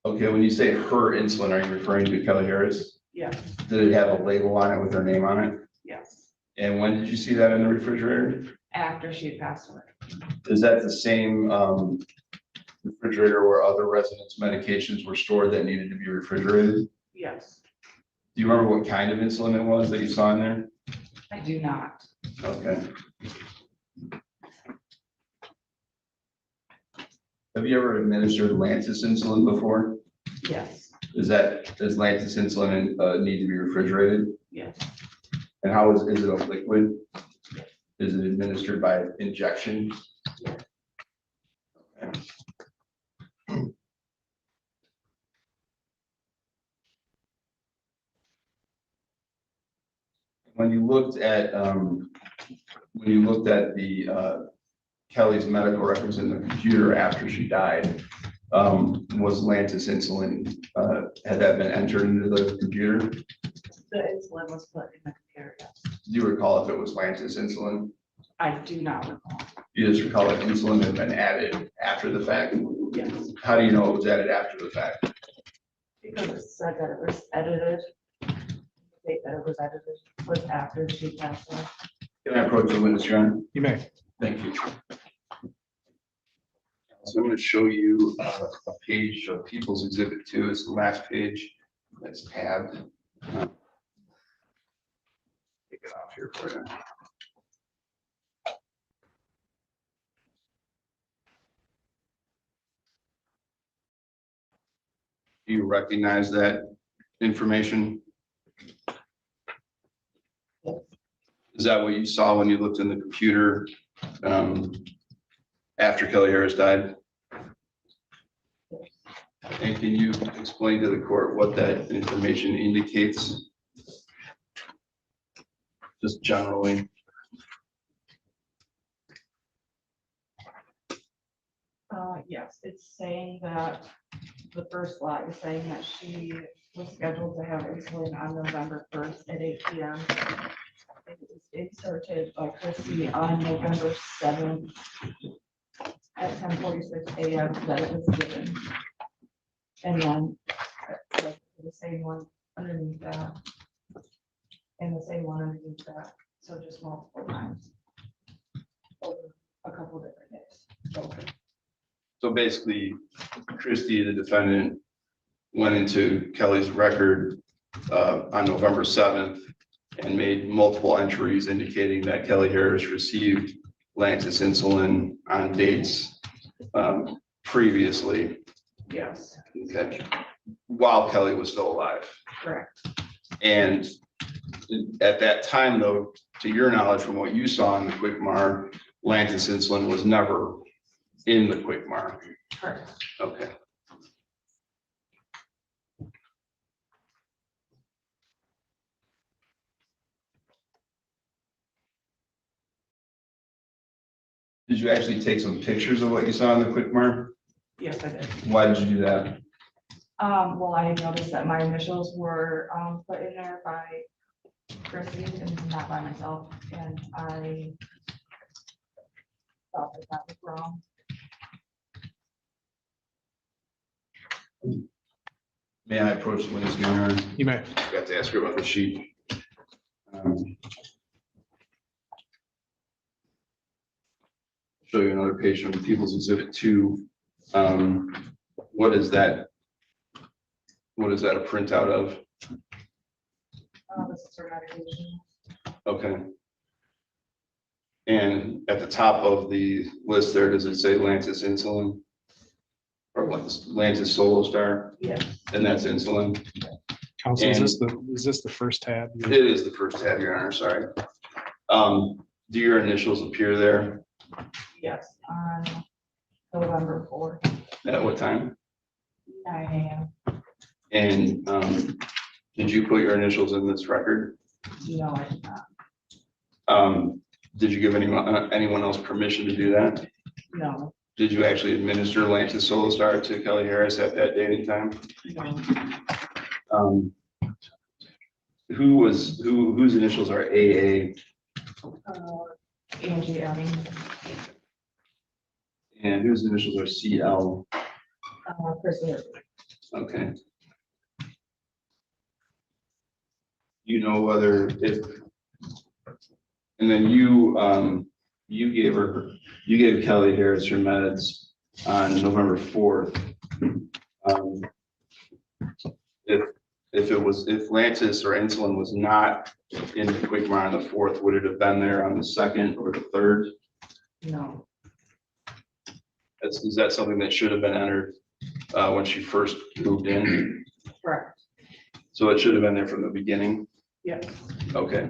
S11: Okay, when you say her insulin, are you referring to Kelly Harris?
S21: Yes,
S11: Did it have a label on it with her name on it?
S21: yes,
S11: And when did you see that in the refrigerator?
S21: after she had passed away.
S11: Is that the same refrigerator where other residents' medications were stored that needed to be refrigerated?
S21: Yes,
S11: Do you remember what kind of insulin it was that you saw in there?
S21: I do not.
S11: Okay. Have you ever administered Lantus insulin before?
S21: Yes,
S11: Does Lantus insulin need to be refrigerated?
S21: yes,
S11: And how is it a liquid? Is it administered by injection? Okay. When you looked at the Kelly's medical records in the computer after she died, was Lantus insulin, had that been entered into the computer?
S21: the insulin was put in the computer, yes.
S11: Do you recall if it was Lantus insulin?
S21: I do not recall.
S11: You just recall that insulin had been added after the fact?
S21: Yes,
S11: How do you know it was added after the fact?
S21: because it said that it was edited. The date that it was edited was after she passed away.
S11: Can I approach the witness, Your Honor?
S10: You may.
S11: Thank you. So I'm going to show you a page of People's Exhibit 2. It's the last page that's tabbed. Take it off here for you. Do you recognize that information? Is that what you saw when you looked in the computer after Kelly Harris died? And can you explain to the court what that information indicates? Just generally.
S21: Yes, it's saying that the first line is saying that she was scheduled to have insulin on November 1st at 8 p.m. It was inserted by Christie on November 7th at 10:46 a.m. that it was given. And then the same one underneath that. And the same one underneath that. So just multiple times. Over a couple different days.
S11: Okay. So basically, Christie, the defendant, went into Kelly's record on November 7th and made multiple entries indicating that Kelly Harris received Lantus insulin on dates previously.
S21: Yes.
S11: Okay. While Kelly was still alive.
S21: Correct.
S11: And at that time, though, to your knowledge, from what you saw in the QuickMar, Lantus insulin was never in the QuickMar.
S21: Correct.
S11: Okay. Did you actually take some pictures of what you saw in the QuickMar?
S21: Yes, I did.
S11: Why did you do that?
S21: Well, I had noticed that my initials were put in there by Christie and not by myself, and I thought that was wrong.
S11: May I approach the witness, Your Honor?
S10: You may.
S11: I got to ask her about the sheet. Show you another page from People's Exhibit 2. What is that? What is that a printout of?
S21: This is her medication.
S11: Okay. And at the top of the list there, does it say Lantus insulin? Or Lantus Solo Star?
S21: Yes.
S11: And that's insulin?
S10: Counsel, is this the first tab?
S11: It is the first tab, Your Honor, sorry. Do your initials appear there?
S21: Yes, on November 4th,
S11: At what time?
S21: 9 a.m.
S11: And did you put your initials in this record?
S21: No, I did not.
S11: Did you give anyone else permission to do that?
S21: No.
S14: Did you actually administer Lantus Solistar to Kelly Harris at that date and time? Whose initials are AA
S21: Angie Adding,
S14: and whose initials are CL?
S21: President.
S14: Okay. You know whether if, and then you gave Kelly Harris her meds on November 4th. If Lantus or insulin was not in the Quigmire on the 4th, would it have been there on the 2nd or the 3rd?
S21: No.
S14: Is that something that should have been entered when she first moved in?
S21: Correct.
S14: So it should have been there from the beginning?
S21: Yes.
S14: Okay.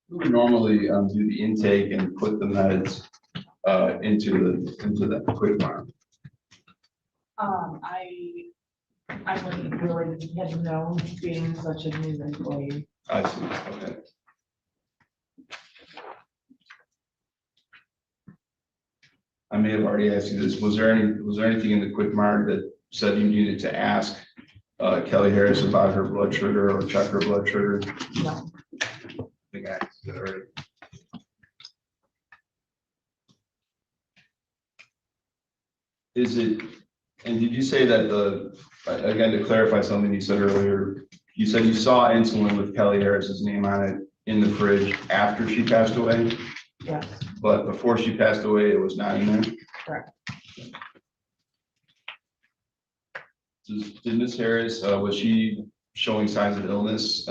S14: Who would normally do the intake and put the meds into the Quigmire?
S21: I wouldn't really have known being such a new employee.
S14: I see, okay. I may have already asked you this. Was there anything in the Quigmire that said you needed to ask Kelly Harris about her blood sugar or check her blood sugar?
S21: No.
S14: I think I asked it already. Is it, and did you say that again, to clarify something you said earlier, you said you saw insulin with Kelly Harris's name on it in the fridge after she passed away?
S21: Yes.
S14: But before she passed away, it was not in there?
S21: Correct.
S14: Did Ms. Harris, was she showing signs of illness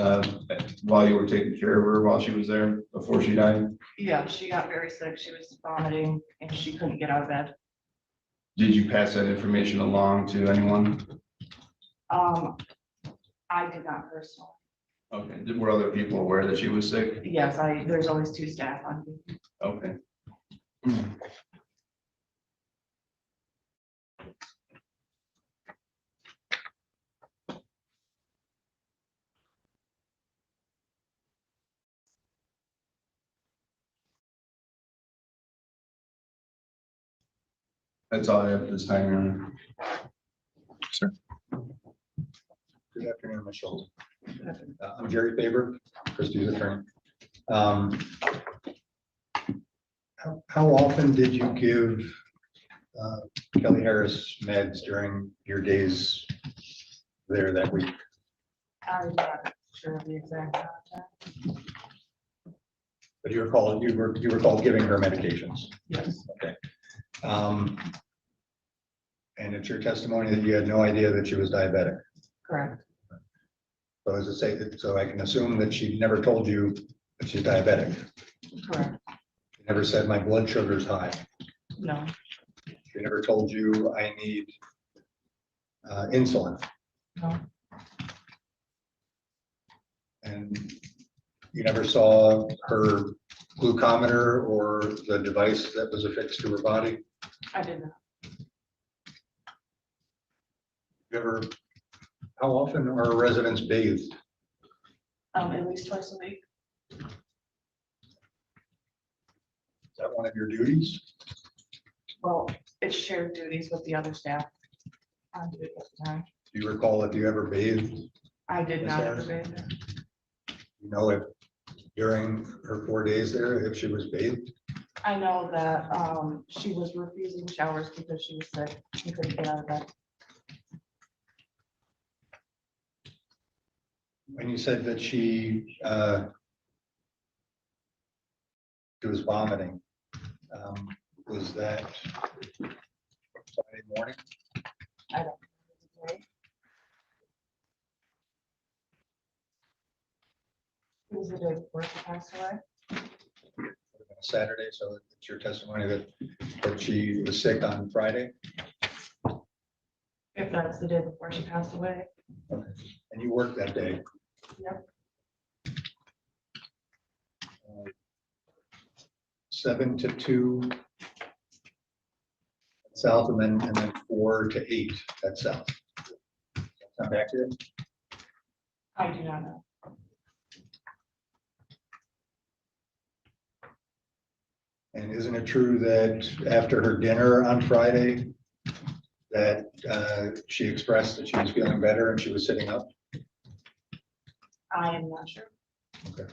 S14: while you were taking care of her while she was there before she died?
S21: Yeah, she got very sick. She was vomiting and she couldn't get out of bed.
S14: Did you pass that information along to anyone?
S21: I did not personally.
S14: Okay, were other people aware that she was sick?
S21: Yes, there's always 2 staff on duty.
S14: Okay. That's all I have at this time, Your Honor.
S12: Sir. Good afternoon, Ms. Schultz. I'm Jerry Faber, Christie's attorney. How often did you give Kelly Harris meds during your days there that week?
S21: I'm not sure of the exact contact.
S12: But you recall giving her medications?
S21: Yes.
S12: Okay. And it's your testimony that you had no idea that she was diabetic.
S21: Correct.
S12: So as I say, so I can assume that she never told you that she's diabetic.
S21: Correct.
S12: She never said my blood sugar's high.
S21: No.
S12: She never told you I need insulin.
S21: No.
S12: And you never saw her glucometer or the device that was affixed to her body?
S21: I did not.
S12: How often are residents bathed?
S21: At least twice a week.
S12: Is that one of your duties?
S21: Well, it's shared duties with the other staff on duty at the time.
S12: Do you recall if you ever bathed?
S21: I did
S12: Ms.
S21: not
S12: Harris?
S21: ever bathe her.
S12: You know if during her 4 days there, if she was bathed?
S21: I know that she was refusing showers because she was sick. She couldn't get out of bed.
S12: When you said that she was vomiting, was that Friday morning?
S21: I don't know. It was the day before she passed away.
S12: Saturday, so it's your testimony that she was sick on Friday?
S21: If that's the day before she passed away.
S12: Okay. And you worked that day?
S21: Yep.
S12: 7 to 2. south, and then 4 to 8 that's south. Sound accurate?
S21: I do not know.
S12: And isn't it true that after her dinner on Friday, that she expressed that she was feeling better and she was sitting up?
S21: I am not sure.
S12: Okay.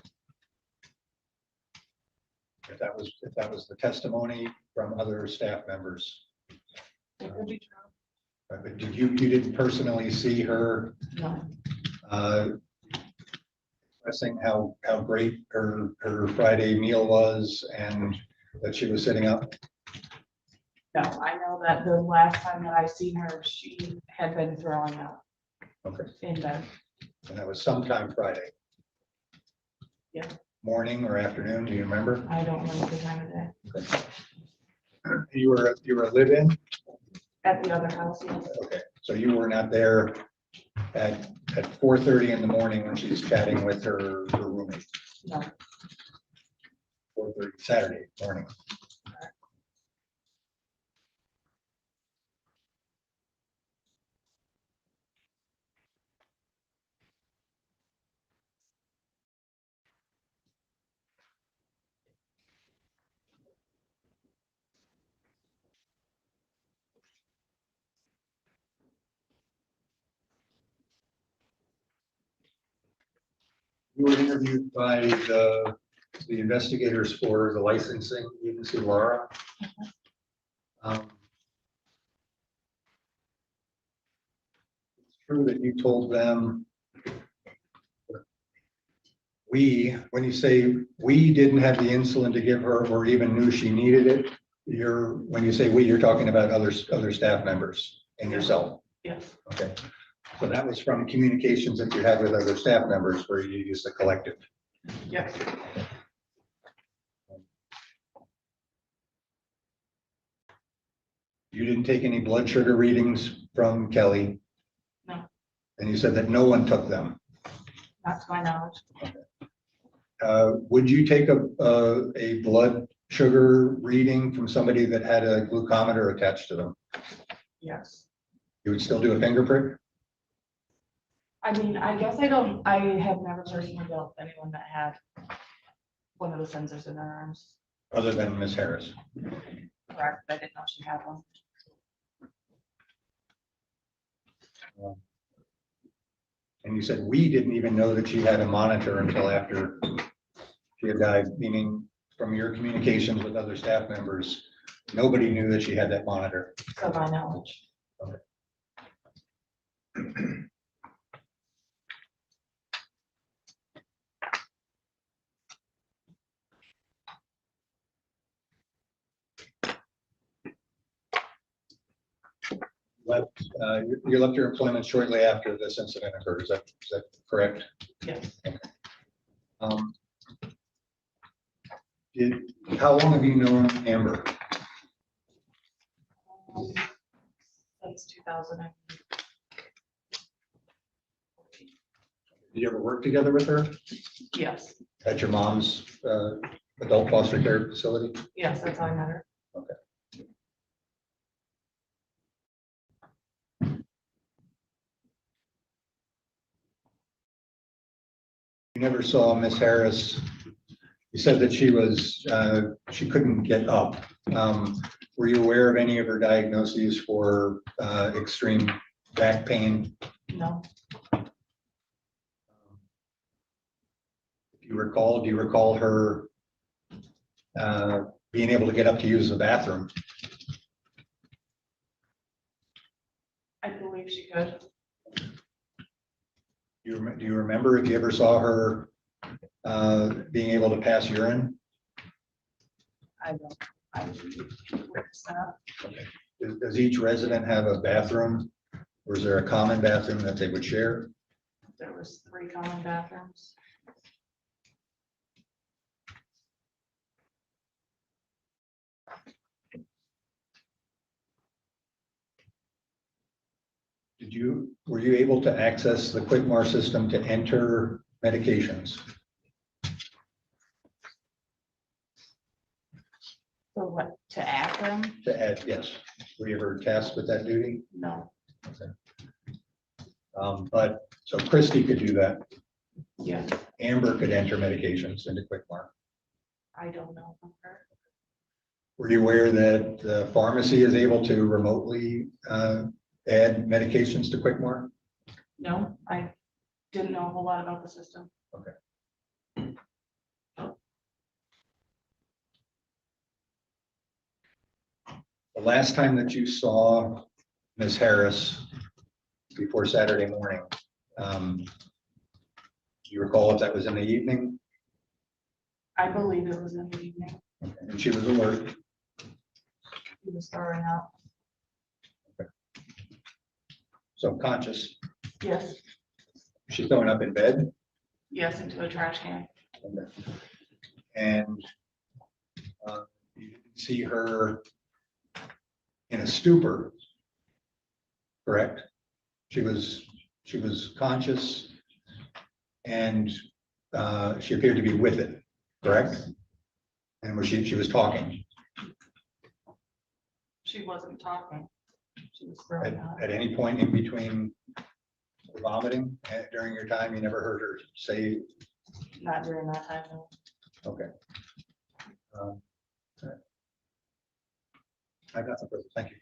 S12: If that was the testimony from other staff members.
S21: It could be true.
S12: But you didn't personally see her
S21: No.
S12: expressing how great her Friday meal was and that she was sitting up?
S21: No, I know that the last time that I seen her, she had been throwing up
S12: Okay.
S21: in bed.
S12: And that was sometime Friday.
S21: Yeah.
S12: Morning or afternoon, do you remember?
S21: I don't remember the time of day.
S12: Okay. You were a live-in?
S21: At the other house, yes.
S12: Okay, so you were not there at 4:30 in the morning when she's chatting with her roommate?
S21: No.
S12: 4:30 Saturday morning. You were interviewed by the investigators for the licensing agency, Laura. It's true that you told them, when you say we didn't have the insulin to give her or even knew she needed it, when you say we, you're talking about other staff members and yourself.
S21: Yes.
S12: Okay. So that was from communications that you had with other staff members where you use the collective.
S21: Yes.
S12: You didn't take any blood sugar readings from Kelly?
S21: No.
S12: And you said that no one took them.
S21: Not to my knowledge.
S12: Would you take a blood sugar reading from somebody that had a glucometer attached to them?
S21: Yes.
S12: You would still do a finger prick?
S21: I mean, I guess I have never personally dealt with anyone that had one of the sensors in their arms.
S12: Other than Ms. Harris?
S21: Correct. I didn't know she had one.
S12: And you said we didn't even know that she had a monitor until after she had died, meaning from your communications with other staff members, nobody knew that she had that monitor.
S21: To my knowledge.
S12: You left your employment shortly after this incident occurred. Is that correct?
S21: Yes.
S12: How long have you known Amber?
S21: Since 2000.
S12: Did you ever work together with her
S21: Yes.
S12: at your mom's adult foster care facility?
S21: Yes, that's how I met her.
S12: Okay. You never saw Miss Harris. You said that she couldn't get up. Were you aware of any of her diagnoses for extreme back pain?
S21: No.
S12: Do you recall her being able to get up to use the bathroom?
S21: I believe she could.
S12: Do you remember if you ever saw her being able to pass urine?
S21: I don't. I witnessed that.
S12: Does each resident have a bathroom? Or is there a common bathroom that they would share?
S21: There was 3 common bathrooms.
S12: Were you able to access the QuickMart system to enter medications?
S21: So what, to add them?
S12: To add, yes. Were you ever tasked with that duty?
S21: No,
S12: But, so Christie could do that.
S21: yeah,
S12: Amber could enter medications into QuickMart.
S21: I don't know from her.
S12: Were you aware that the pharmacy is able to remotely add medications to QuickMart?
S21: No, I didn't know a whole lot about the system.
S12: The last time that you saw Ms. Harris before Saturday morning, do you recall if that was in the evening?
S21: I believe it was in the evening.
S12: And she was alert?
S21: He was throwing up.
S12: So conscious?
S21: Yes,
S12: She's throwing up in bed?
S21: yes, into a trash can.
S12: And you didn't see her in a stupor, correct? She was conscious and she appeared to be with it, correct? And was she was talking
S21: She wasn't talking. She was throwing up.
S12: at any point in between vomiting during your time? You never heard her say,
S21: Not during that time. No.
S12: okay. All right. I've got some further, thank you.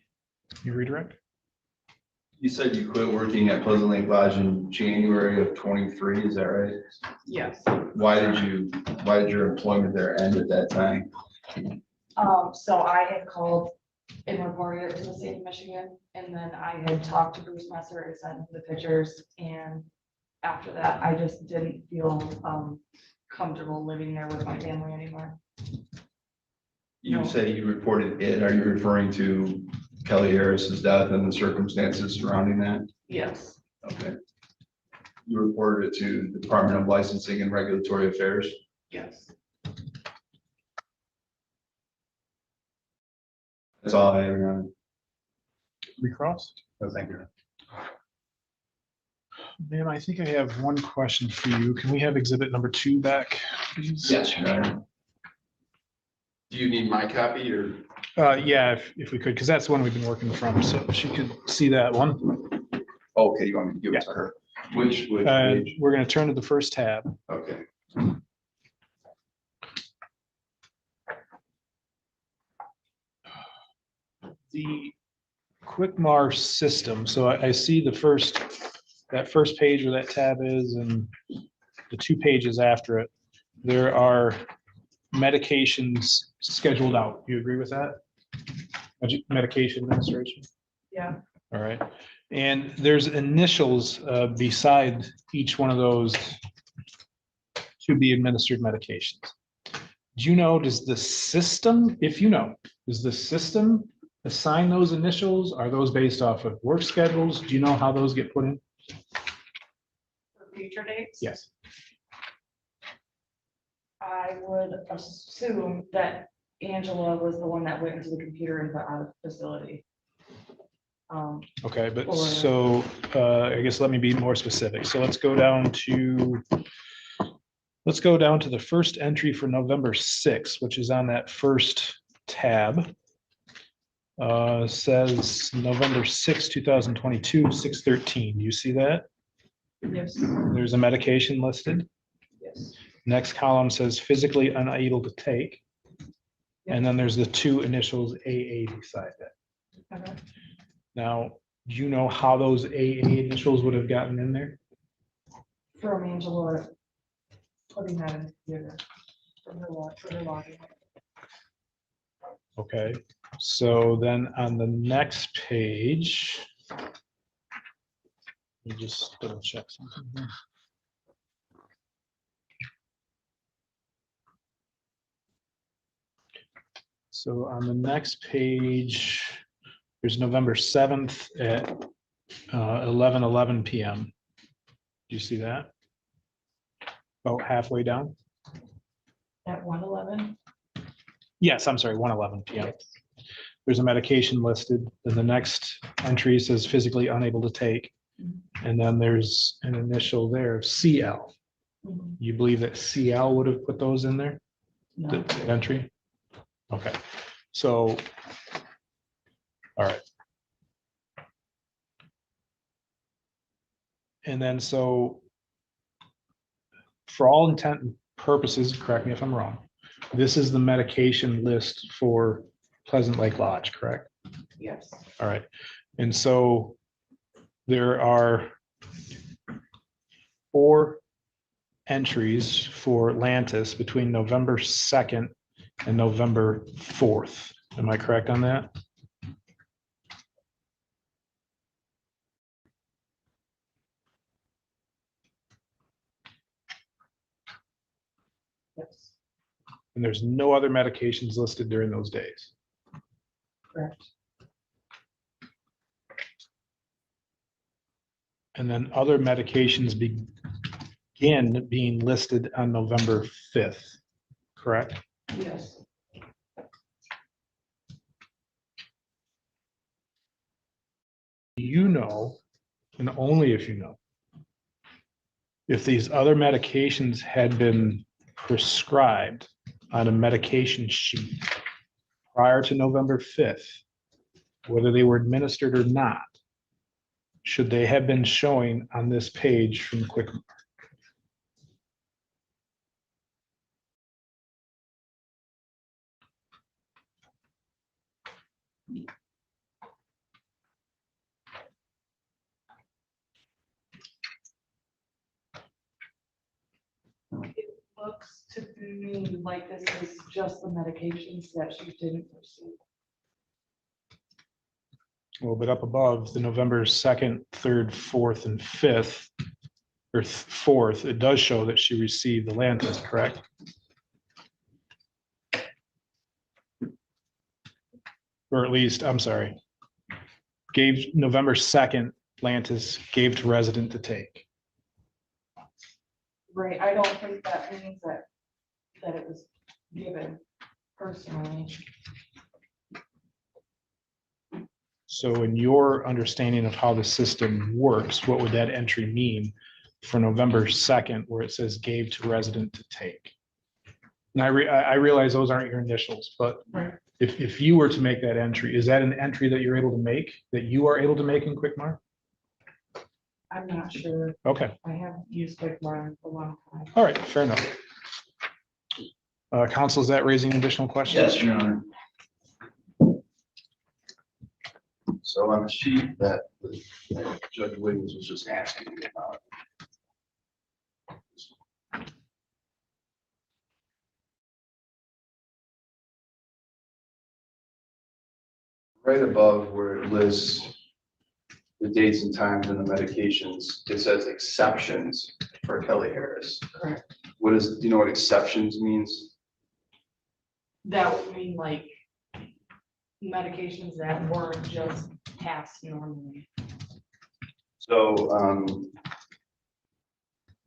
S10: You redirect?
S11: You said you quit working at Pleasant Lake Lodge in January of 23, is that right?
S21: Yes.
S11: Why did your employment there end at that time?
S21: So I had called and reported it to the state of Michigan, and then I had talked to Bruce Messer and sent him the pictures, and after that, I just didn't feel comfortable living there with my family anymore.
S11: You
S21: No.
S11: said you reported it. Are you referring to Kelly Harris's death and the circumstances surrounding that?
S21: Yes.
S11: Okay. You reported it to the Department of Licensing and Regulatory Affairs?
S21: Yes.
S11: That's all I ever know.
S10: Recrossed?
S12: No, thank you.
S10: Ma'am, I think I have one question for you. Can we have exhibit number 2 back, please?
S11: Yes, Your Honor. Do you need my copy or?
S10: Yeah, if we could, because that's the one we've been working from, so if she could see that one.
S11: Okay, you want me to give it to her? Which page?
S10: We're gonna turn to the first tab.
S11: Okay.
S10: The QuickMar system, so I see that first page where that tab is and the 2 pages after it, there are medications scheduled out. You agree with that? Medication administration?
S21: Yeah.
S10: All right. And there's initials beside each one of those to be administered medications. Do you know, does the system, if you know, does the system assign those initials? Are those based off of work schedules? Do you know how those get put in?
S21: For future dates?
S10: Yes.
S21: I would assume that Angela was the one that went into the computer input out of the facility.
S10: Okay, but
S21: Or-
S10: so I guess let me be more specific. So let's go down to the first entry for November 6th, which is on that first tab. Says November 6, 2022, 6:13. Do you see that?
S21: Yes.
S10: There's a medication listed.
S21: Yes.
S10: Next column says physically unable to take. And then there's the 2 initials AA beside that.
S21: Okay.
S10: Now, do you know how those AA initials would have gotten in there?
S21: From Angela putting that in the computer for her login.
S10: Okay, so then on the next page, let me just double check something here. So on the next page, there's November 7th at 11:11 PM. Do you see that? About halfway down?
S21: At 1:11?
S10: Yes, I'm sorry, 1:11 PM. There's a medication listed, then the next entry says physically unable to take. And then there's an initial there of CL.
S21: Mhm.
S10: You believe that CL would have put those in there?
S21: No.
S10: The entry? Okay, so All right. And then so for all intent and purposes, correct me if I'm wrong, this is the medication list for Pleasant Lake Lodge, correct?
S21: Yes.
S10: All right. And so there are 4 entries for Lantis between November 2nd and November 4th. Am I correct on that?
S21: Yes.
S10: And there's no other medications listed during those days.
S21: Correct.
S10: And then other medications begin being listed on November 5th, correct?
S21: Yes.
S10: You know, and only if you know, if these other medications had been prescribed on a medication sheet prior to November 5th, whether they were administered or not, should they have been showing on this page from QuickMark?
S21: It looks to me like this is just the medications that she didn't receive.
S10: A little bit up above, the November 2nd, 3rd, 4th, and 5th, or 4th, it does show that she received the Lantus, correct? Or at least, I'm sorry, gave November 2nd, Lantus gave to resident to take.
S21: Right, I don't think that means that it was given personally.
S10: So in your understanding of how the system works, what would that entry mean for November 2nd, where it says gave to resident to take? And I realize those aren't your initials, but
S21: Right.
S10: if you were to make that entry, is that an entry that you're able to make, that you are able to make in QuickMark?
S21: I'm not sure.
S10: Okay,
S21: I haven't used QuickMark for a long time.
S10: all right, fair enough. Counsel, is that raising additional questions?
S14: Yes, Your Honor. So on the sheet that Judge Wiggins was just asking me about. Right above where it lists the dates and times and the medications, it says exceptions for Kelly Harris.
S21: Correct.
S14: What is, do you know what exceptions means?
S21: That would mean like medications that weren't just passed normally.
S14: So,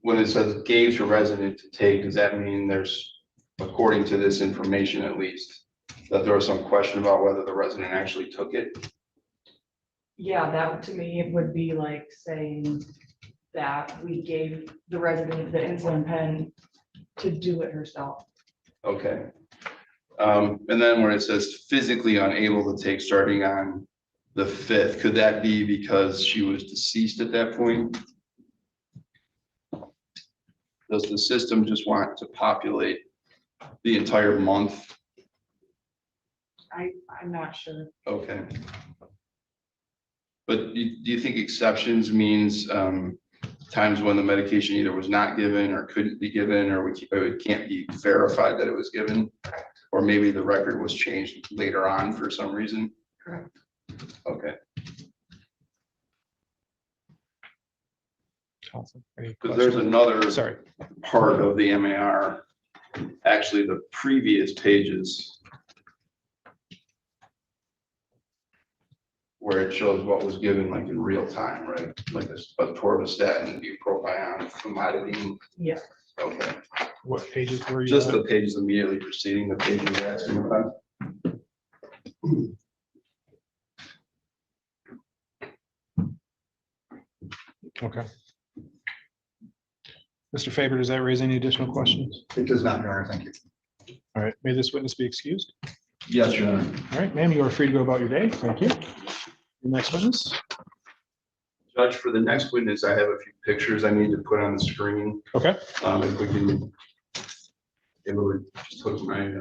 S14: when it says gave to resident to take, does that mean there's, according to this information at least, that there was some question about whether the resident actually took it?
S21: Yeah, that to me, it would be like saying that we gave the resident the insulin pen to do it herself.
S14: Okay. And then where it says physically unable to take starting on the 5th, could that be because she was deceased at that point? Does the system just want to populate the entire month?
S21: I'm not sure.
S14: Okay. But do you think exceptions means times when the medication either was not given or couldn't be given, or it can't be verified that it was given? Or maybe the record was changed later on for some reason?
S21: Correct.
S14: Okay.
S10: Any
S14: Because there's
S10: questions?
S14: another
S10: Sorry.
S14: part of the MAR, actually the previous pages, where it shows what was given like in real time, right? Like this, atorvastatin, bupropion, famotidine.
S21: Yeah.
S14: Okay.
S10: What pages were you
S14: Just
S10: at?
S14: the pages immediately preceding the page you're asking about.
S10: Okay. Mr. Faber, does that raise any additional questions?
S12: It does not, Your Honor, thank you.
S10: All right, may this witness be excused?
S14: Yes, Your Honor.
S10: All right, ma'am, you are free to go about your day. Thank you. Your next witness.
S14: Judge, for the next witness, I have a few pictures I need to put on the screen.
S10: Okay.
S14: If we can, able to just hook my,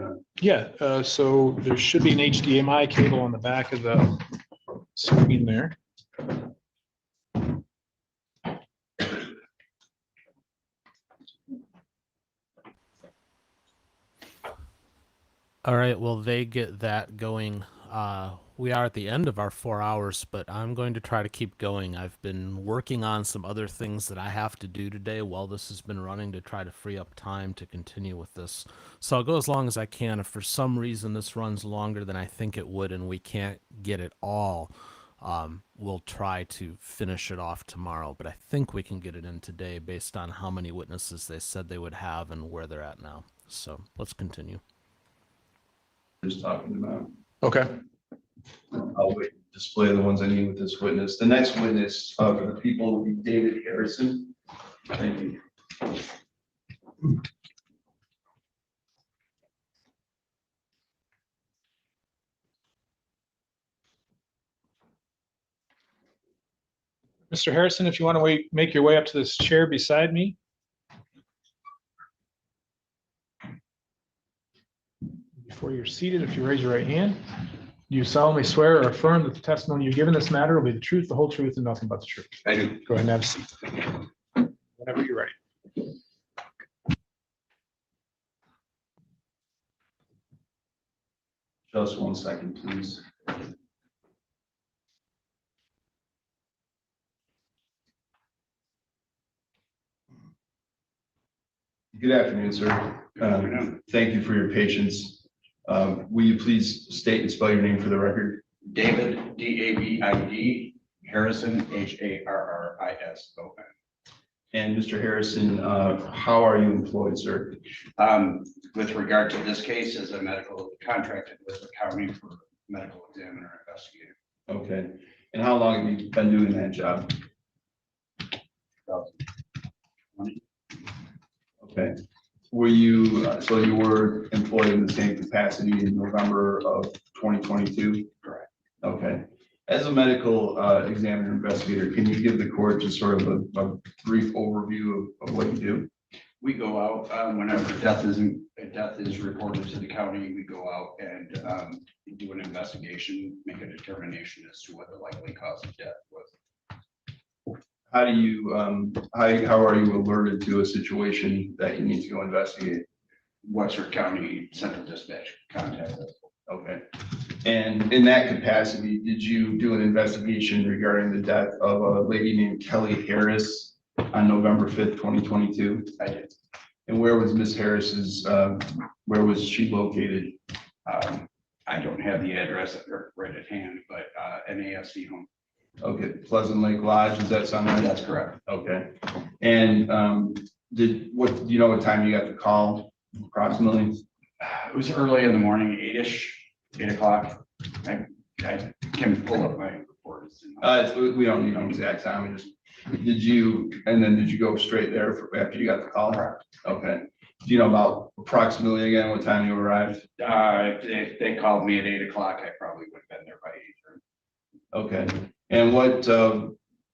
S10: Yeah, so there should be an HDMI cable on the back of the screen there.
S1: All right, well, they get that going. We are at the end of our 4 hours, but I'm going to try to keep going. I've been working on some other things that I have to do today while this has been running to try to free up time to continue with this. So I'll go as long as I can. If for some reason this runs longer than I think it would and we can't get it all, we'll try to finish it off tomorrow. But I think we can get it in today based on how many witnesses they said they would have and where they're at now. So let's continue.
S14: just talking about.
S10: Okay.
S14: I'll wait, display the ones I need with this witness. The next witness for the people will be David Harrison. Thank you.
S10: Mr. Harrison, if you want to make your way up to this chair beside me. Before you're seated, if you raise your right hand, you solemnly swear or affirm that the testimony you give in this matter will be the truth, the whole truth, and nothing but the truth.
S14: I do.
S10: Go ahead and have a seat. Whenever you're ready.
S14: Just 1 second, please. Good afternoon, sir. Thank you for your patience. Will you please state and spell your name for the record?
S5: David, D-A-V-I-D, Harrison, Harrison.
S14: And Mr. Harrison, how are you employed, sir?
S5: With regard to this case, as a medical contracted with the county for Medical Examiner Investigator.
S14: Okay. And how long have you been doing that job? Okay. Were you, so you were employed in the same capacity in November of 2022?
S5: Correct.
S14: Okay. As a medical examiner investigator, can you give the court just sort of a brief overview of what you do?
S5: We go out whenever death is reported to the county. We go out and do an investigation, make a determination as to what the likely cause of death was.
S14: How do you how are you alerted to a situation that you need to go investigate?
S5: Wexford County Central Dispatch contacted us.
S14: Okay. And in that capacity, did you do an investigation regarding the death of a lady named Kelly Harris on November 5th, 2022?
S5: I did.
S14: And where was Miss Harris's, where was she located?
S5: I don't have the address right at hand, but an ASC home.
S14: Okay, Pleasant Lake Lodge, does that sound right?
S5: That's correct.
S14: Okay. And do you know what time you got the call approximately?
S5: It was early in the morning, 8 o'clock. I can pull up my reports.
S14: We don't need an exact time. Did you go straight there after you got the call?
S5: Correct.
S14: Okay. Do you know about approximately again what time you arrived?
S5: If they called me at 8 o'clock, I probably would have been there by 8:30.
S14: Okay. And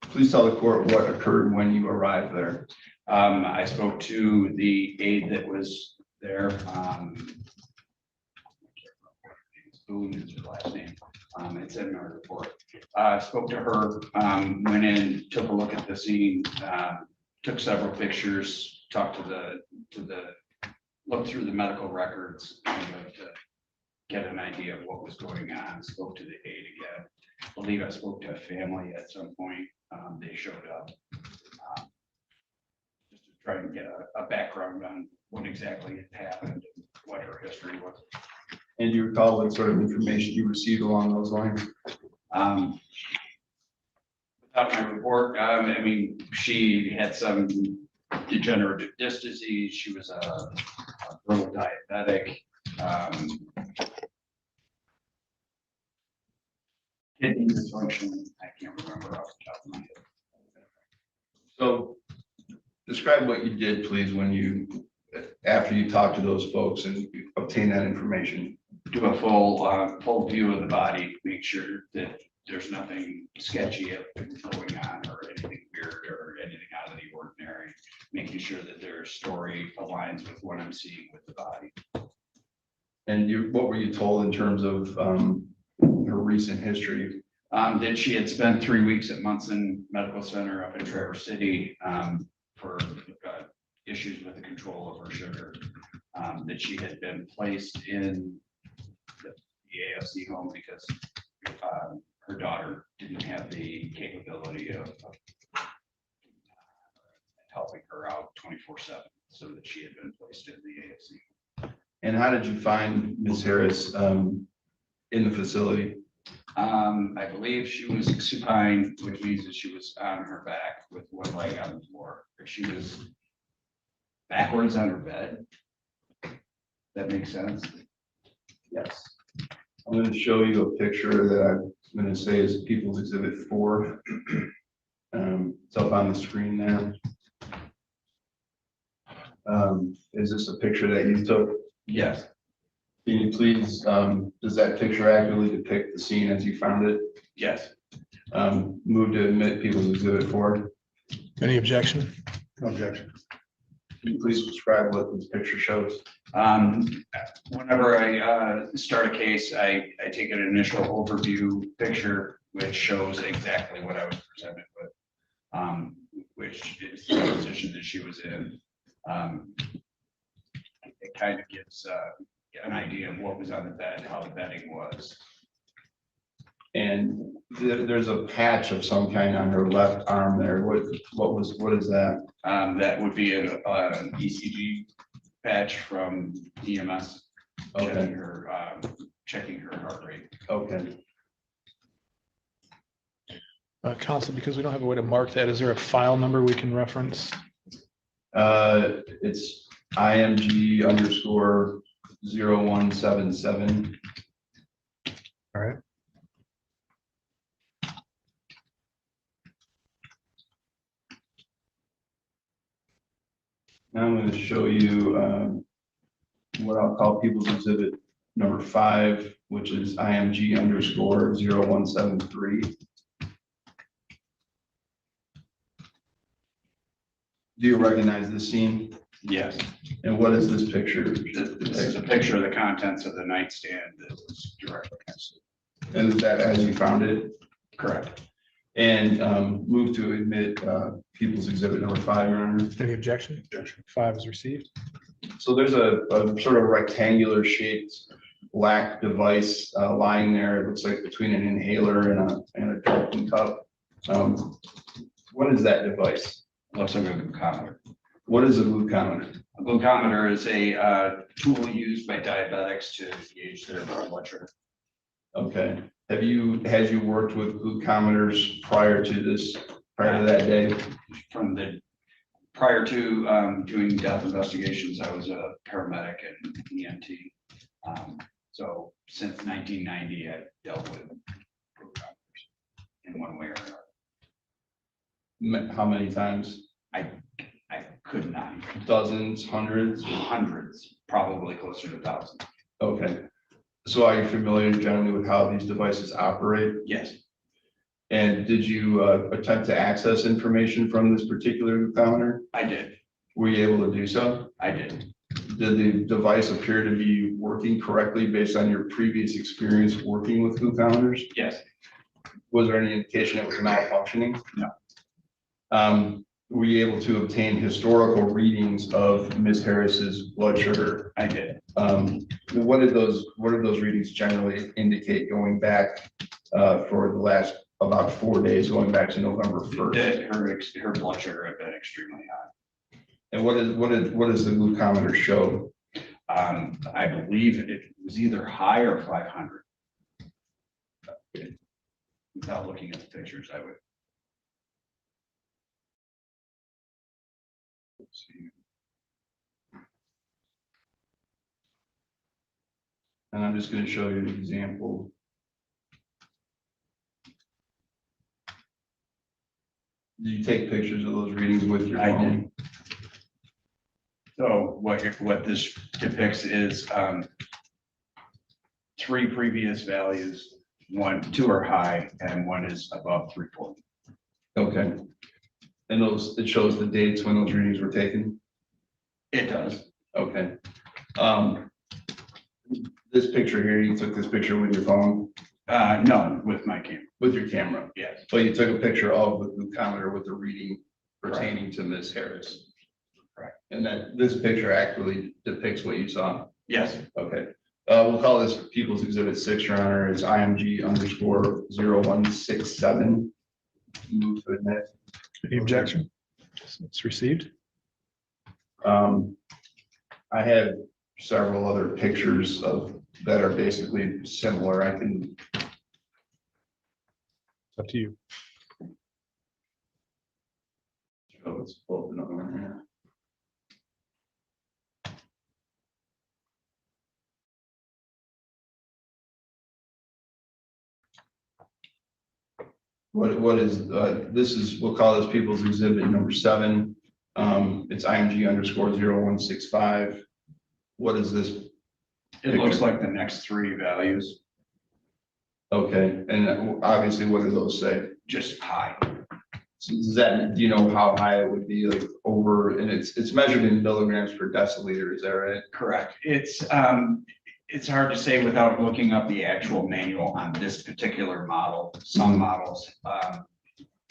S14: please tell the court what occurred when you arrived there.
S5: I spoke to the aide that was there. Boone is her last name. It's in my report. Spoke to her, went in, took a look at the scene, took several pictures, talked looked through the medical records, to get an idea of what was going on. Spoke to the aide again. I believe I spoke to a family at some point. They showed up. Just to try and get a background on what exactly had happened and what her history was.
S14: And do you recall what sort of information you received along those lines?
S5: Without my report, I mean, she had some degenerative disc disease. She was a brutal diabetic. Kidney dysfunction. I can't remember off the top of my head.
S14: So describe what you did, please, after you talked to those folks and you obtained that information.
S5: do a full view of the body, make sure that there's nothing sketchy going on or anything weird or anything out of the ordinary, making sure that their story aligns with what I'm seeing with the body.
S11: And what were you told in terms of her recent history?
S5: That she had spent 3 weeks at Munson Medical Center up in Traverse City for issues with the control of her sugar. That she had been placed in the AFC home because her daughter didn't have the capability of helping her out 24/7, so that she had been placed in the AFC.
S11: And how did you find Ms. Harris in the facility?
S5: I believe she was supine, which means that she was on her back with one leg on the floor. She was backwards on her bed. That makes sense?
S11: Yes. I'm going to show you a picture that I'm going to say is People's Exhibit 4. It's up on the screen there. Is this a picture that you took?
S5: Yes.
S11: Can you please, does that picture accurately depict the scene as you found it?
S5: Yes.
S11: Move to admit People's Exhibit 4.
S10: Any objection?
S12: No objection.
S11: Can you please describe what this picture shows?
S5: Whenever I start a case, I take an initial overview picture, which shows exactly what I was presented with, which is the position that she was in. It kind of gives an idea of what was on the bed, how the bedding was.
S11: And there's a patch of some kind on her left arm there. What is that?
S5: That would be an ECG patch from EMS,
S11: Okay.
S5: checking her heart rate.
S11: Okay.
S10: Counsel, because we don't have a way to mark that, is there a file number we can reference?
S11: It's IMG_0177.
S10: All right.
S11: Now I'm going to show you what I'll call People's Exhibit number 5, which is IMG_0173. Do you recognize this scene?
S5: Yes.
S11: And what is this picture?
S5: This is a picture of the contents of the nightstand that was directly next to it.
S11: And is that as you found it?
S5: Correct.
S11: And move to admit People's Exhibit number 5, Your Honor.
S10: Any objection? Objection. 5 is received.
S11: So there's a sort of rectangular shaped black device lying there. It looks like between an inhaler and a Dalton cup. What is that device?
S5: Looks like a glucometer.
S11: What is a glucometer?
S5: A glucometer is a tool used by diabetics to gauge their blood sugar.
S11: Okay. Had you worked with glucometers prior to that day?
S5: Prior to doing death investigations, I was a paramedic and EMT. So since 1990, I've dealt with glucometers in one way or another.
S11: How many times?
S5: I could not.
S11: Dozens, hundreds?
S5: Hundreds, probably closer to thousands.
S11: Okay. So are you familiar generally with how these devices operate?
S5: Yes.
S11: And did you attempt to access information from this particular glucometer?
S5: I did.
S11: Were you able to do so?
S5: I did.
S11: Did the device appear to be working correctly based on your previous experience working with glucometers?
S5: Yes.
S11: Was there any indication it was malfunctioning?
S5: No.
S11: Were you able to obtain historical readings of Ms. Harris's blood sugar?
S5: I did.
S11: What did those readings generally indicate going back for the last about 4 days, going back to November 1st?
S5: Her blood sugar had been extremely high.
S11: And what does the glucometer show?
S5: I believe it was either high or 500. Without looking at the pictures, I would. Let's see.
S11: And I'm just going to show you an example. Did you take pictures of those readings with your phone?
S5: I did. So what this depicts is three previous values. Two are high and one is above 340.
S11: Okay. And those, it shows the dates when those readings were taken?
S5: It does.
S11: Okay. This picture here, you took this picture with your phone?
S5: No, with my camera.
S11: With your camera?
S5: Yes.
S11: But you took a picture of the glucometer with the reading pertaining to Ms. Harris?
S5: Correct.
S11: And that this picture actually depicts what you saw?
S5: Yes.
S11: Okay. We'll call this People's Exhibit 6, Your Honor, is IMG_0167. Move to admit.
S10: Any objection? It's received.
S11: I had several other pictures that are basically similar. I can.
S10: It's up to you.
S11: Oh, let's pull up another one here. What is, this is, we'll call this People's Exhibit number 7. It's IMG_0165. What is this?
S5: It looks like the next three values.
S11: Okay, and obviously, what do those say?
S5: Just high.
S11: So does that, do you know how high it would be, like over, and it's measured in milligrams per deciliter, is that right?
S5: Correct. It's hard to say without looking up the actual manual on this particular model. Some models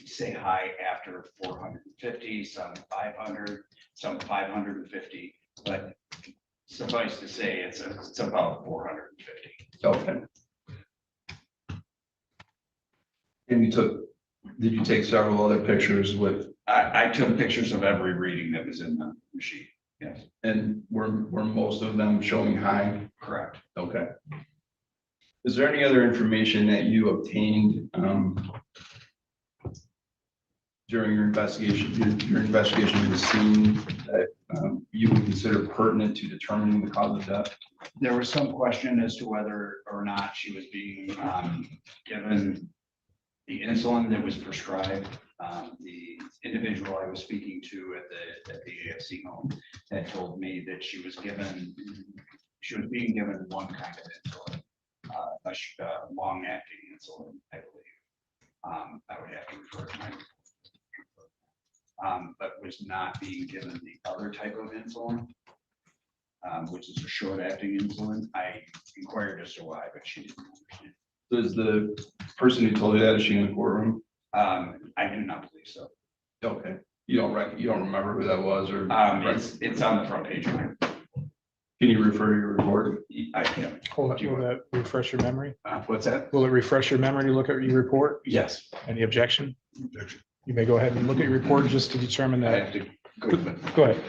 S5: say high after 450, some 500, some 550, but suffice to say, it's about 450.
S11: Okay. And did you take several other pictures with?
S5: I took pictures of every reading that was in the machine. Yes.
S11: And were most of them showing high?
S5: Correct.
S11: Okay. Is there any other information that you obtained during your investigation of the scene that you would consider pertinent to determining the cause of death?
S5: There was some question as to whether or not she was being given the insulin that was prescribed. The individual I was speaking to at the AFC home had told me that she was being given one kind of insulin, a long-acting insulin, I believe. I would have to refer to my but was not being given the other type of insulin, which is a short-acting insulin. I inquired as to why, but she didn't understand.
S11: Does the person who told you that, is she in the courtroom?
S5: I do not believe so.
S11: Okay. You don't remember who that was, or?
S5: It's on the front page. Can
S11: you refer to your report?
S5: I can.
S10: Will that refresh your memory?
S5: What's that?
S10: Will it refresh your memory to look at your report?
S5: Yes.
S10: Any objection? You may go ahead and look at your report just to determine
S5: I
S10: that.
S5: have to
S10: Go ahead.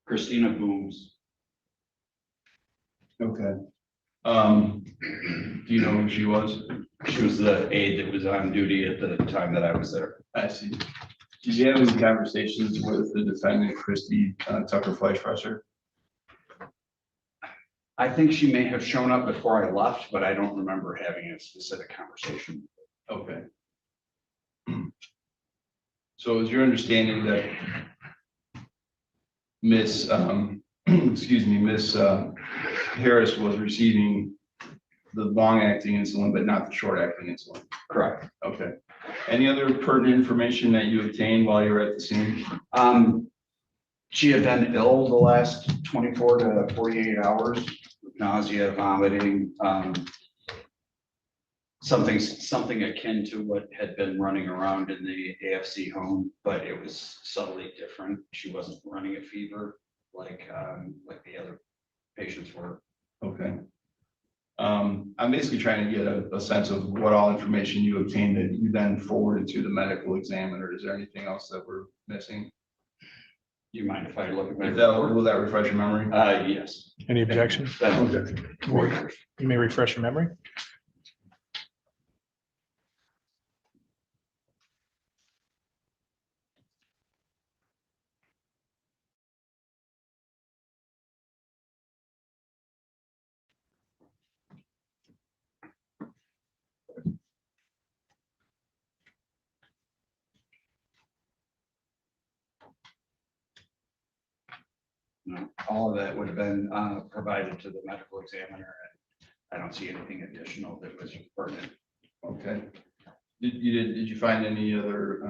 S5: Christina Booms.
S11: Okay. Do you know who she was?
S5: She was the aide that was on duty at the time that I was there.
S11: I see. Did you have any conversations with the defendant, Christy Tucker-Fleischfresser?
S5: I think she may have shown up before I left, but I don't remember having a specific conversation.
S11: Okay. So is your understanding that Miss Harris was receiving the long-acting insulin, but not the short-acting insulin?
S5: Correct.
S11: Okay. Any other pertinent information that you obtained while you were at the scene?
S5: She had been ill the last 24 to 48 hours, with nausea, vomiting, something akin to what had been running around in the AFC home, but it was subtly different. She wasn't running a fever like the other patients were.
S11: Okay. I'm basically trying to get a sense of what all information you obtained that you then forwarded to the medical examiner. Is there anything else that we're missing?
S5: You mind if I look at my?
S11: Will that refresh your memory?
S5: Yes.
S10: Any objection? You may refresh your memory.
S5: No, all of that would have been provided to the medical examiner, and I don't see anything additional that was pertinent.
S11: Okay. Did you find any other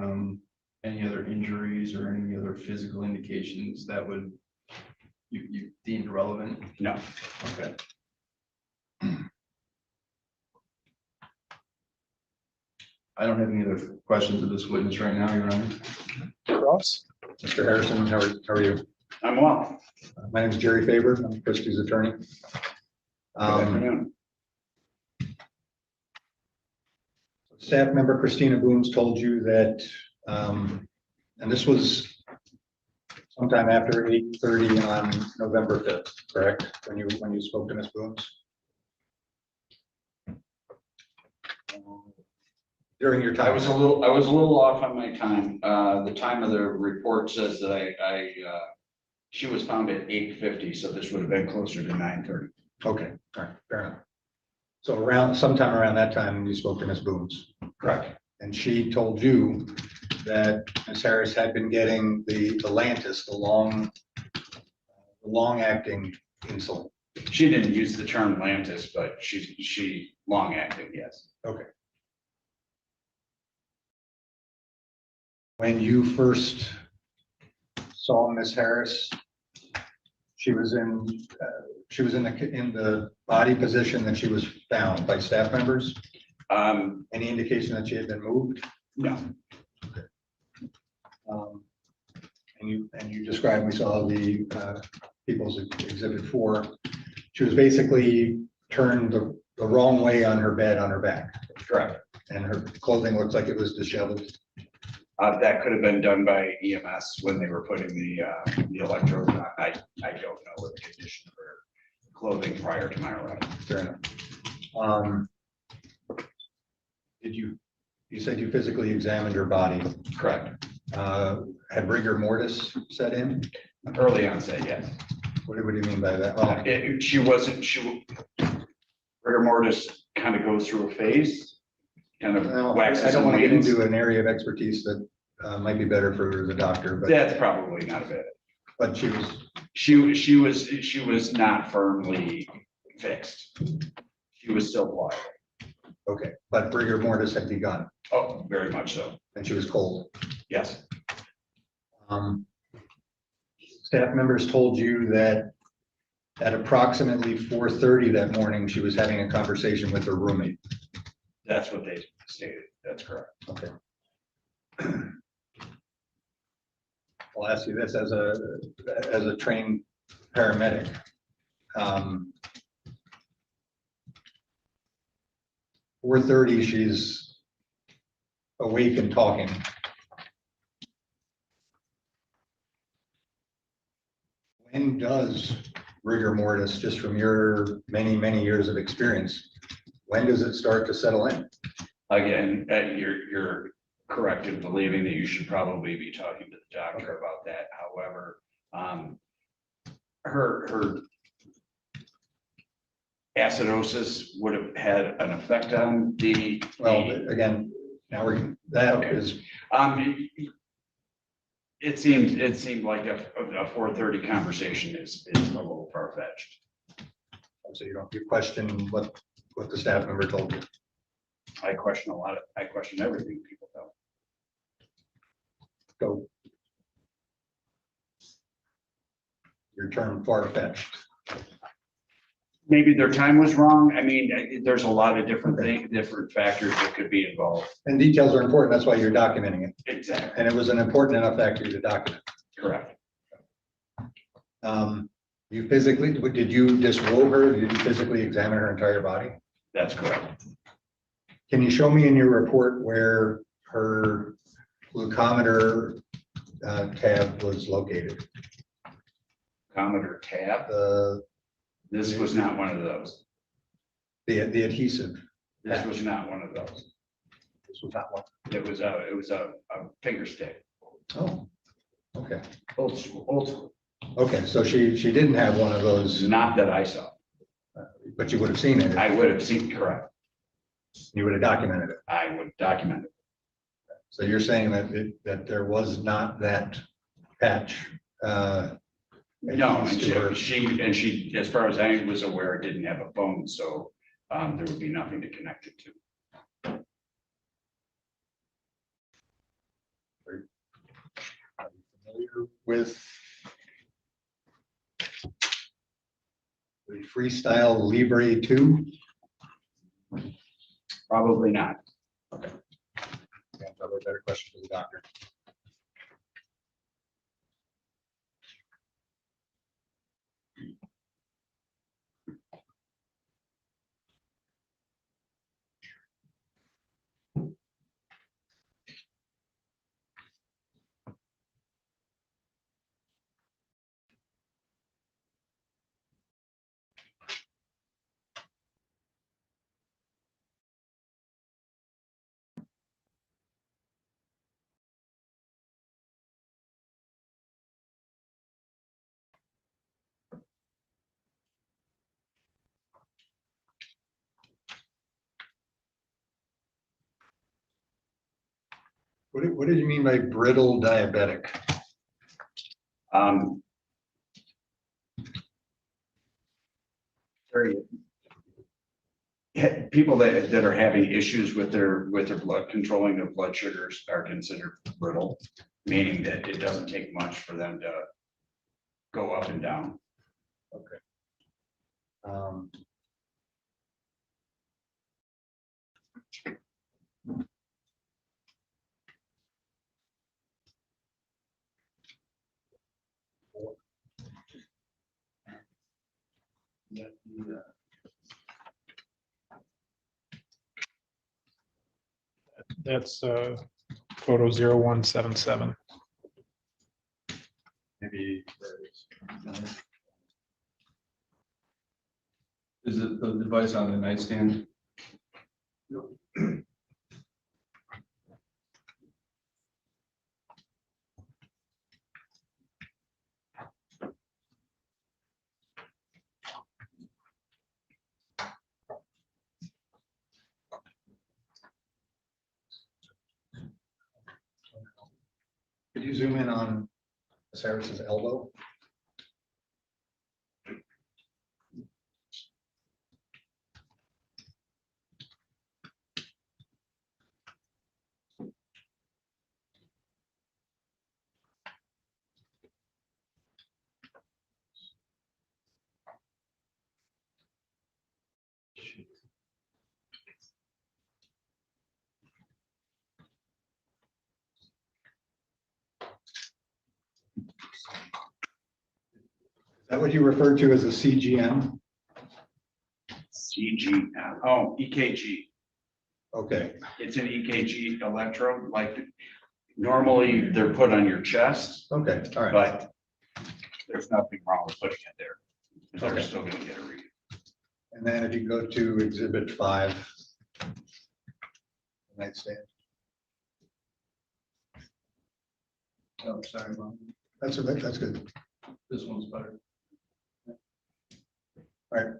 S11: injuries or any other physical indications that would you deemed relevant?
S5: No.
S11: Okay. I don't have any other questions of this witness right now, Your Honor.
S10: Ross?
S12: Mr. Harrison, how are you?
S5: I'm well.
S12: My name is Jerry Faber. I'm Christie's attorney.
S5: Good afternoon.
S12: Staff member Christina Booms told you that, and this was sometime after 8:30 on November 5th, correct? When you spoke to Ms. Booms? During your time?
S5: I was a little off on my time. The time of the report says that she was found at 8:50, so this would have been closer to 9:30.
S12: Okay, all right, fair enough. So sometime around that time, you spoke to Ms. Booms?
S5: Correct.
S12: And she told you that Ms. Harris had been getting the Lantus, the long-acting insulin.
S5: She didn't use the term Lantus, but she long acting, yes.
S12: Okay. When you first saw Ms. Harris, she was in the body position that she was found by staff members? Any indication that she had been moved?
S5: No.
S12: Okay. And you described, we saw the People's Exhibit 4. She was basically turned the wrong way on her bed on her back.
S5: Correct.
S12: And her clothing looked like it was disheveled.
S5: That could have been done by EMS when they were putting the electrodes on. I don't know what the condition of her clothing prior to my arrival.
S12: Fair enough. You said you physically examined her body?
S5: Correct.
S12: Had rigor mortis set in?
S5: Early onset, yes.
S12: What do you mean by that? Well,
S5: rigor mortis kind of goes through a phase, kind of waxes
S12: I don't
S5: and
S12: want to get
S5: wanes.
S12: into an area of expertise that might be better for the doctor, but
S5: That's probably not a bit.
S12: but
S5: She was not firmly fixed. She was still pliable.
S12: okay, but rigor mortis had begun.
S5: Oh, very much so.
S12: And she was cold.
S5: Yes.
S12: Staff members told you that at approximately 4:30 that morning, she was having a conversation with her roommate.
S5: That's what they stated. That's correct.
S12: Okay. I'll ask you this as a trained paramedic. 4:30, she's awake and talking. When does rigor mortis, just from your many, many years of experience, when does it start to settle in?
S5: Again, you're correct in believing that you should probably be talking to the doctor about that. However, her acidosis would have had an effect on the.
S12: Well, again, now that is.
S5: It seemed like a 4:30 conversation is a little far-fetched.
S12: So you question what the staff member told you?
S5: I question everything people tell.
S12: So your term far-fetched.
S5: Maybe their time was wrong. I mean, there's a lot of different things, different factors that could be involved.
S12: And details are important. That's why you're documenting it.
S5: Exactly.
S12: And it was an important enough factor to document.
S5: Correct.
S12: You physically, did you disrobe her? Did you physically examine her entire body?
S5: That's correct.
S12: Can you show me in your report where her glucometer tab was located?
S5: Commodore tab. This was not one of those.
S12: The adhesive.
S5: This was not one of those.
S12: This was not one.
S5: It was a finger stick.
S12: Oh, okay.
S5: Old school, old school.
S12: Okay, so she didn't have one of those,
S5: Not that I saw.
S12: but you would have seen it.
S5: I would have seen, correct.
S12: You would have documented it.
S5: I would document it.
S12: So you're saying that there was not that patch?
S5: No, and she, as far as I was aware, didn't have a phone, so there would be nothing to connect it to.
S12: Are you familiar with the Freestyle Libre 2?
S5: Probably not.
S12: Okay. Yeah, probably a better question for the doctor. What did you mean by brittle diabetic?
S5: People that are having issues with their blood, controlling their blood sugars are considered brittle, meaning that it doesn't take much for them to go up and down.
S12: Okay.
S10: That's photo 0177.
S12: Maybe.
S11: Is it the device on the nightstand?
S12: Could you zoom in on Sarah's elbow? Is that what you refer to as a CGM?
S5: CG, oh, EKG.
S12: Okay.
S5: It's an EKG electrode, like normally they're put on your chest.
S12: Okay, all right.
S5: But there's nothing wrong with putting it there. They're
S12: Okay.
S5: still gonna get a read.
S12: And then if you go to Exhibit 5, nightstand.
S11: Oh, sorry, Mom.
S12: That's good.
S11: This one's better.
S12: All right.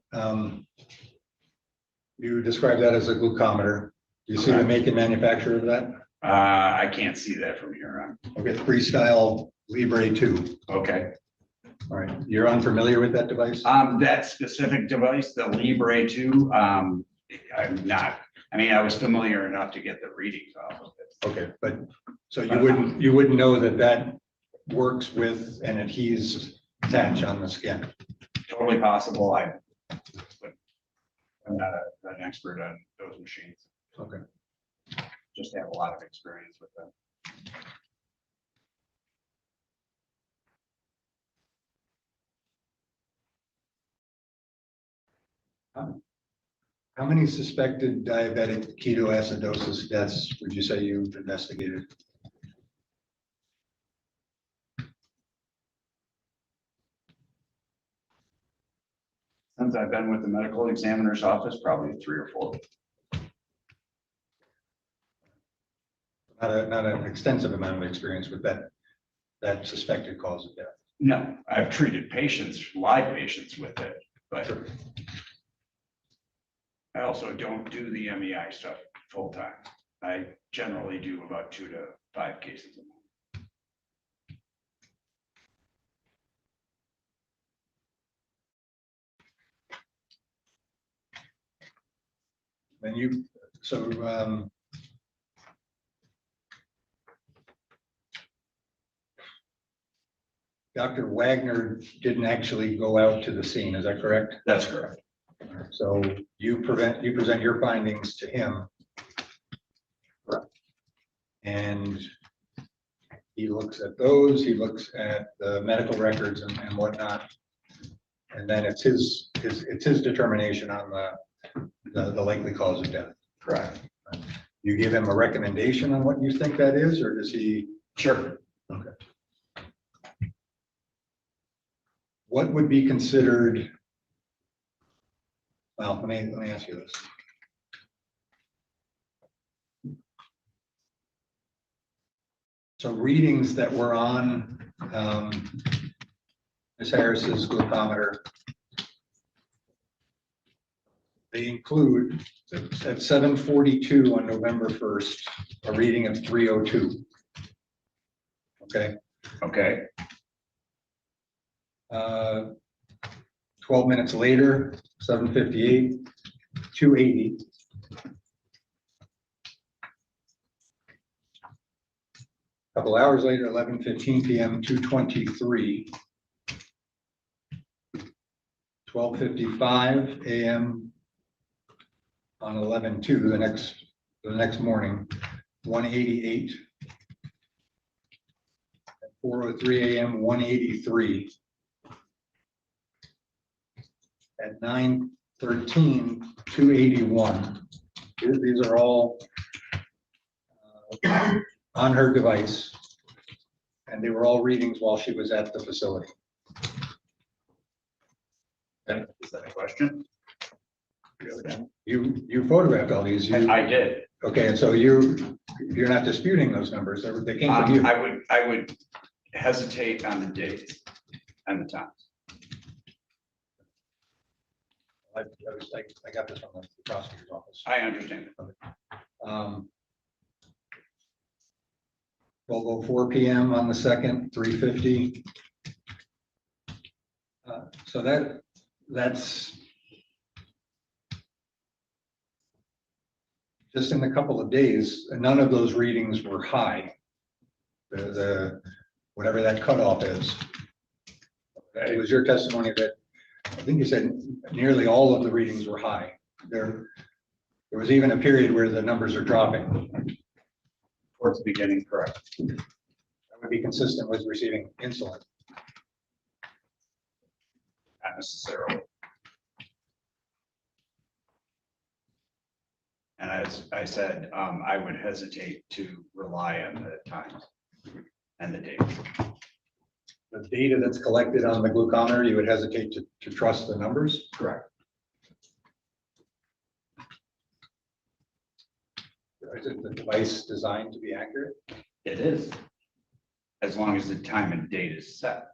S12: You describe that as a glucometer. Do you see the make and manufacturer of that?
S5: I can't see that from here.
S12: Okay, Freestyle Libre 2.
S5: Okay.
S12: All right, you're unfamiliar with that device?
S5: That specific device, the Libre 2, I'm not. I mean, I was familiar enough to get the readings off of it.
S12: Okay, but so you wouldn't know that works with an adhesive patch on the skin.
S5: Totally possible. But I'm not an expert on those machines.
S12: Okay.
S5: Just have a lot of experience with them.
S12: How many suspected diabetic ketoacidosis deaths would you say you've investigated?
S5: Collins, I've been with the medical examiner's office probably 3 or 4.
S12: Not an extensive amount of experience with that suspected cause of death.
S5: No, I've treated patients, live patients with it, but I also don't do the MEI stuff full time. I generally do about 2 to 5 cases a month.
S12: Then you, so, Dr. Wagner didn't actually go out to the scene, is that correct?
S5: That's correct.
S12: So you present your findings to him. And he looks at those, he looks at the medical records and whatnot. And then it's his determination on the likely cause of death.
S5: Correct.
S12: You give him a recommendation on what you think that is, or does he?
S5: Sure.
S12: Okay. What would be considered? Well, let me ask you this. So readings that were on Ms. Harris's glucometer, they include at 7:42 on November 1st, a reading of 302. Okay.
S5: Okay.
S12: 12 minutes later, 7:58, 280. Couple hours later, 11:15 p.m., 223. 12:55 a.m. on 11/2, the next morning, 188. At 4:03 a.m., 183. At 9:13, 281. These are all on her device, and they were all readings while she was at the facility.
S5: Okay. Is that a question?
S12: You photographed all these.
S5: I did.
S12: Okay, and so you're not disputing those numbers. They came from you.
S5: I would hesitate on the dates and the times.
S12: I got this from the prosecutor's office.
S5: I understand.
S12: 12:04 p.m. on the 2nd, 3:50. So that's just in a couple of days. None of those readings were high. The whatever that cutoff is. It was your testimony that I think you said nearly all of the readings were high. There was even a period where the numbers are dropping.
S5: Towards the beginning, correct.
S12: That would be consistent with receiving insulin.
S5: Not necessarily. And as I said, I would hesitate to rely on the times and the dates.
S12: The data that's collected on the glucometer, you would hesitate to trust the numbers?
S5: Correct.
S12: Is it the device designed to be accurate?
S5: It is. As long as the time and date is set.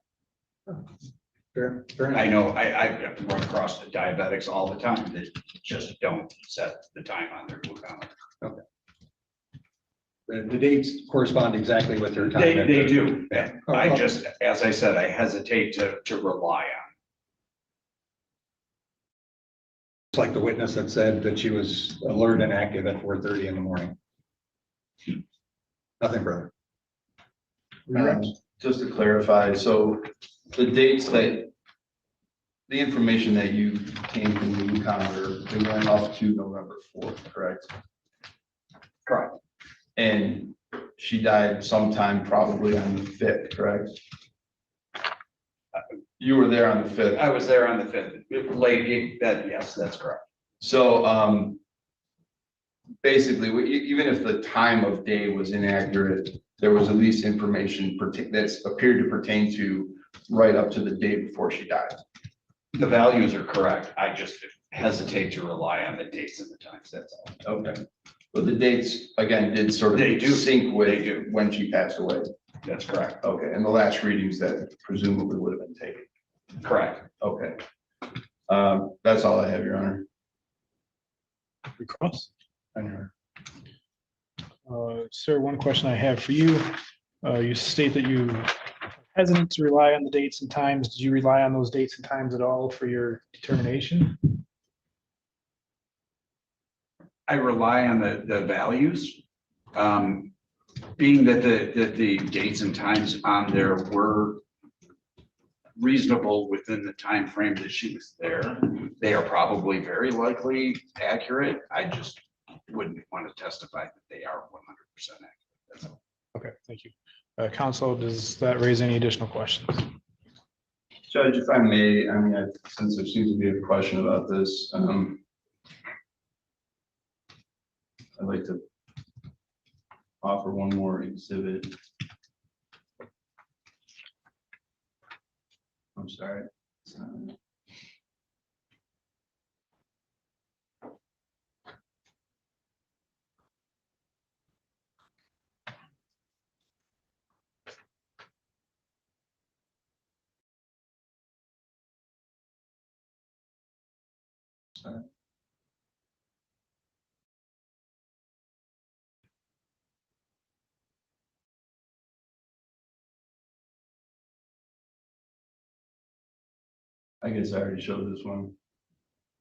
S12: Fair enough.
S5: I know, I run across the diabetics all the time that just don't set the time on their glucometer.
S12: Okay. The dates correspond exactly with their time.
S5: They do. I just, as I said, I hesitate to rely on.
S12: It's like the witness that said that she was alert and active at 4:30 in the morning. Nothing further.
S14: Just to clarify, so the dates that, the information that you came from the glucometer, they went off to November 4th, correct?
S5: Correct.
S14: And she died sometime probably on the 5th, correct? You were there on the 5th.
S5: I was there on the 5th. Late, yes, that's correct.
S14: So basically, even if the time of day was inaccurate, there was at least information that appeared to pertain to right up to the day before she died.
S5: The values are correct. I just hesitate to rely on the dates and the times, that's all.
S11: Okay. But the dates, again, did sort of
S5: They do.
S11: sync
S5: They
S11: with
S5: do.
S11: when she passed away.
S5: That's correct.
S11: Okay, and the last readings that presumably would have been taken.
S5: Correct.
S11: Okay. That's all I have, Your Honor.
S10: Cross. Sir, one question I have for you. You state that you are hesitant to rely on the dates and times. Did you rely on those dates and times at all for your determination?
S5: I rely on the values. Being that the dates and times on there were reasonable within the time frame that she was there, they are probably very likely accurate. I just wouldn't want to testify that they are 100% accurate. That's all.
S10: Okay, thank you. Counsel, does that raise any additional questions?
S11: Judge, if I may, I mean, since there seems to be a question about this, I'd like to offer one more exhibit. I'm sorry. Sorry. I guess I already showed this one.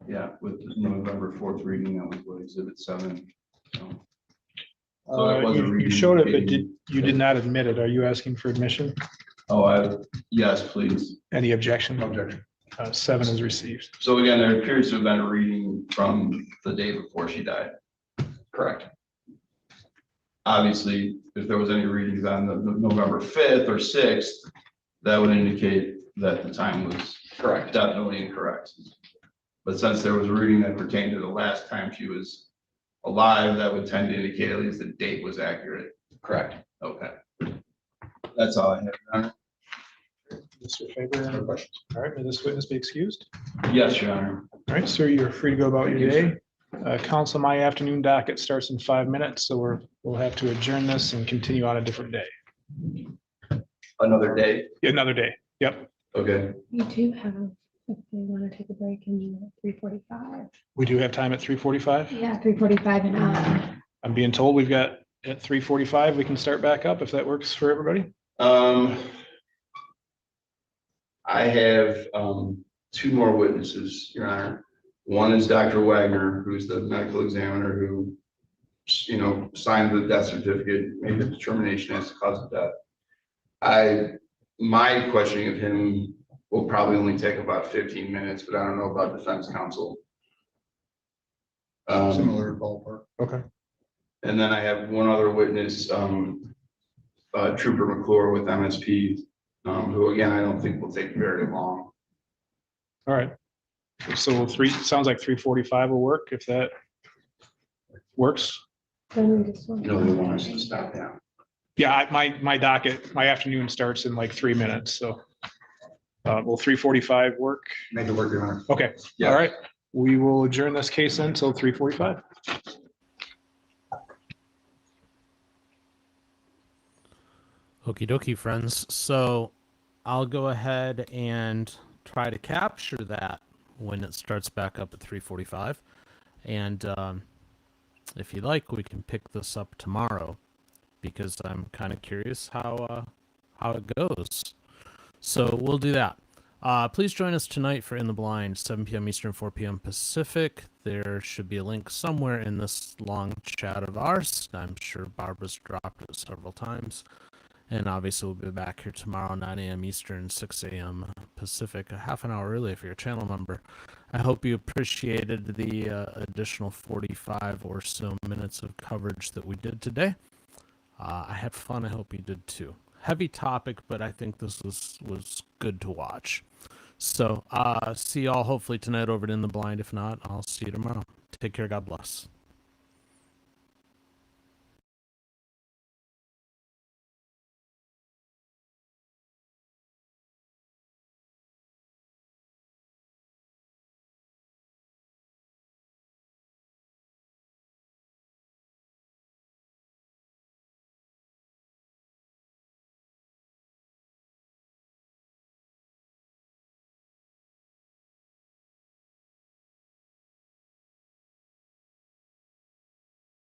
S11: Yeah, with the November 4th reading, that was what exhibit 7. So it was a
S10: You
S11: reading
S10: showed it, but
S11: indicating-
S10: you did not admit it. Are you asking for admission?
S11: Yes, please.
S10: Any objection? Objection. 7 is received.
S11: So again, there appears to have been a reading from the day before she died.
S5: Correct.
S11: Obviously, if there was any readings on the November 5th or 6th, that would indicate that the time was
S5: Correct.
S11: definitely incorrect. But since there was a reading that pertained to the last time she was alive, that would tend to indicate at least the date was accurate.
S5: Correct.
S11: Okay. That's all I have, Your Honor.
S10: Mr. Faber, any questions? All right, may this witness be excused?
S11: Yes, Your Honor.
S10: All right, sir, you're free to go about your day. Counsel, my afternoon docket starts in 5 minutes, so we'll have to adjourn this and continue on a different day.
S11: Another day?
S10: Another day, yep.
S11: Okay.
S20: You do have, if they want to take a break in 3:45.
S10: We do have time at 3:45.
S20: Yeah, 3:45 and on.
S10: I'm being told we've got at 3:45, we can start back up if that works for everybody.
S11: I have 2 more witnesses, Your Honor. One is Dr. Wagner, who's the medical examiner who, signed the death certificate, made the determination as to cause of death. My questioning of him will probably only take about 15 minutes, but I don't know about defense counsel.
S12: Similar ballpark.
S10: Okay.
S11: And then I have one other witness, Trooper McClure with MSP, who again, I don't think will take very long.
S10: All right. So sounds like 3:45 will work if that works.
S11: No, they want us to stop now.
S10: Yeah, my docket, my afternoon starts in like 3 minutes, so. Will 3:45 work?
S12: Make it work, Your Honor.
S10: Okay,
S11: Yeah.
S10: all right. We will adjourn this case until 3:45.
S1: Okie dokie, friends. So I'll go ahead and try to capture that when it starts back up at 3:45. And if you like, we can pick this up tomorrow because I'm kind of curious how it goes. So we'll do that. Please join us tonight for In the Blind, 7 p.m. Eastern, 4 p.m. Pacific. There should be a link somewhere in this long chat of ours. I'm sure Barbara's dropped it several times. And obviously we'll be back here tomorrow, 9 a.m. Eastern, 6 a.m. Pacific, a half an hour early if you're a channel member. I hope you appreciated the additional 45 or so minutes of coverage that we did today. I had fun. I hope you did too. Heavy topic, but I think this was good to watch. So see y'all hopefully tonight over at In the Blind. If not, I'll see you tomorrow. Take care. God bless.